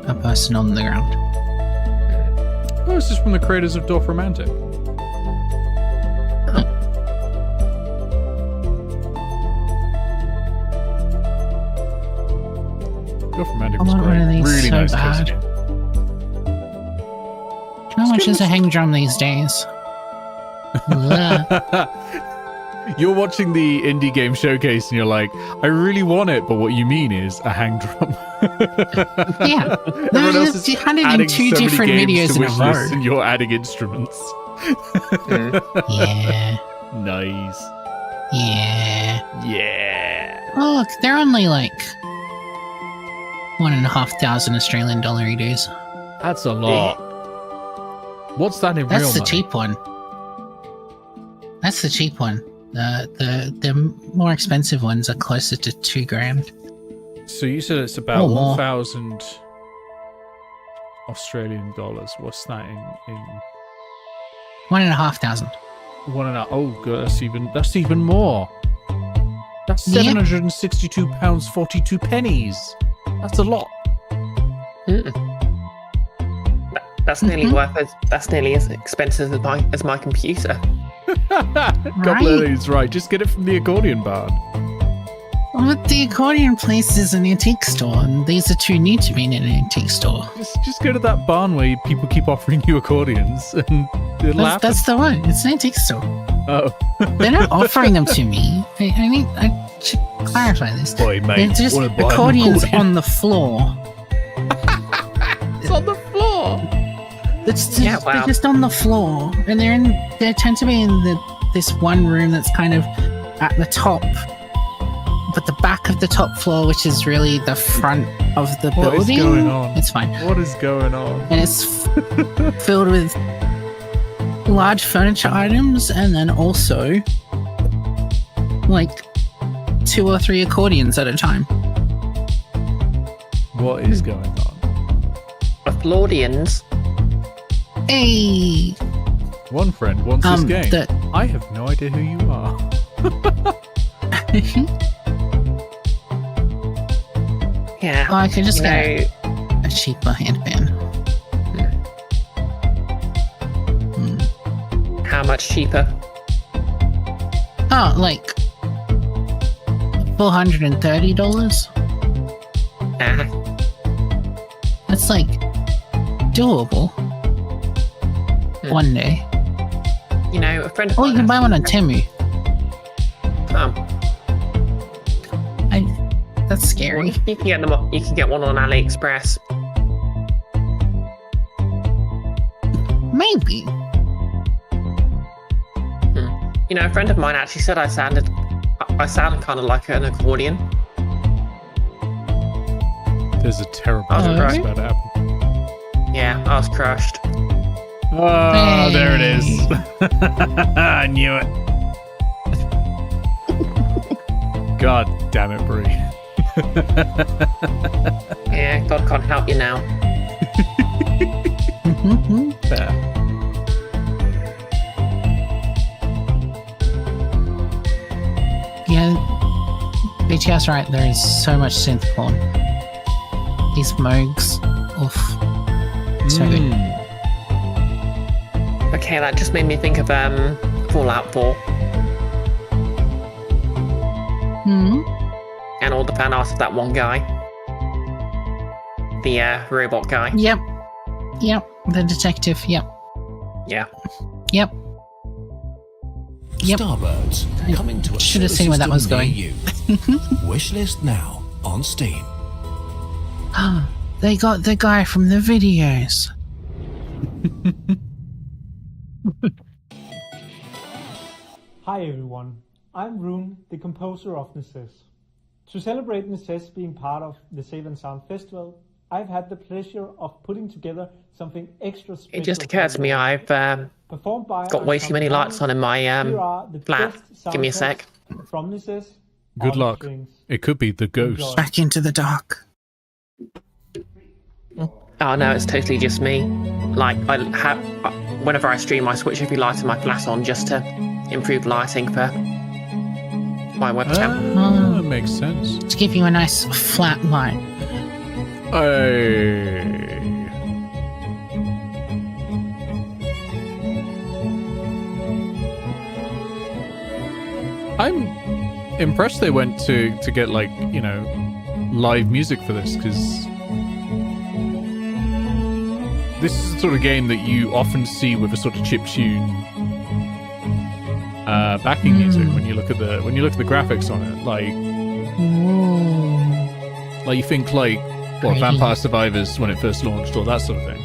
a person on the ground. Oh, this is from the creators of Dorf Romantic. Dorf Romantic was great. Really nice choice again. How much is a hang drum these days? You're watching the indie game showcase and you're like, I really want it, but what you mean is a hang drum. Yeah, Everyone else is had it in adding two so many different games videos to in a wish row. lists and you're adding instruments. Yeah. Nice. Yeah. Yeah. Oh, look, they're only like 1,500 Australian dollar dues. That's a lot. What's that in That's real the money? cheap one. That's the cheap one. The more expensive ones are closer to $2,000. So you said it's about Or more. 1,000 Australian dollars. What's that in 1,500. Oh, good. That's even more. That's Yep. £762 42 pennies. That's a lot. That's nearly that's nearly as expensive as my computer. Couple of these, right? Just get it from the accordion barn. But the accordion place is an antique store, and these are too new to be in an antique store. Just go to that barn where people keep offering you accordions, and they're laughing. That's the one. It's an antique store. Oh. They're not offering them to me. I should clarify this. Boy, mate, They're just wanna buy an accordions accordion? on the floor. It's on the floor. They're just on the floor, and they tend to be in this one room that's kind of at the top, but the back of the top floor, which is really the front of the building. What is going on? It's fine. What is going on? And it's filled with large furniture items, and then also like 2 or 3 accordions at a time. What is going on? Applaudians. Hey! One friend wants this game. the- I have no idea who you are. Yeah. Oh, I could just you get know, a cheaper handpan. how much cheaper? Oh, like $430. That's like doable. One day. You know, a friend of Oh, mine. you can buy one on Temu. That's scary. You can get them. You can get one on AliExpress. Maybe. You know, a friend of mine actually said I sounded kind of like an accordion. There's a terrible I was thing crushed. about to happen. Yeah, I was crushed. Oh, there it is. I knew it. God damn it, Bree. Yeah, God can't help you now. Fair. Yeah, BTS, right? There is so much synth porn. These Moogs, oof, so good. Okay, that just made me think of Fallout 4 and all the fan art of that one guy, the robot guy. Yep, the detective. Yep, Yeah. yep. Starbirds coming to a Should have solar seen where that was system going. near you. Wishlist now on Steam. Ah, they got the guy from the videos. Hi everyone, I'm Rune, the composer of Necesse. To celebrate Necesse being part of the Save and Sound Festival, I've had the pleasure of putting together something extra special. It just occurred to me I've Performed by got way too many lights on in my Here are the flat. best Give me a soundtracks sec. From Necesse. Good on luck. strings. It could be the ghost. Back into the dark. Oh no, it's totally just me. Like whenever I stream, I switch every light in my flat on just to improve lighting for my webcam. Ah, makes sense. To give you a nice flat light. Hey. I'm impressed they went to get, like, you know, live music for this, because this is the sort of game that you often see with a sort of chiptune backing music when you look at the graphics on it. Like you think like Crazy. Vampire Survivors when it first launched, or that sort of thing.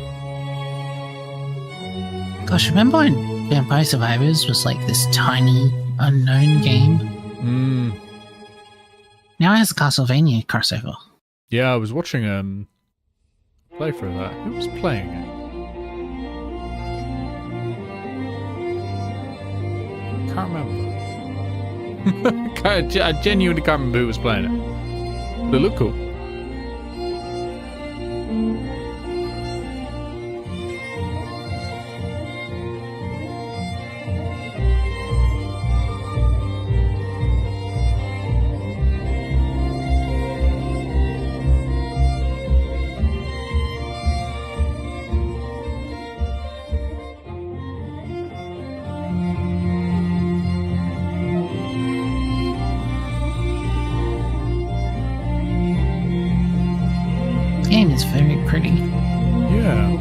Gosh, remember when Vampire Survivors was like this tiny, unknown game? Now it has a Castlevania crossover. Yeah, I was watching playthrough of that. Who was playing it? Can't remember. I genuinely can't remember who was playing it. But it looked cool. Game is very pretty. Yeah.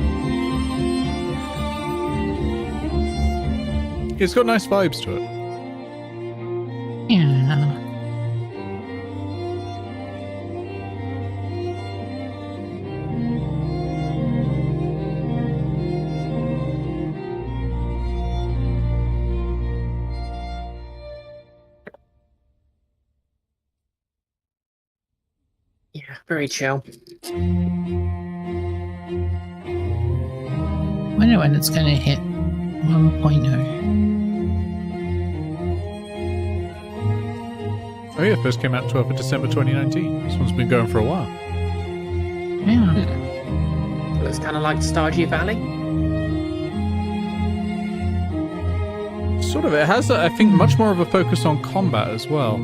It's got nice vibes to it. Yeah. Very chill. I wonder when it's going to hit 1.0. Oh yeah, first came out 12th of December 2019. This one's been going for a while. Yeah. Looks kind of like Stardew Valley. Sort of. It has, I think, much more of a focus on combat as well.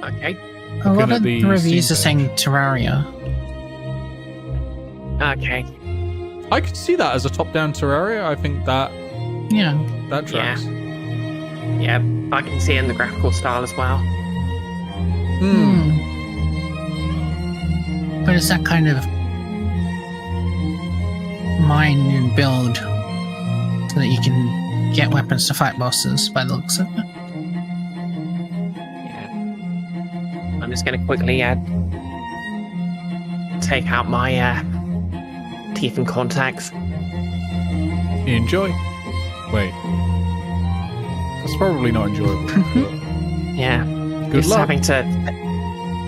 Okay. A lot of the reviews are saying Terraria. Okay. I could see that as a top-down Terraria. I think that that tracks. Yeah, I can see it in the graphical style as well. But it's that kind of mine and build so that you can get weapons to fight bosses by the looks of it. I'm just going to quickly take out my teeth and contacts. Enjoy. Wait. That's probably not enjoyable. Yeah. Good just luck. having to...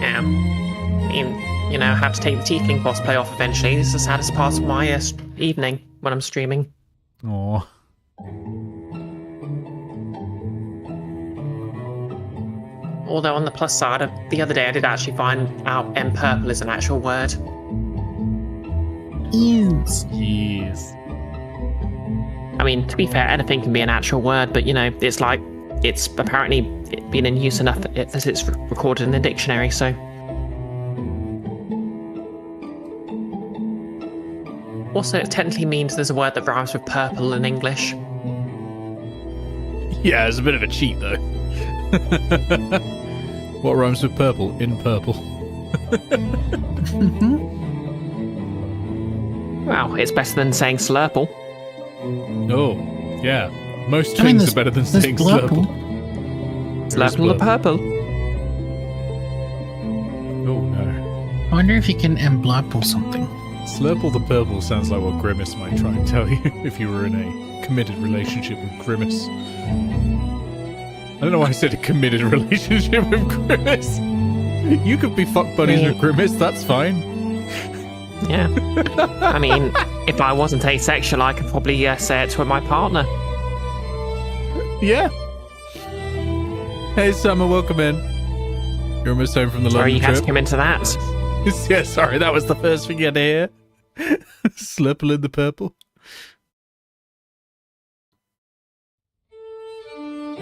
Yeah. I mean, you know, have to take the tiefling boss play off eventually. This is the saddest part of my evening when I'm streaming. Aww. Although on the plus side, the other day I did actually find out purple is an actual word. Yes. Yes. I mean, to be fair, anything can be an actual word, but you know, it's like, it's apparently been in use enough that it's recorded in the dictionary, so. Also, it technically means there's a word that rhymes with purple in English. Yeah, it's a bit of a cheat though. What rhymes with purple? In purple. Well, it's better than saying slurple. Oh, yeah. Most things are better than saying slurple. Slurple the purple. Oh no. I wonder if you can emblurple something. Slurple the purple sounds like what Grimace might try and tell you if you were in a committed relationship with Grimace. I don't know why I said a committed relationship with Grimace. You could be fuck buddies with Grimace, that's fine. Yeah. I mean, if I wasn't asexual, I could probably say it to my partner. Yeah. Hey, Summer, welcome in. You're almost home from the London Sorry, you trip. had to come into that. Yeah, sorry, that was the first thing you had to hear. Slurple in the purple.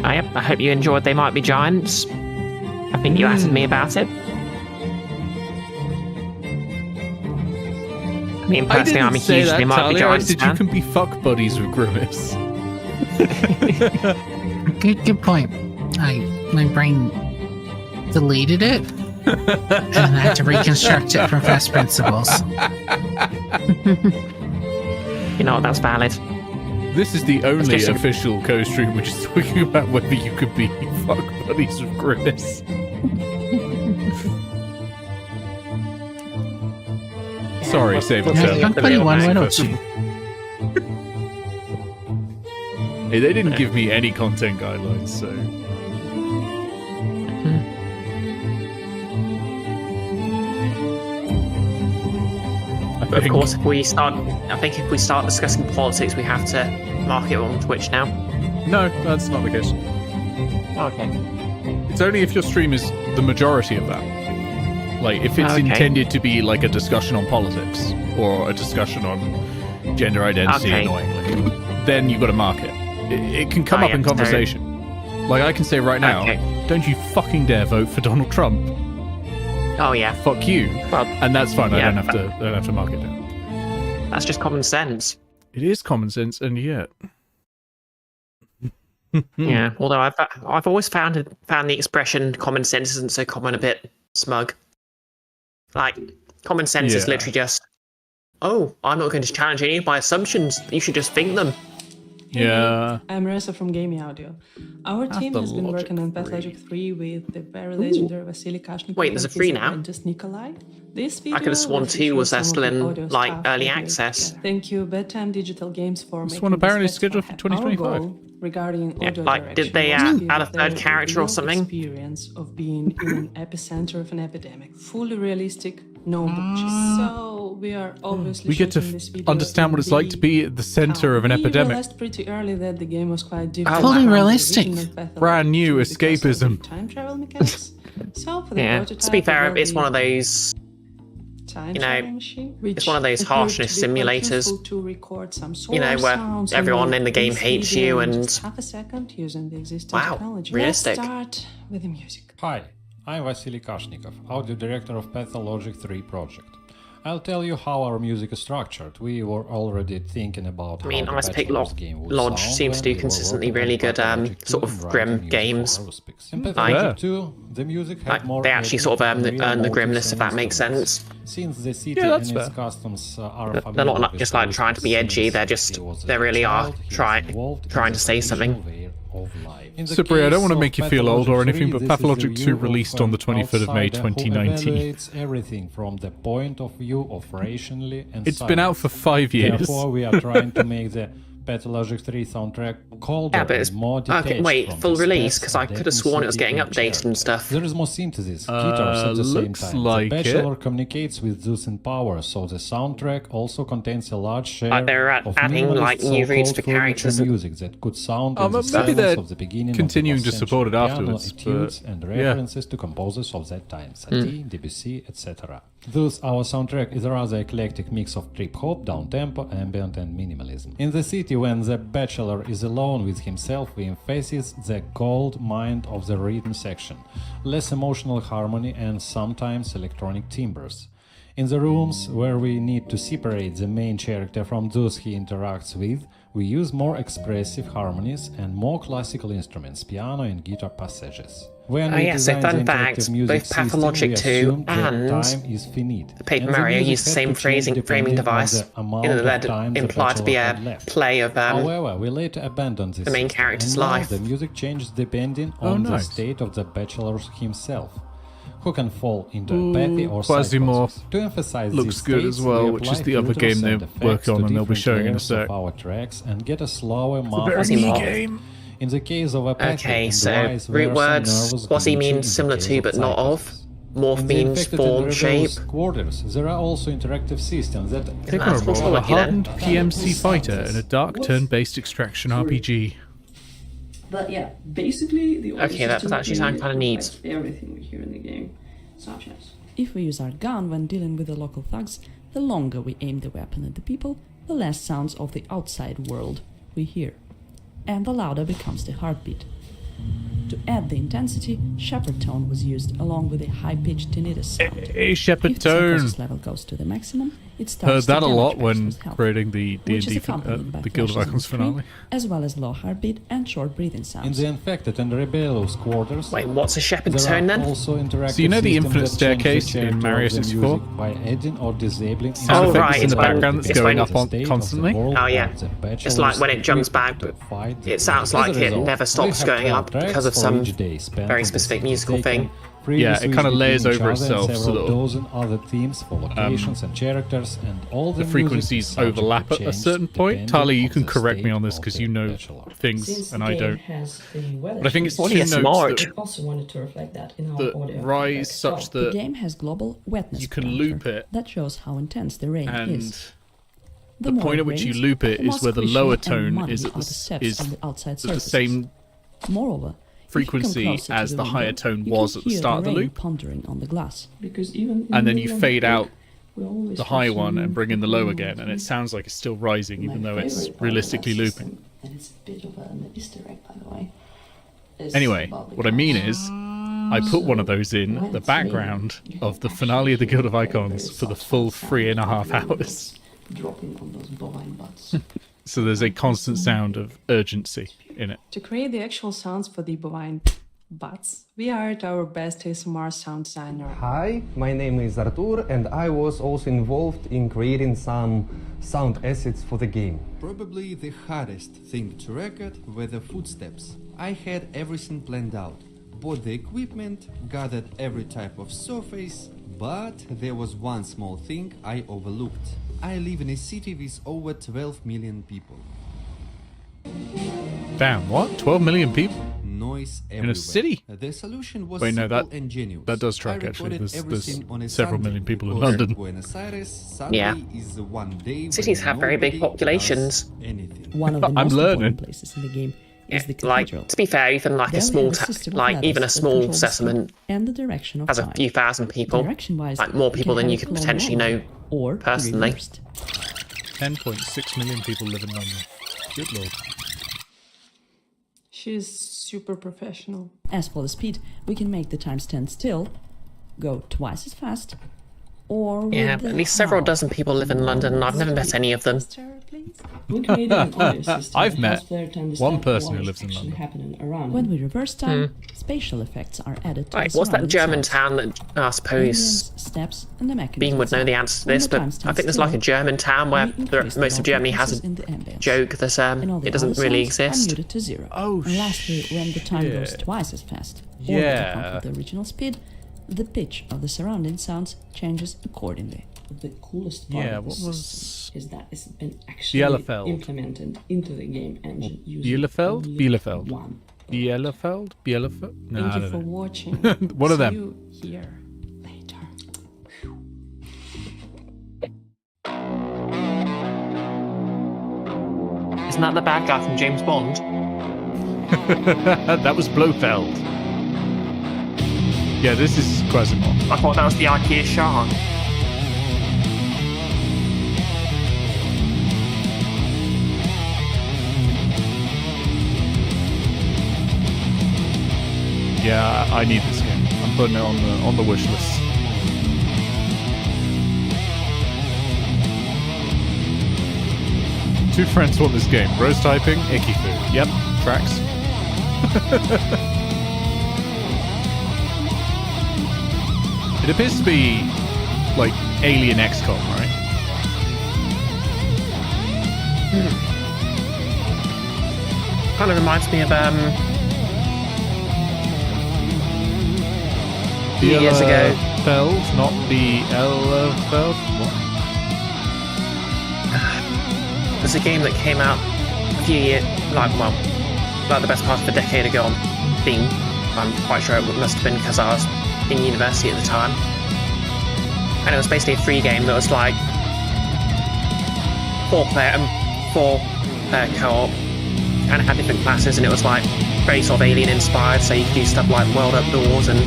I hope you enjoyed They Might Be Giants. I think you asked me about it. I mean, personally, I'm a huge They Might Be Giants fan. You can be fuck buddies with Grimace. Good point. My brain deleted it, and I had to reconstruct it from first principles. You know, that's valid. This is the only official co-stream which is talking about whether you could be fuck buddies with Grimace. Sorry, save yourself. Hey, hey, they didn't give me any content guidelines, so... But of course, if we start discussing politics, we have to mark it on Twitch now. No, that's not the case. Okay. It's only if your stream is the majority of that. Like, if it's intended to be like a discussion on politics or a discussion on gender identity, annoyingly, then you've got to mark it. It can come up in conversation. Like, I can say right now, don't you fucking dare vote for Donald Trump. Oh yeah. Fuck you. Well, and that's fine. I don't have to mark it down. That's just common sense. It is common sense, and yet. Yeah. Although I've always found the expression "common sense" isn't so common a bit smug. Like, common sense is literally just, oh, I'm not going to challenge any of my assumptions. You should just think them. Yeah. I'm Reza from Gaming Audio. Our team has been working on Pathologic 3 with the very legendary Vasily Kashnikov. Wait, there's a 3 now? Just Nikolai. This video I could have sworn 2 was still in like early access. Thank you, Bedtime Digital Games, for this one apparently is scheduled for 2025. Our goal regarding other like, did they directions, add a third the character or real something? Experience of being in an epicenter of an epidemic, fully realistic, no bullshit. So we are obviously We get to shooting this video understand what in it's like to be at the center of an We epidemic. realized pretty early that the game was quite different. Fully from the realistic. original Pathologic Brand new 2 because of the escapism. time travel mechanics. So for the Yeah, prototype, to be fair, we it's one of those, time you know, travel machine, it's one of those which appeared harshness to be quite simulators, useful to record some you know, source where sounds everyone and in the game this hates video you in and... just half a second using the existing Wow, technology. realistic. Let's start with the music. Hi, I'm Vasily Kashnikov, audio director of Pathologic 3 project. I'll tell you how our music is structured. We were already thinking about I mean, how the Ice Pick Bachelor's game would Lodge sound seems when to we do were consistently working really on good, Pathologic 2 sort of and writing grim music games. for Auspix. In Like, Pathologic 2, the music had more they actually sort of earn real the motifs grimness, if and that makes instruments. sense. Since the city Yeah, and that's its fair. customs are They're familiar not with just like trying to be Auspix edgy, since they're just, he was a they really are child, he was trying involved in to the say something. traditional way of life. In the Cyprian, I don't case want to of make you feel old or Pathologic anything, 3, but this is the Pathologic 2 view of released on the 25th of May outsider who 2019. evaluates everything from the point of view of rationally and It's been out for 5 years. Therefore, we are trying to make the Pathologic 3 soundtrack colder Yeah, but it's... and more Okay, detached wait, from full the release? stats Because I and could have sworn it was getting ethnicity updated and stuff. There is more synthesis, guitars at the same looks time. like the it. Bachelor communicates with Zeus in power, so the soundtrack also contains a large share Like they're of adding, minimalist like, new roots so-called for furniture characters and- music that could sound in the maybe silence they're of the beginning continuing of the to last support it century. afterwards, Piano etudes but and yeah. references to composers of that time, Satie, Debussy, etc. Thus, our soundtrack is a rather eclectic mix of trip-hop, down-tempo, ambient and minimalism. In the city, when the Bachelor is alone with himself, we emphasize the gold mind of the rhythm section, less emotional harmony and sometimes electronic timbres. In the rooms where we need to separate the main character from those he interacts with, we use more expressive harmonies and more classical instruments, piano and guitar passages. When Oh we yeah, so design fun the fact, interactive music both Pathologic system, 2 we assumed that and time is finite. the Paper And the Mario music use the had same to change framing depending on device, the amount in of that time the implied to be Bachelor a had left. play of However, we later abandoned this the main system, character's and now life. the music changes depending Oh, on the nice. state of the Bachelor himself, who can fall into Ooh, apathy or Quasimorph psychosis. To emphasize looks these good as states, well, we which is apply the other filters game they're and effects working on to and they'll be different showing in a layers sec. of our tracks and get a slower, more very neat sound. game. In the case of apathy Okay, and so vice root versa, words, nervous Quasi glitching in means the similar case to but not of. psychosis. Morph In the means infected form, and shape. rebellious quarters, there are also interactive systems that Figment, a Pathologic, you know? hardened PMC fighter in a dark turn-based extraction RPG. But yeah, basically the Okay, that does actually sound kind of neat. Everything we hear in the game, such as if we use our gun when dealing with the local thugs, the longer we aim the weapon at the people, the less sounds of the outside world we hear, and the louder becomes the heartbeat. To add the intensity, shepherd tone was used along with a high-pitched tinnitus sound. Hey, shepherd If the tone. psychosis level goes to the maximum, it Heard starts that to a lot damage when Bachelor's health, creating the which is D&D accompanied by the Guild of flashes on Icons screen, finale. as well as low heartbeat and short breathing in sounds. the infected and rebellious quarters. Wait, what's a shepherd there tone are then? also interactive So you know the systems infinite that change the staircase in character Mario of the 64? music by adding or disabling Sound effects right, in it's the when- background that's it's going when- up on constantly. Oh yeah, it's like when it jumps back, but it sounds like it never stops going up because of some very specific musical thing. Yeah, it kind of layers over itself, so sort of. dozen other themes for locations and characters, and all The frequencies overlap at a certain point. Tali, you can correct me on this because you know things and I don't. But I think it's two notes that, also wanted to reflect that in our audio that rise such The that game has global wetness you can parameter loop it, that shows how intense the rain and is. the more point it at which you rains, loop it the more is where the squishy lower and tone muddy is at are the steps is on the outside at the surfaces. same Moreover, frequency as the higher tone was at the start of the loop, pondering on the glass. Because and then you fade out the high one and bring in the low again, and it sounds like it's still rising even though it's realistically looping. And it's a bit of an Easter egg, by the way. Anyway, what I mean is, I put one of those in the background of the finale of the Guild of Icons for the full 3.5 hours. Dropping on those bovine butts. So there's a constant sound of urgency in it. To create the actual sounds for the bovine butts, we hired our best ASMR sound designer. Hi, my name is Artur, and I was also involved in creating some sound assets for the game. Probably the hardest thing to record were the footsteps. I had everything planned out, bought the equipment, gathered every type of surface, but there was one small thing I overlooked. I live in a city with over 12 million people. Damn, what? 12 million people? Noise in a city? The solution was Wait, no, simple and genuine. that does track, I actually. recorded There's everything on a several Sunday million people in because London. Buenos Aires, Sunday Yeah. is the one day Cities when have very big nobody populations. does anything. One of the I'm most learning. important places in the game is the cathedral. Like, to be fair, even like There a we small, have a system of like even a ladders that small control the speed settlement and the direction of has a time. few thousand people, Direction-wise, like more you people can than have you it could flown potentially along, know or personally. reversed. 10.6 million people live in London. Good lord. She's super professional. As for the speed, we can make the time stand still, go twice as fast, or Yeah, with at the least several how. dozen people live in London, and I've never met any of them. We created an audio system I've that met helps player to understand one person who what lives in is actually London. happening around. When we reverse time, spatial effects are added to Like, the what's that surrounding German sounds. town that I suppose Aliens, steps, and the mechanisms. Bean would know the answer to When this, the but time I stands think there's like a still, German town where we increase the most of Germany has frequencies a in the ambience. joke that And all the it doesn't other really sounds are exist. muted to zero. Oh, and lastly, when the time goes shit. twice as fast, or Yeah. with the half of the original speed, the pitch of the surrounding sounds changes accordingly. The coolest part Yeah, of what this was system is that it's been actually Bielefeld? implemented into the game engine using Bielefeld? only Bielefeld? one. Bielefeld? Bielefeld? No, I Thank you don't for know. watching. One of See them. you here later. Isn't that the bad guy from James Bond? That was Blofeld. Yeah, this is Quasimorph. I thought that was the IKEA shark. Yeah, I need this game. I'm putting it on the wish list. Two friends want this game. Roast typing, icky food. Yep, tracks. It appears to be like Alien XCOM, right? Kind of reminds me of a few years ago. Bielefeld, not Bielefeld. What? There's a game that came out a few years, like the best part of a decade ago on Steam. I'm quite sure it must have been because I was in university at the time. And it was basically a free game that was like 4-player co-op. Kind of had different classes, and it was like very sort of alien inspired, so you could do stuff like world up doors, and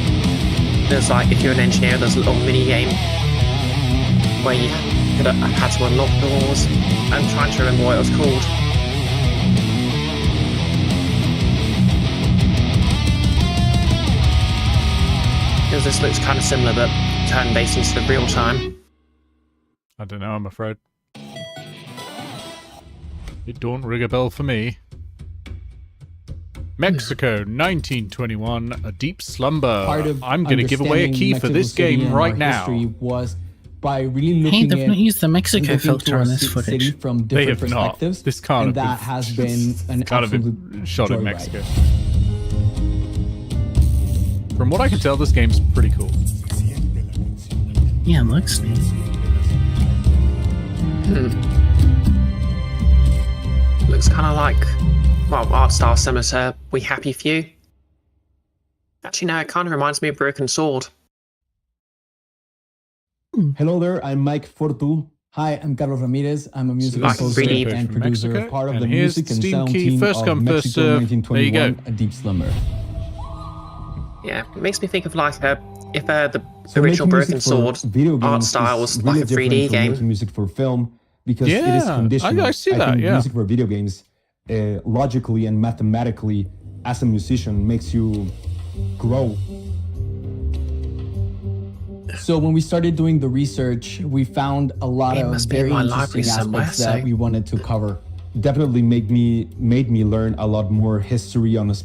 there's like, if you're an engineer, there's a little mini game where you could have had to unlock doors. I'm trying to remember what it was called. Because this looks kind of similar, but turn-based instead of real time. I don't know, I'm afraid. It don't ring a bell for me. Mexico, 1921, A Deep Slumber. Part of I'm going to give away a key for this game right now. Was by really Hey, looking they've at not used the Mexico looking filter to our on this city footage. from They different have not. perspectives. This can't and have that been- has been an Can't have absolute been shot in joyride. Mexico. From what I can tell, this game's pretty cool. Yeah, it looks neat. Looks kind of like, well, art style similar to We Happy Few. Actually, no, it kind of reminds me of Broken Sword. Hello there, I'm Mike Fortu. Hi, I'm Carlos Ramirez. I'm a music Like composer 3D and from producer, Mexico, part of and the here's music and Steam sound key, team first of come, first Mexico serve. 1921, There A Deep Slumber. Yeah, it makes me think of like if the So original making Broken music for Sword video art games style is was really like a 3D different from game. making music for film because it is Yeah, conditional. I see that, think yeah. music for video games, logically and mathematically, as a musician, makes you grow. So when we started doing the research, we found a lot It of must be in very my interesting library somewhere, aspects that so- we wanted to cover. Definitely made me learn a lot more history on this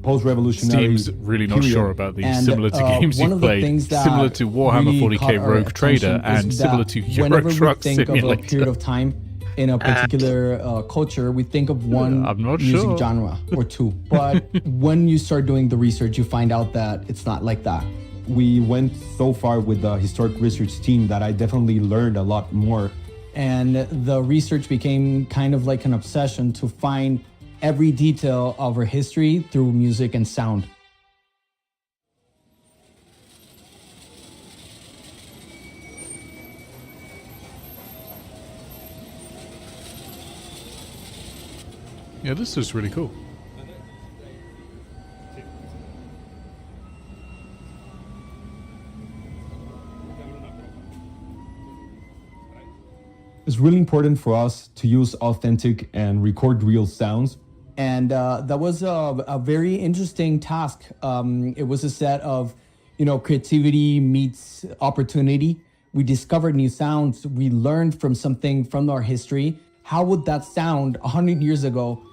post-revolutionary Steam's really not period. sure about these, And, similar to games one you've of the played, things that similar to Warhammer really 40k caught our Rogue Trader, attention and is similar that to Euro whenever Truck we think of a Simulator. period of time in a particular culture, we think of one I'm not music sure. genre or two. But when you start doing the research, you find out that it's not like that. We went so far with the historic research team that I definitely learned a lot more. And the research became kind of like an obsession to find every detail of our history through music and sound. Yeah, this is really cool. It's really important for us to use authentic and record real sounds. And that was a very interesting task. It was a set of, creativity meets opportunity. We discovered new sounds. We learned from something from our history. How would that sound 100 years ago?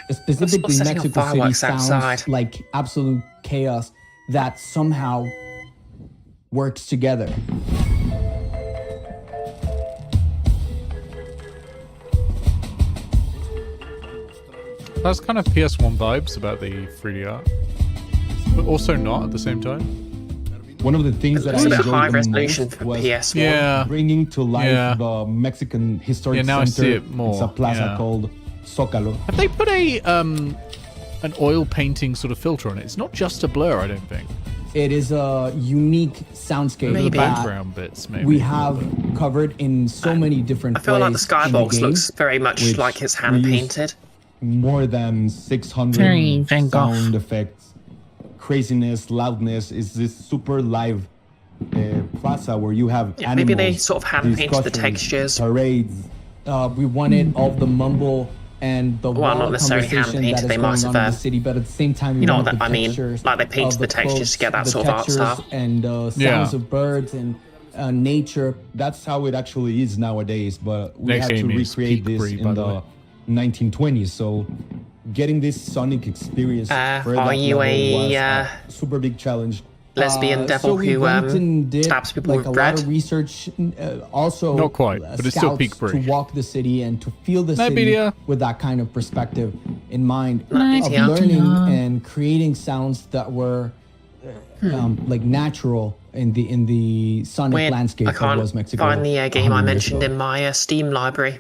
Specifically, Mexico City sounds like absolute chaos that somehow works together. That's kind of PS1 vibes about the 3D art, but also not at the same time. One of the things that I enjoyed the most was PS1. Bringing to life the Mexican historic center. Now I see it more. It's a plaza called Zócalo. Have they put an oil painting sort of filter on it? It's not just a blur, I don't think. It is a unique soundscape. Maybe. The background bits, maybe. We have covered in so many different ways. I feel like the skybox looks very much like it's hand painted. More than 600 sound effects, craziness, loudness. Is this super live plaza where you have animals, maybe they sort of hand painted the textures. Parades. We wanted all the mumble and the not necessarily hand painted. They might have in the city, but at the same time, you know what I mean? Like they painted the textures to get that sort of art style and sounds of birds and nature. That's how it actually is nowadays. But we had to recreate this in the 1920s. So getting this sonic experience for that level was a super big challenge. Lesbian devil who stabs people with bread. A lot of research, also not quite, but it's still peak Brie. To walk the city and to feel the city with that kind of perspective in mind, of learning and creating sounds that were like natural in the sonic landscape that was Mexico. I can't find the game I mentioned in my Steam library.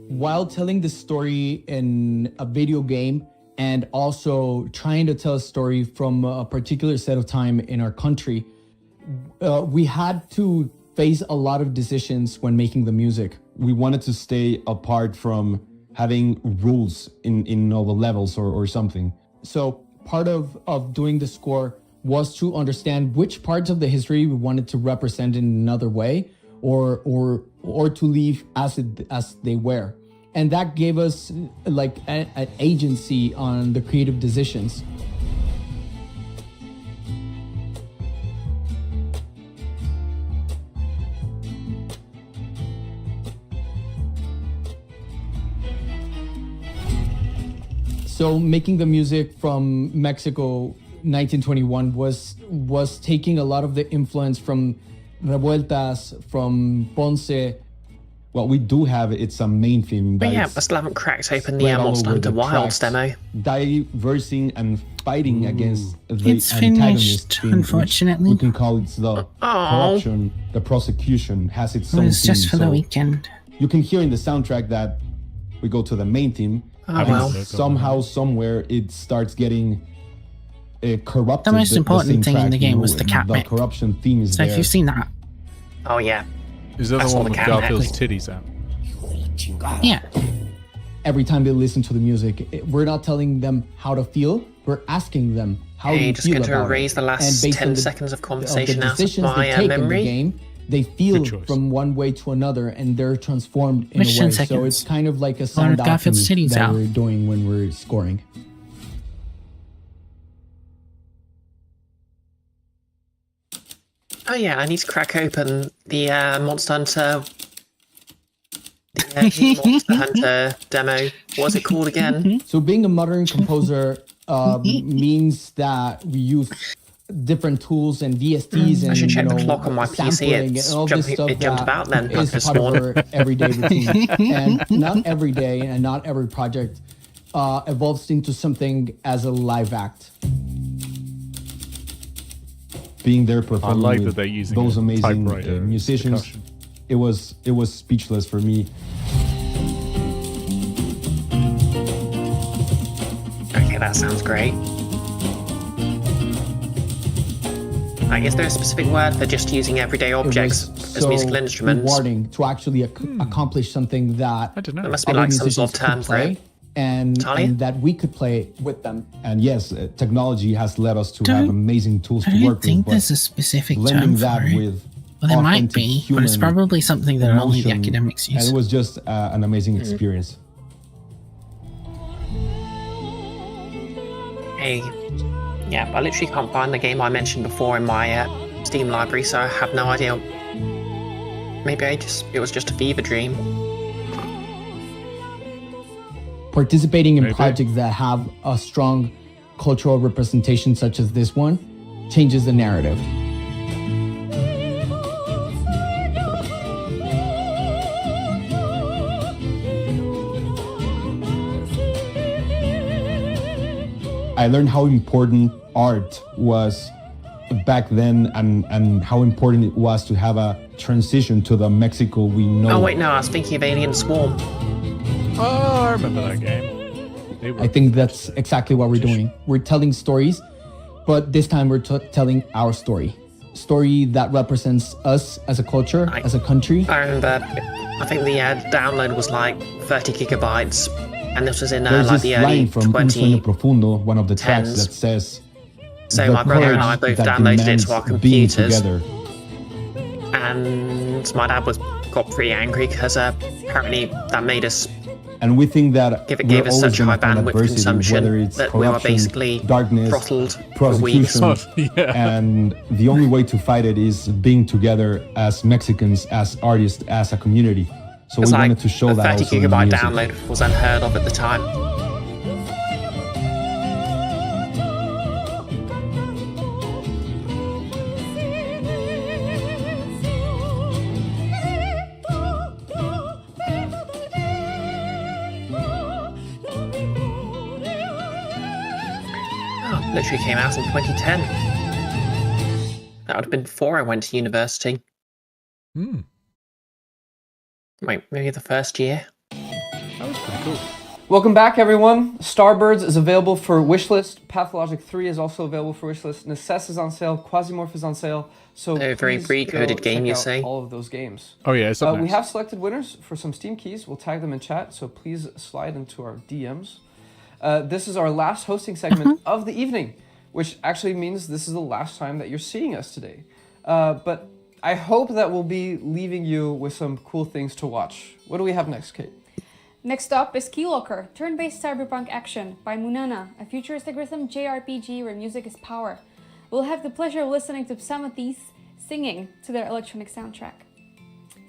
While telling the story in a video game and also trying to tell a story from a particular set of time in our country, we had to face a lot of decisions when making the music. We wanted to stay apart from having rules in all the levels or something. So part of doing the score was to understand which parts of the history we wanted to represent in another way or to leave as they were. And that gave us like an agency on the creative decisions. So making the music from Mexico 1921 was taking a lot of the influence from Revueltas, from Ponce. Well, we do have it's a main theme. But yeah, I still haven't cracked open the Monster Hunter Wilds demo. Diversing and fighting against the it's finished, unfortunately. We can call it the corruption, the prosecution has its own It's just for the weekend. You can hear in the soundtrack that we go to the main theme. Somehow, somewhere, it starts getting corrupted. The most important thing in the game was the cat The corruption theme is there. So if you've seen that. Oh, yeah. Is that the one with Garfield's titties out? Yeah. Every time they listen to the music, we're not telling them how to feel. We're asking them how to feel about it. Just going to erase the last 10 seconds of conversation out of my memory. They feel from one way to another, and they're transformed in a way. So it's kind of like a sound alchemy that we're doing when we're scoring. Oh yeah, I need to crack open the Monster Hunter. The Monster Hunter demo. What's it called again? So being a modern composer means that we use different tools and VSTs and I should check the clock on my PC. sampling and all this stuff It jumped about then is this part of morning. our everyday routine. And not every day and not every project evolves into something as a live act. Being there performing I like with that they're using those a amazing typewriter musicians, percussion. it was speechless for me. Okay, that sounds great. Like, is there a specific word for just using everyday objects as musical instruments? Rewarding to actually accomplish something that I don't know. There must be other like some sort musicians of term could for play, it. and Talia? that we could play with them. And yes, technology has led us to have amazing tools I to don't work think with. there's a specific blending term that for it. with Well, there might authentic be, but it's human probably something that only the emotion, academics use. And it was just an amazing experience. Hey, yeah, I literally can't find the game I mentioned before in my Steam library, so I have no idea. Maybe it was just a fever dream. Participating in Maybe. projects that have a strong cultural representation such as this one changes the narrative. I learned how important art was back then and how important it was to have a transition to the Mexico we know. Oh wait, no, I was thinking of Alien Swarm. Oh, I remember that game. I think that's exactly what we're doing. We're telling stories, but this time we're telling our story. Story that represents us as a culture, as a country. I remember, I think the download was like 30 gigabytes, and this was in There's like this the line early from Un Sueño Profundo, one of the tracks tens. that says, So "The my brother and I courage both that downloaded it demands to our being computers, together." and my dad got pretty angry because apparently that made us And we think that gave we're us always such high gonna find bandwidth adversity, consumption whether it's that we were corruption, basically darkness, throttled for weeks. prosecution, and the only way to fight it is being together as Mexicans, as artists, as a community. So we It's like wanted to show a that 30 also in the gigabyte music. download was unheard of at the time. Oh, literally came out in 2010. That would have been before I went to university. Hmm. Wait, maybe the first year? That was pretty cool. Welcome back, everyone. Starbirds is available for wishlist. Pathologic 3 is also available for wishlist. Necesse is on sale. Quasimorph is on sale. So A very please pre-coded go game, check you out say? all of those games. Oh yeah, it's up We next. have selected winners for some Steam keys. We'll tag them in chat, so please slide into our DMs. This is our last hosting segment of the evening, which actually means this is the last time that you're seeing us today. But I hope that we'll be leaving you with some cool things to watch. What do we have next, Kate? Next up is Keylocker, turn-based cyberpunk action by Munana, a futuristic rhythm JRPG where music is power. We'll have the pleasure of listening to Psamathes singing to their electronic soundtrack.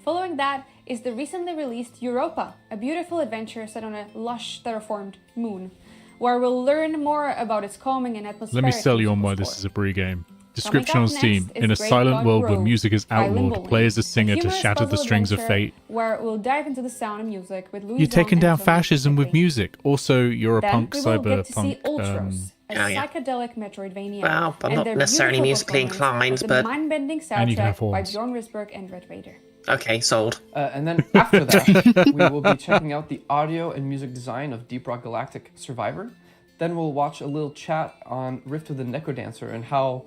Following that is the recently released Europa, a beautiful adventure set on a lush, terraformed moon, where we'll learn more about its calming and atmospheric. Let me sell you on why this is a Brie game. Description on Steam. In a silent world where music is outlawed, play as a singer to shatter the strings of fate. Where we'll dive into the sound of music with Louis You're taking Zhang down and Tony fascism with Peglin. music. Also, you're a Then punk we will get to see cyberpunk. Ultros, a Oh, yeah. psychedelic Metroidvania. Well, I'm and not their necessarily beautiful musically performance inclined, of but- the mind-bending And you can have soundtrack by horns. Bjorn Risberg and Red Vader. Okay, sold. And then after that, we will be checking out the audio and music design of Deep Rock Galactic Survivor. Then we'll watch a little chat on Rift of the Necrodancer and how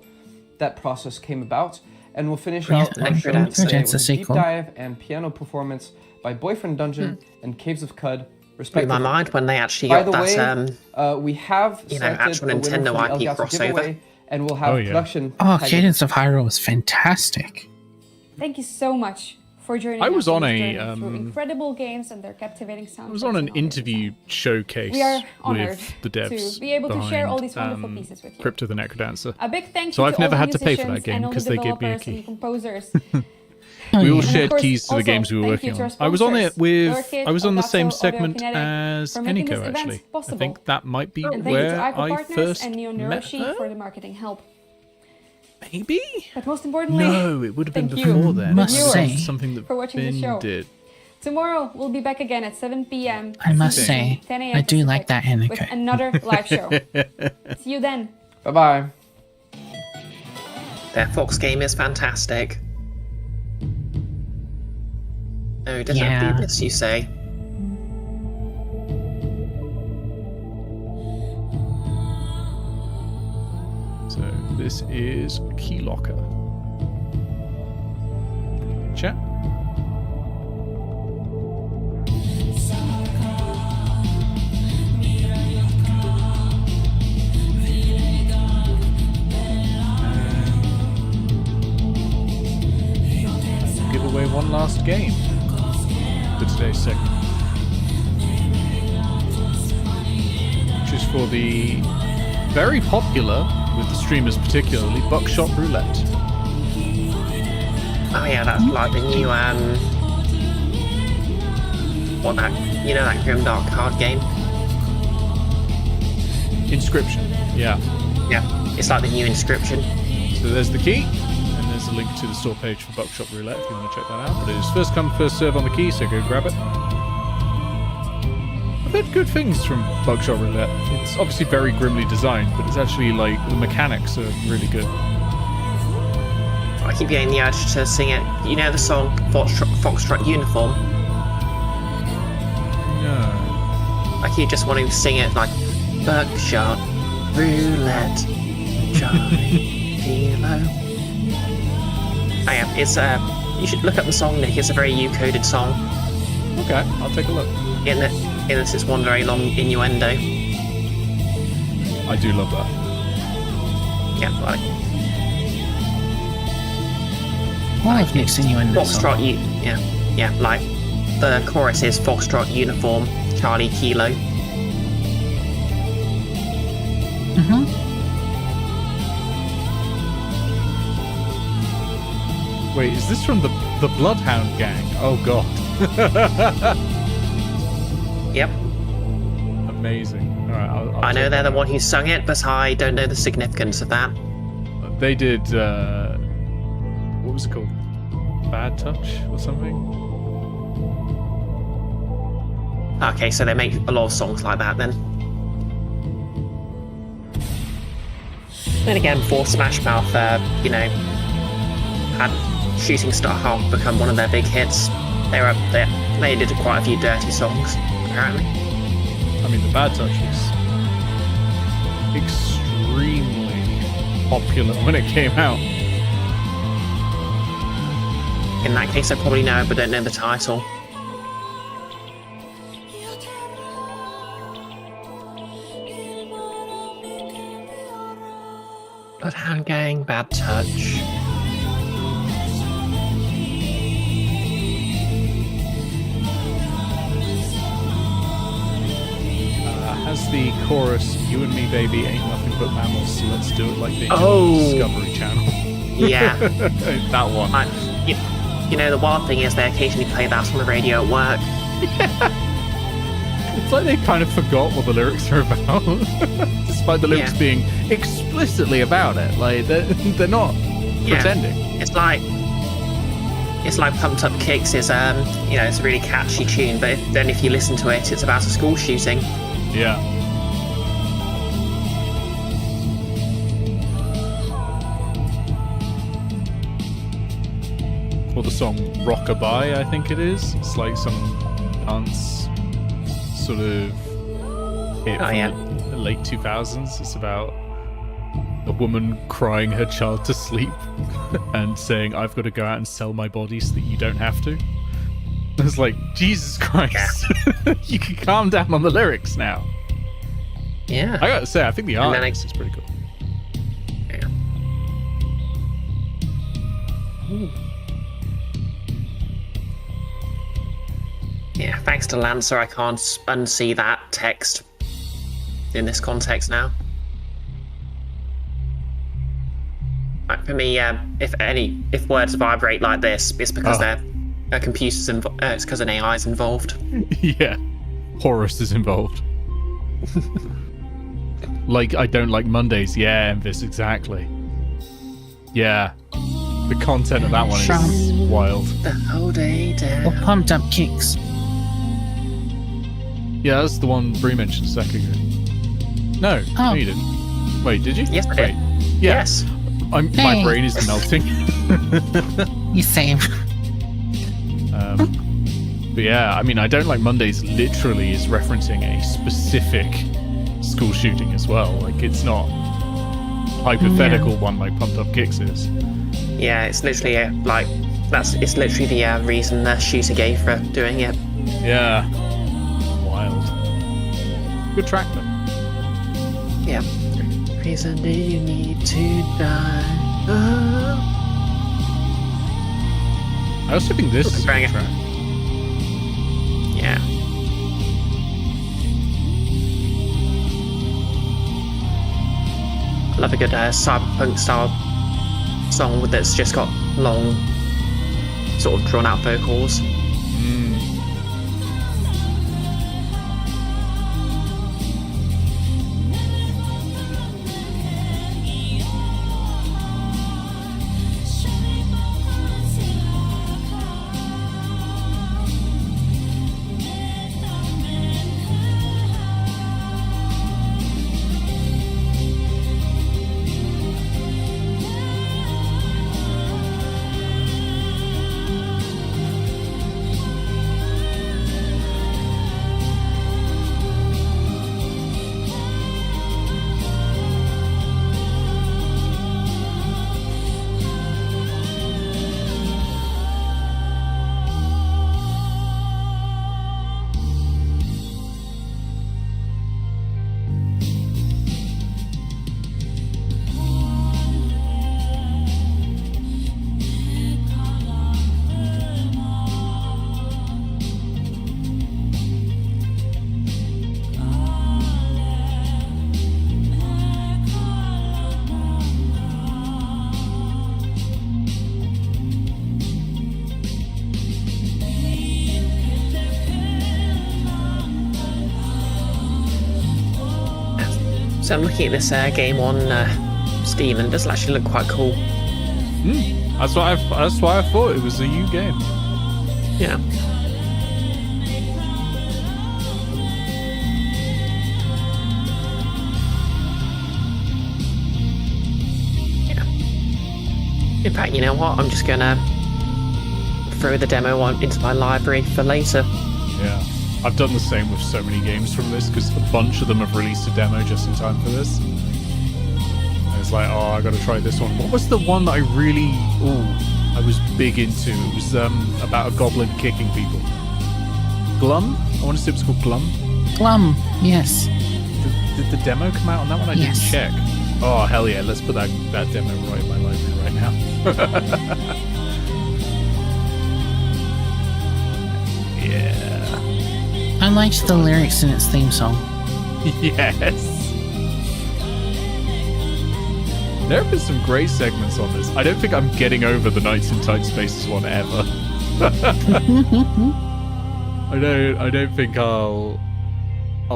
that process came about. And we'll finish out our show today with a deep dive and piano performance by Boyfriend Dungeon and Caves of Cud, Blew respectively. my mind when they actually By got the that, way, we have you know, selected actual a winner Nintendo for the IP Elgato crossover. giveaway, and we'll have production. Oh, tag Cadence of Hyrule was fantastic. Thank you so much for joining I us was on on this a, journey through incredible games and their captivating soundtracks. I was on an and audio. interview showcase We are honored with the devs to be able to share all these behind, wonderful pieces with you. Crypt of the Necrodancer. A big thank you So to I've never all had the to pay for that musicians game and all because the they gave me a developers and key. composers. We all And of shared course, keys to the also, games we were thank you working to on. our I was on it sponsors, with. Lurkit, I was on the Elgato, same Audio segment Kinetic, as for making this Eniko, event actually. I possible. think that might be And thank you where to Ico I Partners first and Neo met Neuroshi her. for the marketing help. Maybe? But most importantly, no, it would have been thank before you, then. Must viewers, say. Something that for watching the Finn show. did. Tomorrow we'll be back again at 7 p.m. I must say, 10 a.m. I do like that with Henneke. another live show. See you then. Bye-bye. Their Fox game is fantastic. Oh, it doesn't have to do this, you say? So this is Key Locker. Chat. Give away one last game for today's segment, which is for the very popular, with the streamers particularly, Bookshop Roulette. Oh yeah, that's like the new that grimdark card game? Inscription. Yeah. Yeah, it's like the new Inscription. So there's the key, and there's a link to the store page for Bookshop Roulette if you want to check that out. But it is first come, first serve on the key, so go grab it. I've heard good things from Bookshop Roulette. It's obviously very grimly designed, but it's actually like the mechanics are really good. I keep getting the urge to sing it. You know the song Foxtrot Uniform? No. I keep just wanting to sing it like Bookshop Roulette, Charlie Kilo. Oh yeah, it's you should look up the song, Nick. It's a very U-coded song. Okay, I'll take a look. In this, it's one very long innuendo. I do love that. Yeah, like. All of Nick's innuendo. Foxtrot, yeah, like the chorus is Foxtrot Uniform, Charlie Kilo. Mm-hmm. Wait, is this from the Bloodhound Gang? Oh god. Yep. Amazing. All right, I'll I know they're the one who sung it, but I don't know the significance of that. They did. What was it called? Bad Touch or something? Okay, so they make a lot of songs like that then. Then again, before Smash Mouth, had Shooting Star Hulk become one of their big hits. They did quite a few dirty songs, apparently. I mean, the Bad Touch was extremely popular when it came out. In that case, I probably know, but don't know the title. Bloodhound Gang, Bad Touch. Has the chorus, "You and me, baby, ain't nothing but mammals, so let's do it like they do on the Discovery Channel." Yeah. That one. You know, the wild thing is they occasionally play that on the radio at work. It's like they kind of forgot what the lyrics are about, despite the lyrics being explicitly about it. Like they're not pretending. It's like Pumped Up Kicks is it's a really catchy tune, but then if you listen to it, it's about a school shooting. Yeah. Or the song Rockabye, I think it is. It's like some dance sort of hit from the late 2000s. It's about a woman crying her child to sleep and saying, "I've got to go out and sell my body so that you don't have to." It's like, Jesus Christ. You can calm down on the lyrics now. Yeah. I gotta say, I think the art is pretty cool. Yeah. Ooh. Yeah, thanks to Lancer, I can't unsee that text in this context now. Like for me, if words vibrate like this, it's because they're computers involved. It's because an AI is involved. Yeah, Horus is involved. Like, I don't like Mondays. Yeah, Envis, exactly. Yeah. The content of that one is wild. The whole day down. Or pumped up kicks. Yeah, that's the one Bree mentioned a second ago. No, no, you didn't. Wait, did you? Yes, I did. Yeah. Yes. My brain is melting. You same. But yeah, I mean, I Don't Like Mondays literally is referencing a specific school shooting as well. Like, it's not hypothetical one like Pumped Up Kicks is. Yeah, it's literally it's literally the reason the shooter gave for doing it. Yeah. Wild. Good track though. Yeah. Reason do you need to die? I also think this is a good track. Yeah. I love a good cyberpunk style song that's just got long, sort of drawn out vocals. So I'm looking at this game on Steam, and it does actually look quite cool. That's why I thought it was a U game. Yeah. In fact, you know what? I'm just gonna throw the demo into my library for later. Yeah. I've done the same with so many games from this because a bunch of them have released a demo just in time for this. And it's like, oh, I gotta try this one. What was the one that I was big into? It was about a goblin kicking people. GLUM? I want to say it was called GLUM. GLUM, yes. Did the demo come out on that one? I didn't check. Oh, hell yeah, let's put that demo right in my library right now. Yeah. I liked the lyrics in its theme song. Yes. There have been some great segments on this. I don't think I'm getting over the Knights in Tight Spaces one ever. I don't think I'll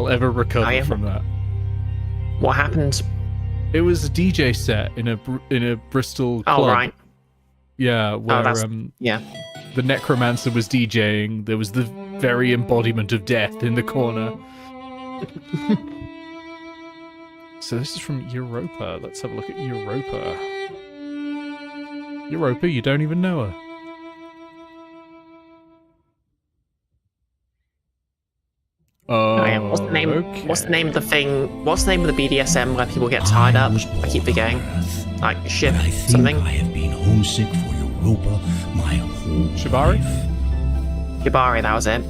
ever recover from that. What happened? It was a DJ set in a Bristol club. Oh, right. Yeah, where the necromancer was DJing. There was the very embodiment of death in the corner. So this is from Europa. Let's have a look at Europa. Europa, you don't even know her. Oh, yeah. What's the name? Okay. What's the name of the thing? What's the name of the BDSM where people get tied up? I keep forgetting. Like ship something. I have been homesick for Europa my whole Shibari? life. Shibari, that was it.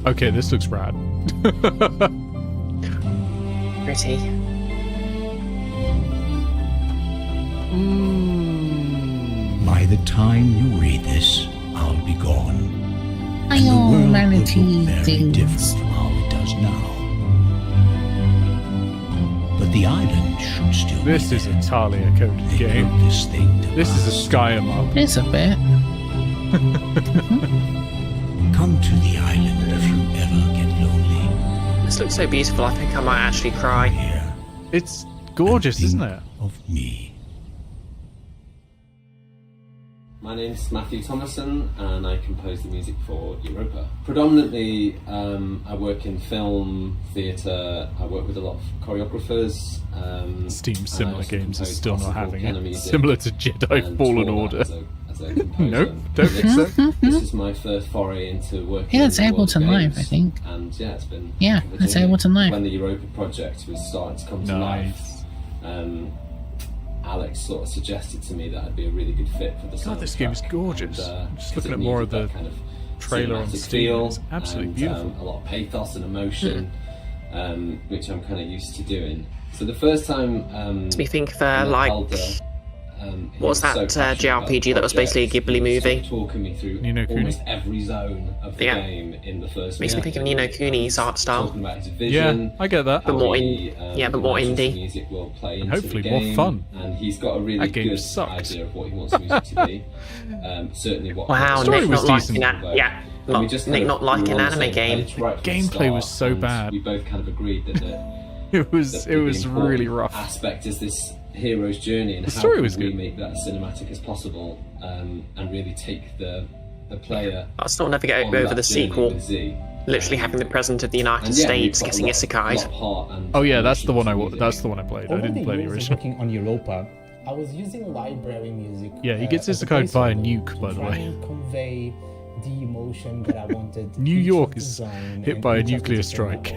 Okay, this looks rad. Pretty. By the time you read this, I'll be gone. I and the know, world will vanity look very things. different from how it does now. But the island should still This is a Talia-coded game. This is a Skyrim up. It's a bit. Come to the island if you ever get lonely. This looks so beautiful, I think I might actually cry. It's gorgeous, isn't it? Of me. My name's Matthew Thomason, and I compose the music for Europa. Predominantly, I work in film, theatre. I work with a lot of choreographers. Steam similar games is still not having it. Music, Similar to Jedi Fallen Order. As a composer. Nope, don't think so. This is my first foray into working. Yeah, it's Ableton Live, I think. And yeah, it's been. Yeah, it's Ableton Live. When the Europa project was starting to come to life, Alex sort of suggested to me that I'd be a really good fit for the soundtrack. God, this game is gorgeous. And, just looking at more of the kind of trailer on Steam, it's absolutely beautiful. A lot of pathos and emotion, which I'm kind of used to doing. So the first time, to be think of like, what's that JRPG that was basically a Ghibli movie? Talking me through almost every zone of the game in the first. Makes me think of Ni no Kuni's art style. Talking about his vision, I get that. But more but more indie. Music will play and into hopefully the more game, fun. And he's got a really good idea of what he wants the music to be. Certainly what. Wow, story Nick was not decent. liking that. Yeah. Nick not liking an anime game. Gameplay was so bad. We both kind of agreed that it was really rough. Aspect is this hero's journey and the story was we good. Make that as cinematic as possible, and really take the player. I'll still never get over the sequel. Literally having the president of the United States getting isekai'd. Oh yeah, that's the one I played. I didn't play the original. Working on Europa, I was using library music. Yeah, he gets isekai'd by a nuke, by the way. Convey the emotion that I wanted. New York is hit by a nuclear strike.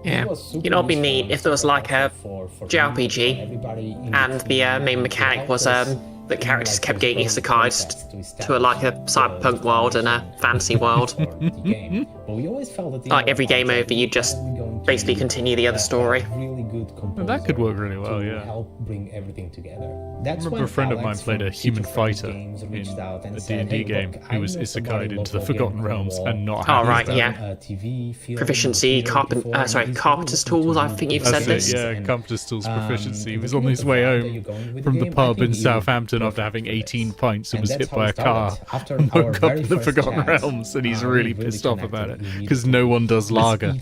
Yeah, you know, it'd be neat if there was like a JRPG and the main mechanic was the characters kept getting isekai'd to like a cyberpunk world and a fantasy world. Like every game over, you just basically continue the other story. Well, that could work really well, yeah. Help bring everything together. I remember a friend of mine played a human fighter in a D&D game who was isekai'd into the Forgotten Realms and not happy. Oh right, yeah. Proficiency, carpenter's tools. I think you've said this. Yeah, carpenter's tools proficiency. He was on his way home from the pub in Southampton after having 18 pints and was hit by a car. Woke up in the Forgotten Realms, and he's really pissed off about it because no one does lager.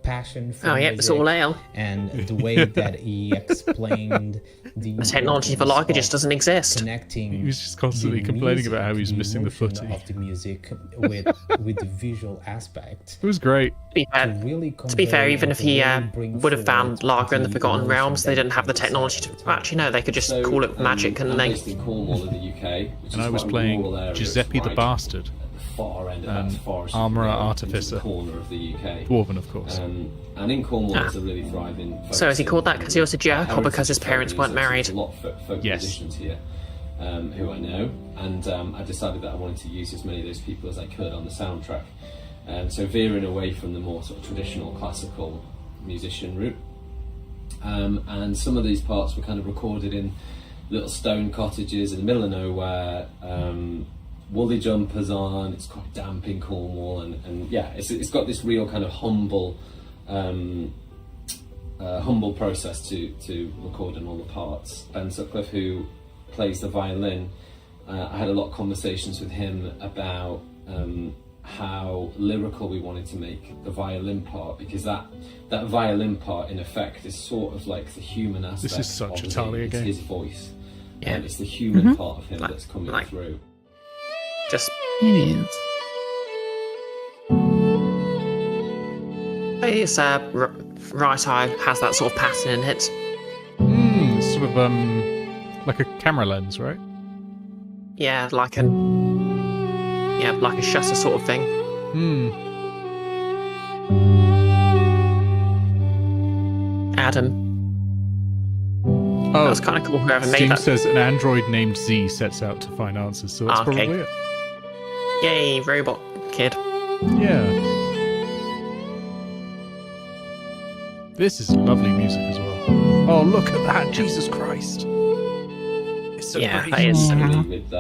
Passion for it's all ale. And the way that he explained the technology for lager just doesn't exist. He was just constantly complaining about how he was missing the footy. Of the music with the visual aspect. It was great. To be fair, even if he would have found lager in the Forgotten Realms, they didn't have the technology to. Actually, no, they could just call it magic, and they. And I was playing Giuseppe the Bastard. Armourer Artificer. Corner of the UK. Dwarven, of course. And in Cornwall, there's a really thriving. So is he called that because he was a jerk, or because his parents weren't married? There's a lot of folk musicians here who I know, and I decided that I wanted to use as many of those people as I could on the soundtrack. So veering away from the more sort of traditional classical musician route. And some of these parts were kind of recorded in little stone cottages in the middle of nowhere. Woolly jumpers on, it's quite damp in Cornwall, and yeah, it's got this real kind of humble process to recording all the parts. Ben Sutcliffe, who plays the violin, I had a lot of conversations with him about how lyrical we wanted to make the violin part, because that violin part in effect is sort of like the human aspect. This is such a Talia game. It's his voice, and it's the human part of him that's coming through. Just it is. His right eye has that sort of pattern in it. Sort of like a camera lens, right? Yeah, like a shutter sort of thing. Adam. Oh, that's kind of cool. Whoever Steam made that. says an android named Z sets out to find answers, so that's probably it. Yay, robot kid. Yeah. This is lovely music as well. Oh, look at that! Jesus Christ! It's so yeah, pretty. that is. With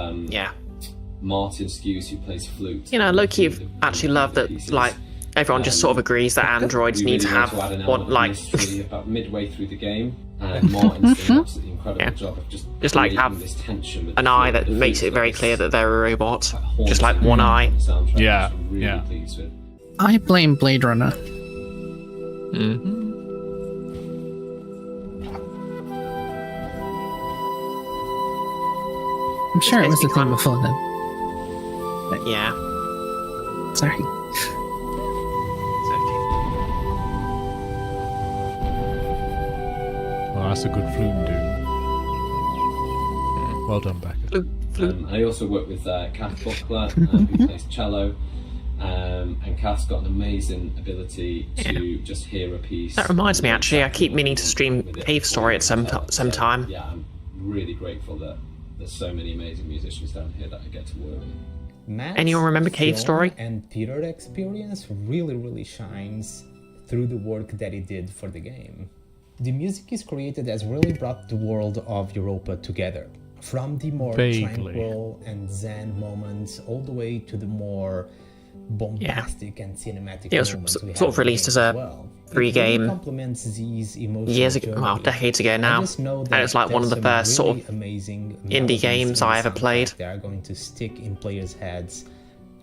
Martin Skews, who plays flute. You know, low-key, actually love that. Like everyone just sort of agrees that androids need to have what, like, about midway through the game. And Martin's doing an absolutely incredible job of just like have this tension with an eye that makes it very clear that they're a robot. Just like one eye. Yeah, yeah. I blame Blade Runner. I'm sure it was the thing before then. But yeah. Sorry. Well, that's a good flume, dude. Well done, Becca. I also work with Kath Buckler, who plays cello. And Kath's got an amazing ability to just hear a piece. That reminds me, actually, I keep meaning to stream Cave Story at some time. Yeah, I'm really grateful that there's so many amazing musicians down here that I get to work with. Anyone remember Cave Story? And Peter's experience really shines through the work that he did for the game. The music he's created has really brought the world of Europa together. From the more tranquil and zen moments all the way to the more bombastic and cinematic it was moments sort of released as a free game decades ago now, and it's like one of the first sort of indie games I ever played. They are going to stick in players' heads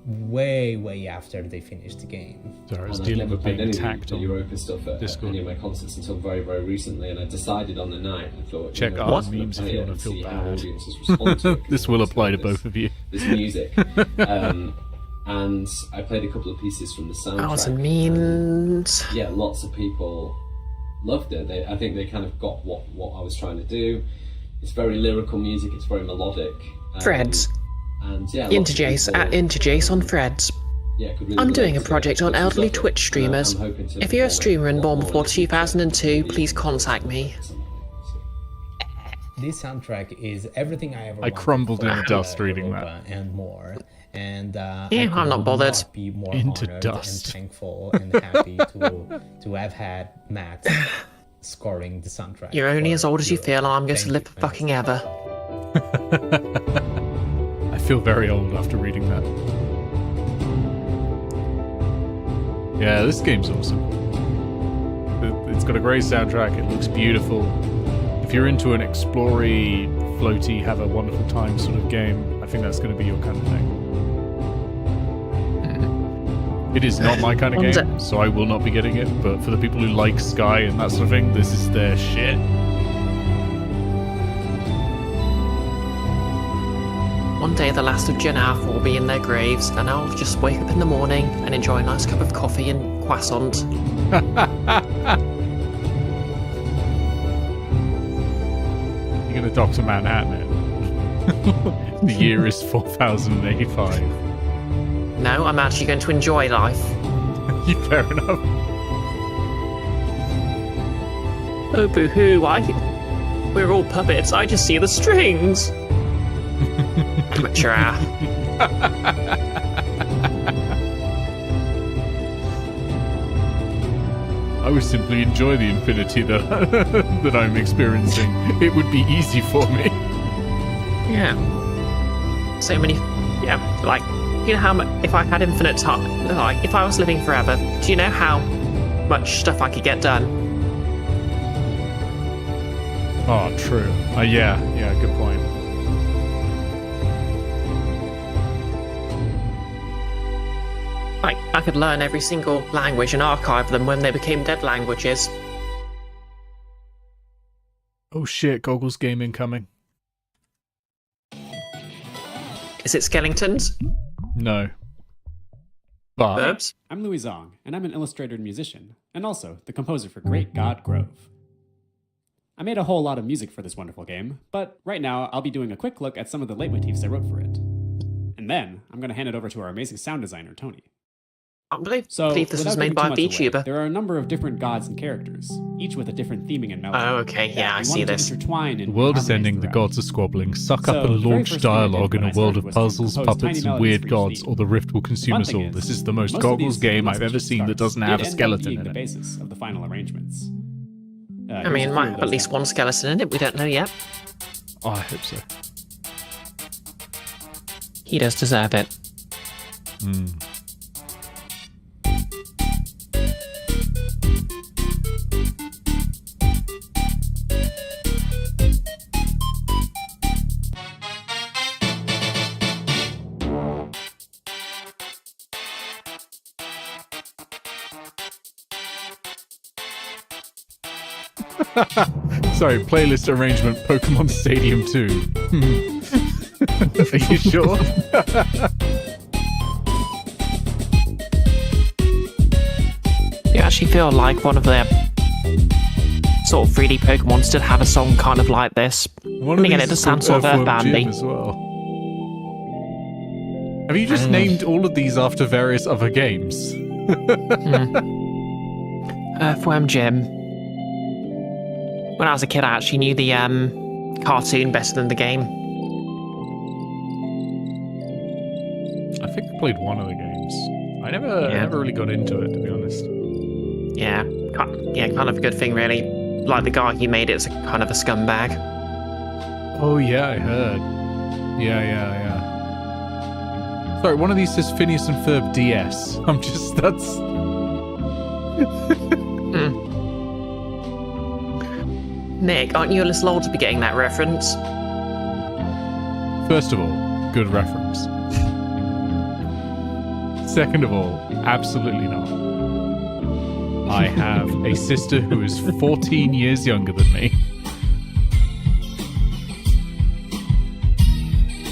way after they finish the game. Sorry, I was dealing with being attacked on Europa stuff at any of my concerts until very recently, and I decided on the night, I thought, check our memes if you want to feel bad. This will apply to both of you. This music. And I played a couple of pieces from the soundtrack. Oh, some memes. Yeah, lots of people loved it. I think they kind of got what I was trying to do. It's very lyrical music. It's very melodic. Threads. And yeah, Interjace at Interjace on Threads. Yeah, really I'm doing a project on elderly Twitch streamers. If you're a streamer and born before 2002, please contact me. This soundtrack is everything I ever I crumbled in the dust reading that. And more. And I'm not bothered. Be more into honored dust. And thankful and happy to have had Matt scoring the soundtrack. You're only as old as you feel, and I'm going to live fucking ever. I feel very old after reading that. Yeah, this game's awesome. It's got a great soundtrack. It looks beautiful. If you're into an explory, floaty, have a wonderful time sort of game, I think that's going to be your kind of thing. It is not my kind of game, so I will not be getting it, but for the people who like Sky and that sort of thing, this is their shit. One day the last of Gen Alpha will be in their graves, and I'll just wake up in the morning and enjoy a nice cup of coffee and croissant. You're going to Dr. Manhattan it. The year is 4085. No, I'm actually going to enjoy life. Fair enough. Oh, boo-hoo, we're all puppets, I just see the strings. Amateur hour. I would simply enjoy the infinity that I'm experiencing. It would be easy for me. Yeah. So many... Yeah, like... You know how much... If I had infinite time... Like, if I was living forever, do you know how much stuff I could get done? Oh, true. Yeah, good point. Like, I could learn every single language and archive them when they became dead languages. Oh shit, Goggles game incoming. Is it skeletons? No. But... Verbs? I'm Louis Zong, and I'm an illustrator and musician, and also the composer for Great God Grove. I made a whole lot of music for this wonderful game, but right now I'll be doing a quick look at some of the leitmotifs I wrote for it. And then I'm going to hand it over to our amazing sound designer, Tony. I believe this was made by a VTuber. There are a number of different gods and characters, each with a different theming and melody. Oh, okay, yeah, I see this. The world is ending, the gods are squabbling. Suck up and launch dialogue in a world of puzzles, puppets, and weird gods, or the rift will consume us all. This is the most Goggles game I've ever seen that doesn't have a skeleton in it. The basis of the final arrangements. I mean, it might have at least one skeleton in it, we don't know yet. Oh, I hope so. He does deserve it. Sorry, playlist arrangement, Pokemon Stadium 2. Are you sure? You actually feel like one of the sort of 3D Pokemon should have a song kind of like this. One And of again, these it does is sound called sort of Earthworm Jim earthboundy. as well. Have you just named all of these after various other games? Earthworm Jim. When I was a kid, I actually knew the cartoon better than the game. I think I played one of the games. I never really got into it, to be honest. Yeah, kind of a good thing, really. Like the guy who made it's a kind of a scumbag. Oh yeah, I heard. Yeah. Sorry, one of these says Phineas and Ferb DS. That's... Nick, aren't you a little old to be getting that reference? First of all, good reference. Second of all, absolutely not. I have a sister who is 14 years younger than me.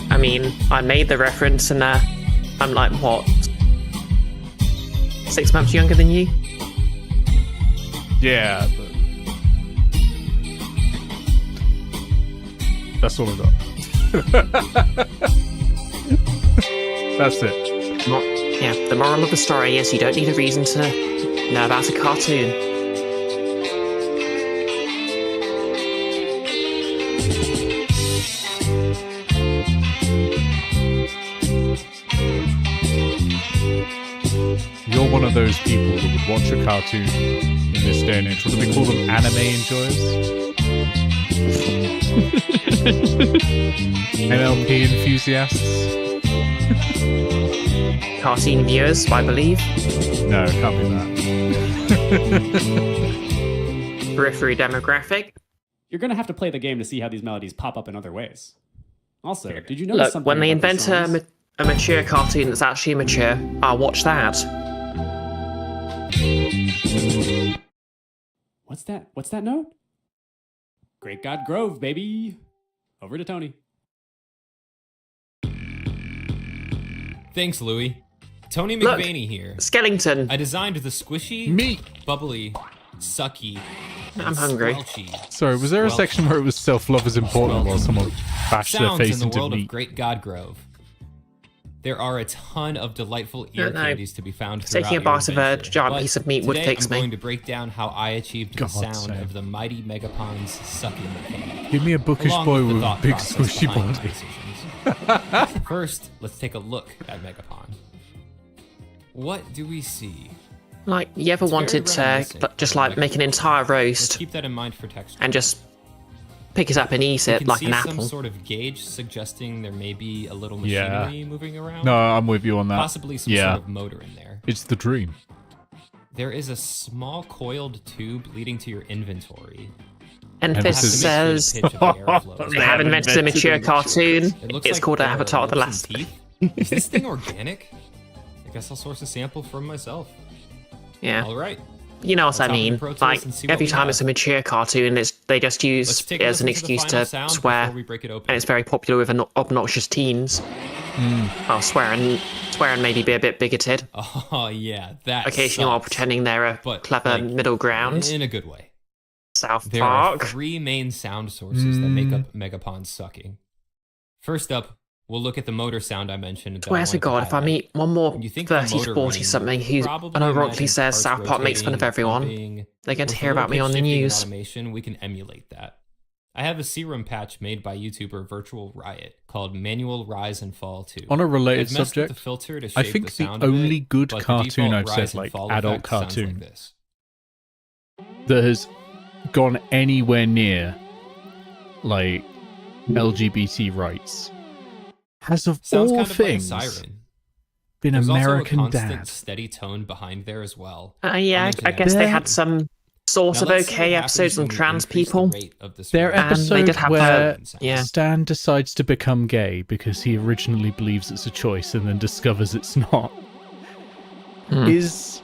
I mean, I made the reference and I'm like, what? 6 months younger than you? Yeah, but... That's all I got. That's it. Yeah, the moral of the story is you don't need a reason to know about a cartoon. You're one of those people that would watch a cartoon in this day and age. What do they call them? Anime enjoyers? NLP enthusiasts? Cartoon viewers, I believe. No, it can't be that. Periphery demographic. You're gonna have to play the game to see how these melodies pop up in other ways. Also, did you notice Look, something when they about the invent songs? a mature cartoon that's actually mature, I'll watch that. What's that? What's that note? Great God Grove, baby. Over to Tony. Thanks, Louie. Tony Look, McVaney here. Skellington. I designed the squishy, bubbly, sucky, I'm hungry. squelchy, Sorry, was there a section where it was self-love is important while someone bashed their sounds face in the into world meat? of Great God Grove. There are a ton of delightful ear Don't know. candies to be found throughout Taking a your bite of a adventure, giant but piece of meat would today fix I'm me. going to break down how I achieved God's the sound sake. of the mighty Megapons sucking mechanic. Give me a bookish along boy the with a thought big process squishy behind my body. decisions. First, let's take a look at Megapon. What do we see? Like, you ever It's very wanted to reminiscent just of like make an entire Let's roast keep that in mind for texture. and just pick it up and eat You it can like see an some apple? sort of gauge suggesting there may be a little Yeah. machinery moving around. No, I'm with you on that. Possibly some Yeah. sort of motor in there. It's the dream. There is a small coiled tube leading to your inventory. And this says they have invented a mature cartoon. It's called Avatar the Last. Is this thing organic? I guess I'll source a sample from myself. Yeah. All right. You know what I Let's hop into mean? Pro Tools Like, and see what every we time have. it's a mature cartoon, they just use Let's take it a as an listen to the excuse final to sound swear. before we break it open. And it's very popular with obnoxious teens. I'll swear and maybe be a bit bigoted. Oh yeah, that Occasionally while sucks. pretending they're a But, clever like, middle ground. in a good way. South There Park. are 3 main sound sources that make up Megapon's sucking. First up, we'll look at the motor sound I mentioned. that I Swear to wanted God, if I highlight. meet one more When you think the 30, motor 40 running, something who probably unironically imagine says parts South Park makes fun of rotating, everyone, pumping. they're going to With hear about me on the low-pitch shifting news. Automation, we can emulate that. I have a serum patch made by YouTuber Virtual Riot called Manual Rise and Fall 2. On a related I've messed with subject, the filter to I shape think the the sound of only it, good but the cartoon default I've rise said, and like fall adult effect sounds cartoon, like this. that has gone anywhere near like LGBT rights has of Sounds all kind of like a things siren. been There's American also a constant, Dad. steady tone behind there as well. Yeah, I guess they had some sort Now of let's see okay what happens episodes on when we trans increase the people. rate of the Their And they episode did have where yeah. Stan decides to become gay because he originally believes it's a choice and then discovers it's not is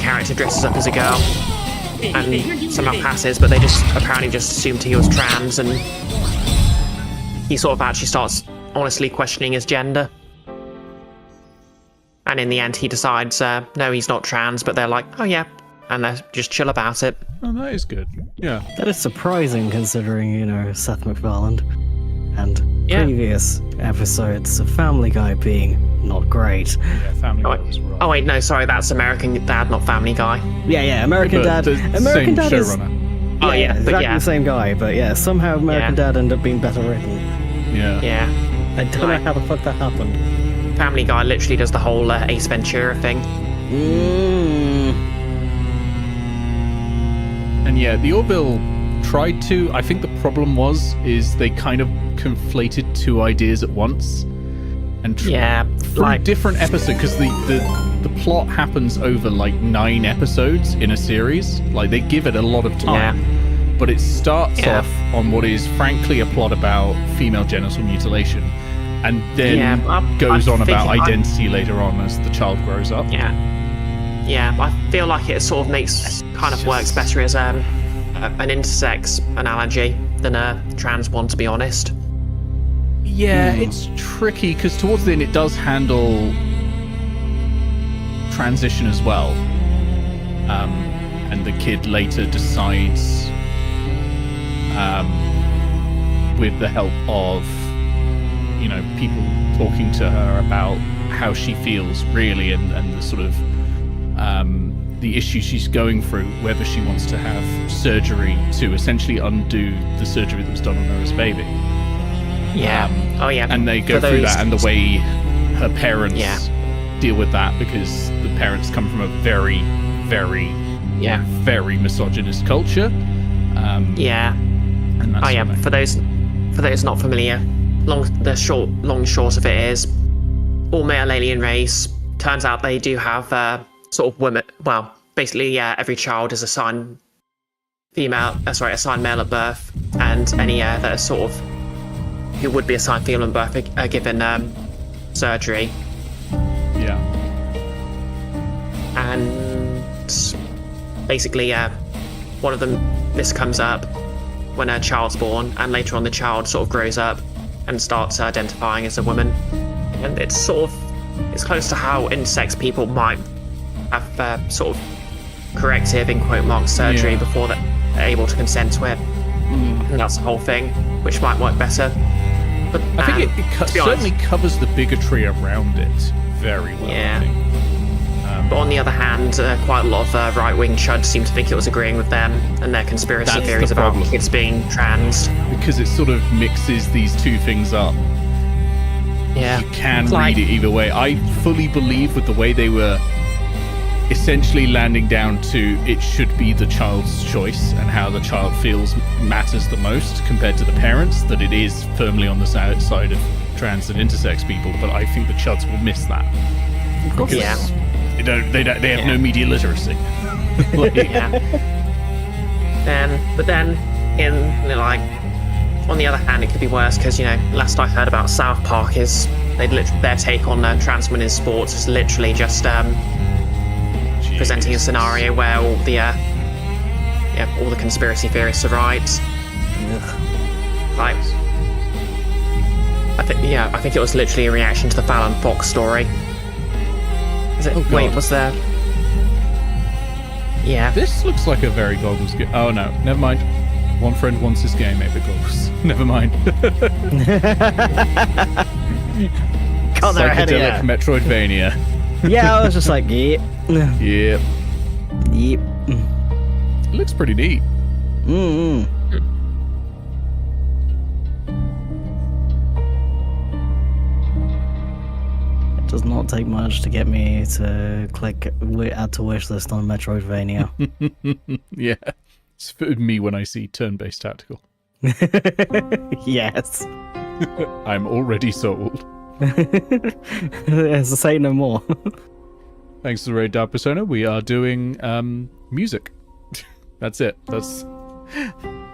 character dresses up as a girl and somehow passes, but they just apparently just assumed he was trans, and he sort of actually starts honestly questioning his gender. And in the end, he decides, no, he's not trans, but they're like, oh yeah, and they're just chill about it. Oh, that is good. Yeah. That is surprising considering, Seth MacFarlane. and previous episodes of Family Guy being not great. Yeah, Family Guy was Oh wait, no, sorry, that's American Dad, not Family Guy. Yeah, American Dad. American Dad is exactly the same guy, but somehow American Dad ended up being better written. Yeah. I don't know how the fuck that happened. Family Guy literally does the whole Ace Ventura thing. And the Orville tried to. I think the problem is they kind of conflated two ideas at once, and through different episodes, because the plot happens over like 9 episodes in a series. Like they give it a lot of time, but it starts off on what is frankly a plot about female genital mutilation, and then goes on about identity later on as the child grows up. Yeah, I feel like it sort of works better as an intersex analogy than a trans one, to be honest. Yeah, it's tricky because towards the end it does handle transition as well, and the kid later decides, with the help of people talking to her about how she feels really, and the sort of the issue she's going through, whether she wants to have surgery to essentially undo the surgery that was done on her as a baby. And they go through that, and the way her parents deal with that, because the parents come from a very, very, very misogynist culture. And that's for those not familiar, long short of it is, all male alien race. Turns out they do have sort of women. Well, basically, every child is assigned male at birth, and any that are sort of who would be assigned female at birth are given surgery. And basically, one of them, this comes up when a child's born, and later on the child sort of grows up and starts identifying as a woman, and it's close to how intersex people might have sort of corrective, in quote marks, surgery before they're able to consent to it. And that's the whole thing, which might work better. But I think it certainly covers the bigotry around it very well. I think. But on the other hand, quite a lot of right-wing chuds seem to think it was agreeing with them and their conspiracy theories about kids being trans. Because it sort of mixes these two things up. You can read it either way. I fully believe with the way they were essentially landing down to it should be the child's choice and how the child feels matters the most compared to the parents, that it is firmly on the side of trans and intersex people. But I think the chuds will miss that. Of course. They have no media literacy. But then on the other hand, it could be worse, because last I heard about South Park is their take on trans women in sports is literally just presenting a scenario where all the conspiracy theorists are right. I think it was literally a reaction to the Fallon Fox story. Wait, was there? Yeah. This looks like a very goggles game. Oh no, never mind. One friend wants his game, Epic Goggles. Never mind. Psychedelic Metroidvania. I was just like, yep. It looks pretty neat. It does not take much to get me to click add to wish list on Metroidvania. It's for me when I see turn-based tactical. Yes. I'm already sold. Say no more. Thanks to the raid Dark Persona, we are doing music. That's it. Those are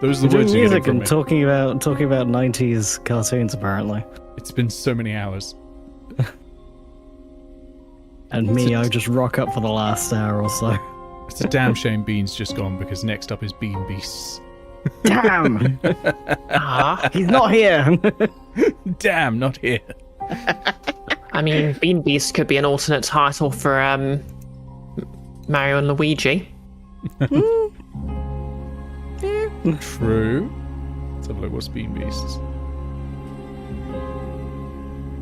the words you're getting from me. talking about 90s cartoons, apparently. It's been so many hours. And I just rock up for the last hour or so. It's a damn shame Bean's just gone, because next up is Bean Beasts. Damn! He's not here! Damn, not here. I mean, Bean Beast could be an alternate title for Mario and Luigi. True. Let's have a look. What's Bean Beasts?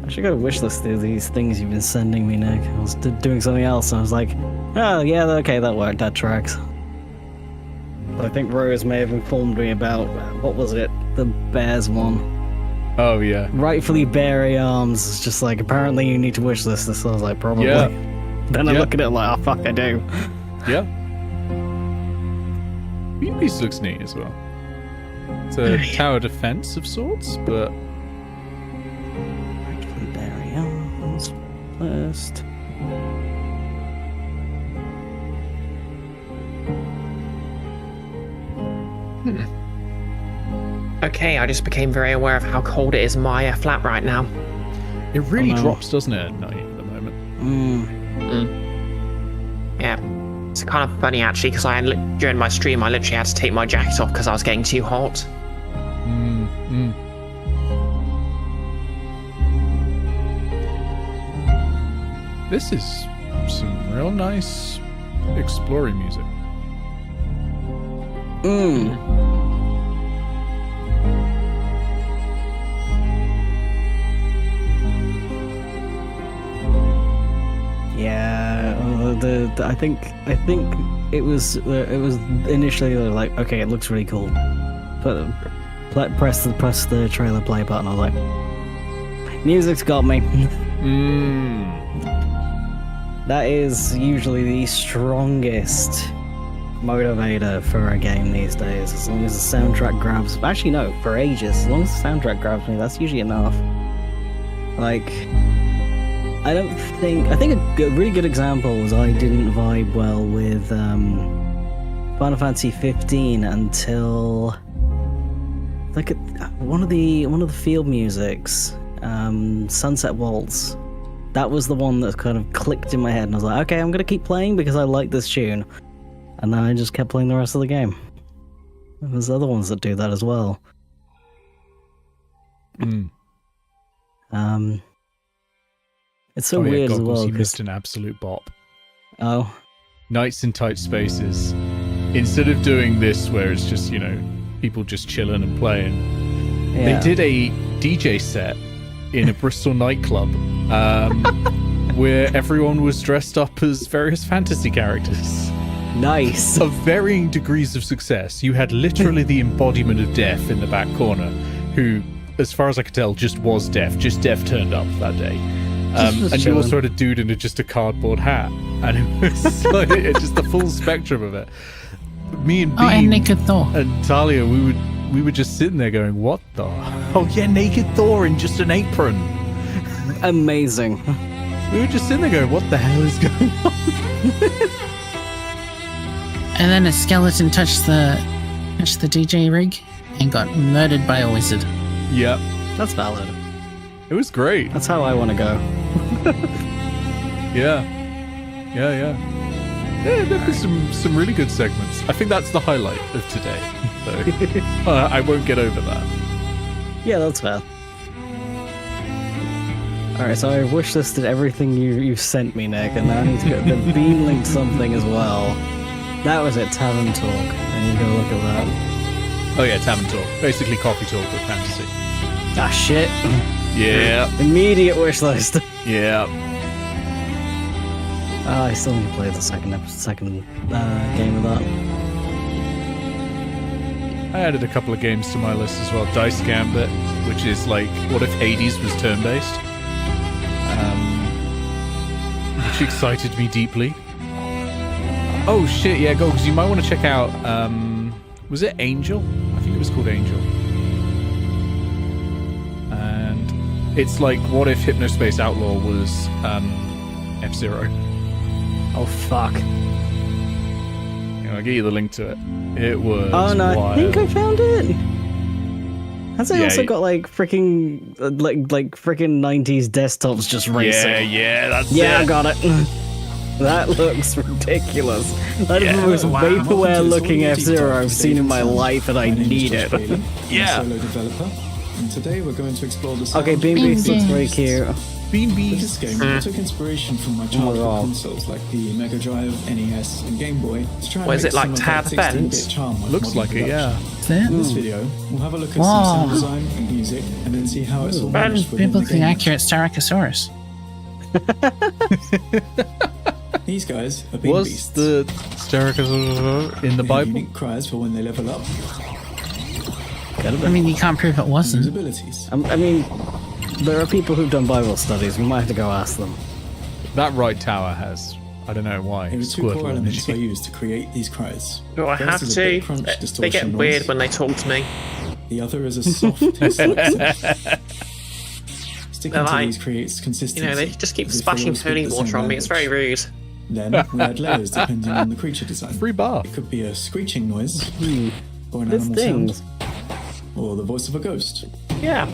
I should go wishlist these things you've been sending me, Nick. I was doing something else, and I was like, oh, yeah, okay, that worked, that tracks. But I think Rose may have informed me about, what was it? The bears one. Oh, yeah. Rightfully Beary arms. It's just like, apparently you need to wishlist this. I was like, probably. Yeah. Then I look at it like, oh, fuck, I do. Yeah. Beam piece looks neat as well. It's a tower defense of sorts, but... Rightfully Beary arms. First. Okay, I just became very aware of how cold it is in my flat right now. It really drops, doesn't it, at night at the moment? Yeah. It's kind of funny, actually, because during my stream, I literally had to take my jacket off because I was getting too hot. This is some real nice exploring music. Yeah, I think it was initially like, okay, it looks really cool, but press the trailer play button. I was like, music's got me. That is usually the strongest motivator for a game these days. As long as the soundtrack grabs, actually no, for ages. As long as the soundtrack grabs me, that's usually enough. Like. I think a really good example was I didn't vibe well with Final Fantasy 15 until like one of the field musics, Sunset Waltz. That was the one that kind of clicked in my head, and I was like, okay, I'm gonna keep playing because I like this tune, and then I just kept playing the rest of the game. And there's other ones that do that as well. It's so weird as well. You missed an absolute bop. Oh. Nights in Tight Spaces. Instead of doing this where it's just, people just chilling and playing, they did a DJ set in a Bristol nightclub where everyone was dressed up as various fantasy characters. Nice. Of varying degrees of success. You had literally the embodiment of Death in the back corner, who, as far as I could tell, just was Death. Just Death turned up that day. And you also had a dude in just a cardboard hat, and it was like, just the full spectrum of it. Me and Bean and Naked Thor and Talia, we were just sitting there going, "What the? Oh yeah, Naked Thor in just an apron, amazing." We were just sitting there going, "What the hell is going on?" And then a skeleton touched the DJ rig and got murdered by a wizard. Yep, that's valid. It was great. That's how I want to go. Yeah, there were some really good segments. I think that's the highlight of today. So I won't get over that. Yeah, that's fair. Alright, so I've wishlisted everything you've sent me, Nick, and now I need to go. The Bean linked something as well. That was it, Tavern Talk. I need to go look at that. Oh yeah, Tavern Talk. Basically coffee talk with fantasy. Ah, shit. Yeah. Immediate wish list. Yeah. I still need to play the second game of that. I added a couple of games to my list as well. Dice Gambit, which is like, what if Hades was turn-based? Which excited me deeply. Oh shit, yeah, go, because you might want to check out, was it Angel? I think it was called Angel. It's like, what if Hypnospace Outlaw was F-Zero? Oh, fuck. I'll get you the link to it. It was Oh, no, wild. I think I found it. Has it also got, like, freaking, like freaking 90s desktops just racing? Yeah, that's it. Yeah, I got it. That looks ridiculous. That is the most vaporware-looking F-Zero I've seen in my life, and I need it. Yeah. And today we're going to explore the Okay, Beam Beast looks very cute. Bean For Beast. this game, I took inspiration from my childhood consoles like the Mega Drive, NES, and Game Boy to try and What is make it, like some of Tower that Defense? 16-bit charm with Looks modern like it, yeah. production. In this video, we'll have a look at some sound design and music, and then see how it's all managed within the Biblically game. accurate Styracosaurus. These guys are Bean Was Beasts. the Styracosaurus in the They have Bible? unique cries for when they level up. I mean, you can't prove it wasn't. Abilities. I mean, there are people who've done Bible studies. We might have to go ask them. That right tower has, I don't know why, There are two core Squirtle elements I energy. use to create these cries. Do I First have is a to? bit crunch They distortion get noise. weird when they talk to me. The other is a soft hiss accent. Sticking They're to like, these creates consistency. You know, they just keep as if they splashing all speak holy the same water on me. It's very rude. Then we add layers depending on the creature design. Free bath. It could be a screeching noise, or an This animal stings. sound, or the voice of a ghost. Yeah.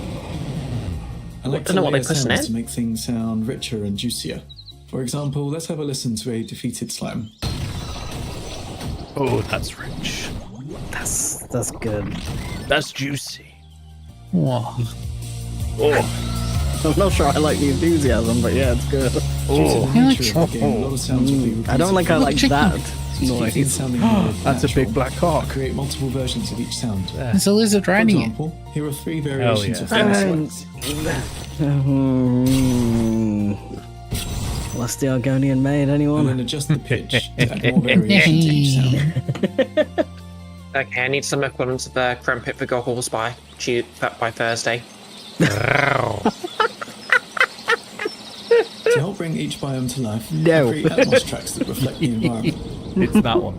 I like Don't to know what layer they put in sounds it. to make things sound richer and juicier. For example, let's have a listen to a defeated slime. Oh, that's rich. That's good. That's juicy. Whoa. Oh. I'm not sure I like the enthusiasm, but yeah, it's good. Due to the nature of the game, a lot of sounds will be I don't like I like that noise. noise. That's a big black cock. Create multiple versions of each sound. There's a lizard For riding it. example, here are 3 variations yeah. of voice. What's the Argonian maid, anyone? And then adjust the pitch to add more variation to each sound. Okay, I need some equivalent of the Crumpet for goggles by Thursday. To help bring each biome to life, No. create Atmos tracks that reflect the environment. It's that one.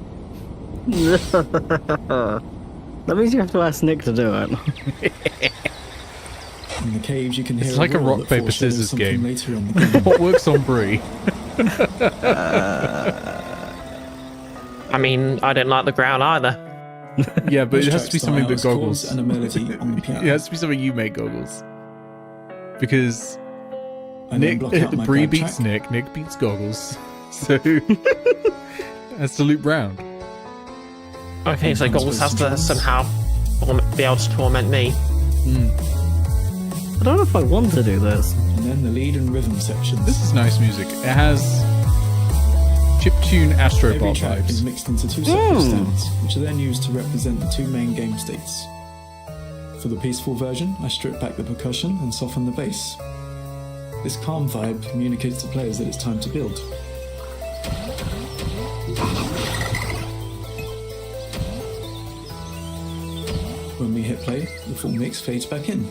That means you have to ask Nick to do it. In the caves, you can hear It's like a roar rock, that paper, foreshadows scissors something game. later in the game. What works on Brie? I mean, I didn't like the ground either. Yeah, but This it has to be track something that style has goggles. chords and a melody on the piano. It has to be something you make goggles. Because I then Nick, block out my Brie guide beats track. Nick beats goggles. So has to loop round. Okay, so goggles has to somehow be able to torment me. I don't know if I want to do this. And then the lead and rhythm sections. This is nice music. It has chiptune Every Astrobot track is vibes. mixed into 2 separate stands, which are then used to represent the 2 main game states. For the peaceful version, I strip back the percussion and soften the bass. This calm vibe communicates to players that it's time to build. When we hit play, the full mix fades back in.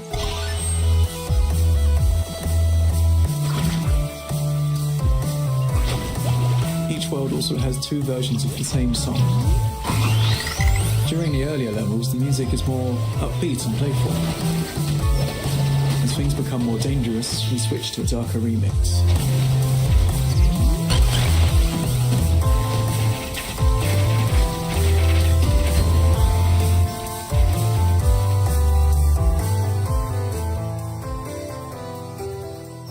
Each world also has 2 versions of the same song. During the earlier levels, the music is more upbeat and playful. As things become more dangerous, we switch to a darker remix.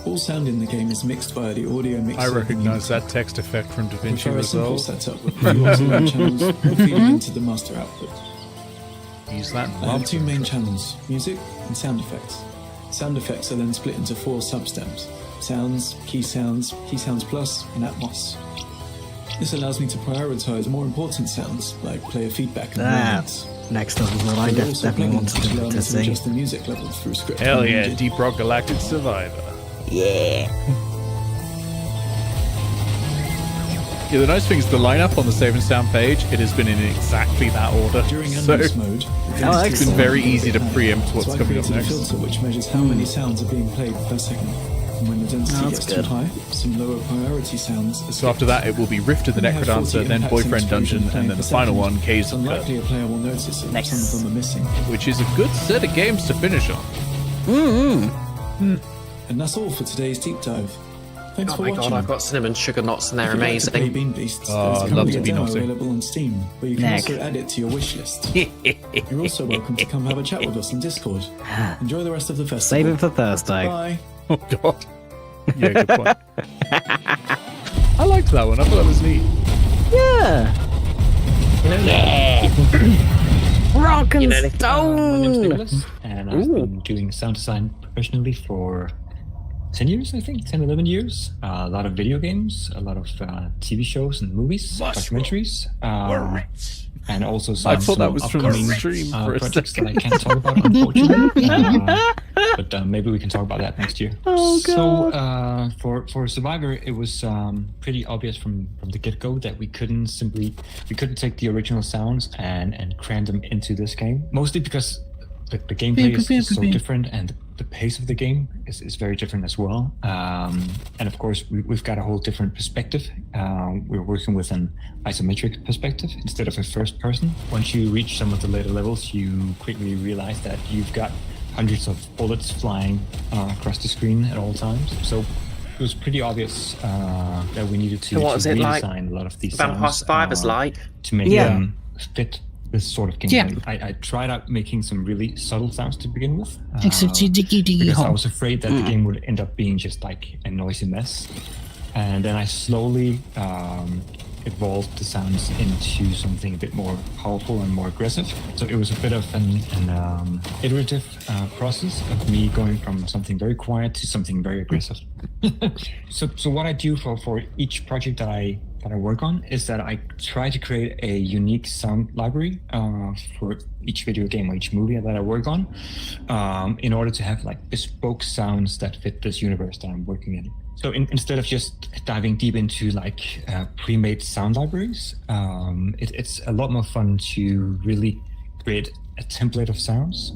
All sound in the game is mixed via the audio mixer. I recognize that text effect from DaVinci With a simple Resolve. setup with few auxiliary channels feeding into the master output. Use that. I have 2 main channels, music and sound effects. Sound effects are then split into 4 substems: sounds, key sounds plus, and Atmos. This allows me to prioritize more important sounds like player feedback and warnings. Next up is what I There are also definitely want plugins which allow me to to see. adjust the music level through script. Hell when yeah, needed. Deep Rock Galactic Survivor. Yeah. Yeah, the nice thing is the lineup on the Save and Sound page, it has been in exactly that order. During So endless mode, it's been very easy to preempt what's so I coming up created a next. filter which measures how many sounds are being played per second. And when the density That's gets good. too high, some lower priority sounds are So after that, it will be Rift of the When you have Necrodancer, 40 then impacts in Boyfriend explosion Dungeon, playing and then per the final second, one, Caves it's of unlikely a player will notice if some of them are missing. which is a good set of games to finish on. And that's all for today's deep dive. Thanks Oh for my watching. god, I've got cinnamon sugar nuts and they're If you'd like to play amazing. Bean Beasts, Oh, there's I'd love currently to a be demo naughty. available on Steam, where you can Nick. also add it to your wish list. You're also welcome to come have a chat with us on Discord. Enjoy the rest of the festival. Save it for Thursday. Bye. Oh god. Yeah, good point. I liked that one. I thought that was neat. Yeah. Rock and You know, stone. My name's Nicholas, and I've been doing sound design professionally for 10 years, I think, 10, 11 years. A lot of video games, a lot of TV shows and movies, documentaries, and also some, I thought that was from upcoming stream for a projects that I second. can't talk about, unfortunately. But maybe we can talk about that next year. Oh, So for Survivor, it was pretty obvious from the get-go that we couldn't take the original sounds and cram them into this game. Mostly because the gameplay is so different, and the pace of the game is very different as well. And of course, we've got a whole different perspective. We're working with an isometric perspective instead of a first person. Once you reach some of the later levels, you quickly realize that you've got hundreds of bullets flying across the screen at all times. So it was pretty obvious that we needed to redesign a lot of these Vampire sounds Survivors like? to make them fit this sort of gameplay. I tried out making some really subtle sounds to begin with, because I was afraid that the game would end up being just like a noisy mess. And then I slowly evolved the sounds into something a bit more powerful and more aggressive. So it was a bit of an iterative process of me going from something very quiet to something very aggressive. So what I do for each project that I work on is that I try to create a unique sound library for each video game or each movie that I work on, in order to have like bespoke sounds that fit this universe that I'm working in. So instead of just diving deep into like pre-made sound libraries, it's a lot more fun to really create a template of sounds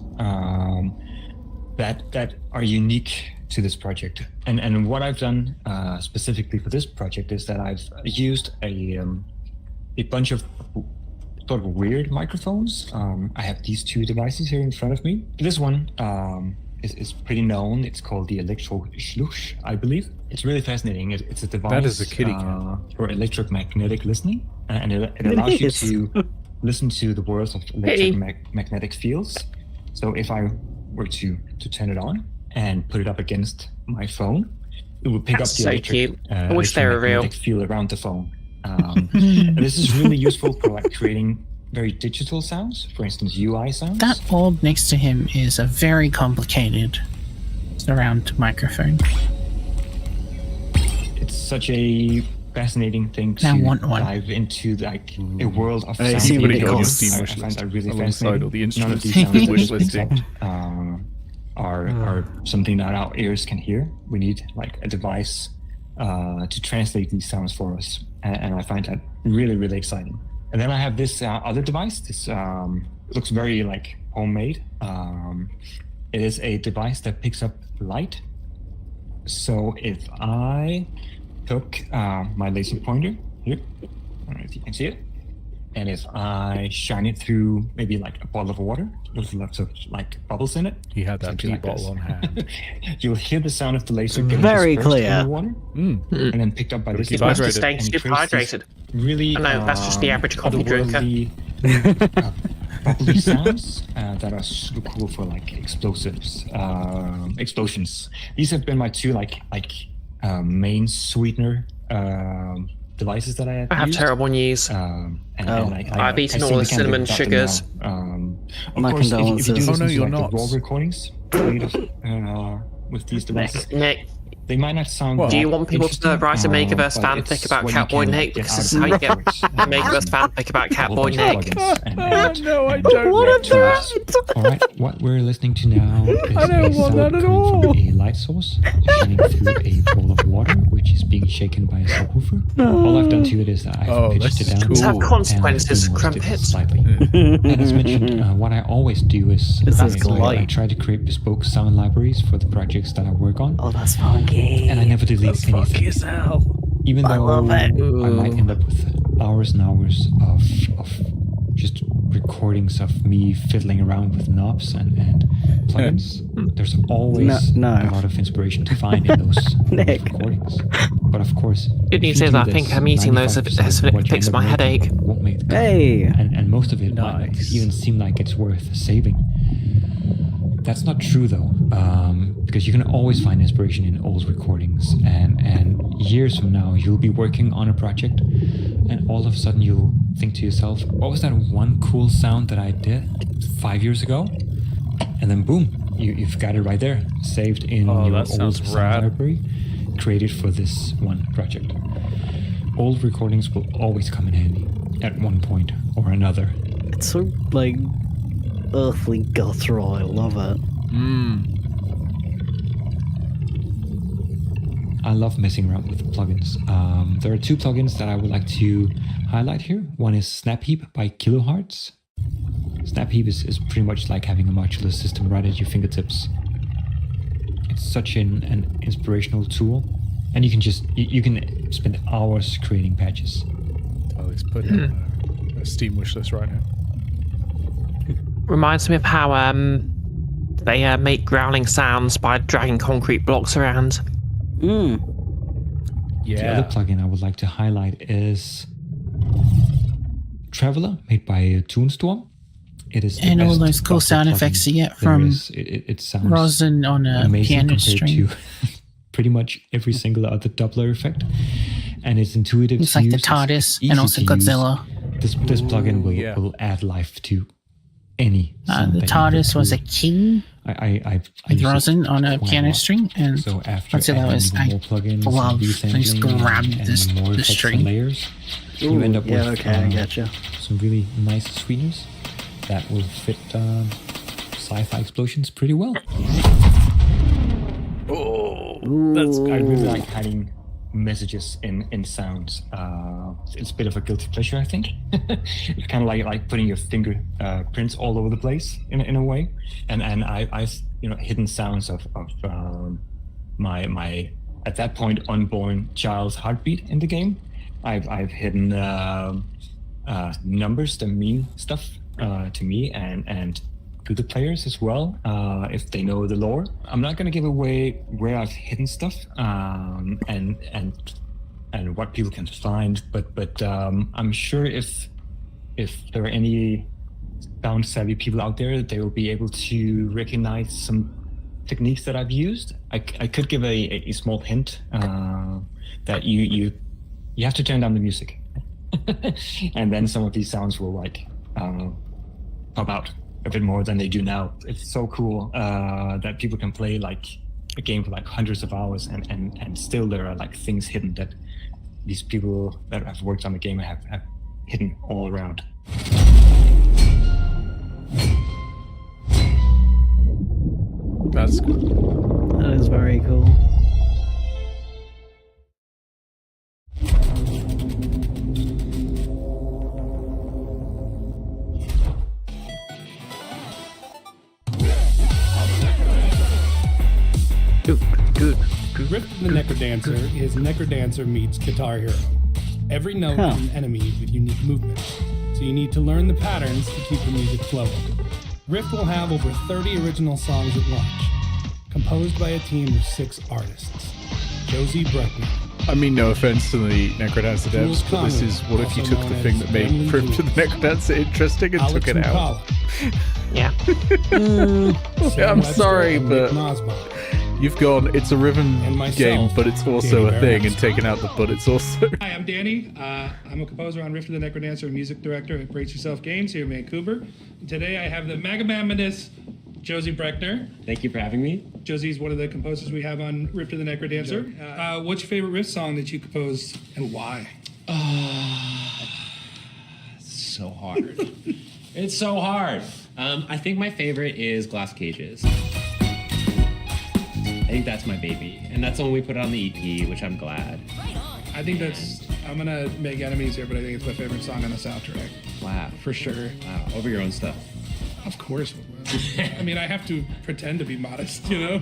that are unique to this project. And what I've done specifically for this project is that I've used a bunch of sort of weird microphones. I have these two devices here in front of me. This one is pretty known. It's called the Electroschluch, I believe. It's really fascinating. It's a device That is a kitty cat. For electromagnetic listening, and it allows you to listen to the words of electromagnetic fields. So if I were to turn it on and put it up against my phone, it would pick up the electromagnetic field around the phone. And this is really useful for like creating very digital sounds, for instance, UI sounds. That orb next to him is a very complicated surround microphone. It's such a fascinating thing to dive into, like a world of sound. Somebody got your Steam I wish find list that really alongside fascinating. all the None of instruments these sounds wish that we listing. accept are something that our ears can hear. We need like a device to translate these sounds for us, and I find that really, really exciting. And then I have this other device. This looks very like homemade. It is a device that picks up light. So if I took my laser pointer here, I don't know if you can see it, and if I shine it through maybe like a bottle of water with lots of like bubbles in it. He had that tea bottle on hand. You'll hear the sound of the laser getting Very dispersed clear. in the water, and then picked up by this You must be staying super hydrated. Really, No, that's just the average coffee drinker. Bubbly sounds that are super cool for like explosions. These have been my two main sweetener devices that I have used. terrible news. I've eaten all the cinnamon sugars. Of course, if you do listen to like the raw recordings made with these devices, Nick, they might not sound. Do you want people to write a Makeverse fanfic about Catboy Nick? Because this is how you get a Makeverse fanfic about Catboy Nick. No, I don't. All right, what we're listening to now is a sound coming from a light source shining through a bowl of water, which is being shaken by a subwoofer. All I've done to it is that I've pitched it down. Does it have consequences, Crumpets? Slightly. And as mentioned, what I always do is I try to create bespoke sound libraries for the projects that I work on. Oh, that's funky. And I never delete anything. Even though I might end up with hours and hours of just recordings of me fiddling around with knobs and plugins, there's always a lot of inspiration to find in those recordings. But of course, Good news is I think I'm eating those has fixed my headache. Hey! And most of it might not even seem like it's worth saving. That's not true though, because you can always find inspiration in old recordings, and years from now you'll be working on a project, and all of a sudden you'll think to yourself, what was that one cool sound that I did 5 years ago? And then boom, you've got it right there, saved in your old sound library, created for this one project. Old recordings will always come in handy at one point or another. It's so, like, earthly guttural. I love it. I love messing around with plugins. There are 2 plugins that I would like to highlight here. One is SnapHeap by Kilohertz. SnapHeap is pretty much like having a modular system right at your fingertips. It's such an inspirational tool, and you can just you can spend hours creating patches. Let's put in a Steam wishlist right now. Reminds me of how they make growling sounds by dragging concrete blocks around. The other plugin I would like to highlight is Traveler, made by Toonstorm. It is and all those cool sound effects you get from it sounds Rosin on a piano string. To pretty much every single other doubler effect, and it's intuitive. It's like the TARDIS and also Godzilla. This plugin will add life to any. The TARDIS was a king. I Rosin on a piano string, and so after Godzilla was I love. I just grabbed the string. Layers, you end up with I gotcha. Some really nice sweeteners that will fit sci-fi explosions pretty well. I really like hiding messages in sounds. It's a bit of a guilty pleasure, I think. It's kind of like putting your finger prints all over the place in a way. And I hidden sounds of my at that point unborn child's heartbeat in the game. I've hidden numbers that mean stuff to me and to the players as well, if they know the lore. I'm not going to give away where I've hidden stuff and what people can find, but I'm sure if there are any sound savvy people out there, they will be able to recognize some techniques that I've used. I could give a small hint that you have to turn down the music, and then some of these sounds will pop out a bit more than they do now. It's so cool that people can play like a game for like hundreds of hours and still there are like things hidden that these people that have worked on the game have hidden all around. That's cool. That is very cool. Rift of the Necrodancer is Necrodancer meets Guitar Hero. Every note is an enemy with unique movement, so you need to learn the patterns to keep the music flowing. Rift will have over 30 original songs at launch, composed by a team of 6 artists. Josie Bruckner. I mean, no offense to the Necrodancer devs, but this is what if you took the thing that made Rift of the Necrodancer interesting and Alex took it out? Yeah. I'm sorry, but you've gone, it's a rhythm game, but it's also a thing, and taken out the but it's also... Hi, I'm Danny. I'm a composer on Rift of the Necrodancer and music director at Brace Yourself Games here in Vancouver. And today I have the magnanimous Josie Bruckner. Thank you for having me. Josie's one of the composers we have on Rift of the Necrodancer. What's your favorite Rift song that you composed and why? So hard. It's so hard. I think my favorite is Glass Cages. I think that's my baby. And that's the one we put on the EP, which I'm glad. I think I'm gonna make enemies here, but I think it's my favorite song on the soundtrack. Wow. For sure. Wow. Over your own stuff. Of course. I mean, I have to pretend to be modest, you know?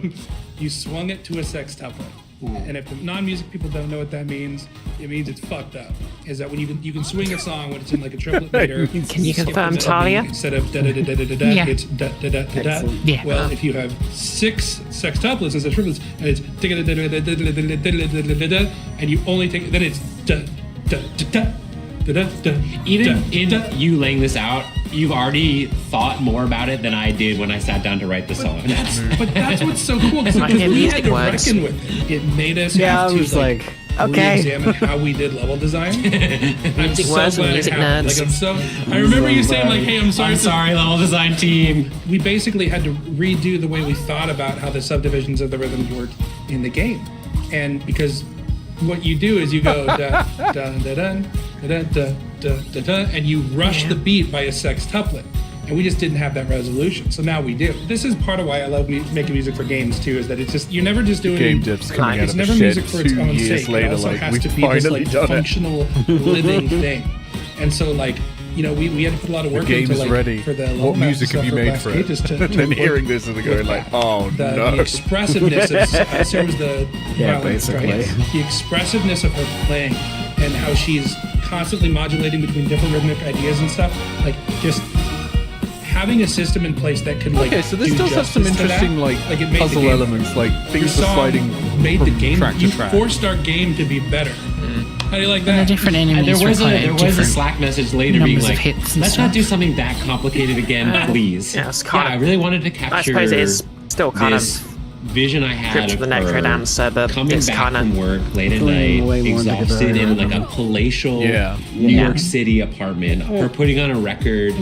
You swung it to a sextuplet. And if the non-music people don't know what that means, it means it's fucked up. Is that when you can swing a song when it's in like a triplet meter. Can you confirm, Talia? Instead of da-da-da-da-da-da, it's da-da-da-da-da. Yeah. Well, if you have 6 sextuplets instead of triplets, and it's da-da-da-da-da-da-da-da-da-da, and you only take, then it's da-da-da-da. Even in you laying this out, you've already thought more about it than I did when I sat down to write the song. But that's what's so cool, because we had to reckon with it. It made us have I to was like re-examine how we did level design. I'm so words and glad it music happened. nerds. I remember you saying like, "Hey, I'm sorry, level design team." We basically had to redo the way we thought about how the subdivisions of the rhythms worked in the game, and because what you do is you go da da da da da da da da da, and you rush the beat by a sextuplet. And we just didn't have that resolution, so now we do. This is part of why I love making music for games too. Is that it's just you're never just doing game devs coming out it's of never the shed music for its 2 own years sake. later, It also like, has we to be this finally like done it. functional, living thing. And so like we had to put a lot of work The into game's like ready. for the What music have you made for it? And then hearing this and going like, oh no. The expressiveness of Sarah's the Yeah, violence, basically. right? The expressiveness of her playing and how she's constantly modulating between different rhythmic ideas and stuff. Like just having a system in place that could like Okay, so this do does have some justice to that, interesting like it made the puzzle game elements, like Your things are song sliding made the from game. track to You track. forced our game to be better. How do you like And the that? different enemies There was require a different Slack message later being numbers of like, hits and let's stuff. not do something that complicated again, please. Yeah, it's kind I of- really wanted to capture I suppose it is still kind this vision I had Crypt of of the her Necrodancer, but coming it's back kind of from work late at Feeling night, way more like a exhausted in like a diorama. palatial Yeah. New Yeah. York City apartment. Her putting on a record,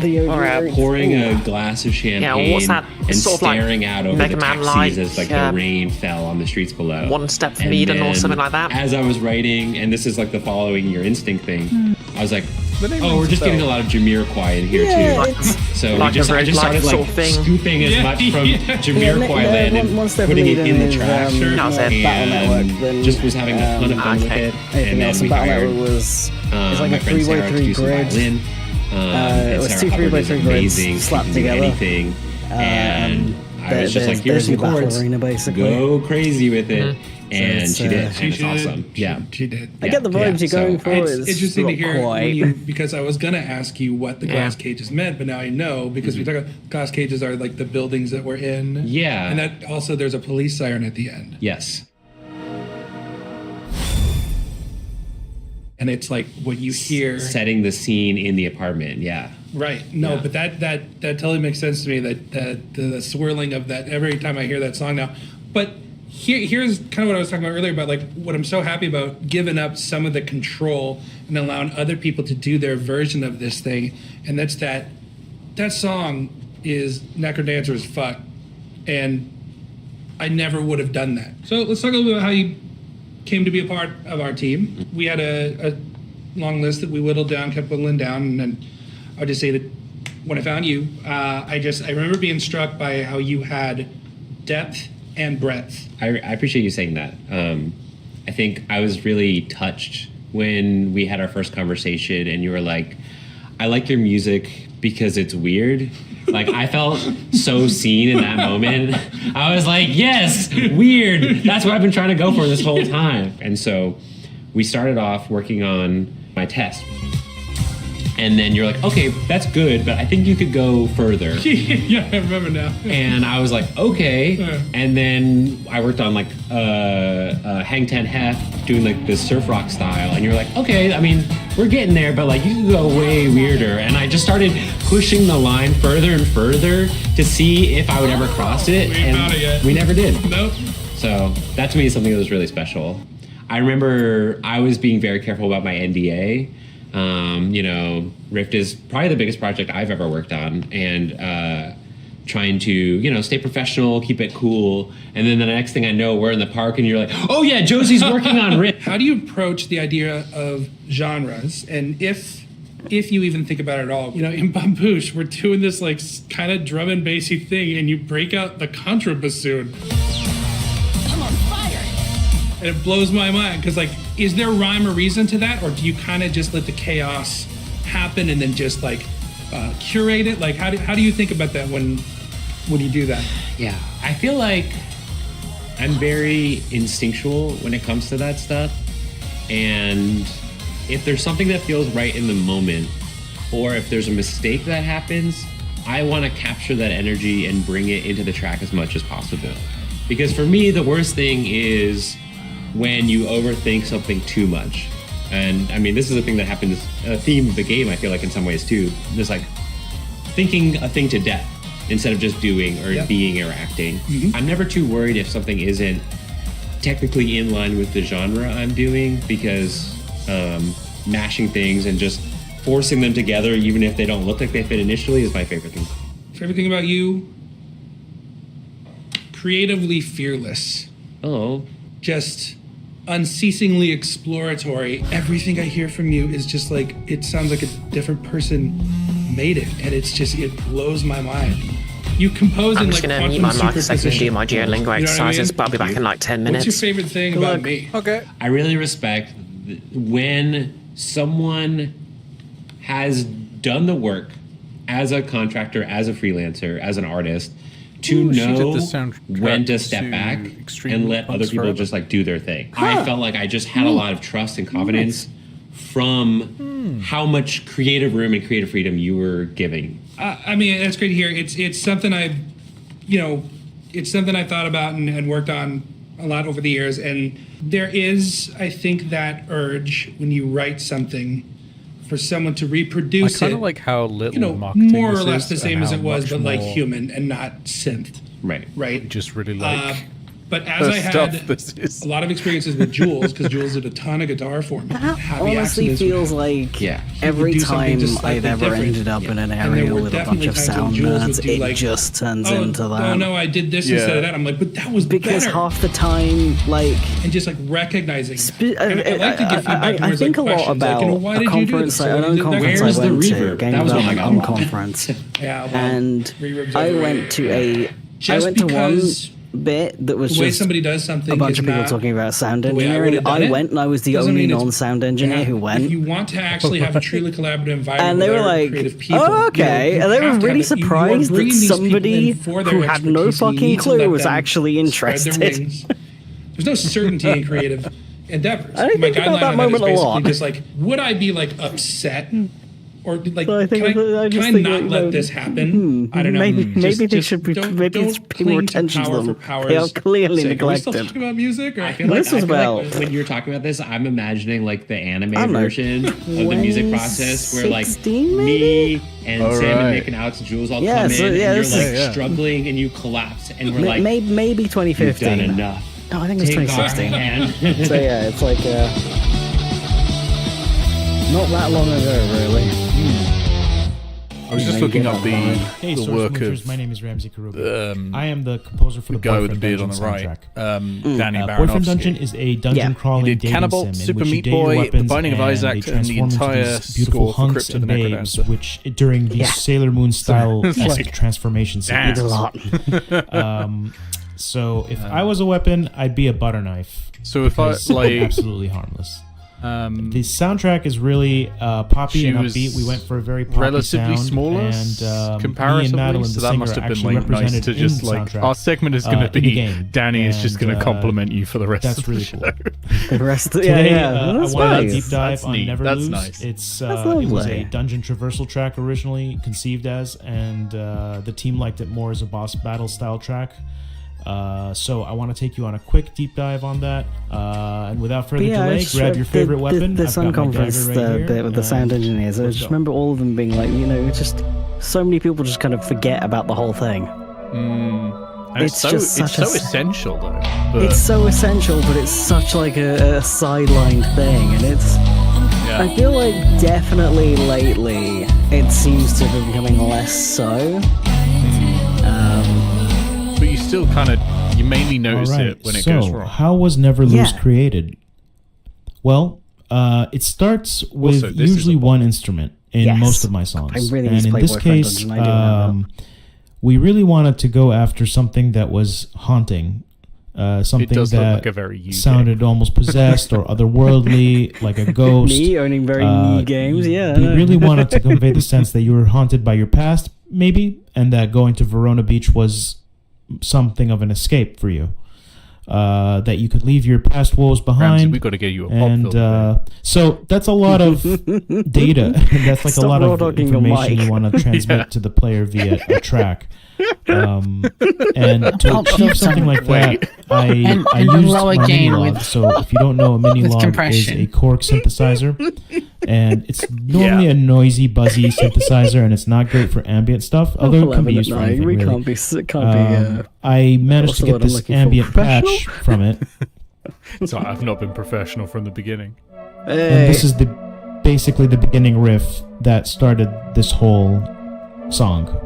pouring a glass of champagne, what's that? and Sort of like staring out over Mega the Man taxis like, as like the rain fell on the streets below. One Step from And Eden or then something like that. As I was writing, and this is like the following your instinct thing, I was like, oh, we're just bell. getting a lot of Jamiroquai in here too. So like I just a started roguelike like sort of thing. scooping as much from Jamiroquai land and putting it in the trash, That was it. Battle Network, and then, just was having a ton of fun with okay. it. Anything And else then we Battle hired Network was it's like my a friend Sarah to 3x3 do some grid. violin. It And was Sarah two Hubbard 3x3 is grids amazing. She slapped can do together. anything. And I was just like, here's there's some your battle chords. arena, basically. Go crazy with it. And it's, she did. she And it's did. awesome. Yeah. She did. I get the vibes you're going for. It's interesting to not hear quite. when you, because I was gonna ask you what the glass cages meant, but now I know because we talk about glass cages are like the buildings that we're in. Yeah. And that also there's a police siren at the end. Yes. And it's like what you hear. Setting the scene in the apartment. Yeah. Right. No, but that totally makes sense to me. That the swirling of that every time I hear that song now. But here's kind of what I was talking about earlier about like what I'm so happy about giving up some of the control and allowing other people to do their version of this thing. And that's that song is Necrodancer as fuck. And I never would have done that. So let's talk a little bit about how you came to be a part of our team. We had a long list that we whittled down, kept whittling down, and then I'll just say that when I found you, I remember being struck by how you had depth and breadth. I appreciate you saying that. I think I was really touched when we had our first conversation and you were like, I like your music because it's weird. Like, I felt so seen in that moment. I was like, yes, weird. That's what I've been trying to go for this whole time. And so we started off working on my test. And then you're like, okay, that's good, but I think you could go further. Yeah, I remember now. And I was like, okay. And then I worked on like Hang 10 Hef, doing like the surf rock style. And you're like, okay, I mean, we're getting there, but like you can go way weirder. And I just started pushing the line further and further to see if I would ever cross it. We ain't found it yet. We never did. Nope. So that to me is something that was really special. I remember I was being very careful about my NDA. You know, Rift is probably the biggest project I've ever worked on, and trying to, you know, stay professional, keep it cool. And then the next thing I know, we're in the park and you're like, oh yeah, Josie's working on Rift. How do you approach the idea of genres? And if you even think about it at all, you know, in Bamboosh, we're doing this like kind of drum and bassy thing and you break out the contrabassoon. I'm on fire. And it blows my mind because, like, is there rhyme or reason to that, or do you kind of just let the chaos happen and then just like curate it? Like, how do you think about that when you do that? Yeah, I feel like I'm very instinctual when it comes to that stuff, and if there's something that feels right in the moment, or if there's a mistake that happens, I want to capture that energy and bring it into the track as much as possible. Because for me, the worst thing is when you overthink something too much. And I mean, this is a thing that happens, a theme of the game, I feel like in some ways too. There's like thinking a thing to death instead of just doing or being or acting. I'm never too worried if something isn't technically in line with the genre I'm doing, because mashing things and just forcing them together, even if they don't look like they fit initially, is my favorite thing. Favorite thing about you? Creatively fearless. Oh. Just unceasingly exploratory. Everything I hear from you is just like, it sounds like a different person made it, and it's just, it blows my mind. You compose I'm in just like going to mute quantum my mic so I can do my Duolingo You know what I exercises, mean? but I'll be back in like 10 minutes. What's your favorite thing about me? Okay. I really respect when someone has done the work as a contractor, as a freelancer, as an artist, to know when to step back and let other people just like do their thing. I felt like I just had a lot of trust and confidence from how much creative room and creative freedom you were giving. I mean, that's great to hear. It's something it's something I thought about and worked on a lot over the years. And there is, I think, that urge when you write something for someone to reproduce I kind it. of like how little marketing more or this less is the and same as how it was, much but like more human and not synth. Right. Just really like. But as I had a lot of experiences with Jules, because Jules did a ton of guitar for me. That honestly feels like every time I've ever ended up in an area with a bunch of sound nerds, it just turns into that. Oh no, I did this instead of that. I'm like, but that was because better. half the time, like, and just like recognizing. And I like to give feedback. I think a lot about a conference, an own conference I went to, Game Development Unconference, and I went to one bit that was the way just somebody does something a bunch is of people not talking about sound the way I engineering. would've done I it. went and I was the Doesn't only mean it's non-sound engineer who went. If you want to actually have a truly collaborative environment, And they with were other like, creative people, oh, okay. you And they were have to really have it. You are surprised that bringing these people somebody in for their who had no expertise. You fucking need to clue let was them actually spread their interested. wings. There's no certainty in creative endeavors. I My think about guideline that on that is moment a basically lot. just like, would I be like upset? Or like, So I think can I just not think, let this happen? I don't know. Maybe they Just should be. Maybe it's pay more cling to attention to power them. for power's They are clearly sake. Are we still neglected. talking about music? Or I feel like, This was about- when you're talking about this, I'm imagining like the anime I don't know, version of the music process where like 2016 me and All Sam and right. Nick and Alex and Jules all Yeah, come so, in yeah, and you're this like is- struggling and you collapse and we're like, maybe 2015. you've done enough. No, I think it's Take our 2016. hand. So yeah, it's like not that long ago, really. I was just looking up the Source work Movers, of my name is Ramsey Karubi. I am the composer for the guy with the Boyfriend beard on Dungeon the right, soundtrack. Danny Boyfriend Baranowski. Dungeon is a dungeon crawling He did dating Cannibal, sim Super in which Meat you date your Boy, The weapons Binding of and Isaac, they and the transform into entire these beautiful score for hunks Crypt of and the babes, Necrodancer. which during these Sailor Moon style It's like, transformation damn. sequences. So if I was a weapon, I'd be a butter knife. So if I, because I'm like- absolutely harmless. The soundtrack is really poppy and was upbeat. We went for a very poppy relatively sound, smaller and comparatively, me and Madeline, so the that singer, must have been actually like nice represented to in just the like soundtrack, our segment is going to in the be game. Danny is just going to compliment you for the rest that's of the really show. cool. The rest, Today, yeah. I That's wanted nice. to deep dive That's on neat. Never That's Lose. nice. It's That's it was a lovely. dungeon traversal track originally conceived as, and the team liked it more as a boss battle style track. So I want to take you on a quick deep dive on that. And without further delay, grab your favorite weapon. The I've Sun got my Conference dagger right here, bit with the sound engineers. I let's just go. remember all of them being like, you know, just so many people just kind of forget about the whole thing. And It's just it's such so a- essential though. But It's so essential, but it's such like a sidelined thing, and it's. Yeah. I feel like definitely lately it seems to be becoming less so. but you still kind of you mainly notice Alright, it when it so goes wrong. how was Never Lose Yeah. created? Well, it starts with Also, this is usually one instrument in Yes. most of my songs. I really and need to in play this Boyfriend case, Dungeon, I do have we really wanted to go after something that was haunting. Something does look that like a very you sounded almost possessed or otherworldly, like a ghost. Me owning very new games, yeah. We really wanted to convey the sense that you were haunted by your past, maybe, and that going to Verona Beach was something of an escape for you. That you could leave your past woes behind. Ramsey, we got to get you a pop and filter. so that's a lot of data. That's like Stop a lot of raw-talking your information mic. you want to transmit to the player via a track. And to Pop achieve something like that, I And used lower my gain mini log. with- So if you don't know, a mini with log is compression. a Korg synthesizer, and it's normally a noisy, buzzy synthesizer, and it's not great for ambient stuff. Although it can be used for anything. We really. can't be. I managed what's to the get word I'm this looking for? ambient patch Professional? from it, So I've not been professional from the beginning. And this is basically the beginning riff that started this whole song.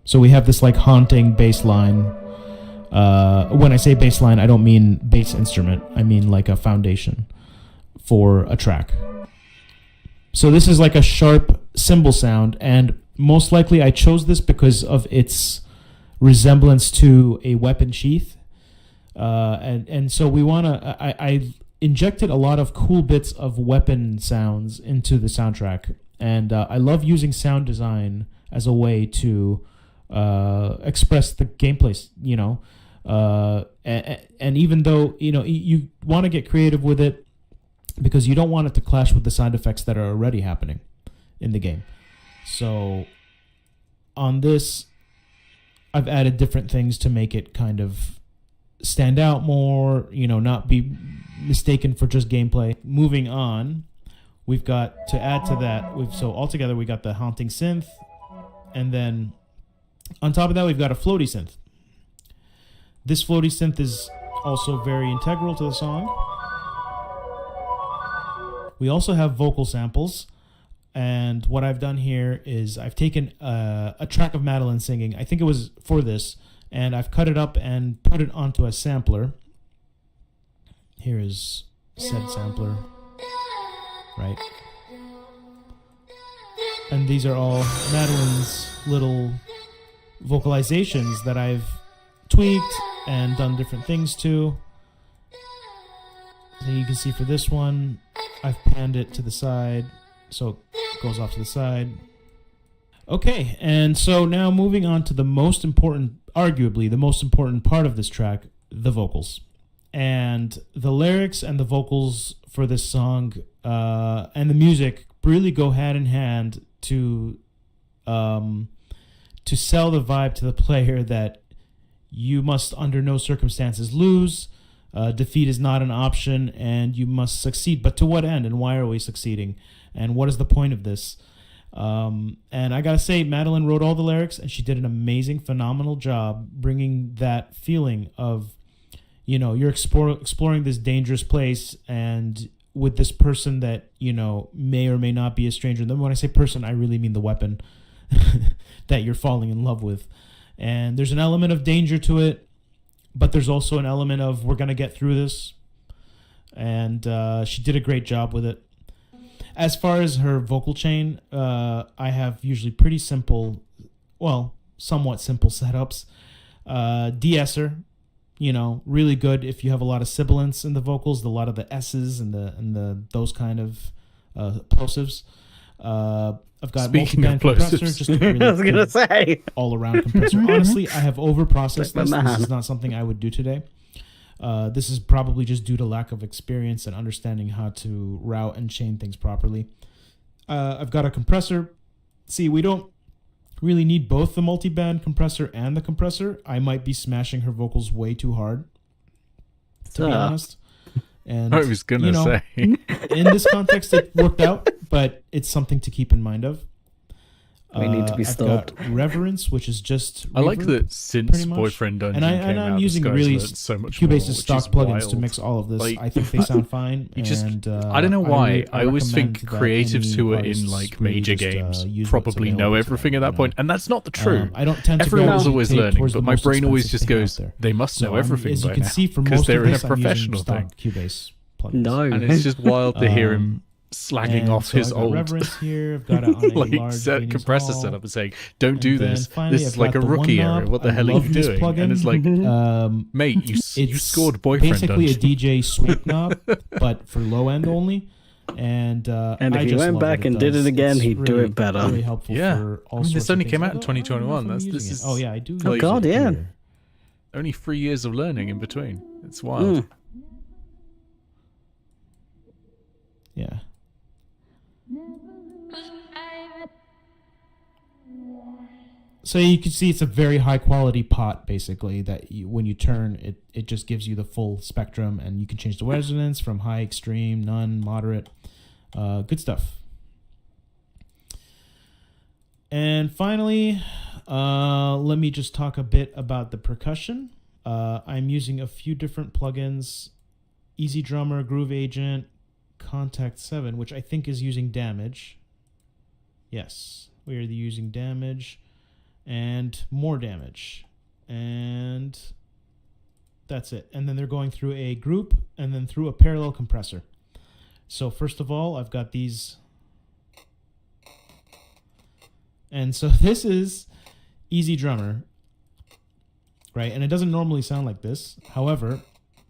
So we have this like haunting bass line. When I say bass line, I don't mean bass instrument. I mean like a foundation for a track. So this is like a sharp cymbal sound, and most likely I chose this because of its resemblance to a weapon sheath. And so we want to... I injected a lot of cool bits of weapon sounds into the soundtrack, and I love using sound design as a way to express the gameplay, you know. And even though, you know, you want to get creative with it because you don't want it to clash with the sound effects that are already happening in the game. So on this, I've added different things to make it kind of stand out more, you know, not be mistaken for just gameplay. Moving on, we've got to add to that. So altogether, we got the haunting synth, and then on top of that, we've got a floaty synth. This floaty synth is also very integral to the song. We also have vocal samples, and what I've done here is I've taken a track of Madeline singing. I think it was for this, and I've cut it up and put it onto a sampler. Here is said sampler, right? And these are all Madeline's little vocalizations that I've tweaked and done different things to. So you can see for this one, I've panned it to the side, so it goes off to the side. Okay, and so now moving on to the most important, arguably the most important part of this track, the vocals. And the lyrics and the vocals for this song and the music really go hand in hand to sell the vibe to the player that you must under no circumstances lose. Defeat is not an option, and you must succeed. But to what end, and why are we succeeding? And what is the point of this? And I gotta say, Madeline wrote all the lyrics, and she did an amazing, phenomenal job bringing that feeling of, you know, you're exploring this dangerous place, and with this person that, you know, may or may not be a stranger. And then when I say person, I really mean the weapon that you're falling in love with. And there's an element of danger to it, but there's also an element of we're going to get through this. And she did a great job with it. As far as her vocal chain, I have usually pretty simple, well, somewhat simple setups. De-esser, you know, really good if you have a lot of sibilance in the vocals, a lot of the S's and the those kind of plosives. I've got multi-band compressor, just a really I was gonna say all-around compressor. Honestly, I have over-processed this. This is not something I would do today. This is probably just due to lack of experience and understanding how to route and chain things properly. I've got a compressor. See, we don't really need both the multi-band compressor and the compressor. I might be smashing her vocals way too hard, to be honest. And I was gonna say, in this context, it worked out, but it's something to keep in mind of. We need to be stopped. I've got Reverence, which is just I like reverb, that since Boyfriend Dungeon and I'm using really so much Cubase's more, stock plugins wild. to mix all of this. Like, I think they sound fine. You just, and, I don't know why. I always recommend think that creatives any who are in artists like really major just, games use what's probably know available to everything them, at that point, and that's not the truth. I don't tend to Everyone's gravitate always learning, towards but the my most brain always expensive just thing goes, out there. they must know everything as you by can now, see from because most they're of in a this, I'm using professional stock thing. Cubase plugins. No, and it's just wild to hear him slagging and off so his I've got old Reverence here. I've got it on a like large set Venus compressor Hall. setup and saying, "Don't And do then this. finally, This is I've like got a the rookie one area. knob. What the I hell are love you this doing?" plugin. And it's like, mate, you it's scored Boyfriend basically Dungeon. a DJ sweep knob, but for low end only. And if I he just went love back what and did does. it again, It's he'd do really, it better. Really helpful Yeah. for all I mean, sorts this only of came things. out in I don't know 2021. if I'm This using is it. Oh yeah, I do. Oh use God, it yeah. here. Only 3 years of learning in between. It's wild. Yeah. So you can see it's a very high quality pot, basically, that you, when you turn it, it just gives you the full spectrum, and you can change the resonance from high, extreme, none, moderate. Good stuff. And finally, let me just talk a bit about the percussion. I'm using a few different plugins: Easy Drummer, Groove Agent, Contact 7, which I think is using damage. Yes, we are using damage and more damage. And that's it. And then they're going through a group and then through a parallel compressor. So first of all, I've got these. And so this is Easy Drummer, right? And it doesn't normally sound like this. However,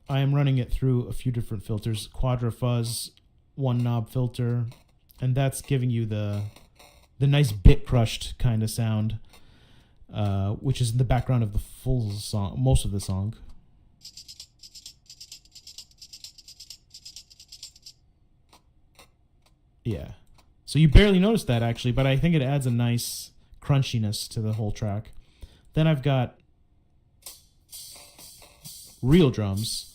I am running it through a few different filters: Quadra Fuzz, one knob filter, and that's giving you the nice bit crushed kind of sound, which is in the background of the full song, most of the song. Yeah. So you barely notice that, actually, but I think it adds a nice crunchiness to the whole track. Then I've got real drums.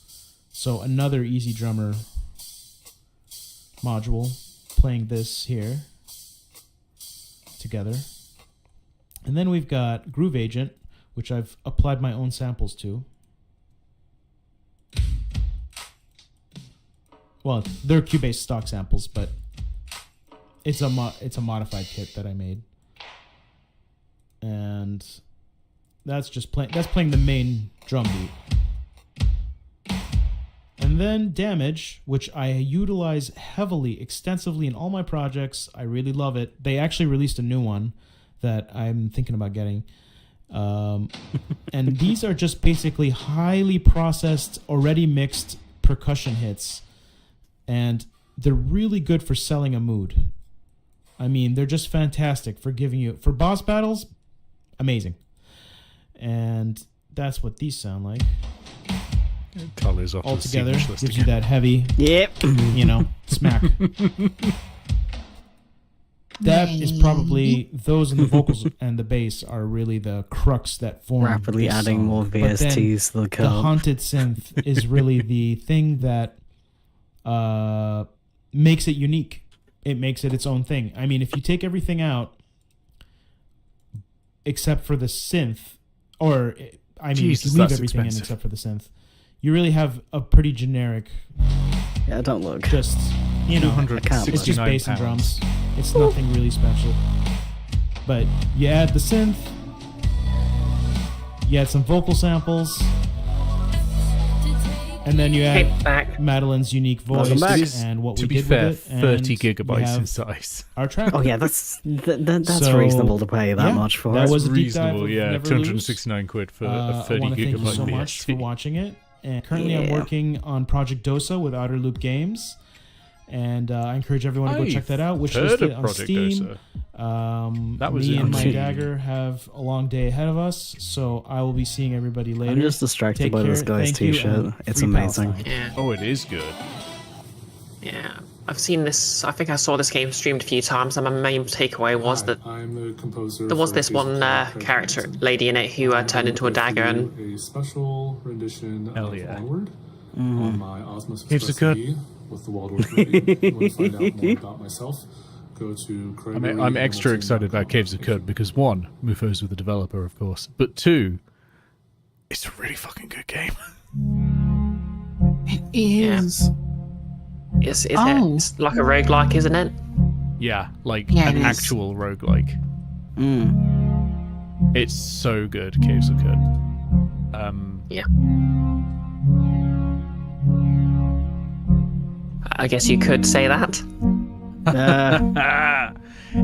So another Easy Drummer module playing this here together. And then we've got Groove Agent, which I've applied my own samples to. Well, they're Cubase stock samples, but it's a modified kit that I made, and that's just playing the main drum beat. And then Damage, which I utilize heavily, extensively in all my projects. I really love it. They actually released a new one that I'm thinking about getting, and these are just basically highly processed, already mixed percussion hits, and they're really good for selling a mood. I mean, they're just fantastic for giving you, for boss battles, amazing. And that's what these sound like. Colors off all the together gives you that heavy, smack. That is probably, those in the vocals and the bass are really the crux that form Rapidly this adding song. more VSTs to the The curve. haunted synth is really the thing that makes it unique. It makes it its own thing. I mean, if you take everything out except for the synth, or I mean, Jesus, if you leave that's everything expensive. in except for the synth, you really have a pretty generic. Yeah, don't look. Just, it's just bass and drums. It's nothing really special. But you add the synth, you add some vocal samples, and then you add Madeline's unique voice and what we to be did fair, with it. 30 and gigabytes we have in size. Our track. Oh yeah, that's So, reasonable to pay that yeah, much for. that it. was a deep dive Reasonable, of yeah. Never Lose. 269 quid for a 30 I want to thank you gigabyte so much VST. for watching it. And currently I'm working on Project Dosa with Outer Loop Games. And I encourage everyone to go check that out. heard of on Project Steam. That was Me and my interesting. dagger have a long day ahead of us, so I will be seeing everybody later. I'm just distracted Take by this care, guy's thank you, t-shirt. and It's free amazing. Palestine. Yeah. Oh, it is good. Yeah, I've seen this. I think I saw this game streamed a few times, and my main takeaway was that there was this one character, lady in it, who turned into a dagger, and a special rendition of Onward on my Osmos Caves of Express Good. CD with the Waldorf movie. If you want to find out more about myself, go to I'm extra excited about Caves of Cud because one, Mufo's with the developer, of course, but two, it's a really fucking good game. It is. it's it's like a roguelike, isn't it? Yeah, like Yeah, an it is. actual roguelike. It's so good, Caves of Cud. Yeah. I guess you could say that.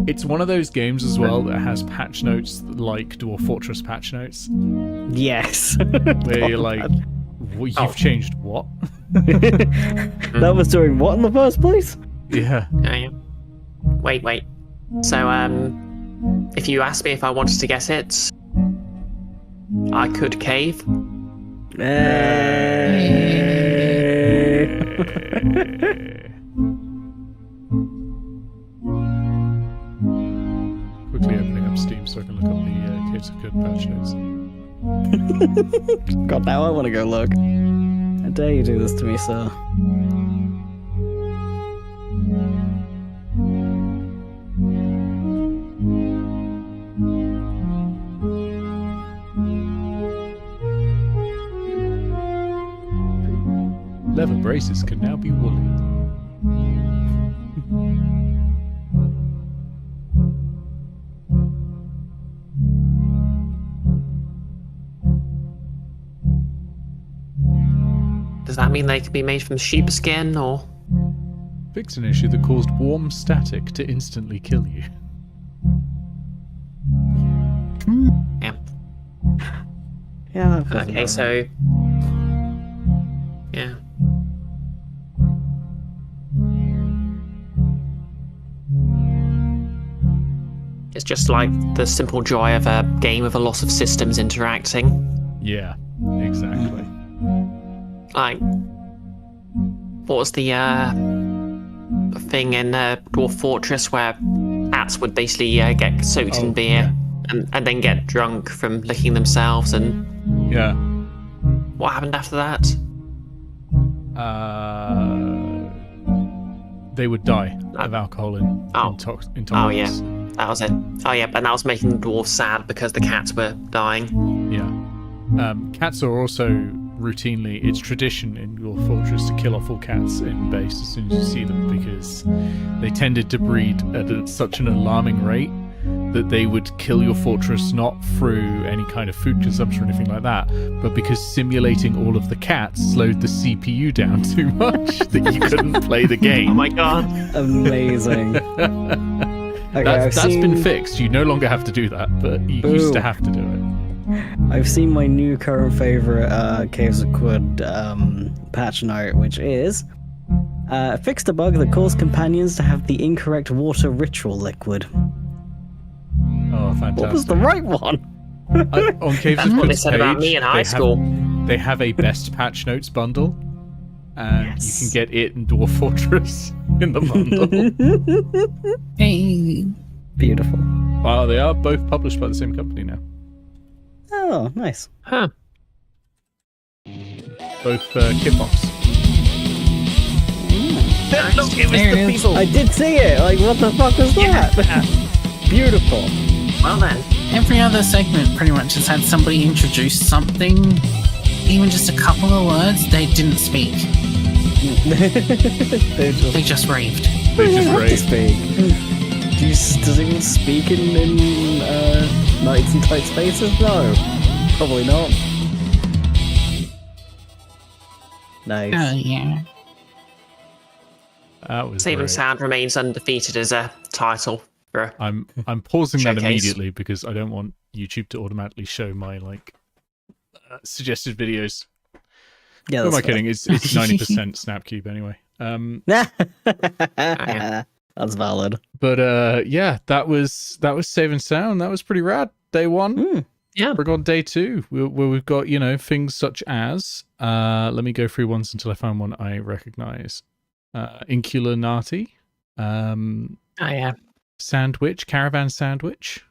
It's one of those games as well that has patch notes like Dwarf Fortress patch notes. Yes. Where you're like, you've changed what? That was doing what in the first place? Yeah. Yeah. Wait. So, if you asked me if I wanted to guess it, I could cave. Quickly opening up Steam so I can look up the Caves of Good patch notes. God, now I want to go look. How dare you do this to me, sir? braces can now be woolly. Does that mean they can be made from sheepskin or? Fix an issue that caused warm static to instantly kill you. Yeah. Yeah. Okay, so. Yeah. It's just like the simple joy of a game with a lot of systems interacting. Yeah, exactly. Like, what was the thing in Dwarf Fortress where cats would basically get soaked in beer and then get drunk from licking themselves and... Yeah. What happened after that? They would die of alcohol intolerance. Oh yeah, that was it. Oh yeah, and that was making the dwarves sad because the cats were dying. Yeah. Cats are also routinely, it's tradition in your fortress to kill off all cats in base as soon as you see them, because they tended to breed at such an alarming rate that they would kill your fortress not through any kind of food consumption or anything like that, but because simulating all of the cats slowed the CPU down too much that you couldn't play the game. Oh my god. Amazing. Okay, that's been fixed. You no longer have to do that, but you used to have to do it. I've seen my new current favorite Caves of Quid patch note, which is fixed a bug that caused companions to have the incorrect water ritual liquid. Oh, fantastic. What was the right one? On Caves That's of what they Quid's said about page, me in high school. They have a best patch notes bundle, and you can get it in Dwarf Fortress in the bundle. Hey. Beautiful. Wow, they are both published by the same company now. Oh, nice. Huh. Both Kitbox. Look, it was the people. I did see it. Like, what the fuck was that? Beautiful. Well then. Every other segment pretty much has had somebody introduce something, even just a couple of words they didn't speak. They just raved. They just raved. Does anyone speak in Nights and Tight Spaces? No. Probably not. Nice. Oh, yeah. That was Saving great. Sound remains undefeated as a title. For I'm pausing that showcase. immediately because I don't want YouTube to automatically show my suggested videos. Yeah, who am I that's kidding? fair. It's 90% Snapcube anyway. That's valid. But yeah, that was Save and Sound. That was pretty rad. Day one. Yeah. We're on day two, where we've got things such as let me go through ones until I find one I recognize. Inculinati. Oh yeah. Sandwich, Caravan Sandwich.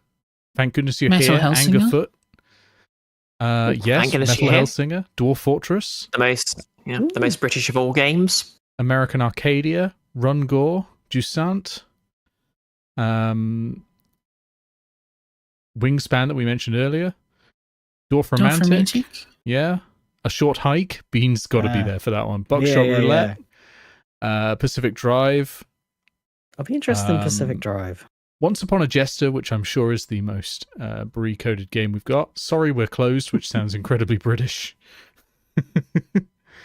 Thank goodness you're Metal here. Hellsinger? Angerfoot. Yes, Thank goodness Metal you're here. Hellsinger. Dwarf Fortress. The most British of all games. American Arcadia. Rungor. Jusant. Wingspan that we mentioned earlier. Dwarf Romantic. Yeah. A Short Hike. Bean's got to be there for that one. Buckshot Roulette. Pacific Drive. I'll be interested in Pacific Drive. Once Upon a Jester, which I'm sure is the most Beary-coded game we've got. Sorry We're Closed, which sounds incredibly British.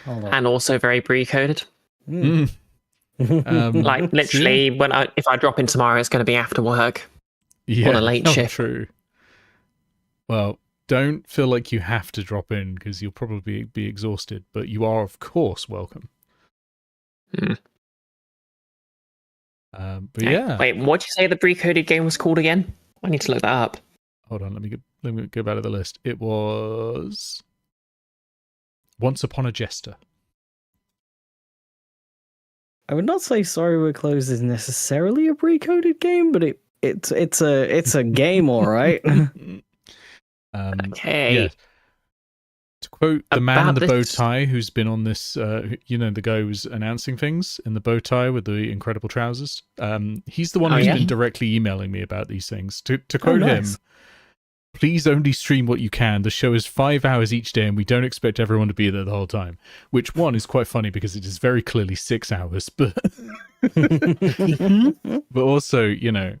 And also very Beary-coded. Like literally, if I drop in tomorrow, it's going to be after work. Yeah, on a late shift. True. Well, don't feel like you have to drop in because you'll probably be exhausted, but you are, of course, welcome. But yeah. Wait, what did you say the Beary-coded game was called again? I need to look that up. Hold on, let me go back to the list. It was Once Upon a Jester. I would not say Sorry We're Closed is necessarily a pre-coded game, but it's a game, all right. Okay. Yeah. To quote the man in About the bow this- tie who's been on this, the guy who's announcing things in the bow tie with the incredible trousers. He's the one who's been directly emailing me about these things. To quote him, please only stream what you can. The show is 5 hours each day, and we don't expect everyone to be there the whole time. Which one is quite funny because it is very clearly 6 hours, but but also, you know,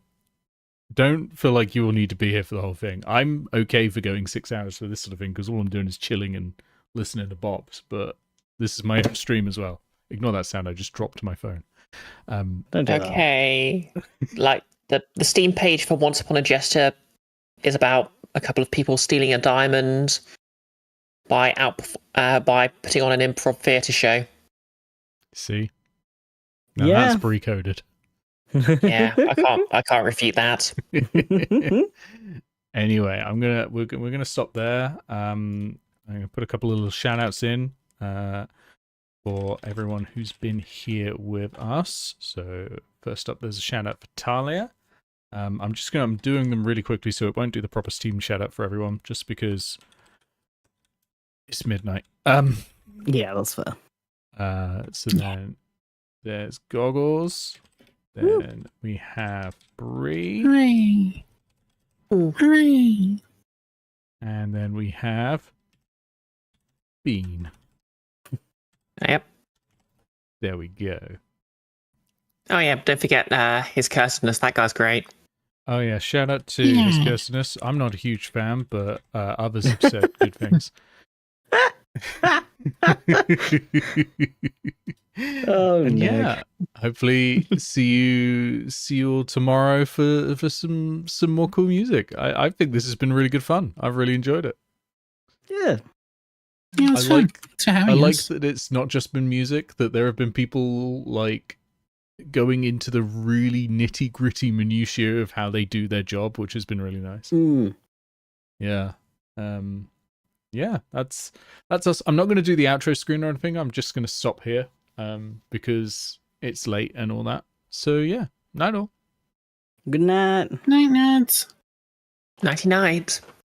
don't feel like you will need to be here for the whole thing. I'm okay for going 6 hours for this sort of thing because all I'm doing is chilling and listening to bops. But this is my own stream as well. Ignore that sound. I just dropped my phone. Okay. Like the Steam page for Once Upon a Jester is about a couple of people stealing a diamond by putting on an improv theatre show. See? Now that's pre-coded. Yeah, I can't refute that. Anyway, we're gonna stop there. I'm gonna put a couple of little shout outs in for everyone who's been here with us. So first up, there's a shout out for Talia. I'm doing them really quickly, so it won't do the proper Steam shout out for everyone, just because it's midnight. Yeah, that's fair. So then there's Goggles. Then we have Bree. Hooray! Hooray! And then we have Bean. Yep. There we go. Oh yeah, don't forget his Cursedness. That guy's great. Oh yeah, shout out to his Cursedness. I'm not a huge fan, but others have said good things. And yeah, hopefully see you all tomorrow for some more cool music. I think this has been really good fun. I've really enjoyed it. Yeah. Yeah, it's fun. I like that it's not just been music, that there have been people like going into the really nitty gritty minutiae of how they do their job, which has been really nice. Yeah. Yeah, that's us. I'm not going to do the outro screen or anything. I'm just going to stop here because it's late and all that. So yeah, night all. Good night. Night, nights. Nighty night.